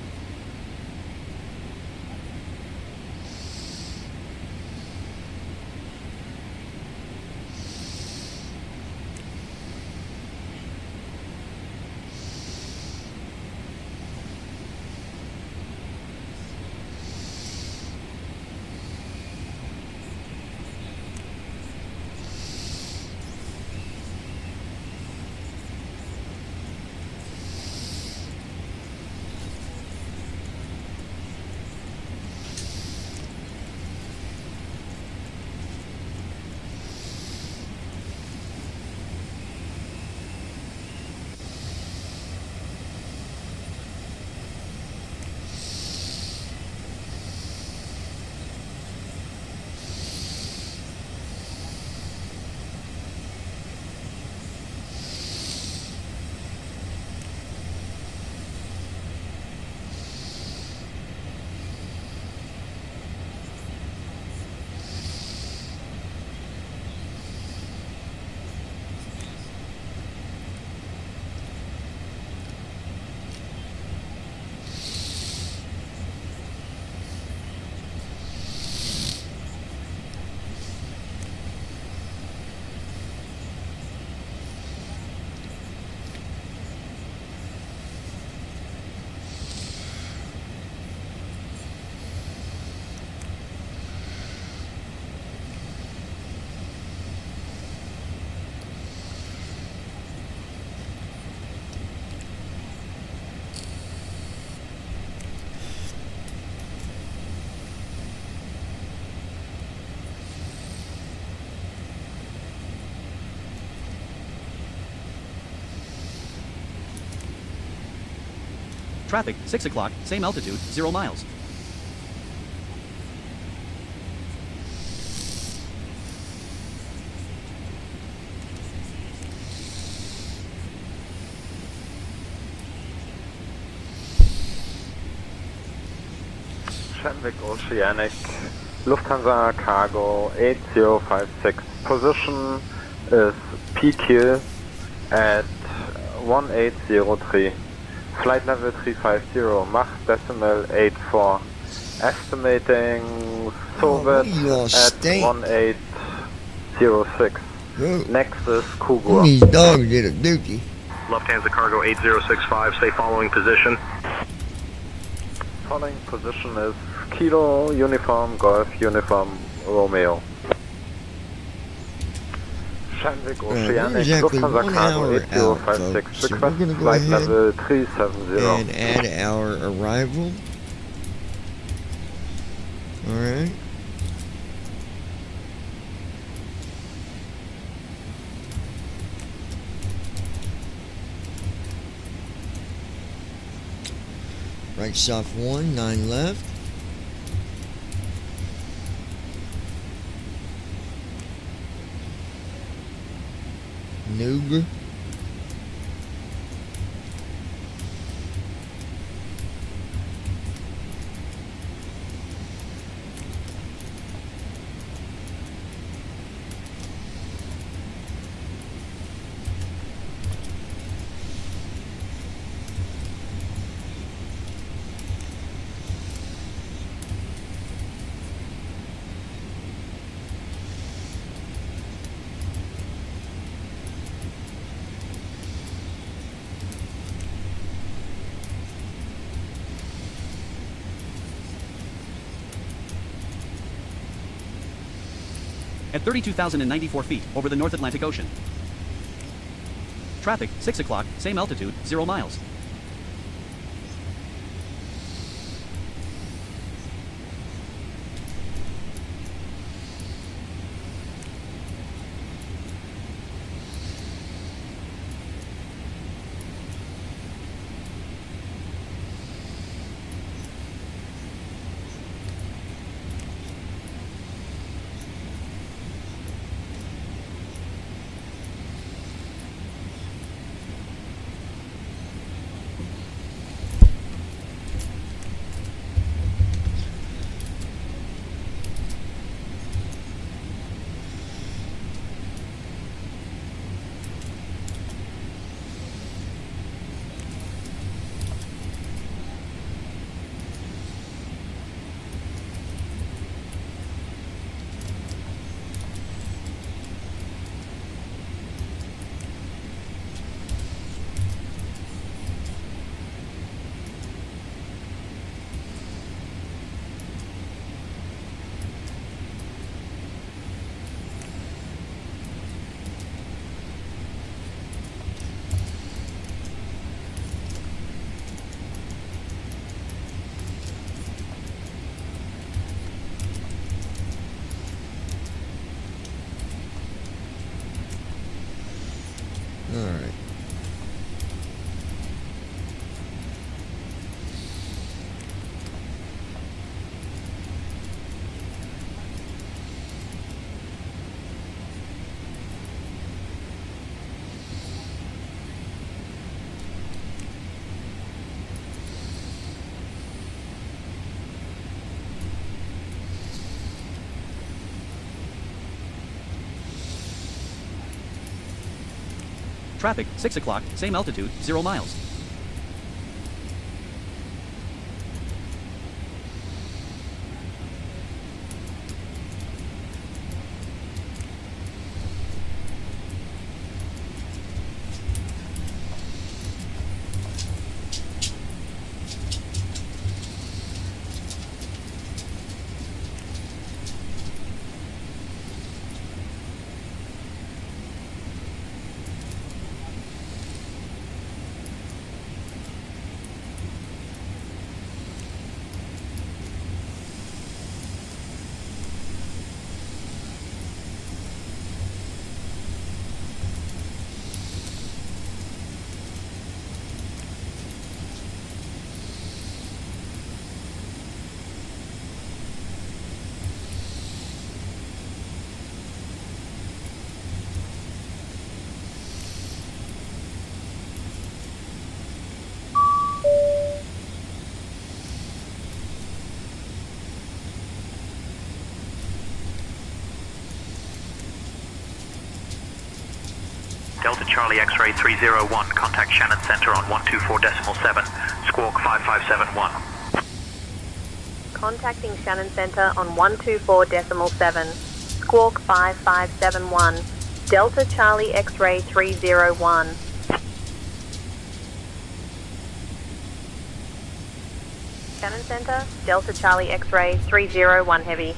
Traffic, 6 o'clock, same altitude, 0 miles. Shenwick Oceanic, Lufthansa Cargo 8056. Position is PQ at 1803. Flight level 350, Mach decimal 84. Estimating SOVIT at 1806. Next is Kugur. These dogs did a dookie. Lufthansa Cargo 8065, stay following position. Following position is Kilo Uniform Golf Uniform Romeo. Shenwick Oceanic, exactly Lufthansa 1 Cargo hour out, 8056, folks. So we're request gonna go flight ahead level 370. and add our arrival. Alright. Right soft 1, 9 left. Noob. at 32,094 feet over the North Atlantic Ocean. Traffic, 6 o'clock, same altitude, 0 miles. Alright. Traffic, 6 o'clock, same altitude, 0 miles. Delta Charlie X-ray 301, contact Shannon Center on 124.7, squawk 5571. Contacting Shannon Center on 124.7, squawk 5571, Delta Charlie X-ray 301. Shannon Center, Delta Charlie X-ray 301 Heavy.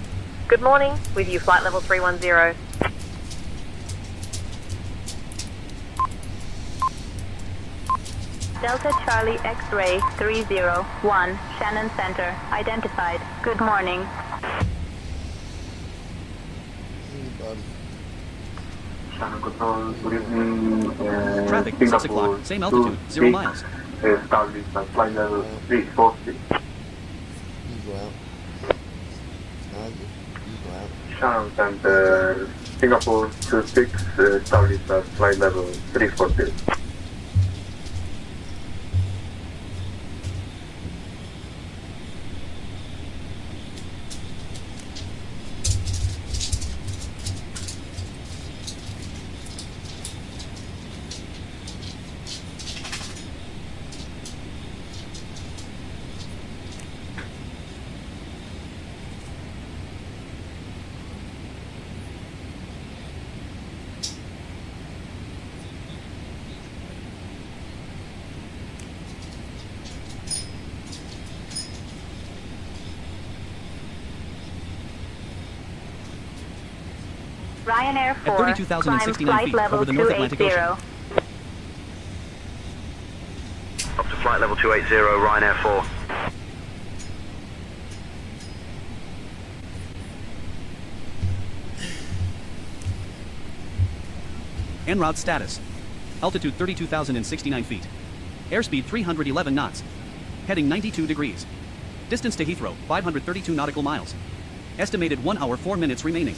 Good morning, with you flight level 310. Delta Charlie X-ray 301, Shannon Center, identified. Good morning. Shannon Control, good evening. Traffic, 6 o'clock, same altitude, 0 miles. Starlink at flight level 340. You go out. You go out. Shannon Center, Singapore 26, Starlink at flight level 340. Ryanair 4, At 32,069 climb feet flight level over the North Atlantic 280. Ocean. Up to flight level 280, Ryanair 4. En route status. Altitude 32,069 feet. Airspeed 311 knots. Heading 92 degrees. Distance to Heathrow, 532 nautical miles. Estimated 1 hour 4 minutes remaining.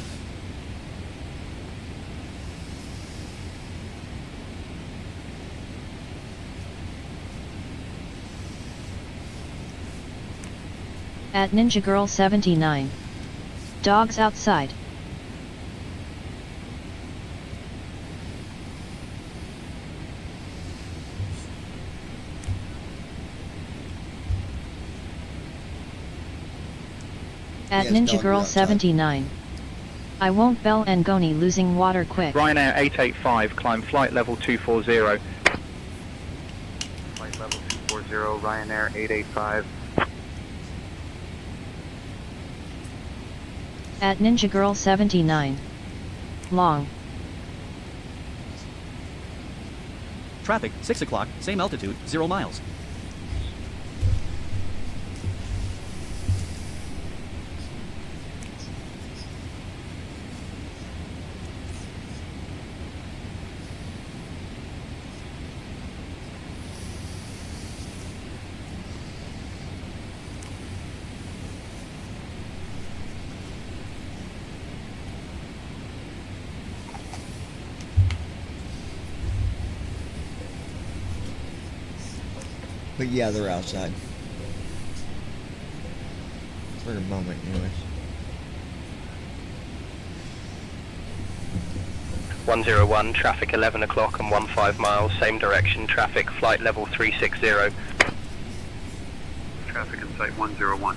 At Ninja Girl 79. Dogs outside. At Yes, Ninja dogs Girl outside. 79. I won't bell and Goni losing water quick. Ryanair 885, climb flight level 240. Flight level 240, Ryanair 885. At Ninja Girl 79. Long. Traffic, 6 o'clock, same altitude, 0 miles. But yeah, they're outside. For the moment, anyways. 101, traffic 11 o'clock and 15 miles, same direction, traffic, flight level 360. Traffic in sight 101.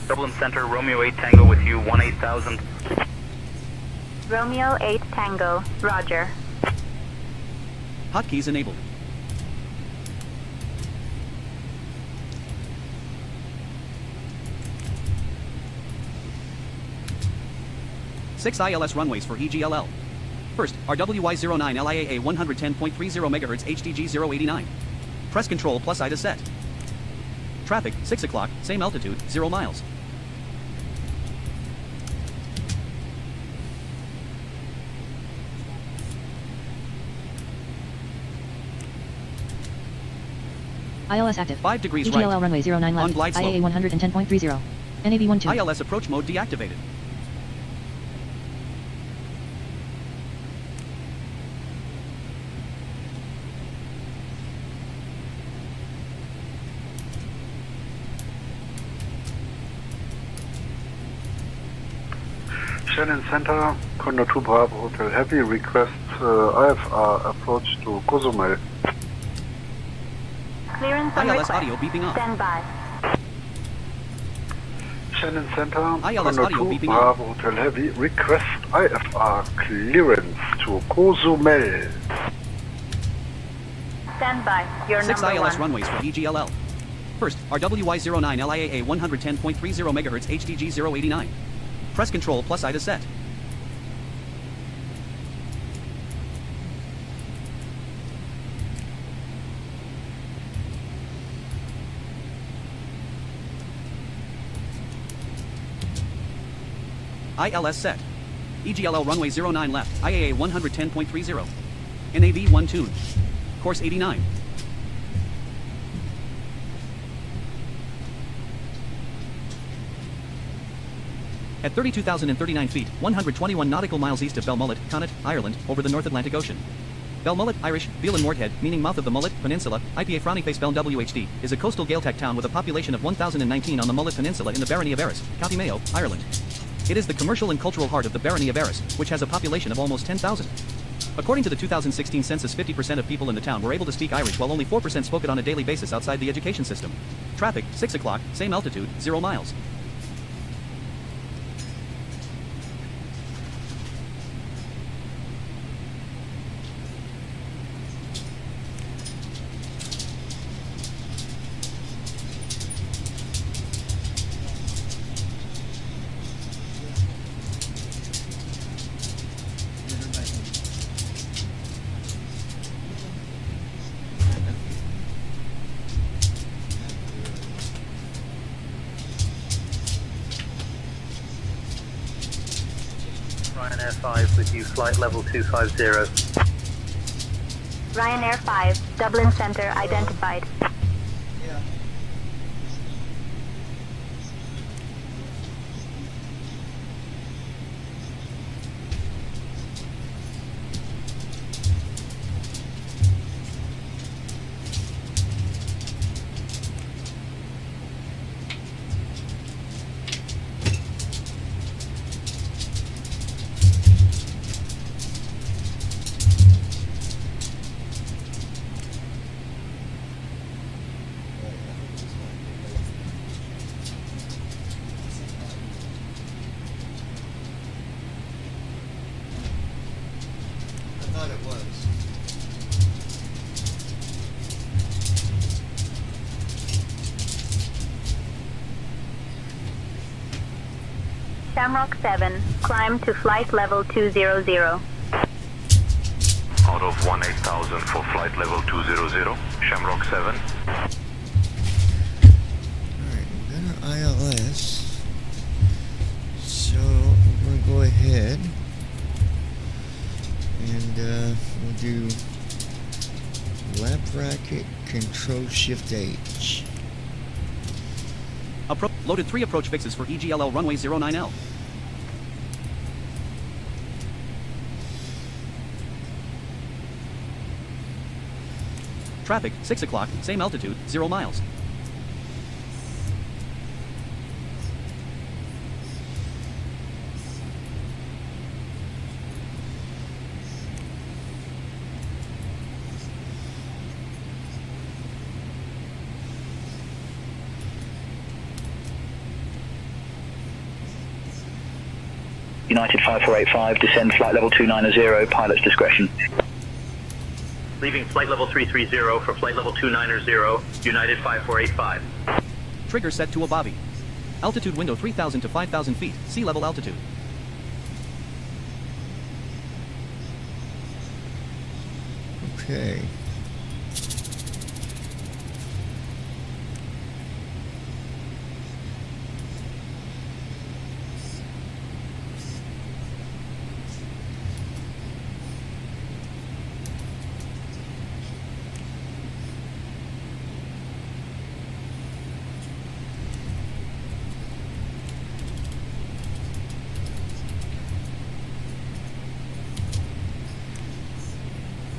Dublin Center, Romeo 8 Tango with you, 18,000. Romeo 8 Tango, roger. Hotkeys enabled. Six ILS runways for EGLL. First, RWY09 LIAA 110.30 MHz HDG 089. Press Control plus I to set. Traffic, 6 o'clock, same altitude, 0 miles. ILS active. 5 degrees EGLL right. runway 09 left. On glide slope. IAA 110.30. NAV 12. ILS approach mode deactivated. Shannon Center, Condor 2 Bravo Hotel Heavy, request IFR approach to Cozumel. Clearance on ILS request. audio beeping off. Stand by. Shannon Center, ILS Condor audio 2 beeping Bravo Hotel Heavy, request IFR clearance to Cozumel. Stand by. Your 6 number ILS 1. runways for EGLL. First, RWY09 LIAA 110.30 MHz HDG 089. Press Control plus I to set. ILS set. EGLL runway 09 left, IAA 110.30. NAV 1 tune. Course 89. At 32,039 feet, 121 nautical miles east of Belmullet, Connaught, Ireland, over the North Atlantic Ocean. Belmullet, Irish, Beal and Mordhead, meaning mouth of the Mullet Peninsula, IPA frowning face Beln WHD, is a coastal Gaeltacht town with a population of 1,019 on the Mullet Peninsula in the Barony of Erris, County Mayo, Ireland. It is the commercial and cultural heart of the Barony of Erris, which has a population of almost 10,000. According to the 2016 census, 50% of people in the town were able to speak Irish, while only 4% spoke it on a daily basis outside the education system. Traffic, 6 o'clock, same altitude, 0 miles. Ryanair 5 with you, flight level 250. Ryanair 5, Dublin Centre identified. I thought it was. Shamrock 7, climb to flight level 200. Out of 18,000 for flight level 200, Shamrock 7. Alright, we've got our ILS. So we're going to go ahead and we'll do lap bracket control shift H. Loaded 3 approach fixes for EGLL runway 09L. Traffic, 6 o'clock, same altitude, 0 miles. United 5485, descend flight level 290, pilot's discretion. Leaving flight level 330 for flight level 290, United 5485. Trigger set to a bobby. Altitude window 3,000 to 5,000 feet, sea level altitude. Okay.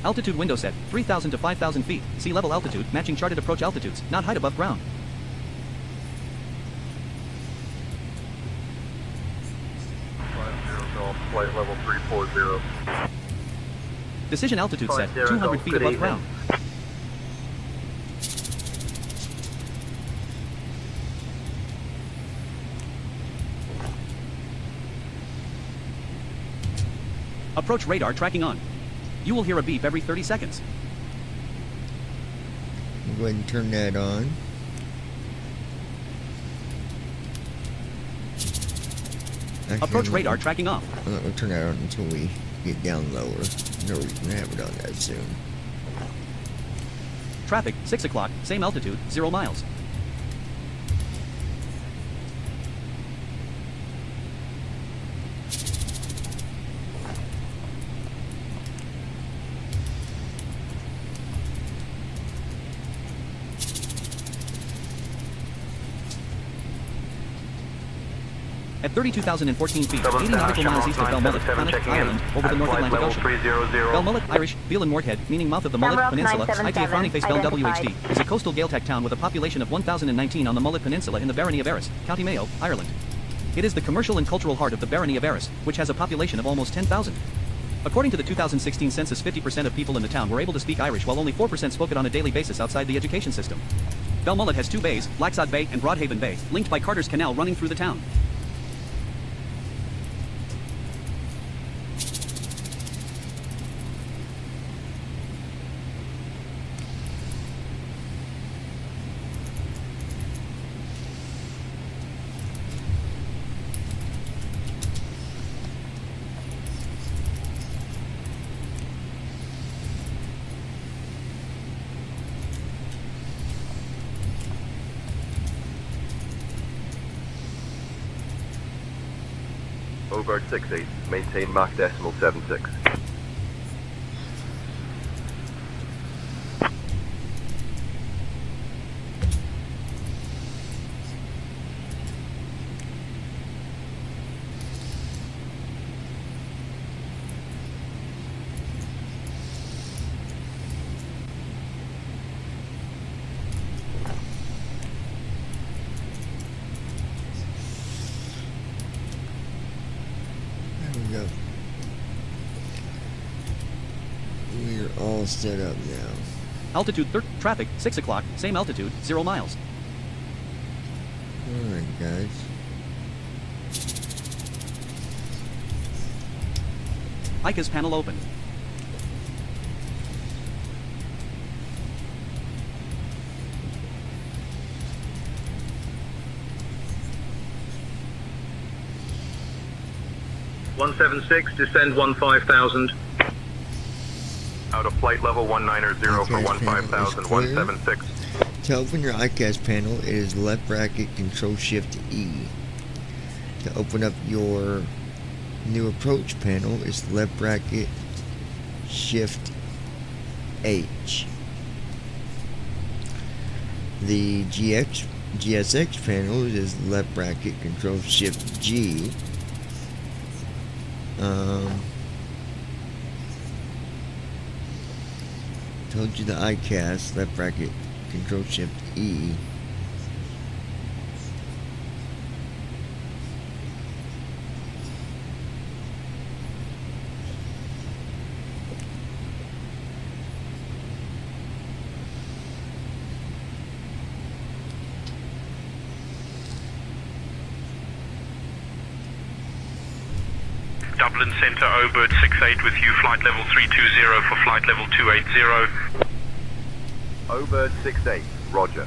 Altitude window set, 3,000 to 5,000 feet, sea level altitude, matching charted approach altitudes, not height above ground. Flight level 340. Decision altitude set, 50 200 feet good above evening. ground. Approach radar tracking on. You will hear a beep every 30 seconds. We'll go ahead and turn that on. Actually, Approach radar tracking off. I'm not going to turn that on until we get down lower. No reason to have it on that soon. Traffic, 6 o'clock, same altitude, 0 miles. At 32,014 feet, 80 nautical miles east of Belmullet, Connacht, Ireland, over the North Atlantic Ocean. Belmullet, Irish, Beal and Moorhead, meaning mouth of the Mullet Peninsula, IT frowning face Bell WHD, is a coastal Gaeltacht town with a population of 1,019 on the Mullet Peninsula in the Barony of Erris, County Mayo, Ireland. It is the commercial and cultural heart of the Barony of Erris, which has a population of almost 10,000. According to the 2016 census, 50% of people in the town were able to speak Irish, while only 4% spoke it on a daily basis outside the education system. Belmullet has two bays, Blacksod Bay and Broadhaven Bay, linked by Carter's Canal running through the town. Over 68, maintain Mach decimal 76. Go. We're all set up now. Altitude traffic, 6 o'clock, same altitude, 0 miles. Alright, guys. ICA's panel open. (176), descend 15,000. Out of flight level 190 for 15,000, 176. To open your ICAS panel, it is left bracket Control Shift E. To open up your new approach panel, it's left bracket Shift H. The GSX panel is left bracket Control Shift G. Told you the ICAS, left bracket Control Shift E. Dublin Centre, Obird 68 with you, flight level 320 for flight level 280. Obird 68, roger.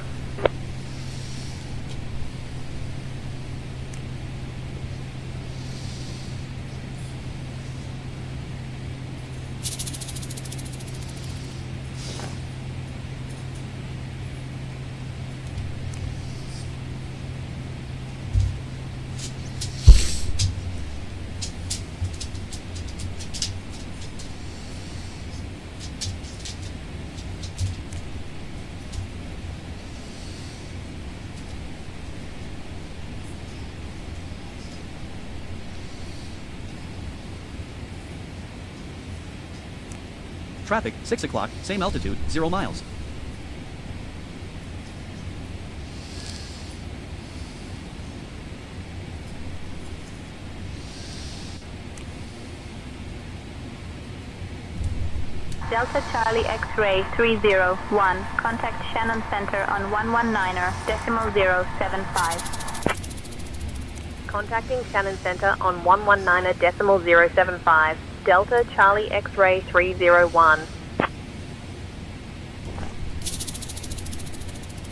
Traffic, 6 o'clock, same altitude, 0 miles. Delta Charlie X-ray 301. Contact Shannon Center on 119er, decimal 075. Contacting Shannon Center on 119er, decimal 075. Delta Charlie X-ray 301.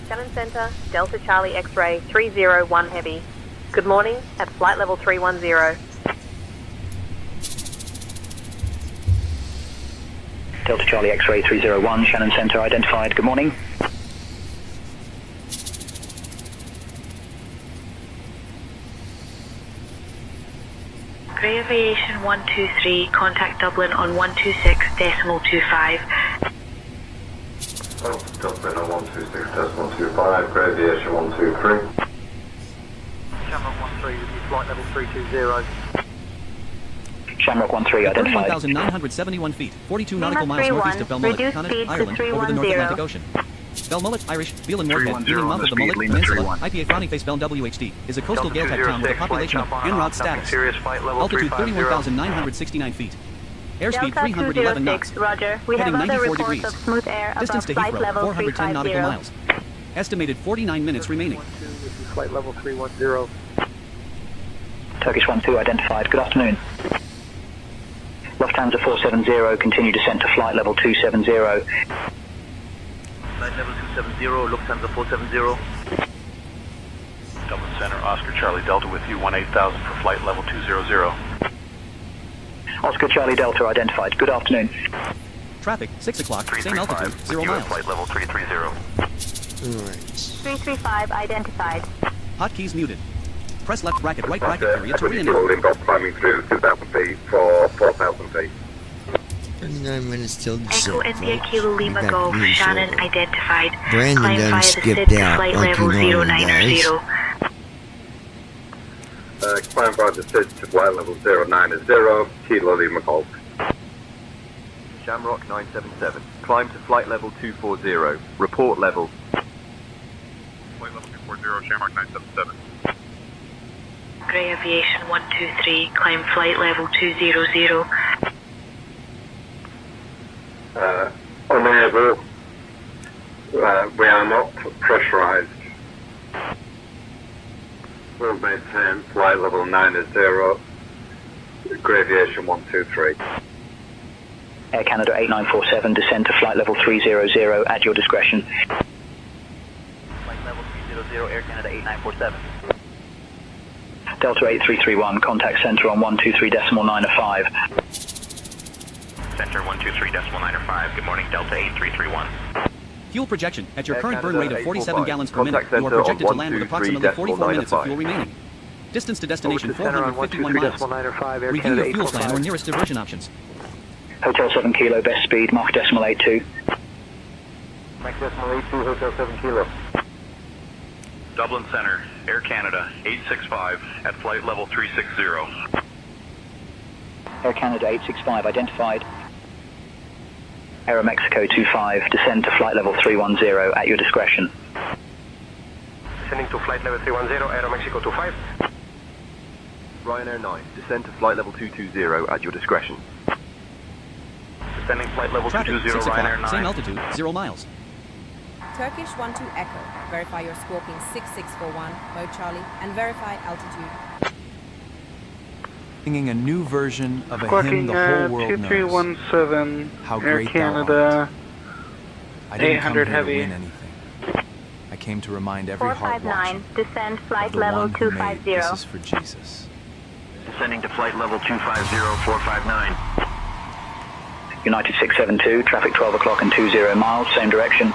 Shannon Center, Delta Charlie X-ray 301 Heavy. Good morning at flight level 310. Delta Charlie X-ray 301, Shannon Center identified. Good morning. Grey Aviation 123, contact Dublin on 126.25. Dublin on 126.25, Grey Aviation 123. Cameron 13 with you, flight level 320. Shamrock 13 identified. 31,971 feet, 42 nautical miles northeast of Belmullet, Connaught, Ireland, over the North Atlantic Ocean. Belmullet, Irish, Beal and Moorhead, meaning mouth of the Mullet Peninsula, IPA Frowning Face Bell WHD, is a coastal Gaeltacht town with a population of en route status. Altitude 31,969 feet. Airspeed 311 knots. Roger. We Heading have other 94 reports degrees. of smooth air Distance to above flight Heathrow, level 410 nautical 350. miles. Estimated 49 minutes remaining. Flight level 310. Turkish 12 identified. Good afternoon. Lufthansa 470, continue descent to flight level 270. Flight level 270, Lufthansa 470. Dublin Center, Oscar Charlie Delta with you, 18,000 for flight level 200. Oscar Charlie Delta identified. Good afternoon. Traffic, 6 o'clock, same altitude, 0 miles. Flight level 330. Alright. 335 identified. Hotkeys muted. Press left bracket, right bracket area to re-enable. Holding off climbing through 2,000 feet for 4,000 feet. 39 minutes till Echo descent. India folks. Kilo We Lima got Golf, news Shannon over. identified. Brandon Climb done via the skipped SID out flight like he level normally 090. Climb by the SID to flight level 090, Kilo Lima Golf. Shamrock 977. Climb to flight level 240. Report level. Flight level 240, Shamrock 977. Grey Aviation 123, climb flight level 200. Unable. We are not pressurized. We'll maintain flight level 90, Grey Aviation 123. Air Canada 8947, descend to flight level 300 at your discretion. Flight level 300, Air Canada 8947. Delta 8331, contact center on 123.905. Center 123.905. Good morning, Delta 8331. Fuel projection. At your Air current burn Canada rate of 47 845. gallons per minute, Contact you are center on projected to land with approximately 44 minutes of 123.905. fuel remaining. Distance to destination Over to center on 451 miles. 123.905, Air Review Canada your fuel plan or 845. nearest diversion options. Hotel 7 Kilo, best speed, Mach decimal 82. Mach decimal 82, Hotel 7 Kilo. Dublin Center, Air Canada 865 at flight level 360. Air Canada 865 identified. Aeromexico 25, descend to flight level 310 at your discretion. Descending to flight level 310, Aeromexico 25. Ryanair 9. Descend to flight level 220 at your discretion. Descending flight level Traffic, 220, 6 Ryanair o'clock, 9. same altitude, 0 miles. Turkish 12 Echo. Verify your squawking 6641, mode Charlie, and verify altitude. Singing a new version of a hymn Squawking uh, the whole world knows. 2317, How Air great thou Canada I didn't come 800 here heavy. to win anything. I came to remind every heart 459, watching descend of flight the level one who made 250. This is for Jesus. Descending to flight level 250-459. United 672, traffic 12 o'clock and 20 miles, same direction.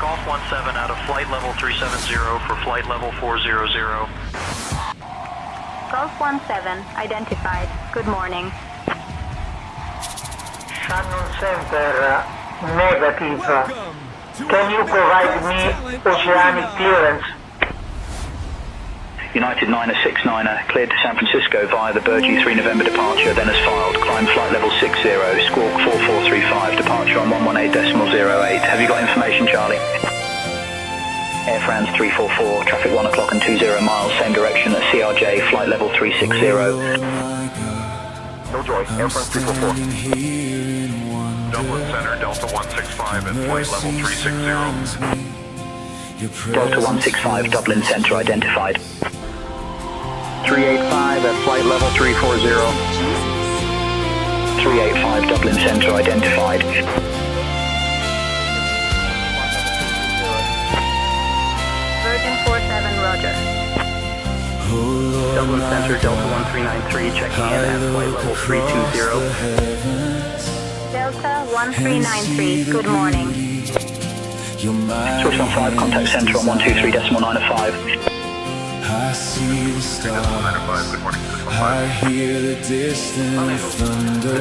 Golf 17 out of flight level 370 for flight level 400. Golf 17 identified. Good morning. Shannon Center, negative. Can you provide me oceanic clearance? United 969er, cleared to San Francisco via the Burgee 3 November departure, then as filed. Climb flight level 60, squawk 4435, departure on 118.08. Have you got information, Charlie? Air France 344, traffic 1 o'clock and 20 miles, same direction at CRJ, flight level 360. No joy, Air France 344. Dublin Center, Delta 165 at flight level 360. Delta 165, Dublin Center identified. 385 at flight level 340. 385, Dublin Center identified. Virgin 47, roger. Dublin Center, Delta 1393, checking in at flight level 320. Delta 1393, good morning. Switch 15, contact center on 123.905. I see the stars. I hear the distant thunder.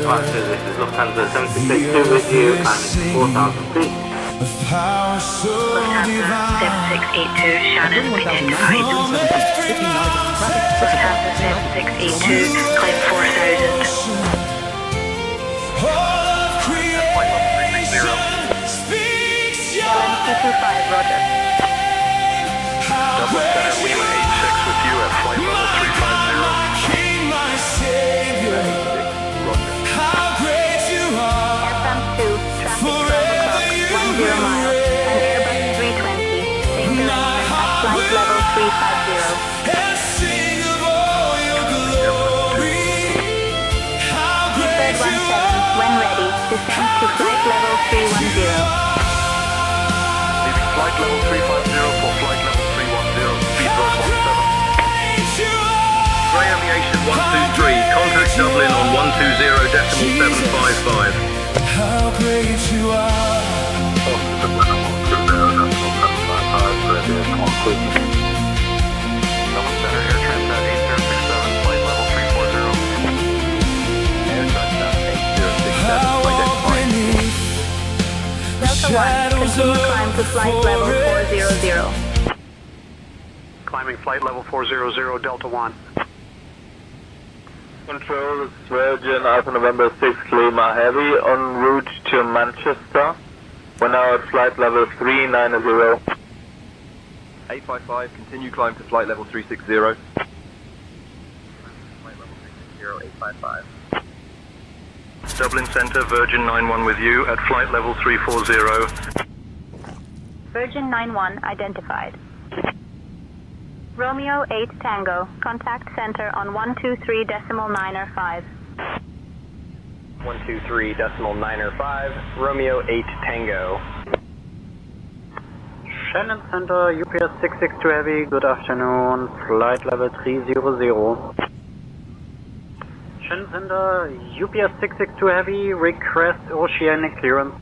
Lufthansa 762 with you, climbing 4,000 feet. Power so divine. 7682, Shannon identified. Lufthansa 7682, climb 4000. LM225, roger. Dublin Center, Lima 86 with you at flight level 10 miles, an Airbus 320, same direction at flight level 350. Bird 17, when ready, descend to flight level 310. Leaving flight level 350 for flight level 310, Speedbird 17. Grey Aviation 123, contact Dublin on 120.755. How great you are. Dublin Center, Air Transat 8067, flight level 340. Air Transat 8067, identified. Delta 1, continue climb to flight level 400. Climbing flight level 400, Delta 1. Control, it's Virgin Alpha November 6 Lima Heavy en route to Manchester. We're now at flight level 390. 855, continue climb to flight level 360. Flight level 360, 855. Dublin Center, Virgin 91 with you at flight level 340. Virgin 91 identified. Romeo 8 Tango, contact center on 123.905. 123.905, Romeo 8 Tango. Shannon Center, UPS 662 Heavy, good afternoon, flight level 300. Shannon Center, UPS 662 Heavy, request oceanic clearance.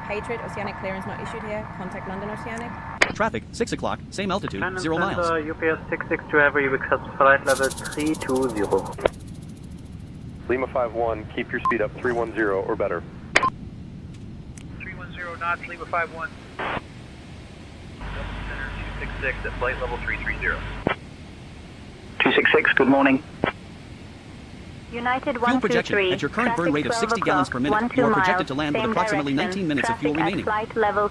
Patriot, oceanic clearance not issued here. Contact London Oceanic. Traffic, 6 o'clock, same altitude, Shannon 0 Center, miles. UPS 662 Heavy, request flight level 320. Lima 51, keep your speed up 310 or better. 310 knots, Lima 51. Dublin Center 266 at flight level 330. 266, good morning. United Fuel projection. 123. At your current burn rate of 60 gallons per minute, you are projected to land with approximately 19 minutes of fuel remaining.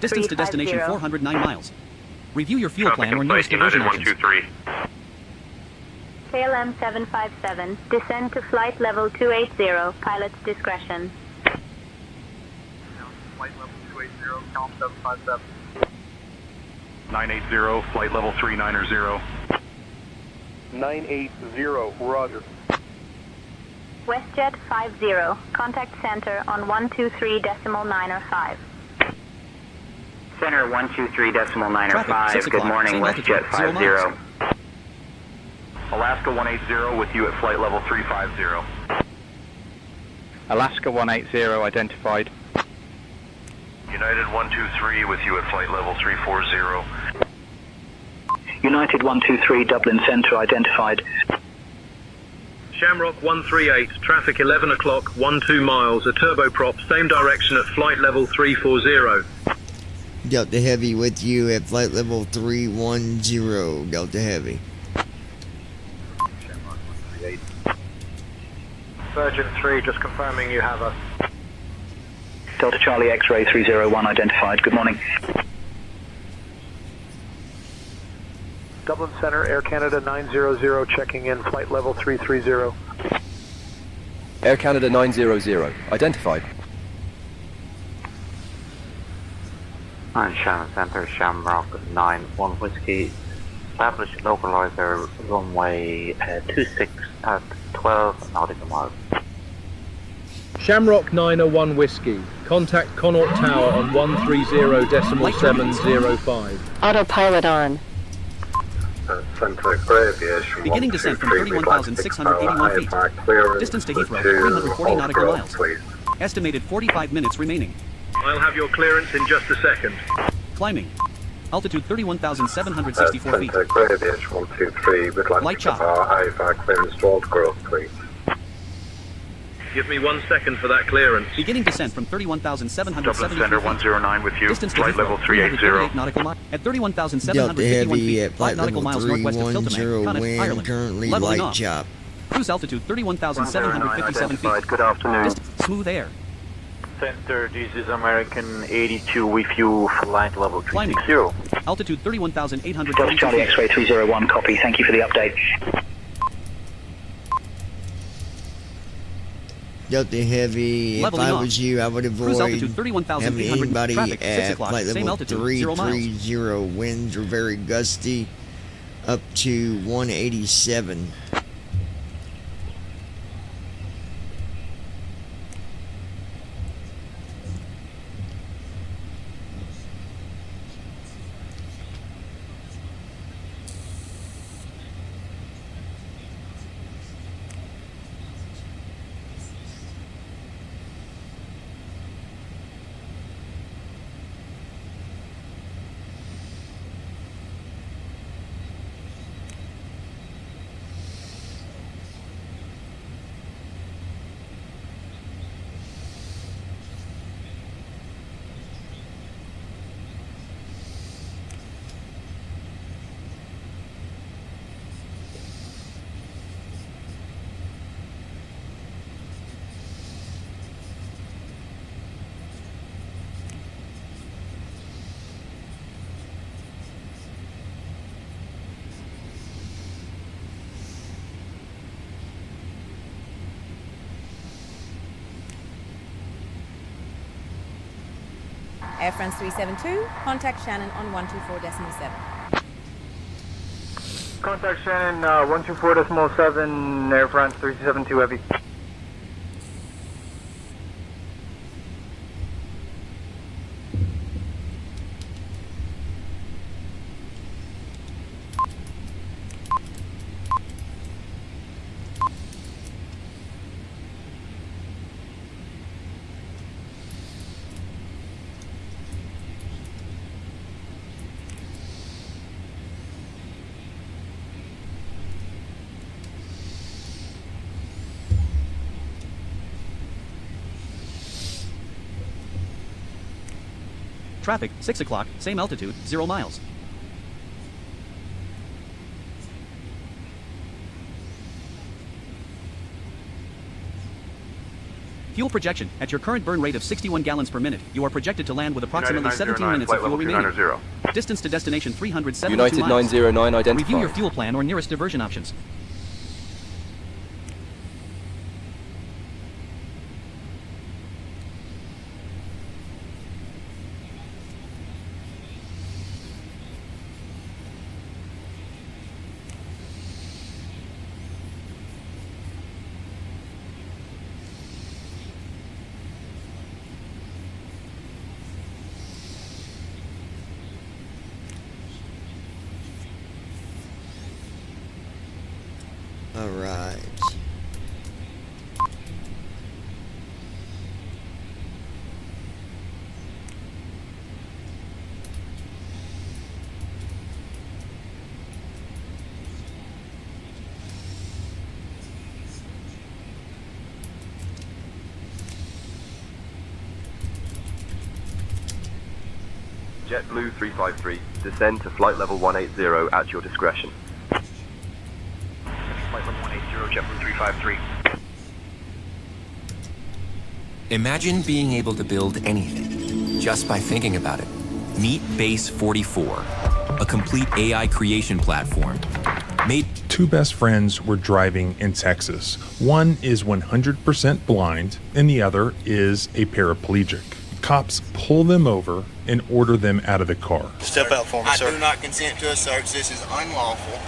Distance to destination 409 miles. Review your fuel plan or nearest diversion options. 123. KLM 757, descend to flight level 280, pilot's discretion. Flight level 280, calm 757. 980, flight level 390. 980, roger. WestJet 50, contact center on 123.905. Center 123.905, Traffic, 6 good o'clock, morning, same altitude, WestJet 0 miles. 50. Alaska 180 with you at flight level 350. Alaska 180 identified. United 123 with you at flight level 340. United 123, Dublin Center identified. Shamrock 138, traffic 11 o'clock, 12 miles, a turboprop, same direction at flight level 340. Delta Heavy with you at flight level 310. Delta Heavy. Virgin 3, just confirming you have us. Delta Charlie X-ray 301 identified, good morning. Dublin Center, Air Canada 900 checking in, flight level 330. Air Canada 900, identified. And Shannon Center, Shamrock 91 Whiskey, establish localizer runway 26 at 12 nautical miles. Shamrock 901 Whiskey, contact Connaught Tower on 130.705. Autopilot on. Center Grey Aviation. Beginning descent from 31,681 feet. Distance to Heathrow, 340 nautical miles. Estimated 45 minutes remaining. I'll have your clearance in just a second. Climbing. Altitude 31,764 feet. Center Grey Aviation 123, we'd like Light to chop. have our IVAC clearance to Old Grove, please. Give me 1 second for that clearance. Beginning descent from 31,770 Dublin Center feet. 109 with you. Distance to Flight Heathrow, level 380. 338 nautical miles. At 31,751 Delta Heavy feet, at 5 flight nautical level miles northwest of Kiltimagh, 310, Connacht, wind Ireland. currently Leveling light off. chop. Cruise altitude 31,757 feet. Good afternoon. Distance, smooth air. Center, this is American 82 with you, flight level Climbing. 360. Altitude 31,800 Delta feet. Charlie X-ray 301, copy. Thank you for the update. Delta Heavy, if Leveling I off. was you, I would Cruise avoid altitude having 31,800. anybody Traffic, 6 at o'clock. flight Same level altitude, 0 miles. 330. Winds are very gusty, up to 187. Air France 372, contact Shannon on 124.7. Contact Shannon 124.7, Air France 372 Heavy. Traffic, 6 o'clock, same altitude, 0 miles. Fuel projection. At your current burn rate of 61 gallons per minute, you are projected to land with approximately 17 minutes of fuel remaining. Distance to destination 372 United miles. 909 identified. Review your fuel plan or nearest diversion options. All right. JetBlue 353, descend to flight level 180 at your discretion. Flight level 180, JetBlue 353. Imagine being able to build anything just by thinking about it. Meet Base 44, a complete AI creation platform. Two best friends were driving in Texas. One is 100% blind, and the other is a paraplegic. Cops pull them over and order them out of the car. Step out for me, sir. I do not consent to a search. This is unlawful.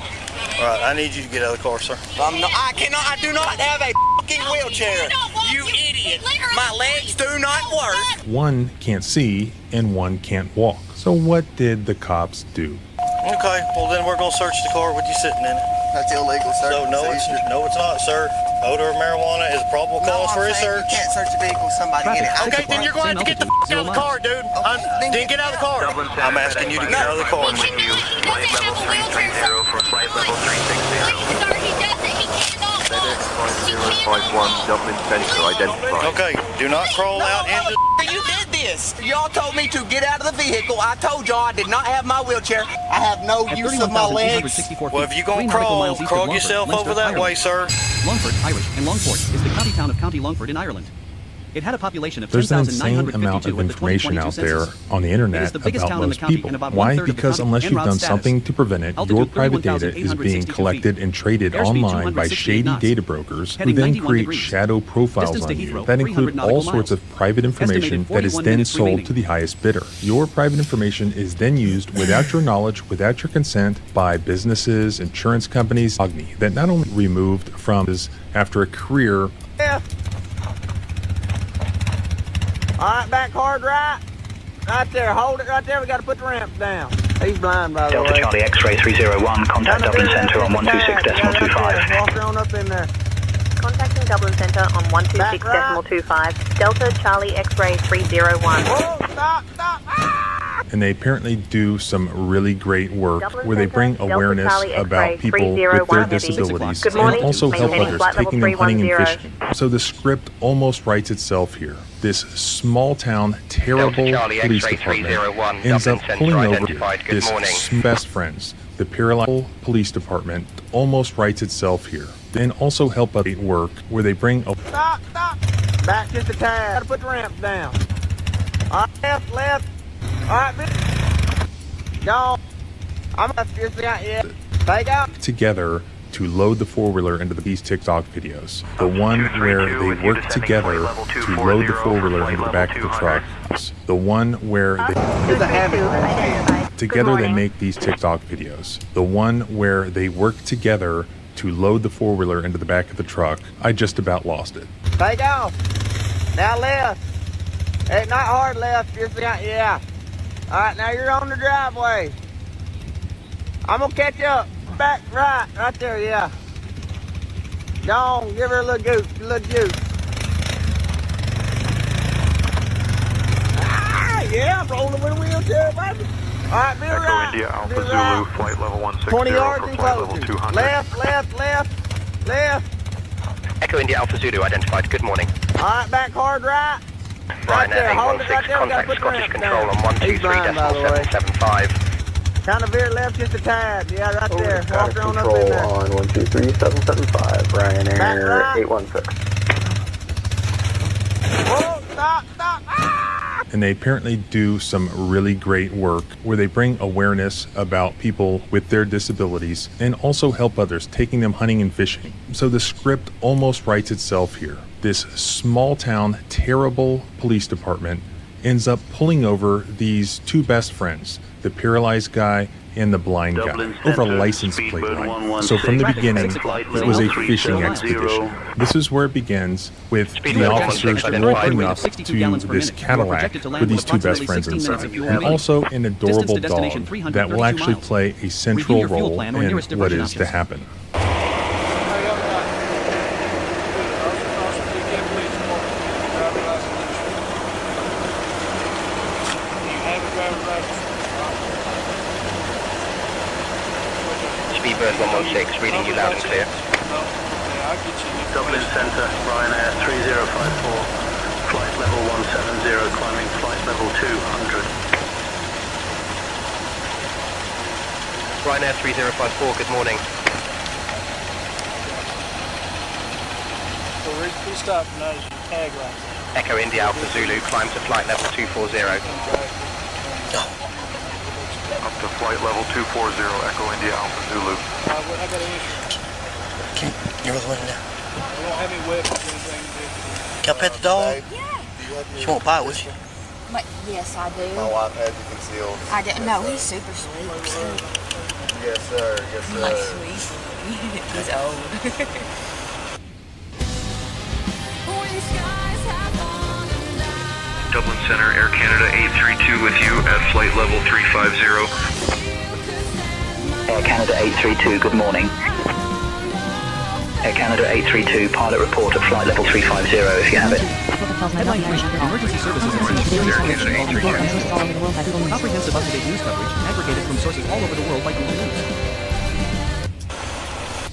All right, I need you to get out of the car, sir. I do not have a fucking wheelchair. You idiot. My legs do not work. One can't see and one can't walk. So what did the cops do? Okay, well then we're going to search the car with you sitting in it. That's illegal, sir. So no, it's not, sir. Odor of marijuana is a probable cause for a search. You can't search a vehicle with somebody in it. Okay, then you're going to have to get the out of the car, dude. Then get out of the car. I'm asking you to get out of the car. Flight level 330 for flight level 360. Sir, he doesn't. He cannot FedEx 5051 Dublin Centre identified. Okay, do not crawl out into You did this. Y'all told me to get out of the vehicle. I told y'all I did not have my wheelchair. I have no At use of my legs. 31,864 Well, if you gonna 3 nautical crawl, miles east crawl of Longford, yourself Leinster, over that Ireland. way, sir. Longford, Irish, and Longford is the county town of County Longford in Ireland. It had a population of There's an insane 10,952 amount of at the information 2022 out there census. on the It is internet the biggest about town in the most county people. and about Why? one-third of the Because county unless en you've route done status. something to prevent it, Altitude your private data is 31,862 being collected feet. and traded Airspeed online by 268 shady knots. data brokers who Heading then 91 create degrees. shadow profiles Distance to on you Heathrow, that 300 include all nautical sorts miles. of private information Estimated that is 41 then minutes sold remaining. to the highest bidder. Your private information is then used without your knowledge, without your consent, by businesses, insurance companies, that not only removed from after a career. Alright, back hard right. Right there, hold it right there. We gotta put the ramp down. He's blind, by the way. Delta Charlie X-ray 301, contact Dublin Centre on 126.25. Walk on up in there. Contacting Dublin Centre on 126.25. Delta Charlie X-ray 301. Whoa, stop. And they apparently do some really great work Dublin where they bring Centre, Delta awareness Charlie about X-ray people with 301 their heavy. disabilities Good and morning. also help Maintaining others, flight level taking them hunting and 310. fishing. So the script almost writes itself here. This small town, terrible Charlie police X-ray department 301, ends up Dublin Centre pulling over identified. Good this morning. best friends. The Paralyzed Police Department almost writes itself here. Then also help others work where they bring a Stop. Back just a tad. Gotta put the ramp down. Alright, left. Alright, go. I'm up just yeah. Take out. together to load the four-wheeler into these TikTok videos. The one where they work together to load the four-wheeler into the back of the truck. The one where together they make these TikTok videos. The one where they work together to load the four-wheeler into the back of the truck. I just about lost it. Take off. Now left. Hey, not hard left. Just yeah. Alright, now you're on the driveway. I'm gonna catch up. Back right there, yeah. Go on, give her a little goose, yeah, I'm rolling with a wheelchair, baby. Alright, be Echo right. India Alpha Be Zulu, right. flight level 160 20 yards for and flight level closer. 200. Left. Echo India Alpha Zulu identified. Good morning. Alright, back hard right. Right there, hold it right there, we gotta put the ramp down. He's blind, by the way. 123.775. Kind of veer left just a tad. Yeah, right there. Walk her on up in there. On 123.775, Ryanair 816. Whoa, stop. And they apparently do some really great work where they bring awareness about people with their disabilities and also help others, taking them hunting and fishing. So the script almost writes itself here. This small town, terrible police department ends up pulling over these two best friends, the paralyzed guy and the blind guy, over a license plate line. So from the beginning, it was a fishing expedition. This is where it begins, with the officers walking up to this Cadillac with these two best friends inside, and also an adorable dog that will actually play a central role in what is to happen. Speedbird 116, reading you loud and clear. Dublin Centre, Ryanair 3054, flight level 170, climbing flight level 200. Ryanair 3054, good morning. Please stop and notice your tag lights. Echo India Alpha Zulu, climb to flight level 240. Up to flight level 240, Echo India Alpha Zulu. I got an issue. You're the one now. I don't have any weapons or anything. Can I pet the dog? Yeah. She won't bite, will she? Yes, I do. My wife has you concealed. I didn't know. He's super sweet. Yes, sir. Yes, sir. Like sweet. He's old. Dublin Centre, Air Canada 832 with you at flight level 350. Air Canada 832, good morning. Air Canada 832, pilot report at flight level 350 if you have it. Headline 3, emergency services and comprehensive up-to-date news coverage aggregated from sources all over the world by Google News.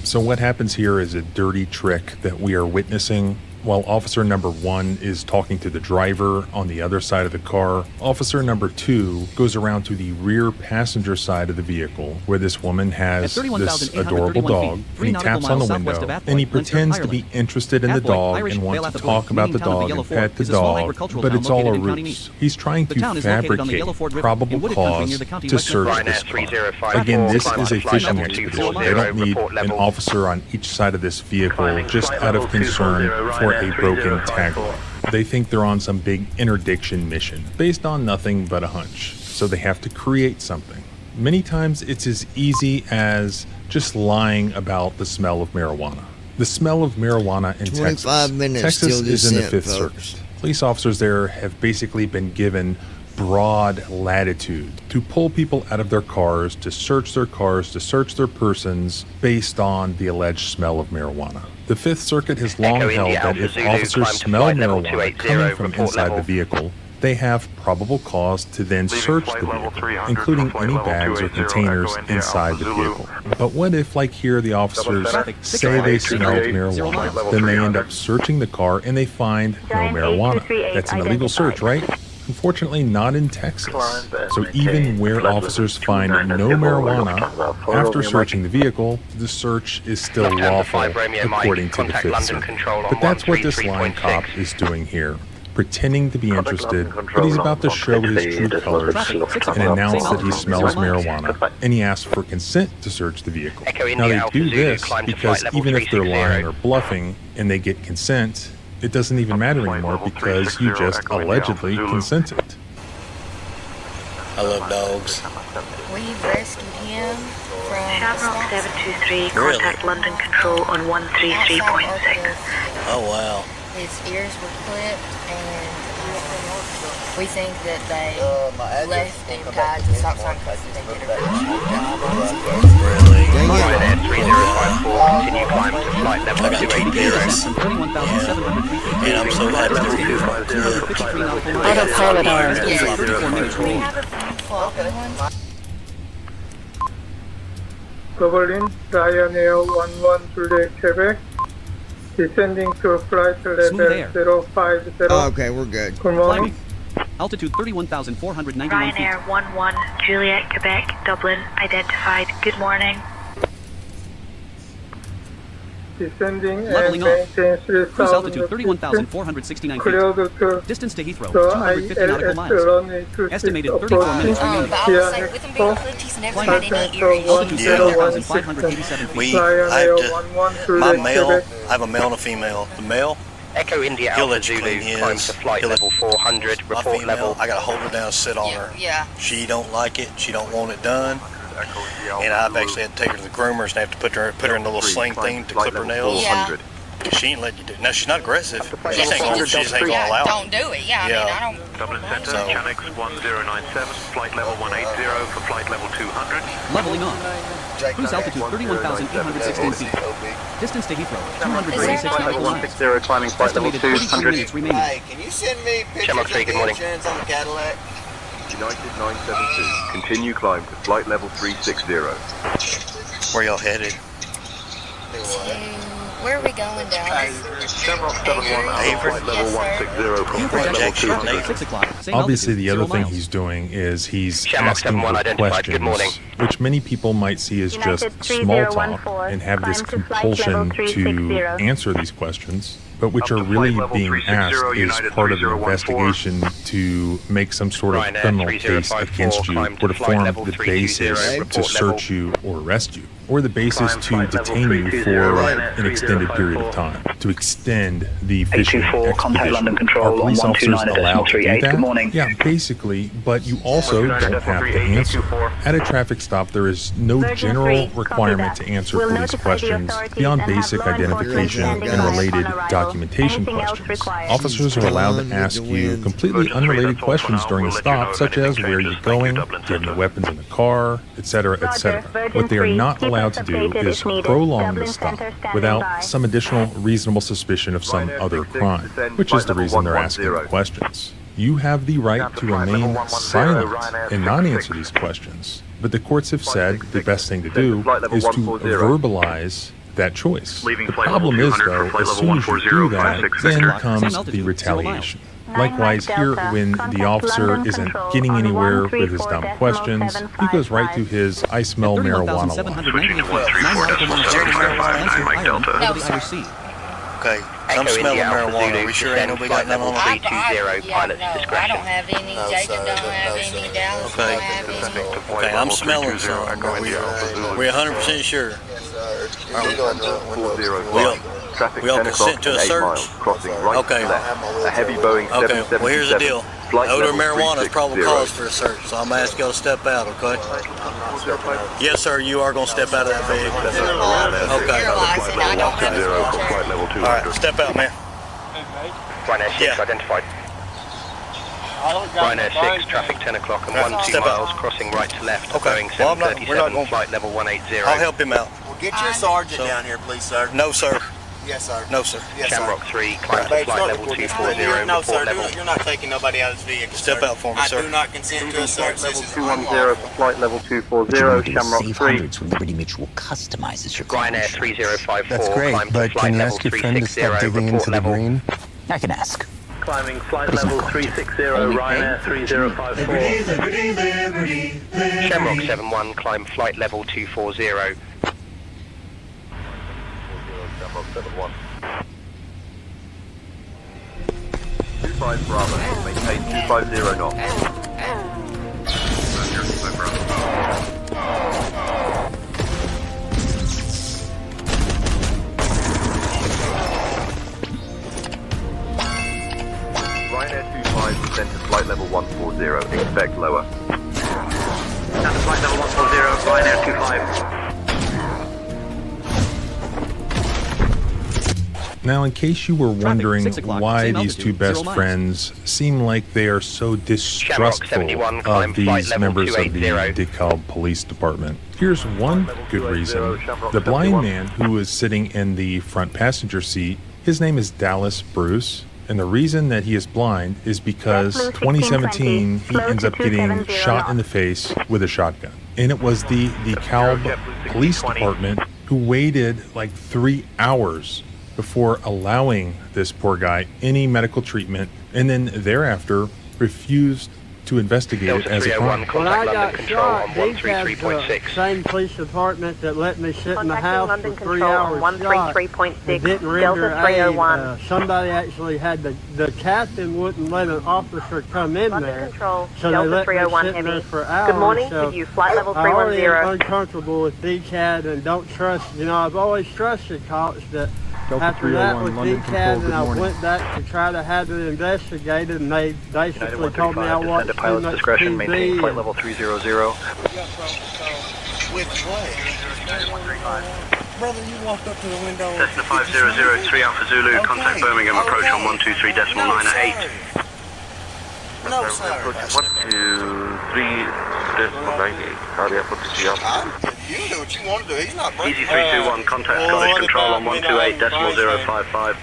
So what happens here is a dirty trick that we are witnessing. While officer number 1 is talking to the driver on the other side of the car, officer number 2 goes around to the rear passenger side of the vehicle where this woman has this adorable dog, and he taps on the window, and he pretends to be interested in the dog and wants to talk about the dog and pet the dog, but it's all a ruse. He's trying to fabricate probable cause to search this car. Again, this is a fishing expedition. They don't need an officer on each side of this vehicle just out of concern for a broken tagline. They think they're on some big interdiction mission based on nothing but a hunch, so they have to create something. Many times it's as easy as just lying about the smell of marijuana. The smell of marijuana in 25 minutes Texas till is in the descent, 5th folks. Circuit. Police officers there have basically been given broad latitude to pull people out of their cars, to search their persons based on the alleged smell of marijuana. The 5th Circuit has long held that if officers smell marijuana coming from inside the vehicle, they have probable cause to then search the vehicle, including any bags or containers inside the vehicle. But what if, like here, the officers say they smelled marijuana, then they end up searching the car and they find no marijuana? That's an illegal search, right? Unfortunately, not in Texas. So even where officers find no marijuana after searching the vehicle, the search is still lawful according to the 5th Circuit. But that's what this line cop is doing here, pretending to be interested, but he's about to show his true colors and announce that he smells marijuana, and he asks for consent to search the vehicle. Now they do this because even if they're lying or bluffing and they get consent, it doesn't even matter anymore because you just allegedly consented. I love dogs. We rescued him from Shamrock 723, contact London Control on 133.6. Oh, wow. His ears were clipped, and we think that they left him tied to stop sign because they did a Really? Ryanair 3054, continue climb to flight level 280. And I'm so happy to hear Dublin, Ryanair 11 Juliet, Quebec, descending to flight level 050. Okay, we're good. Good morning. Altitude 31,491 feet. Ryanair 11 Juliet, Quebec, Dublin, identified. Good morning. Descending Leveling and off. maintain Cruise altitude 31,469 feet. Distance to Heathrow, 250 nautical miles. Estimated 34 minutes remaining. I was like, with him being clipped, he's never had any ear issues. Altitude 7,587 feet. I have a male and a female. The male, Echo India he'll Alpha let you Zulu, clean climb his. to flight level 400, My report female, level. I gotta hold her down, sit on her. Yeah. She don't like it. She don't want it done. And I've actually had to take her to the groomers and have to put her in the little sling thing to clip her nails. Yeah. She ain't letting you do it. Now, she's not aggressive. She just ain't gonna Yeah, allow it. don't do it. Yeah, I mean, I don't. Dublin Centre, So- Chanex 1097, flight level 180 for flight level 200. Leveling off. Cruise altitude 31,816 feet. Distance to Heathrow, 236 nautical miles. 160, climbing flight level Estimated 32 200. minutes remaining. Hey, can you send me pictures Shamrock of 3, good the morning. insurance on the Cadillac? United 972, continue climb to flight level 360. Where y'all headed? Where are we going down? Shamrock 71, flight level 160 from flight level 200. 6 o'clock. Same Obviously, altitude, the other 0 thing miles. he's doing is he's Shamrock asking 71 for identified. Good morning. questions, which many people might see as just United small talk 3014, and have this climb to flight compulsion level to 360. answer these questions, but which Up are to really flight level being 360, asked is United part of the 3014. investigation to make some sort of Ryanair criminal case 3054, against you climb or to to flight form level the 320, basis to report search you or arrest you, or the basis Climb to flight level detain you 320, for Ryanair an extended period 3054. of time, to extend the fishing 824, contact expedition. London Control Are on police officers 129 allowed to do 38. that? Good morning. Yeah, basically, but you also don't have to answer. At a traffic stop, there is no Virgin general 3, copy requirement that. to answer We'll police notify the questions authorities beyond and have basic law enforcement identification standing and by related on arrival. documentation Anything else questions. required? Officers are allowed Gone to with ask the you wind. completely unrelated questions during a stop, such as where you're going, do you have any weapons in the car, etc., etc. What they are not allowed to do is prolong the stop without some additional reasonable suspicion of some other crime, which is the reason they're asking the questions. You have the right to remain silent and not answer these questions. But the courts have said the best thing to do is to verbalize that choice. Leaving The flight problem level is, 200 though, for flight as level soon as you 140, do that, 56 then Victor. comes Same the altitude, 0 retaliation. miles. Likewise, here, Delta, when the contact officer London isn't Control getting on anywhere with his dumb 134.755. questions, he goes right to his I smell marijuana line. 31,798 feet, 9 nautical miles Jerry, northwest of marijuana. Leinster Mike Island, Delta. over the Irish Sea. Okay, I'm smelling marijuana. Are we sure ain't nobody got none on? 320, pilot's I discretion. don't have any. Jacob don't have any. Dallas Okay. don't have any. Okay, I'm smelling some. We're 100% sure. We all consent to a search. Crossing right Okay. to left. A heavy Boeing Okay, well here's the 777. deal. Flight Odor of level marijuana is probable 360. cause for a search, so I'm gonna ask y'all to step out, okay? Yes, sir, you are gonna step out of that vehicle. Okay. Flight level 200. Alright, step out, man. Ryanair 6 Yeah. identified. Ryanair 6, traffic 10 o'clock and Right, 12 step out. miles, crossing right to left. Okay. Boeing Well, we're not 737, going. flight level 180. I'll help him out. Well, get your sergeant down here, please, sir. No, sir. Yes, sir. No, sir. Yes, sir. Shamrock 3, climb to Babe, flight start level recording. 240, No, sir. report level. You're not taking nobody out of this vehicle. Step sir. out for me, I sir. do not consent to a search. This is 210 for flight level 240, Shamrock 3. From Liberty Mutual customizes your Ryanair 3054, That's great, climb to but flight can you level ask your friend to stop 360, digging report into the level. green? I can ask. Climbing flight level 360, Ryanair 3054. Shamrock 71, climb flight level 240. Shamrock 71. 25 Bravo, maintain 250 knots. Ryanair 25, descend to flight level 140, expect lower. Down to flight level 140, Ryanair 25. Now, in case you were wondering 6 o'clock, why same these two altitude, best 0 miles. friends seem like they are so distrustful 71, climb of flight these level members of the 280. DeKalb Police Department, here's one good reason. The blind man who is sitting in the front passenger seat, his name is Dallas Bruce. And the reason that he is blind is because 2017 he ends up getting shot in the face with a shotgun. And it was the DeKalb Police Department who waited like 3 hours before allowing this poor guy any medical treatment, and then thereafter refused to investigate it as a crime. When I got shot, they had the same police department that let me sit in the house for 3 hours shot and didn't render aid. Somebody actually had the captain wouldn't let an officer come in there, so they let me sit there for hours. Good morning, so with you, flight level I already 310. am uncomfortable with DCAD and don't trust, I've always trusted cops, but after that with DCAD, and I went back to try to have it investigated, and they basically told me I watched too much discretion, maintain TV. flight level 300. With what? Brother, you walked up to the window. Cessna 5003 Alpha Zulu, contact Birmingham, approach on 123.9 No, sir. 123.98. Cardiac potency up. You do what you want to do. He's not breaking. Easy 321, contact Scottish Control on 128.055.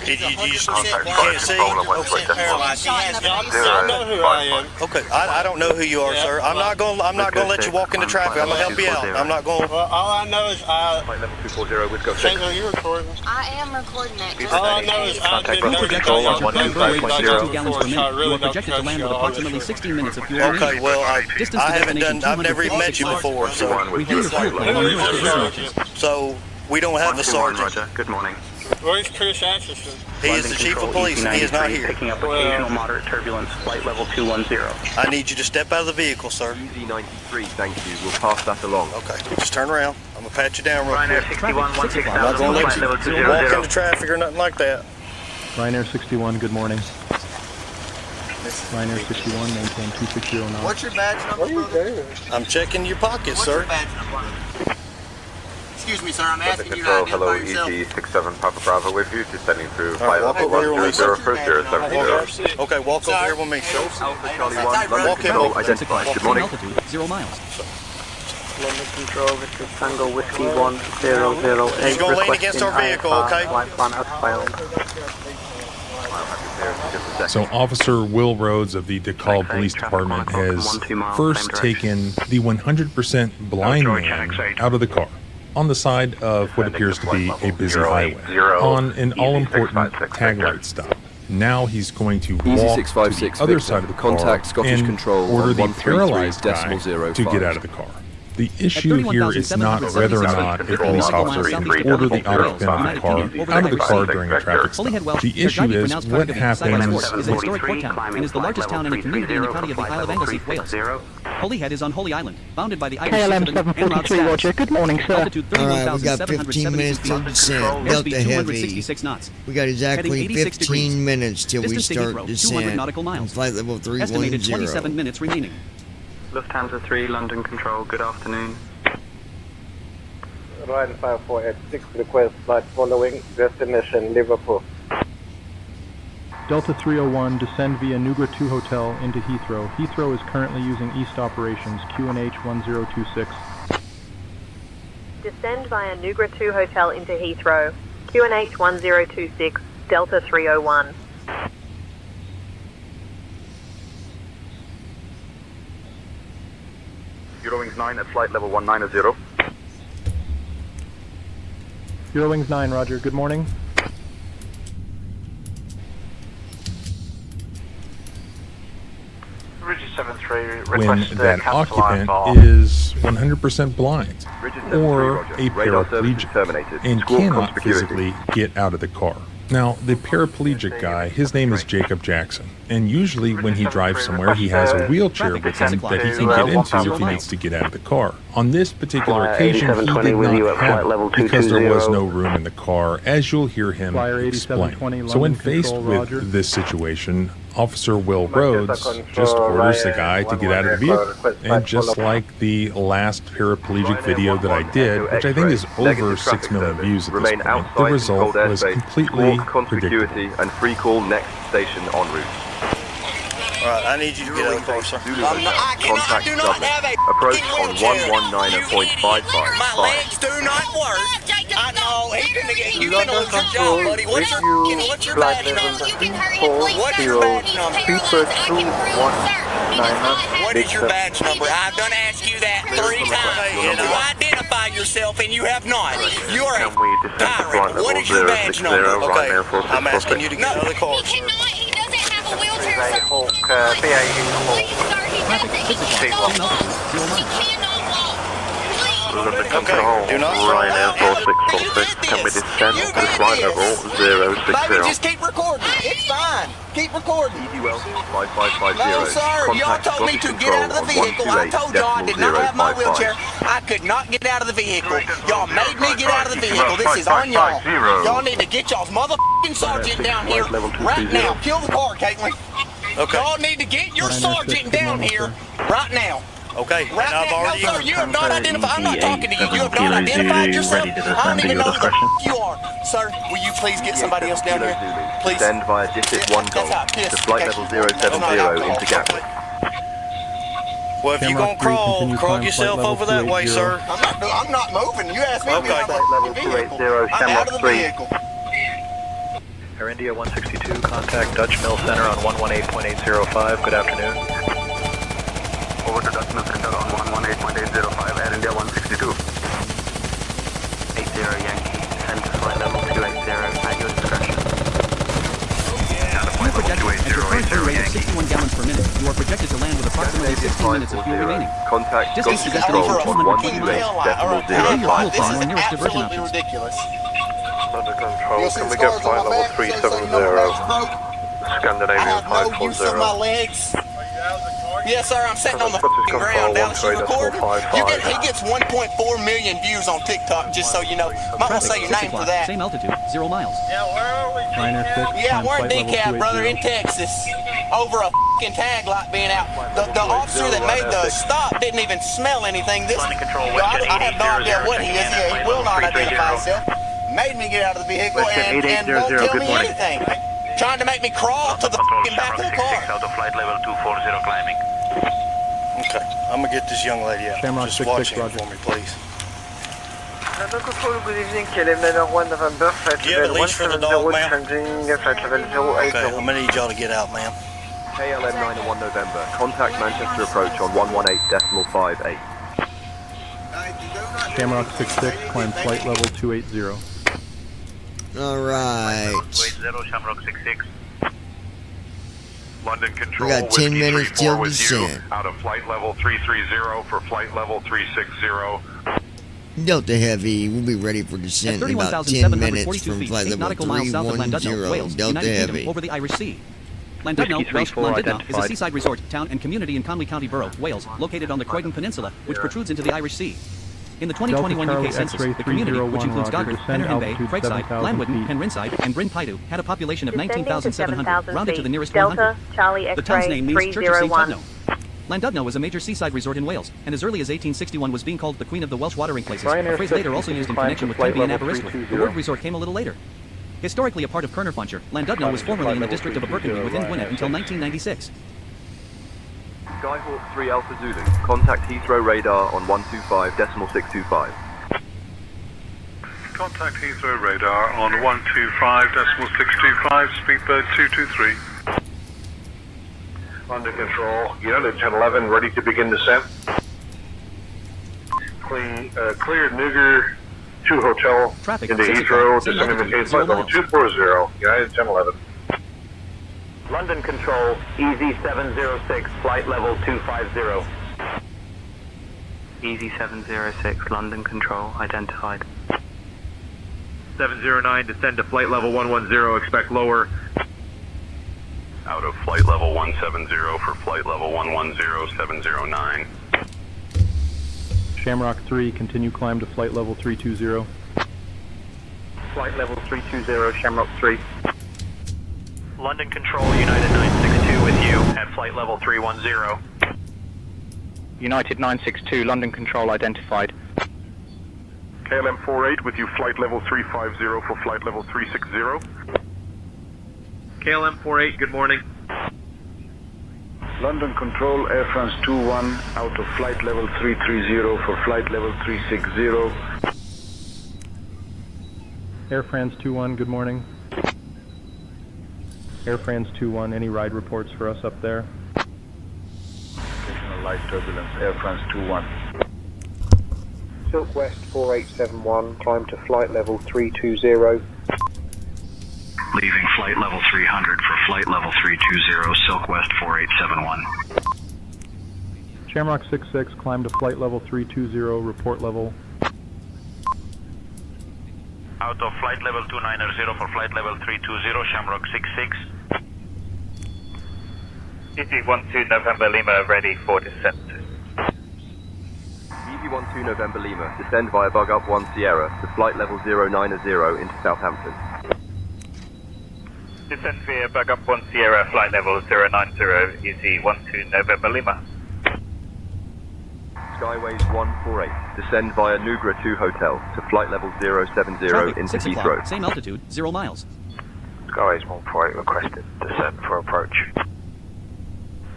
You just Contact can't see. Scottish Control on 128.055. I know who I am. Okay, I don't know who you are, sir. I'm not gonna let you walk into traffic. I'm gonna help you out. I'm not gonna. Well, all I know is Flight level 240, Wisco 6. Tango, you're recording. I am recording it. All I know is I've been Contact Ground Control on 125.0. gallons per minute. You are projected to land with approximately 16 minutes of fuel remaining. Okay, well, Distance I to haven't destination done. I've never even met you 246 before, so We hear your flight plan on your position. so we don't have the 121, sergeant. Roger. Good morning. Where's Chris Atchison? He is the chief of police, and he is not here. Picking up occasional moderate turbulence, flight level 210. I need you to step out of the vehicle, sir. EZ93, thank you. We'll pass that along. Okay, just turn around. I'm gonna pat you down real Ryanair quick. 61, I'm not gonna let flight level you walk 200. into traffic or nothing like that. Ryanair 61, good morning. Ryanair 61, maintain 260 knots. What's your badge number, brother? I'm checking your pockets, What's sir. your badge number? Excuse me, sir. I'm Traffic asking you to Control, hello, identify yourself. EZ67 Papa Bravo with you, descending through All right, flight walk level over here with me, sir. 100.070. Okay, walk over here with me, sir. Alpha Charlie 1, Walk London in. Control identified. Good morning. Altitude, 0 miles. London Control, Victor Tango Whiskey 1008. He's gonna lean against our vehicle, okay? Flight plan as filed. So Officer Will Rhodes of the DeKalb Police Department has first taken the 100% blind man out of the car. on the side of what appears to be a busy highway, on an all-important tag light stop. Now he's going to walk to the other side of the car and order the paralyzed guy to get out of the car. The issue here is not whether or not a police officer can order the occupant of the car during a traffic stop. The issue is what happens. Is a historic port town and is the largest town in a community in the county of the Isle of Anglesey, Wales. Holyhead is on Holy Island, bounded by the Irish KLM 743, Roger. Good morning, sir. Altitude Alright, we got 15 minutes till descent. Delta Heavy. We got exactly 15 minutes till we start descent on flight level 310. Estimated 27 minutes remaining. Lufthansa 3, London Control, good afternoon. Ryan 5486, request flight following, destination Liverpool. Delta 301, descend via Nugra 2 Hotel into Heathrow. Heathrow is currently using East operations, QNH 1026. Descend via Nugra 2 Hotel into Heathrow. QNH 1026, Delta 301. Eurowings 9 at flight level 190. Eurowings 9, Roger. Good morning. When that occupant is 100% blind or a paraplegic and cannot physically get out of the car. Now, the paraplegic guy, his name is Jacob Jackson, and usually when he drives somewhere, he has a wheelchair with him that he can get into if he needs to get out of the car. On this particular occasion, he did not have it because there was no room in the car, as you'll hear him explain. So when faced with this situation, Officer Will Rhodes just orders the guy to get out of the vehicle. And just like the last paraplegic video that I did, which I think is over 6 million views at this point, the result was completely predictable. And free call next station en route. Alright, I need you to get out of the car, sir. Contact Dublin. Approach on 119.555. My legs do not work. I know. You can lose your job, buddy. What's your badge number? What's your badge number? What is your badge number? I've done asked you that 3 times. You identify yourself and you have not. You are a pirate. What is your badge number? Okay, I'm asking you to get out of the car, sir. Okay, do not Ryan 4646, can we descend to flight level 060? Baby, just keep recording. It's fine. Keep recording. No, sir. Y'all told me to get out of the vehicle. I told y'all I did not have my wheelchair. I could not get out of the vehicle. Y'all made me get out of the vehicle. This is on y'all. Y'all need to get y'all's motherfucking sergeant down here right now. Kill the car, Caitlin. Okay. Y'all need to get your sergeant down here right now. Okay, right now. No, sir, you have not identified. I'm not talking to you. You have not identified yourself. I don't even know who the f you are. Sir, will you please get somebody else down here? Please. Send via Digit 1 Golf to flight level 070 into Gatwick. Well, if you're going to crawl yourself over that way, sir. I'm not moving. You asked me to get out of the vehicle. I'm out of the vehicle. Air India 162, contact Dutch Mill Center on 118.805. Good afternoon. Over to Dutch Mill Center on 118.805, Air India 162. 80 Yankee, descend to flight level 280 at your discretion. Fuel projection at your current fuel rate of 61 gallons per minute. You are projected to land with approximately 16 minutes of fuel remaining. Contact Distance to control destination on 208.05. 128.05. This is nearest diversion options. Ridiculous. Under control, can we get flight level 370? Scandinavian 540. Yes, sir, I'm sitting on the ground down the recording. He gets 1.4 million views on TikTok, just so you know. Might want to say your name for that. Same altitude, 0 miles. Yeah, we're in DeKalb, brother, in Texas. Over a f***ing tag light being out. The officer that made the stop didn't even smell anything. I have no idea what he is. Yeah, he will not identify himself. Made me get out of the vehicle and won't tell me anything. Trying to make me crawl to the f***ing back of the car. Out of flight level 240 climbing. Okay, I'm gonna get this young lady out. Shamrock Just 66, watch him for me, please. London Control, good evening, KLM 901 November, flight Do you have a level leash for the dog, 170, changing flight level 080. Okay, I'm gonna need y'all to get out, ma'am. KLM 901 November, contact Manchester approach on 118.58. Shamrock 66, climb flight level 280. Alright. 280, Shamrock 66. London Control, We got 10 Whiskey minutes 34 till with descent. you, out of flight level 330 for flight level 360. Delta Heavy, we'll be ready for descent in about 10 minutes from flight level 310. Wales, Delta United Heavy. Kingdom, over the Irish Sea. Llandudno, Welsh, Llandudno is a seaside resort, town and community in Conwy County Borough, Wales, located on the Croydon Peninsula, which protrudes into the Irish Sea. In the 2021 UK census, the community, which includes Goghard, Penrhyn Bay, Craigside, Llanwyddan, Penrhynnside, and Bryn Paidu, had a population of 19,700, rounded to the nearest 100. The town's name means Church of St. Tudno. Llandudno was a major seaside resort in Wales, and as early as 1861 was being called the Queen of the Welsh Watering Places, a phrase later also used in connection with Tenby and Aberystwyth. The word resort came a little later. Historically a part of Caernarfonshire, Llandudno was formerly in the district of Aberconwy within Gwynedd until 1996. Skyhawk 3 Alpha Zulu, contact Heathrow radar on 125.625. Contact Heathrow radar on 125.625, Speedbird 223. London Control, United 1011, ready to begin descent. Clear Nuger 2 Hotel Traffic into Heathrow, descending the case flight level 240, United 1011. London Control, EZ706, flight level 250. EZ706, London Control, identified. 709, descend to flight level 110, expect lower. Out of flight level 170 for flight level 110, 709. Shamrock 3, continue climb to flight level 320. Flight level 320, Shamrock 3. London Control, United 962 with you at flight level 310. United 962, London Control identified. KLM 48 with you, flight level 350 for flight level 360. KLM 48, good morning. London Control, Air France 21, out of flight level 330 for flight level 360. Air France 21, good morning. Air France 21, any ride reports for us up there? Additional light turbulence, Air France 21. Silk West 4871, climb to flight level 320. Leaving flight level 300 for flight level 320, Silk West 4871. Shamrock 66, climb to flight level 320, report level. Out of flight level 290 for flight level 320, Shamrock 66. EZ12 November Lima, ready for descent. EZ12 November Lima, descend via Bug Up 1 Sierra to flight level 090 into Southampton. Descend via Bug Up 1 Sierra, flight level 090, EZ12 November Lima. Skyways 148, descend via Nugra 2 Hotel to flight level 070 Traffic, into 6 o'clock, Heathrow. same altitude, 0 miles. Skyways 148 requested descent for approach.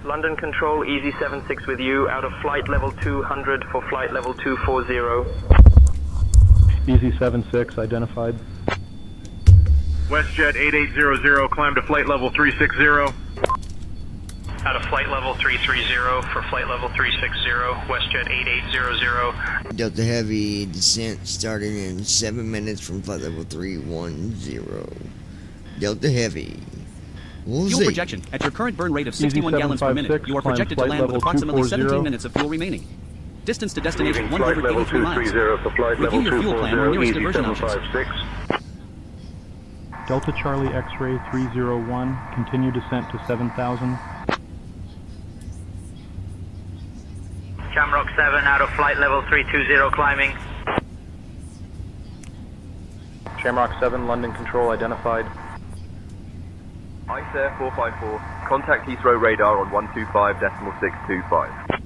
London Control, EZ76 with you, out of flight level 200 for flight level 240. EZ76, identified. WestJet 8800, climb to flight level 360. Out of flight level 330 for flight level 360, WestJet 8800. Delta Heavy, descent starting in 7 minutes from flight level 310. Delta Heavy. We'll Fuel see. projection. At your current burn rate of 61 gallons per minute, you are projected to land with approximately 17 minutes of fuel remaining. Distance to destination 183 miles. Review your fuel plan or nearest diversion options. Delta Charlie X-ray 301, continue descent to 7,000. Shamrock 7, out of flight level 320, climbing. Shamrock 7, London Control identified. ICE Air 454, contact Heathrow radar on 125.625.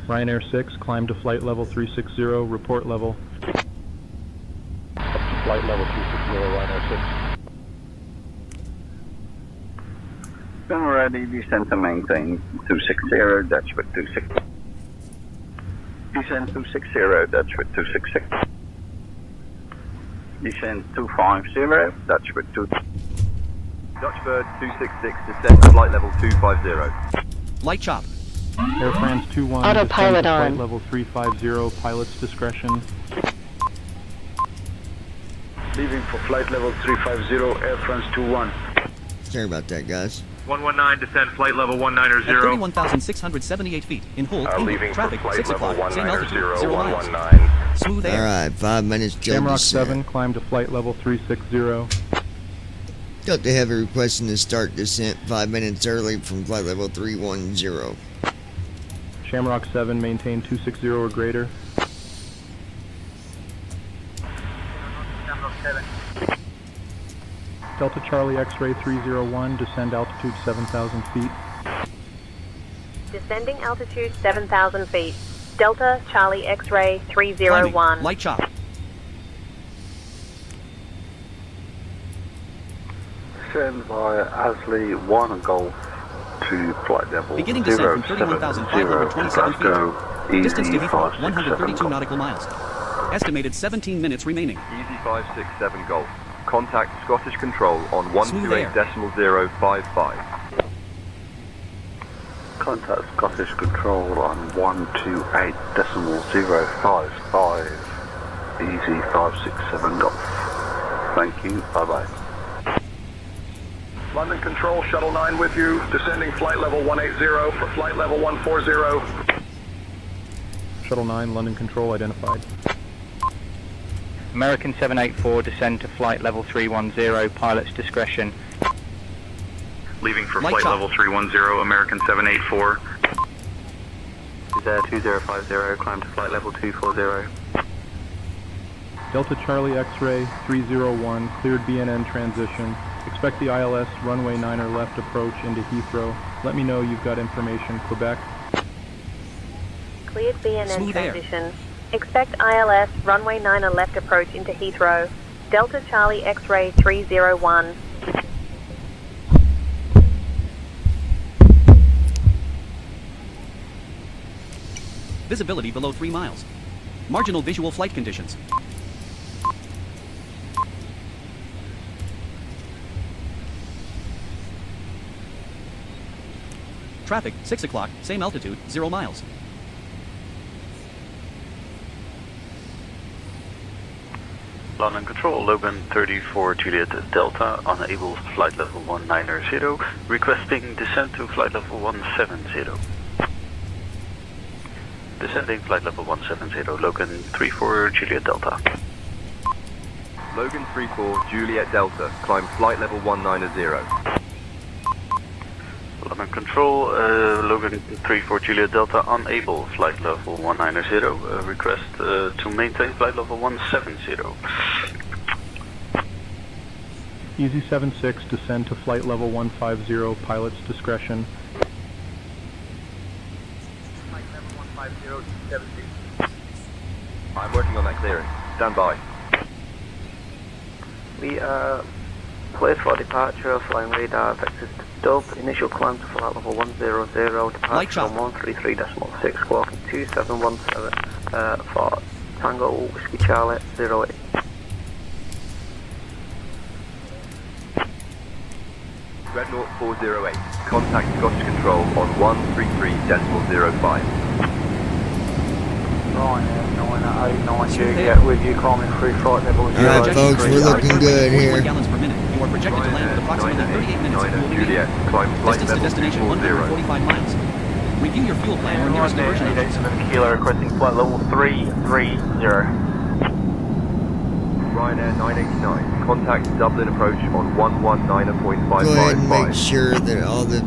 Ryanair 6, climb to flight level 360, report level. Flight level 260, Ryanair 6. Been ready, descend to maintain 260, Dutch with 260. Descend 260, Dutch with 266. Descend 250, Dutch with 2. Dutch Bird 266, descend to flight level 250. Light chop. Air France 21, Autopilot descend to flight on. level 350, pilot's discretion. Leaving for flight level 350, Air France 21. Sorry about that, guys. 119, descend flight level 190. At 31,678 feet. In hold, leaving traffic, for flight 6 level o'clock, same altitude, 190, 0 miles. 119. Smooth air. Alright, 5 minutes till Shamrock descent. 7, climb to flight level 360. Delta Heavy requesting to start descent 5 minutes early from flight level 310. Shamrock 7, maintain 260 or greater. Delta Charlie X-ray 301, descend altitude 7,000 feet. Descending altitude 7,000 feet. Delta Charlie X-ray 301. Climbing. Light chop. Descend via Asley 1 Golf to flight level Beginning descent from 31,527 feet. Distance to Heathrow, 132 nautical miles. Estimated 17 minutes remaining. Easy 567 Golf. Contact Scottish Control on Smooth air. 128.055. Contact Scottish Control on 128.055. Easy 567 Golf. Thank you. Bye-bye. London Control, Shuttle 9 with you, descending flight level 180 for flight level 140. Shuttle 9, London Control identified. American 784, descend to flight level 310, pilot's discretion. Leaving for Light flight chop. level 310, American 784. Is Air 2050, climb to flight level 240. Delta Charlie X-ray 301, cleared BNN transition. Expect the ILS runway 9er left approach into Heathrow. Let me know you've got information, Quebec. Cleared BNN Smooth air. transition. Expect ILS runway 9er left approach into Heathrow. Delta Charlie X-ray 301. Visibility below 3 miles. Marginal visual flight conditions. Traffic, 6 o'clock, same altitude, 0 miles. London Control, Logan 34 Juliet Delta, unable flight level 190, requesting descent to flight level 170. Descending flight level 170, Logan 34 Juliet Delta. Logan 34 Juliet Delta. Climb flight level 190. London Control, Logan 34 Juliet Delta, unable flight level 190, request to maintain flight level 170. Easy 76, descend to flight level 150, pilot's discretion. Flight level 150, 70. I'm working on that clearing. Stand by. We are cleared for departure, flying radar, vectors to dub, initial climb to flight level 100, Light departure chop. on 133.6, squawking 2717 for Tango Whiskey Charlie 08. Red North 408. Contact Scottish Control on 133.05. Ryanair 989, you get with you climbing through flight level 0. Alright, folks, we're looking good 41 here. gallons per minute. You are projected to land with approximately 38 minutes of fuel remaining. Juliet. Climb flight Distance to level destination 240. 145 miles. Review your fuel plan or nearest diversion engines. Kilo requesting flight level 330. Ryanair 989. Contact Dublin approach on 119.555. Go ahead and make sure that all the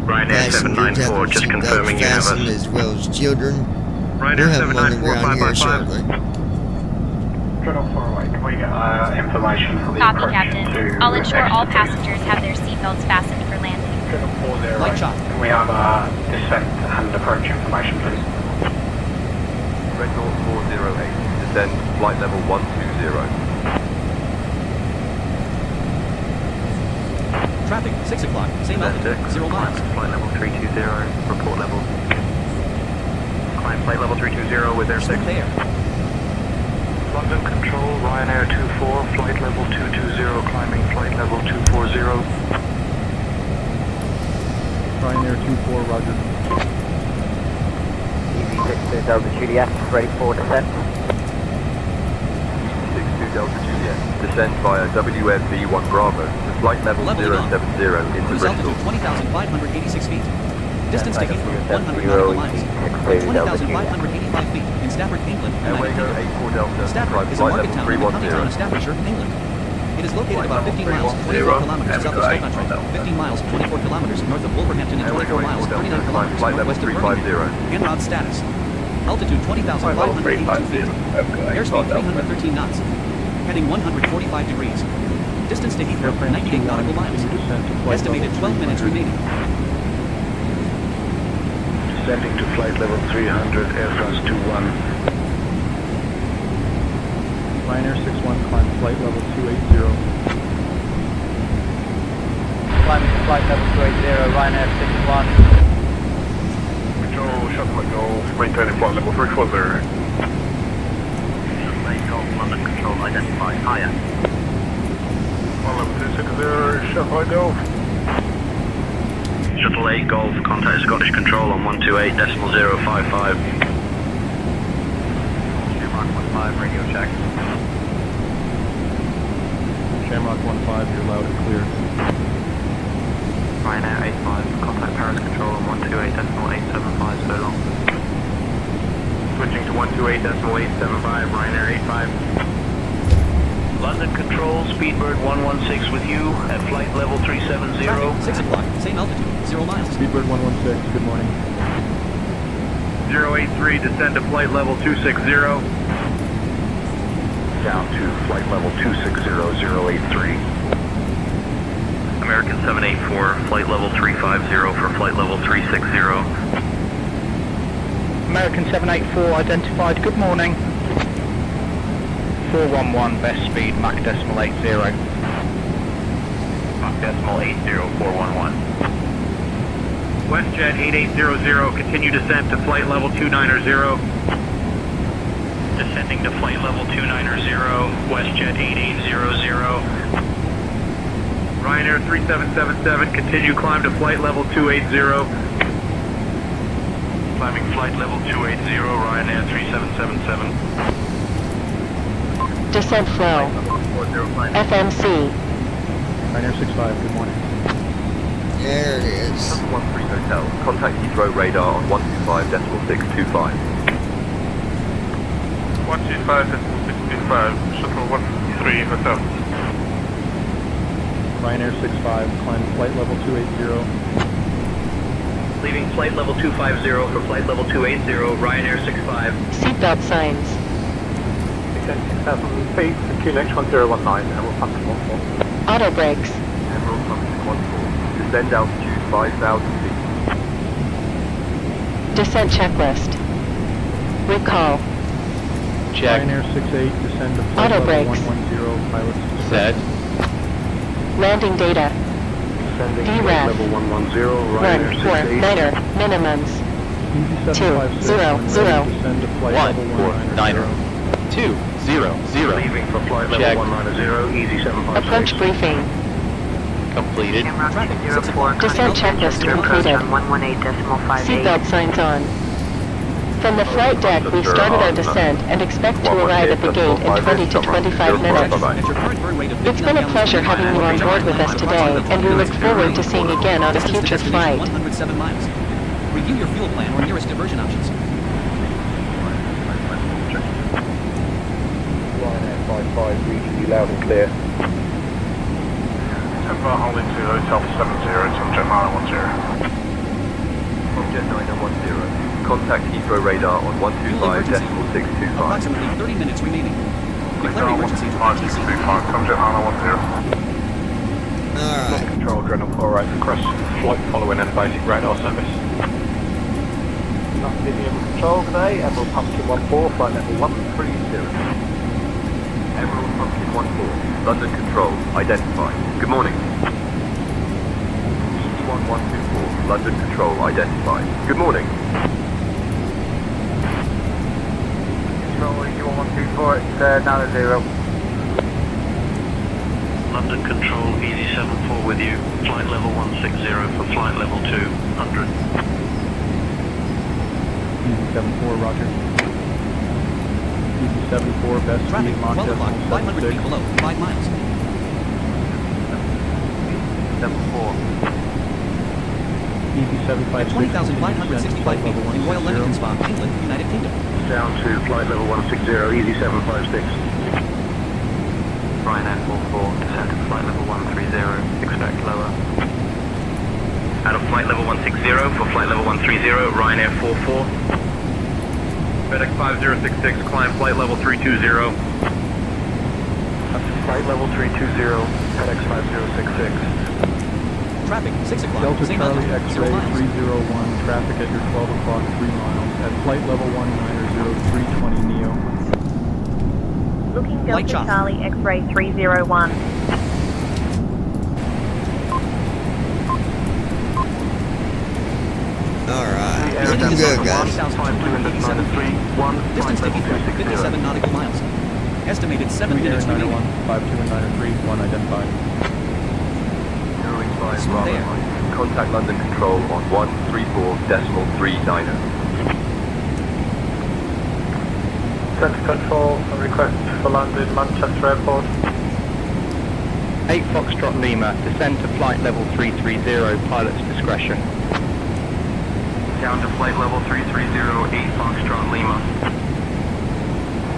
Ryanair passengers have 794, their just seatbelts confirming you have us. fastened as well as children. Ryanair We'll have them on the ground here 794, shortly. Turtle 408, can we get information for the Copy, approach Captain. to I'll ensure all exit? passengers have their seatbelts fastened for landing. Turtle 408, Light chop. can we have descent and approach information, please? Red North 408. Descend flight level 120. Traffic, 6 o'clock, same altitude, 0 miles. Flight level 320, report level. Climb flight level 320 with Air 6. Smooth air. London Control, Ryanair 24, flight level 220, climbing flight level 240. Ryanair 24, roger. EV62 Delta Juliet, ready for descent. 62 Delta Juliet, descend via WFV1 Bravo to flight level 070 into Cruise Bristol. altitude 20,586 feet. Distance to Heathrow, 100 nautical miles. 20,585 feet in Stafford, England, Airway United go Kingdom. 84 Delta, Stafford is a flight market level town in the county town 310. of Staffordshire, England. It is located about 15 miles, 24 kilometers south of Stoke Country, 15 miles, 24 kilometers north of Wolverhampton, and 24 miles, 39 kilometers northwest of Birmingham. En route status. Altitude 20,582 feet. Airspeed 313 knots. Heading 145 degrees. Distance to Heathrow, 98 nautical miles. Estimated 12 minutes remaining. Descending to flight level 300, Air France 21. Ryanair 61, climb flight level 280. Climbing to flight level 280, Ryanair 61. Control, shuttle Golf, maintaining flight level 340. Golf, London Control, identify higher. Flight level 260, shuttle Golf. Shuttle 8 Golf, contact Scottish Control on 128.055. Shamrock 15, radio check. Shamrock 15, you're loud and clear. Ryanair 85, contact Paris Control on 128.875, so long. Switching to 128.875, Ryanair 85. London Control, Speedbird 116 with you at flight level 370. Traffic, 6 o'clock, same altitude, 0 miles. Speedbird 116, good morning. 083, descend to flight level 260. Down to flight level 260, 083. American 784, flight level 350 for flight level 360. American 784 identified, good morning. 411, best speed, Mach decimal 80. Mach decimal 80, 411. WestJet 8800, continue descent to flight level 290. Descending to flight level 290, WestJet 8800. Ryanair 3777, continue climb to flight level 280. Climbing flight level 280, Ryanair 3777. Descent flow. FMC. Ryanair 65, good morning. There it is. 13 Hotel, contact Heathrow radar on 125.625. 125.625, shuttle 13 Hotel. Ryanair 65, climb flight level 280. Leaving flight level 250 for flight level 280, Ryanair 65. Seatbelt signs. Descend 6,000 feet, QNH 1019, Emerald Pumpkin 14. Auto brakes. Emerald Pumpkin 14, descend altitude 5,000 feet. Descent checklist. Recall. Ryanair 68, descend to flight Auto level brakes. 110, pilots Set. Landing data. Descending VRAF. flight level 110, Ryanair 68. 149er minimums. 200. descend to flight level 190. 200. Leaving for flight level 190, easy 756. Approach briefing. Completed. Descent checklist completed. Seatbelt signs on. From the flight deck, we've started our descent and expect to arrive at the gate in 20 to 25 minutes. It's been a pleasure having you on board with us today, and we look forward to seeing you again on a future flight. 107 miles. Review your fuel plan or nearest diversion options. Ryanair 55, reading you loud and clear. Temper holding to Hotel 70, Jet 910. Jet 910, contact Heathrow radar on 125.625. Approximately 30 minutes remaining. Declare emergency for RTC. Jet 910. Alright. Control, Adrenal 48, request flight following and basic radar service. Medium control today, Emerald Pumpkin 14, flight level 130. Emerald Pumpkin 14, London Control, identified. Good morning. 1124, London Control, identified. Good morning. Control, you 1124, it's 90. London Control, Easy 74 with you. Flight level 160 for flight level 200. Easy 74, roger. Easy 74, best Traffic, speed, Mach 12 o'clock, 500 76. feet below, 5 miles. 74. Easy 756. At 20,565 feet in Royal Leamington Spa, England, United Kingdom. Down to flight level 160, easy 756. Ryanair 44, descent to flight level 130, expect lower. Out of flight level 160 for flight level 130, Ryanair 44. FedEx 5066, climb flight level 320. Flight level 320, FedEx 5066. Traffic, 6 o'clock, Delta same Charlie altitude, X-ray 0 miles. 301, traffic at your 12 o'clock, 3 miles, at flight level 190, 320 Neo. Looking Light Delta chop. Charlie X-ray 301. Alright, looking good, guys. Distance to Heathrow, 57 nautical miles. Estimated 7 minutes remaining. 52 and 903, 1 identified. Zeroing 5 Smooth Bravo air. Mike. Contact London Control on 134.39. Centre Control, a request for London, Manchester Airport. 8 Foxtrot Lima, descend to flight level 330, pilot's discretion. Down to flight level 330, 8 Foxtrot Lima.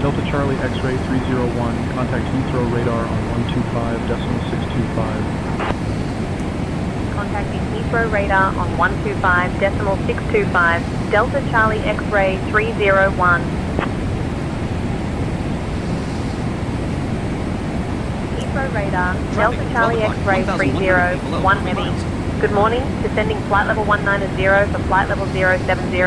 Delta Charlie X-ray 301, contact Heathrow radar on 125.625. Contacting Heathrow radar on 125.625. Delta Charlie X-ray 301. Heathrow radar, Delta Charlie X-ray 301 heavy. Good morning, descending flight level 190 for flight level 070.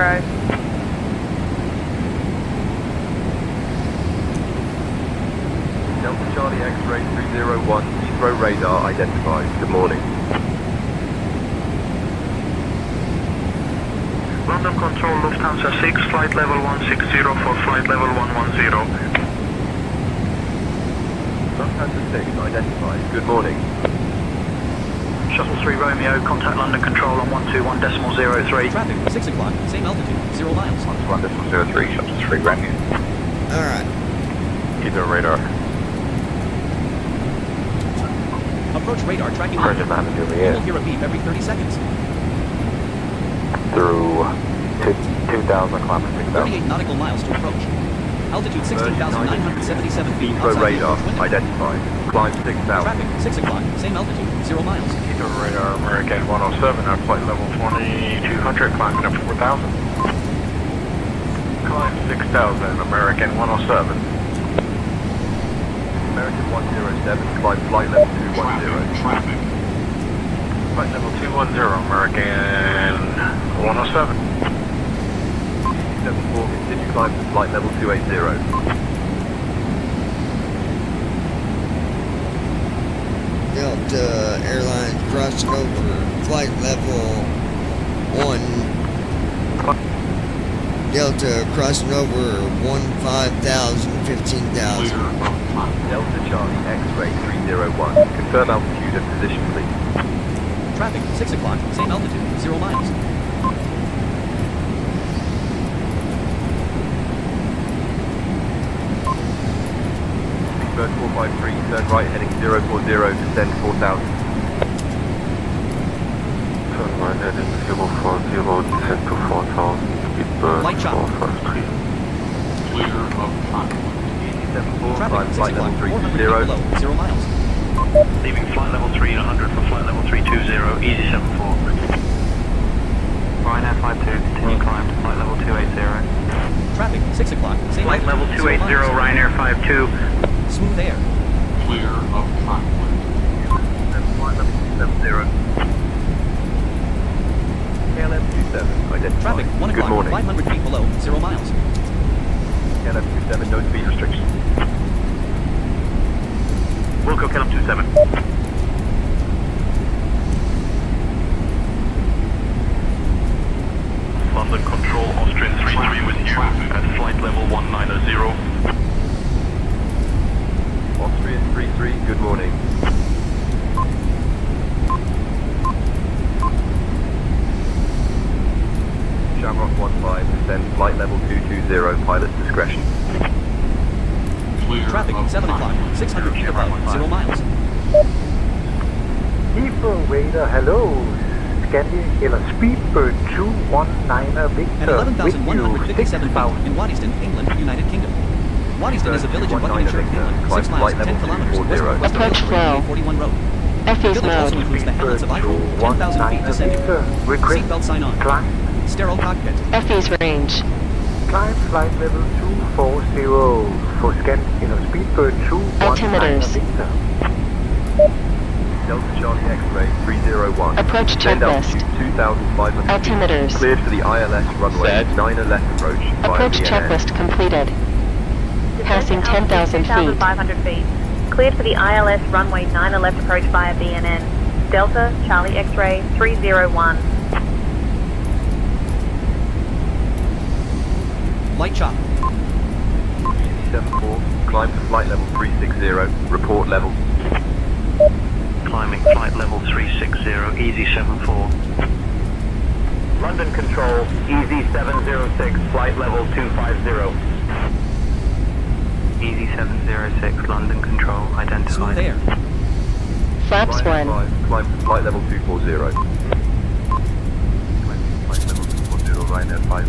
Delta Charlie X-ray 301, Heathrow radar identified. Good morning. London Control, Lufthansa 6, flight level 160 for flight level 110. Lufthansa 6 identified. Good morning. Shuttle 3 Romeo, contact London Control on 121.03. Traffic, 6 o'clock, same altitude, 0 miles. 121.03, shuttle 3 Romeo. Alright. Heathrow radar. Approach radar tracking Roger, London. man, You will hear a beep every 30 seconds. Through 2,000 kilometers, 6,000. 38 nautical miles to approach. Altitude 16,977 feet. Heathrow outside radar the window. identified. Climb 6,000. Traffic, 6 o'clock, same altitude, 0 miles. Heathrow radar, American 107, at flight level 2200, climbing up 4,000. Climb 6,000, American 107. American 107, climb flight level 210. Traffic. Flight level 210, American 107. 74, continue climb to flight level 280. Delta Airlines crossing over flight level 1. Delta crossing over 15,000, 15,000. Delta Charlie X-ray 301, confirm altitude and position please. Traffic, 6 o'clock, same altitude, 0 miles. Speedbird 453, turn right heading 040, descend 4,000. Turn right heading 040, descend to 4,000. Speedbird Light chop. 453. Clear of time. 74, Traffic, climb 6 flight level o'clock, 400 feet 320. below, 0 miles. Leaving flight level 300 for flight level 320, Easy 74. Ryanair 52, continue climb to flight level 280. Traffic, 6 o'clock, same Flight level altitude, 280, 0 miles. Ryanair 52. Smooth air. Clear of time. Flight level 270. KLM 27, identified. Traffic, 1 Good o'clock, morning. 500 feet below, 0 miles. KLM 27, no speed restrictions. Wilco KLM 27. London Control, Austrian 33 with you at flight level 190. Austrian 33, good morning. 360, pilot's discretion. Traffic, 7 o'clock, 600 feet above, 0 miles. Heathrow Radar, hello. Scandi eller Speedbird 219er Victor. At 11,157 feet in Waddesdon, England, United Kingdom. Waddesdon is a village in Buckinghamshire, England, 6 miles, 10 kilometers west of Approach flow. 41 road. FE's Village mode. also includes the hamlets of Eiffel, 10,000 feet descending. Seatbelt sign on. Sterile cockpit. FE's range. Climb flight level 240 for Scandi eller Speedbird 219er Altimeters. Victor. Delta Charlie X-ray 301. Approach Descend checklist. altitude 2,500 Altimeters. feet. Cleared for the ILS runway 9 left approach. Approach via BNN. checklist completed. Passing 10,000 feet. 2,500 feet. Cleared for the ILS runway 9 left approach via BNN. Delta Charlie X-ray 301. Light chop. 74. Climb to flight level 360. Report level. Climbing flight level 360, easy 74. London Control, Easy 706, flight level 250. Easy 706, London Control, identified. Smooth air. Flaps 1. Climb to flight level 240. Climb to flight level 240, Ryanair 5.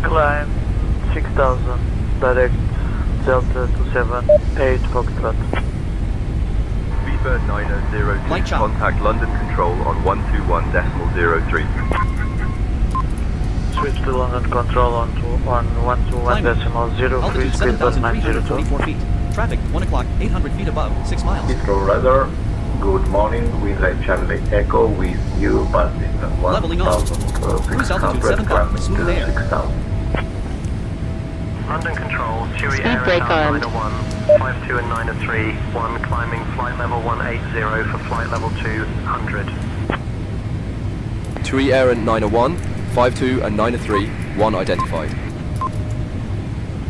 Climb 6,000, direct Delta 278 Foxtrot. Speedbird 9002, contact London Control on 121.03. Switch to London Control on 121.03, Altitude Speedbird 902. 7,344 feet. Traffic, 1 o'clock, 800 feet above, 6 miles. Heathrow Radar, good morning. We have Charlie Echo with you passing Leveling off. Cruise altitude 7,000, smooth air. 6,000. London Control, Chewy Speed Air brake and on. 52 and 903, 1 climbing flight level 180 for flight level 200. TUI Air and 901, 52 and 903, 1 identified.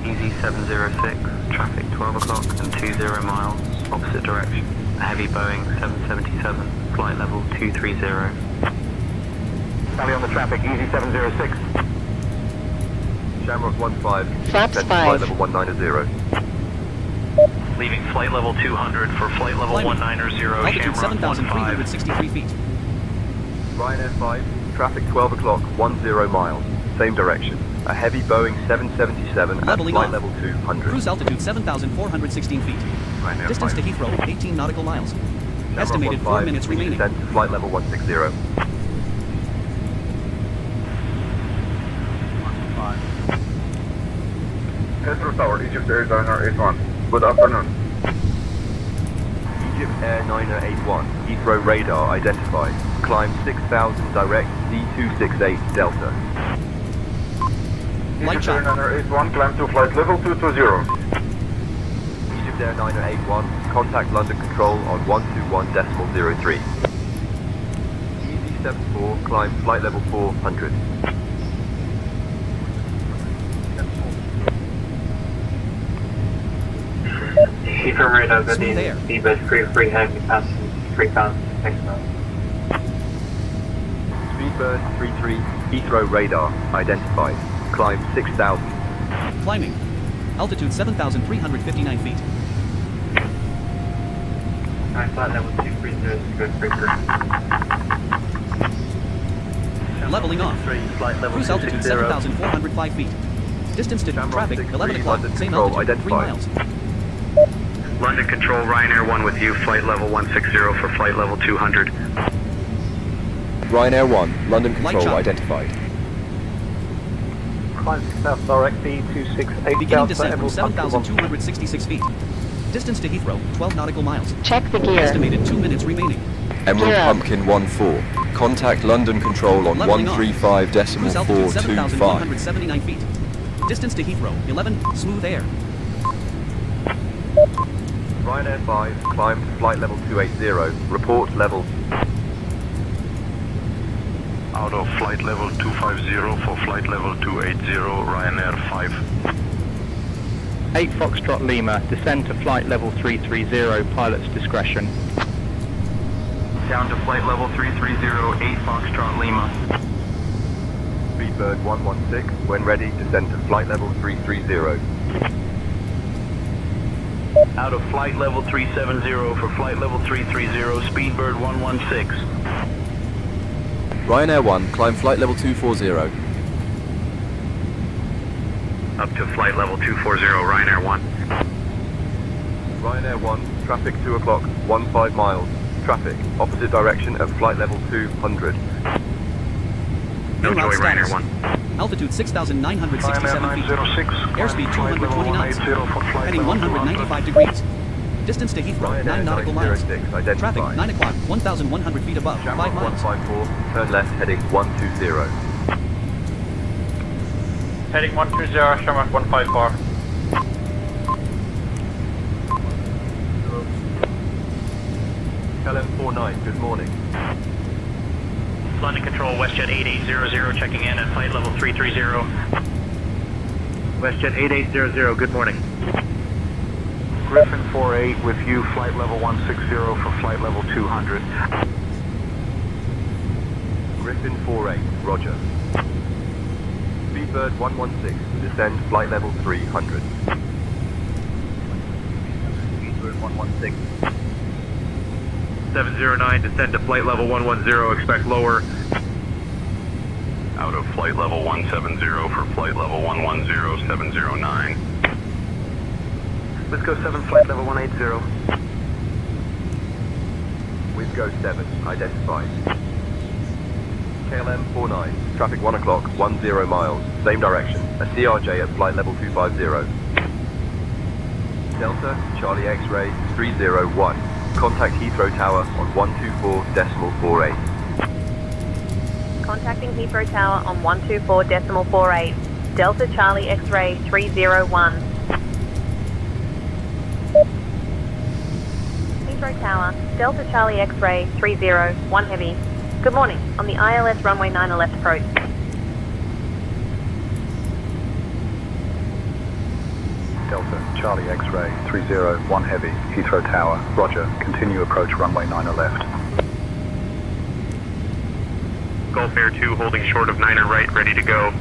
Easy 706, traffic 12 o'clock and 20 miles, opposite direction. A heavy Boeing 777, flight level 230. Tally on the traffic, Easy 706. Shamrock 15, Flaps descend to 5. flight level 190. Leaving flight level 200 for flight level 190, Altitude Shamrock 15. 7,363 feet. Ryanair 5, traffic 12 o'clock, 10 miles, same direction. A heavy Boeing 777 at Leveling flight off. level 200. Cruise altitude 7,416 feet. Ryanair Distance 5. to Heathrow, 18 nautical miles. Shamrock Estimated 4 minutes remaining. Descend to flight level 160. Heathrow Tower, Egypt Airliner 81. Good afternoon. Egypt Air 9081, Heathrow radar identified. Climb 6,000 direct D268 Delta. Egypt Airliner 81, climb to flight level 220. Egypt Air 9081, contact London Control on 121.03. Easy 74, climb flight level 400. Heathrow Radar, good Smooth evening. air. Speedbird 33 heavy passing 3,000. Thanks, man. Speedbird 33, Heathrow radar identified. Climb 6,000. Climbing. Altitude 7,359 feet. Alright, flight level 230, good breaker. Leveling off. Cruise altitude 7,405 feet. Distance to traffic, 11 o'clock, same altitude, 3 miles. London Control, Ryanair 1 with you, flight level 160 for flight level 200. Ryanair 1, London Light Control chop. identified. Climb South Direct D268 Beginning descent from 7,266 feet. Distance to Heathrow, 12 nautical miles. Check the gear. Estimated 2 minutes remaining. Emerald Gear up. Pumpkin 14. Contact London Control on Leveling off. Cruise altitude 135.425. 7,179 feet. Distance to Heathrow, 11, smooth air. Ryanair 5, climb to flight level 280. Report level. Out of flight level 250 for flight level 280, Ryanair 5. 8 Foxtrot Lima, descend to flight level 330, pilot's discretion. Down to flight level 330, 8 Foxtrot Lima. Speedbird 116, when ready, descend to flight level 330. Out of flight level 370 for flight level 330, Speedbird 116. Ryanair 1, climb flight level 240. Up to flight level 240, Ryanair 1. Ryanair 1, traffic 2 o'clock, 15 miles. Traffic, opposite direction at flight level 200. No Joy, Ryanair 1. Altitude 6,967 feet. Airspeed 220 knots. Heading 195 degrees. Distance to Heathrow, 9 nautical miles. Traffic, 9 o'clock, 1,100 feet above, 5 miles. 154, turn left, heading 120. Heading 120, Shamrock 154. LM49, good morning. London Control, WestJet 8800 checking in at flight level 330. WestJet 8800, good morning. Griffin 48 with you, flight level 160 for flight level 200. Griffin 48, roger. Speedbird 116, descend flight level 300. Speedbird 116. 709, descend to flight level 110, expect lower. Out of flight level 170 for flight level 110, 709. Let's go 7, flight level 180. With go 7, identified. KLM 49, traffic 1 o'clock, 10 miles, same direction, a CRJ at flight level 250. Delta, Charlie X-ray 301, contact Heathrow Tower on 124.48. Contacting Heathrow Tower on 124.48. Delta Charlie X-ray 301. Heathrow Tower, Delta Charlie X-ray 301 heavy. Good morning, on the ILS runway 9 left approach. Delta, Charlie X-ray 301 heavy, Heathrow Tower, roger, continue approach runway 9 left. Gulf Air 2 holding short of 9er right, ready to go.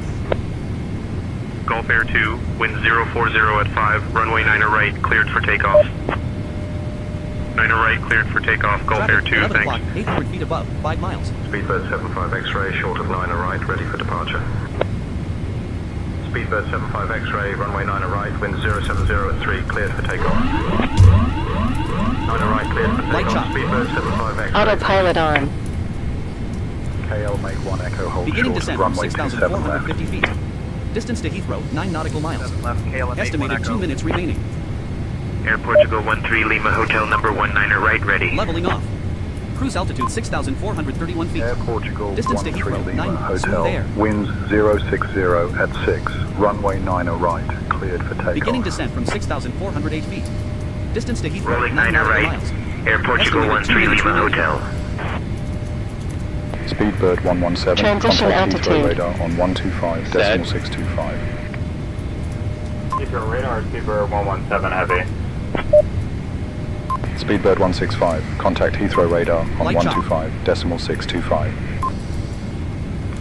Gulf Air 2, wind 040 at 5, runway 9er right, cleared for takeoff. 9er right, cleared for takeoff, Gulf Air 2, 11 thanks. o'clock, 800 feet above, 5 miles. Speedbird 75 X-ray, short of 9er right, ready for departure. Speedbird 75 X-ray, runway 9er right, wind 070 at 3, cleared for takeoff. 9er right, cleared for takeoff. Speedbird 75 X-ray. Autopilot on. KL make 1 echo hold Beginning short, descent from runway 27 left. 6,450 feet. Distance to Heathrow, 9 nautical miles. Left, KLM Estimated 2 minutes remaining. Air Portugal 13 Lima, hotel number 19er right, ready. Leveling off. Cruise altitude 6,431 feet. Air Portugal Distance to 13 Heathrow, Lima, 9 hotel, smooth air. winds 060 at 6, runway 9 right, cleared for takeoff. Beginning descent from 6,408 feet. Distance to Heathrow, Rolling 9 9er nautical right. miles. Air Portugal Estimated 2 13 minutes Lima, remaining. hotel. Speedbird 117, Transition contact Heathrow altitude. radar on 125.625. Heathrow radar, Speedbird 117 heavy. Speedbird 165, contact Heathrow radar on Light chop. 125.625.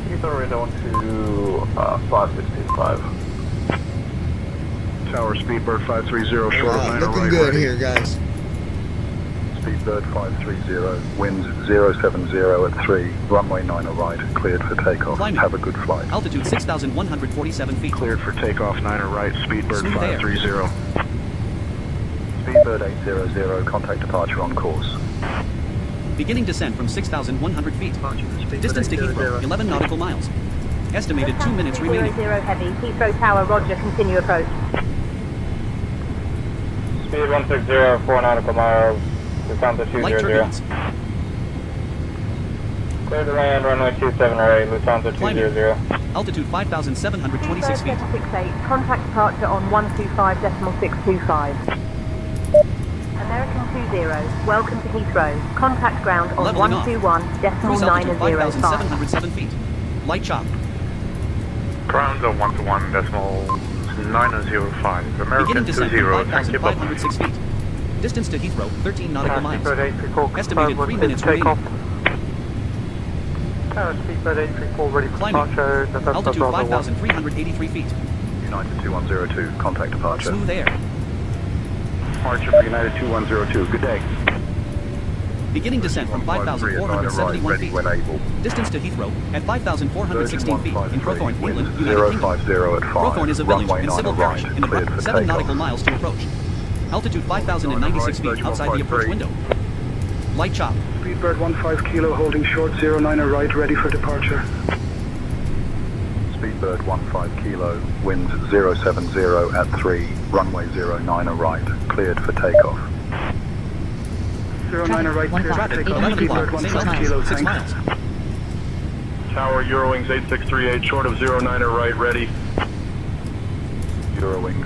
Heathrow radar on to 5625. Tower Speedbird 530, short of 9 looking right, good ready. here, guys. Speedbird 530, winds 070 at 3, runway 9 right, cleared for takeoff. Climbing. Have a good flight. Altitude 6,147 feet. Cleared for takeoff, 9 right, Speedbird Smooth air. 530. Speedbird 800, contact departure on course. Beginning descent from 6,100 feet. Distance to Heathrow, 11 nautical miles. Estimated 2 minutes remaining. 00 heavy, Heathrow Tower, roger, continue approach. Speed 160, 4 nautical miles, Lufthansa Light 200. turbulence. Clear to land, runway 2708, Lufthansa Climbing. 200. Altitude 5,726 feet. 768, contact departure on 125.625. American 20, welcome to Heathrow. Contact ground on Leveling off. Cruise altitude 121.905. 5,707 feet. Light chop. Ground on 121.905. Beginning American descent 20, from thank you, Bob. 5,506 feet. Distance to Heathrow, 13 nautical miles. Speedbird 834, Estimated 3 minutes remaining. Speedbird 834 ready for Climbing. departure. Altitude 5,383 feet. United 2102, contact departure. Smooth air. Departure for United 2102, good day. Beginning descent from 5,471 feet. When able. Distance to Heathrow at 5,416 feet in Crowthorne, England, wind United Kingdom. 050 at 5. Crowthorne is a village Runway and 9 civil right, parish in cleared about for 7 takeoff. nautical miles to approach. Altitude 5,096 feet outside the approach window. Light chop. Speedbird 15 kilo holding short 09er right, ready for departure. Speedbird 15 kilo, wind 070 at 3, runway 09er right, cleared for takeoff. 09er right, cleared for takeoff. 11 Speedbird o'clock, 15 6 kilo, miles, 6 thanks. miles. Tower Eurowings 8638, short of 09er right, ready. Eurowings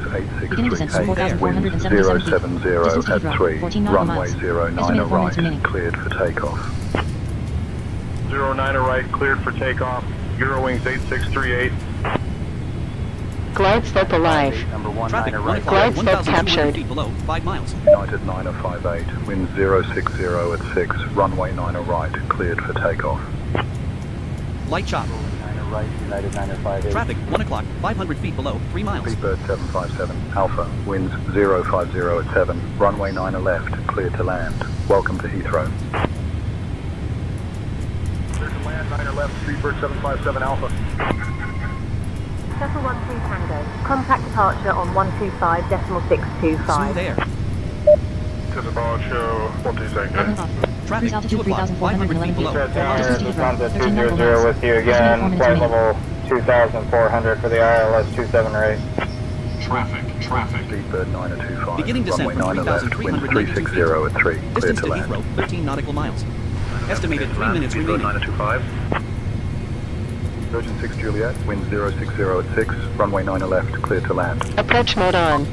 Beginning descent from 8638, wind 4,477 feet. 070 at 3, 14 nautical runway miles. 09er Estimated 4 minutes right, remaining. cleared for takeoff. 09er right, cleared for takeoff. Eurowings 8638. Glide slope alive. Traffic 1 o'clock, Glide slope 1,200 captured. feet below, 5 miles. United 958, wind 060 at 6, runway 9er right, cleared for takeoff. Light chop. 9er right, United 958. Traffic 1 o'clock, 500 feet below, 3 miles. Speedbird 757, Alpha, winds 050 at 7, runway 9er left, cleared to land. Welcome to Heathrow. Cleared to land, 9er left, Speedbird 757, Alpha. Shuttle 12 Tango. Contact departure on 125.625. Smooth air. To departure, 12 Tango. Traffic 2 o'clock, 500 feet below, 4 miles. Lufthansa 200 with you again, flight level 2,400 for the ILS 278. Traffic. Speedbird 925, Beginning descent runway from 9er left, wind 3,392 360 feet. at 3, cleared Distance to to land. Heathrow, 13 nautical miles. Estimated 3 minutes Speedbird remaining. 925. Virgin 6 Juliet, wind 060 at 6, runway 9er left, cleared to land. Approach mode on.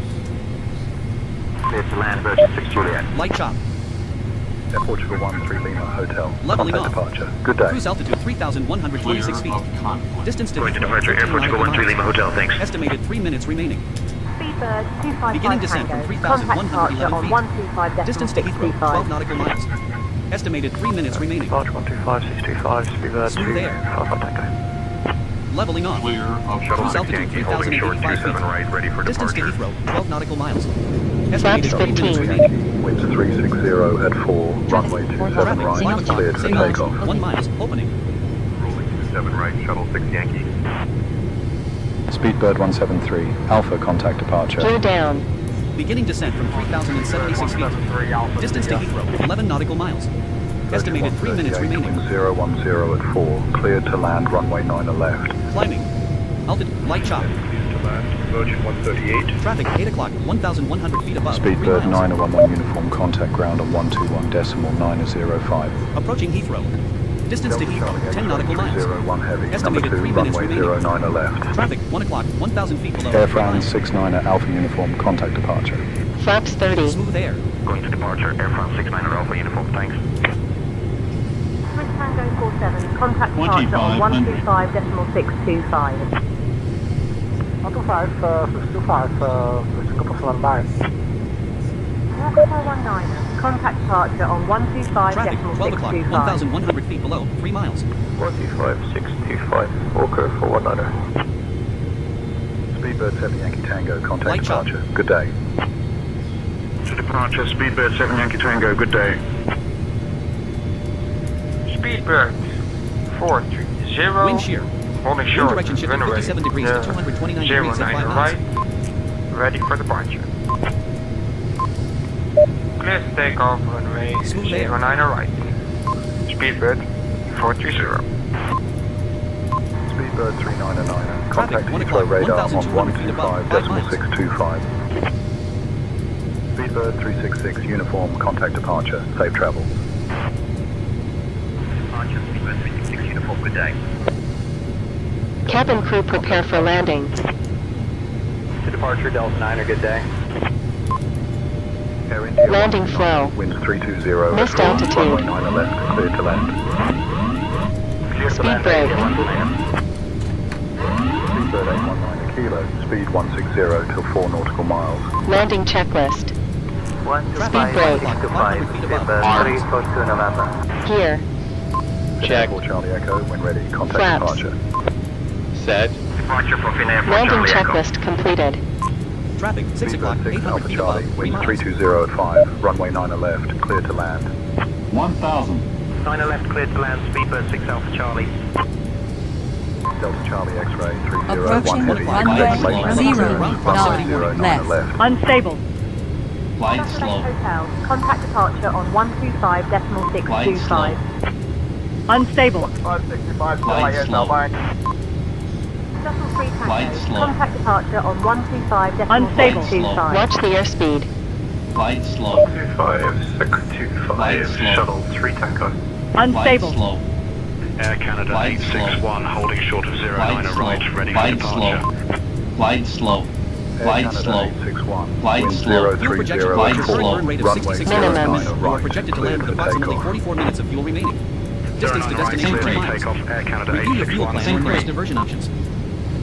Cleared to land, Virgin 6 Juliet. Light chop. Air Portugal 13 Lima Hotel. Leveling Contact off. departure. Good day. Cruise altitude 3,126 feet. Distance to Going to Heathrow, departure, Air 13 Portugal nautical 13 Lima miles. Hotel, thanks. Estimated 3 minutes remaining. Speedbird 255 Beginning descent from Tango. Contact departure 3,111 on feet. 125.625. Distance to Heathrow, 12 nautical miles. Estimated 3 minutes remaining. Departure 125.625, Speedbird Smooth air. 255 Tango. Leveling off. Clear of shuttle Cruise 6 altitude Yankee, holding short 3,085 27 feet. right, ready for Distance to departure. Heathrow, 12 nautical miles. Flaps Estimated 3 minutes 15. remaining. Winds 360 at 4, runway 27 Traffic, right, single chop, cleared for same miles, takeoff. 1 miles, opening. Rolling 27 right, shuttle 6 Yankee. Speedbird 173, Alpha, contact departure. Gear down. Beginning descent from 3,076 feet. Distance to Heathrow, 11 nautical miles. Estimated 3 minutes remaining. Wind 010 at 4, cleared to land, runway 9er left. Climbing. Altitude, light chop. Virgin 138. Traffic, 8 o'clock, 1,100 feet above, 3 Speedbird miles. 911 uniform, contact ground on 121.905. Approaching Heathrow. Distance to Heathrow, 10 nautical miles. 301 heavy, number Estimated 2, 3 minutes runway remaining. 09er left. Traffic, 1 o'clock, 1,000 feet below, Air 3 France miles. 69er Alpha uniform, contact departure. Flaps 30. Smooth air. Going to departure, Air France 69er Alpha uniform, thanks. Swiss Tango 47. Contact departure on 125.625. 125, 625, Singapore Flight Line. Alpha 419. Contact departure on Traffic, 12 o'clock, 125.625. 1,100 feet below, 3 miles. 125.625, Walker 419er. Speedbird 7 Yankee Tango, contact Light chop. departure. Good day. To departure, Speedbird 7 Yankee Tango, good day. Speedbird 430. Wind shear. Holding Wind short. direction shifted 57 degrees to 229 degrees at 5 miles. right. Ready for departure. Clear to take off runway Smooth air. 09 right. Speedbird 430. Speedbird 399er, Traffic, contact 1 Heathrow o'clock, radar on 1,200 feet above, 125.625. Speedbird 366 uniform, contact departure. Safe travels. Departure, Speedbird 366 uniform, good day. Cabin crew prepare for landing. To departure, Delta 9er, good day. Air India Landing flow. Winds 320 Missed at 4, altitude. runway 9er left, cleared to land. Clear to Speed land, break. radio 1 to land. Speedbird 819 a kilo, speed 160 till 4 nautical miles. Landing checklist. Speed break. 100 feet above. Gear. Check. Charlie Echo, when ready, contact Flaps. departure. Set. Departure for Finnair for Landing Charlie Echo. checklist completed. Traffic, 6 o'clock, 6 800 Alpha feet Charlie, above, 3 wind miles. 320 at 5, runway 9 left, clear to land. 1000. 9 left, cleared to land, speedbird 6 Alpha Charlie. Delta Charlie X-ray 301 Approaching heavy. runway 09 left. Unstable. Flight Saturday slow. Hotel, contact departure on 125.625. Unstable. 565 Flight slow. Shuttle 3 Flight Tango, slow. contact departure on 125.625. Unstable. Watch the airspeed. Flight slow. 25625, Flight slow. shuttle 3 Tango. Unstable. Flight slow. Air Canada Flight 861, holding short of 09 Flight at slow. right, ready for Flight departure. slow. Flight slow. Flight slow. 861, Flight wind slow. Fuel 030 projection Flight with your slow. current burn rate of runway 66 Minimum. miles per minute. You are right, projected to clear land with for approximately takeoff. 44 minutes of fuel remaining. Distance to Turn destination right, 3 clear miles. takeoff, Air Canada Review your fuel 861. plan Sync or nearest rate. diversion options.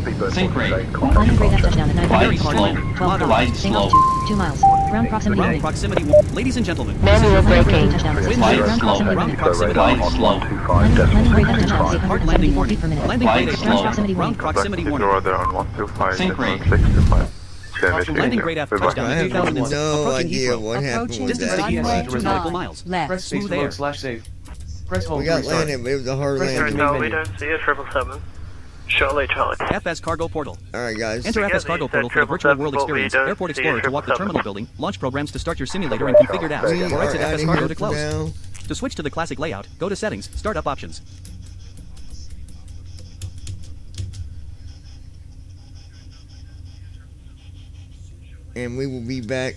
Speedbird Sync 48, rate. contact Landing grade departure. touchdown at 9 Very Flight hard slow. landing. 12 Log Flight hours. Staying slow. altitude 2 miles. Ground proximity Ground warning. proximity. Ladies and gentlemen, Manual Landing grade braking. touchdown at Wind 6 Flight ground slow. proximity Ground warning. proximity. Flight on slow. 125 Landing grade decimal touchdown at 65. hard landing 874 warning. feet per minute. Landing Flight grade F. Ground slow. proximity Ground warning. proximity warning. there on 125. Sync rate. 625. Landing grade F. Touchdown I at have 2000. no Approaching idea Heathrow. what happened Approaching with Distance to that. runway Heathrow, 2 nautical 9 miles. left. Smooth air. We got landed, but it was a hard landing. we don't see a 777. Charlie, Charlie. FS Cargo Portal. Alright, guys. Enter FS Cargo Portal for the virtual world experience. Airport Explorer to walk the terminal building, launch programs to start your simulator and configured apps, We or are exit out FS of Cargo here to for close. now. To switch to the classic layout, go to Settings, Startup Options. And we will be back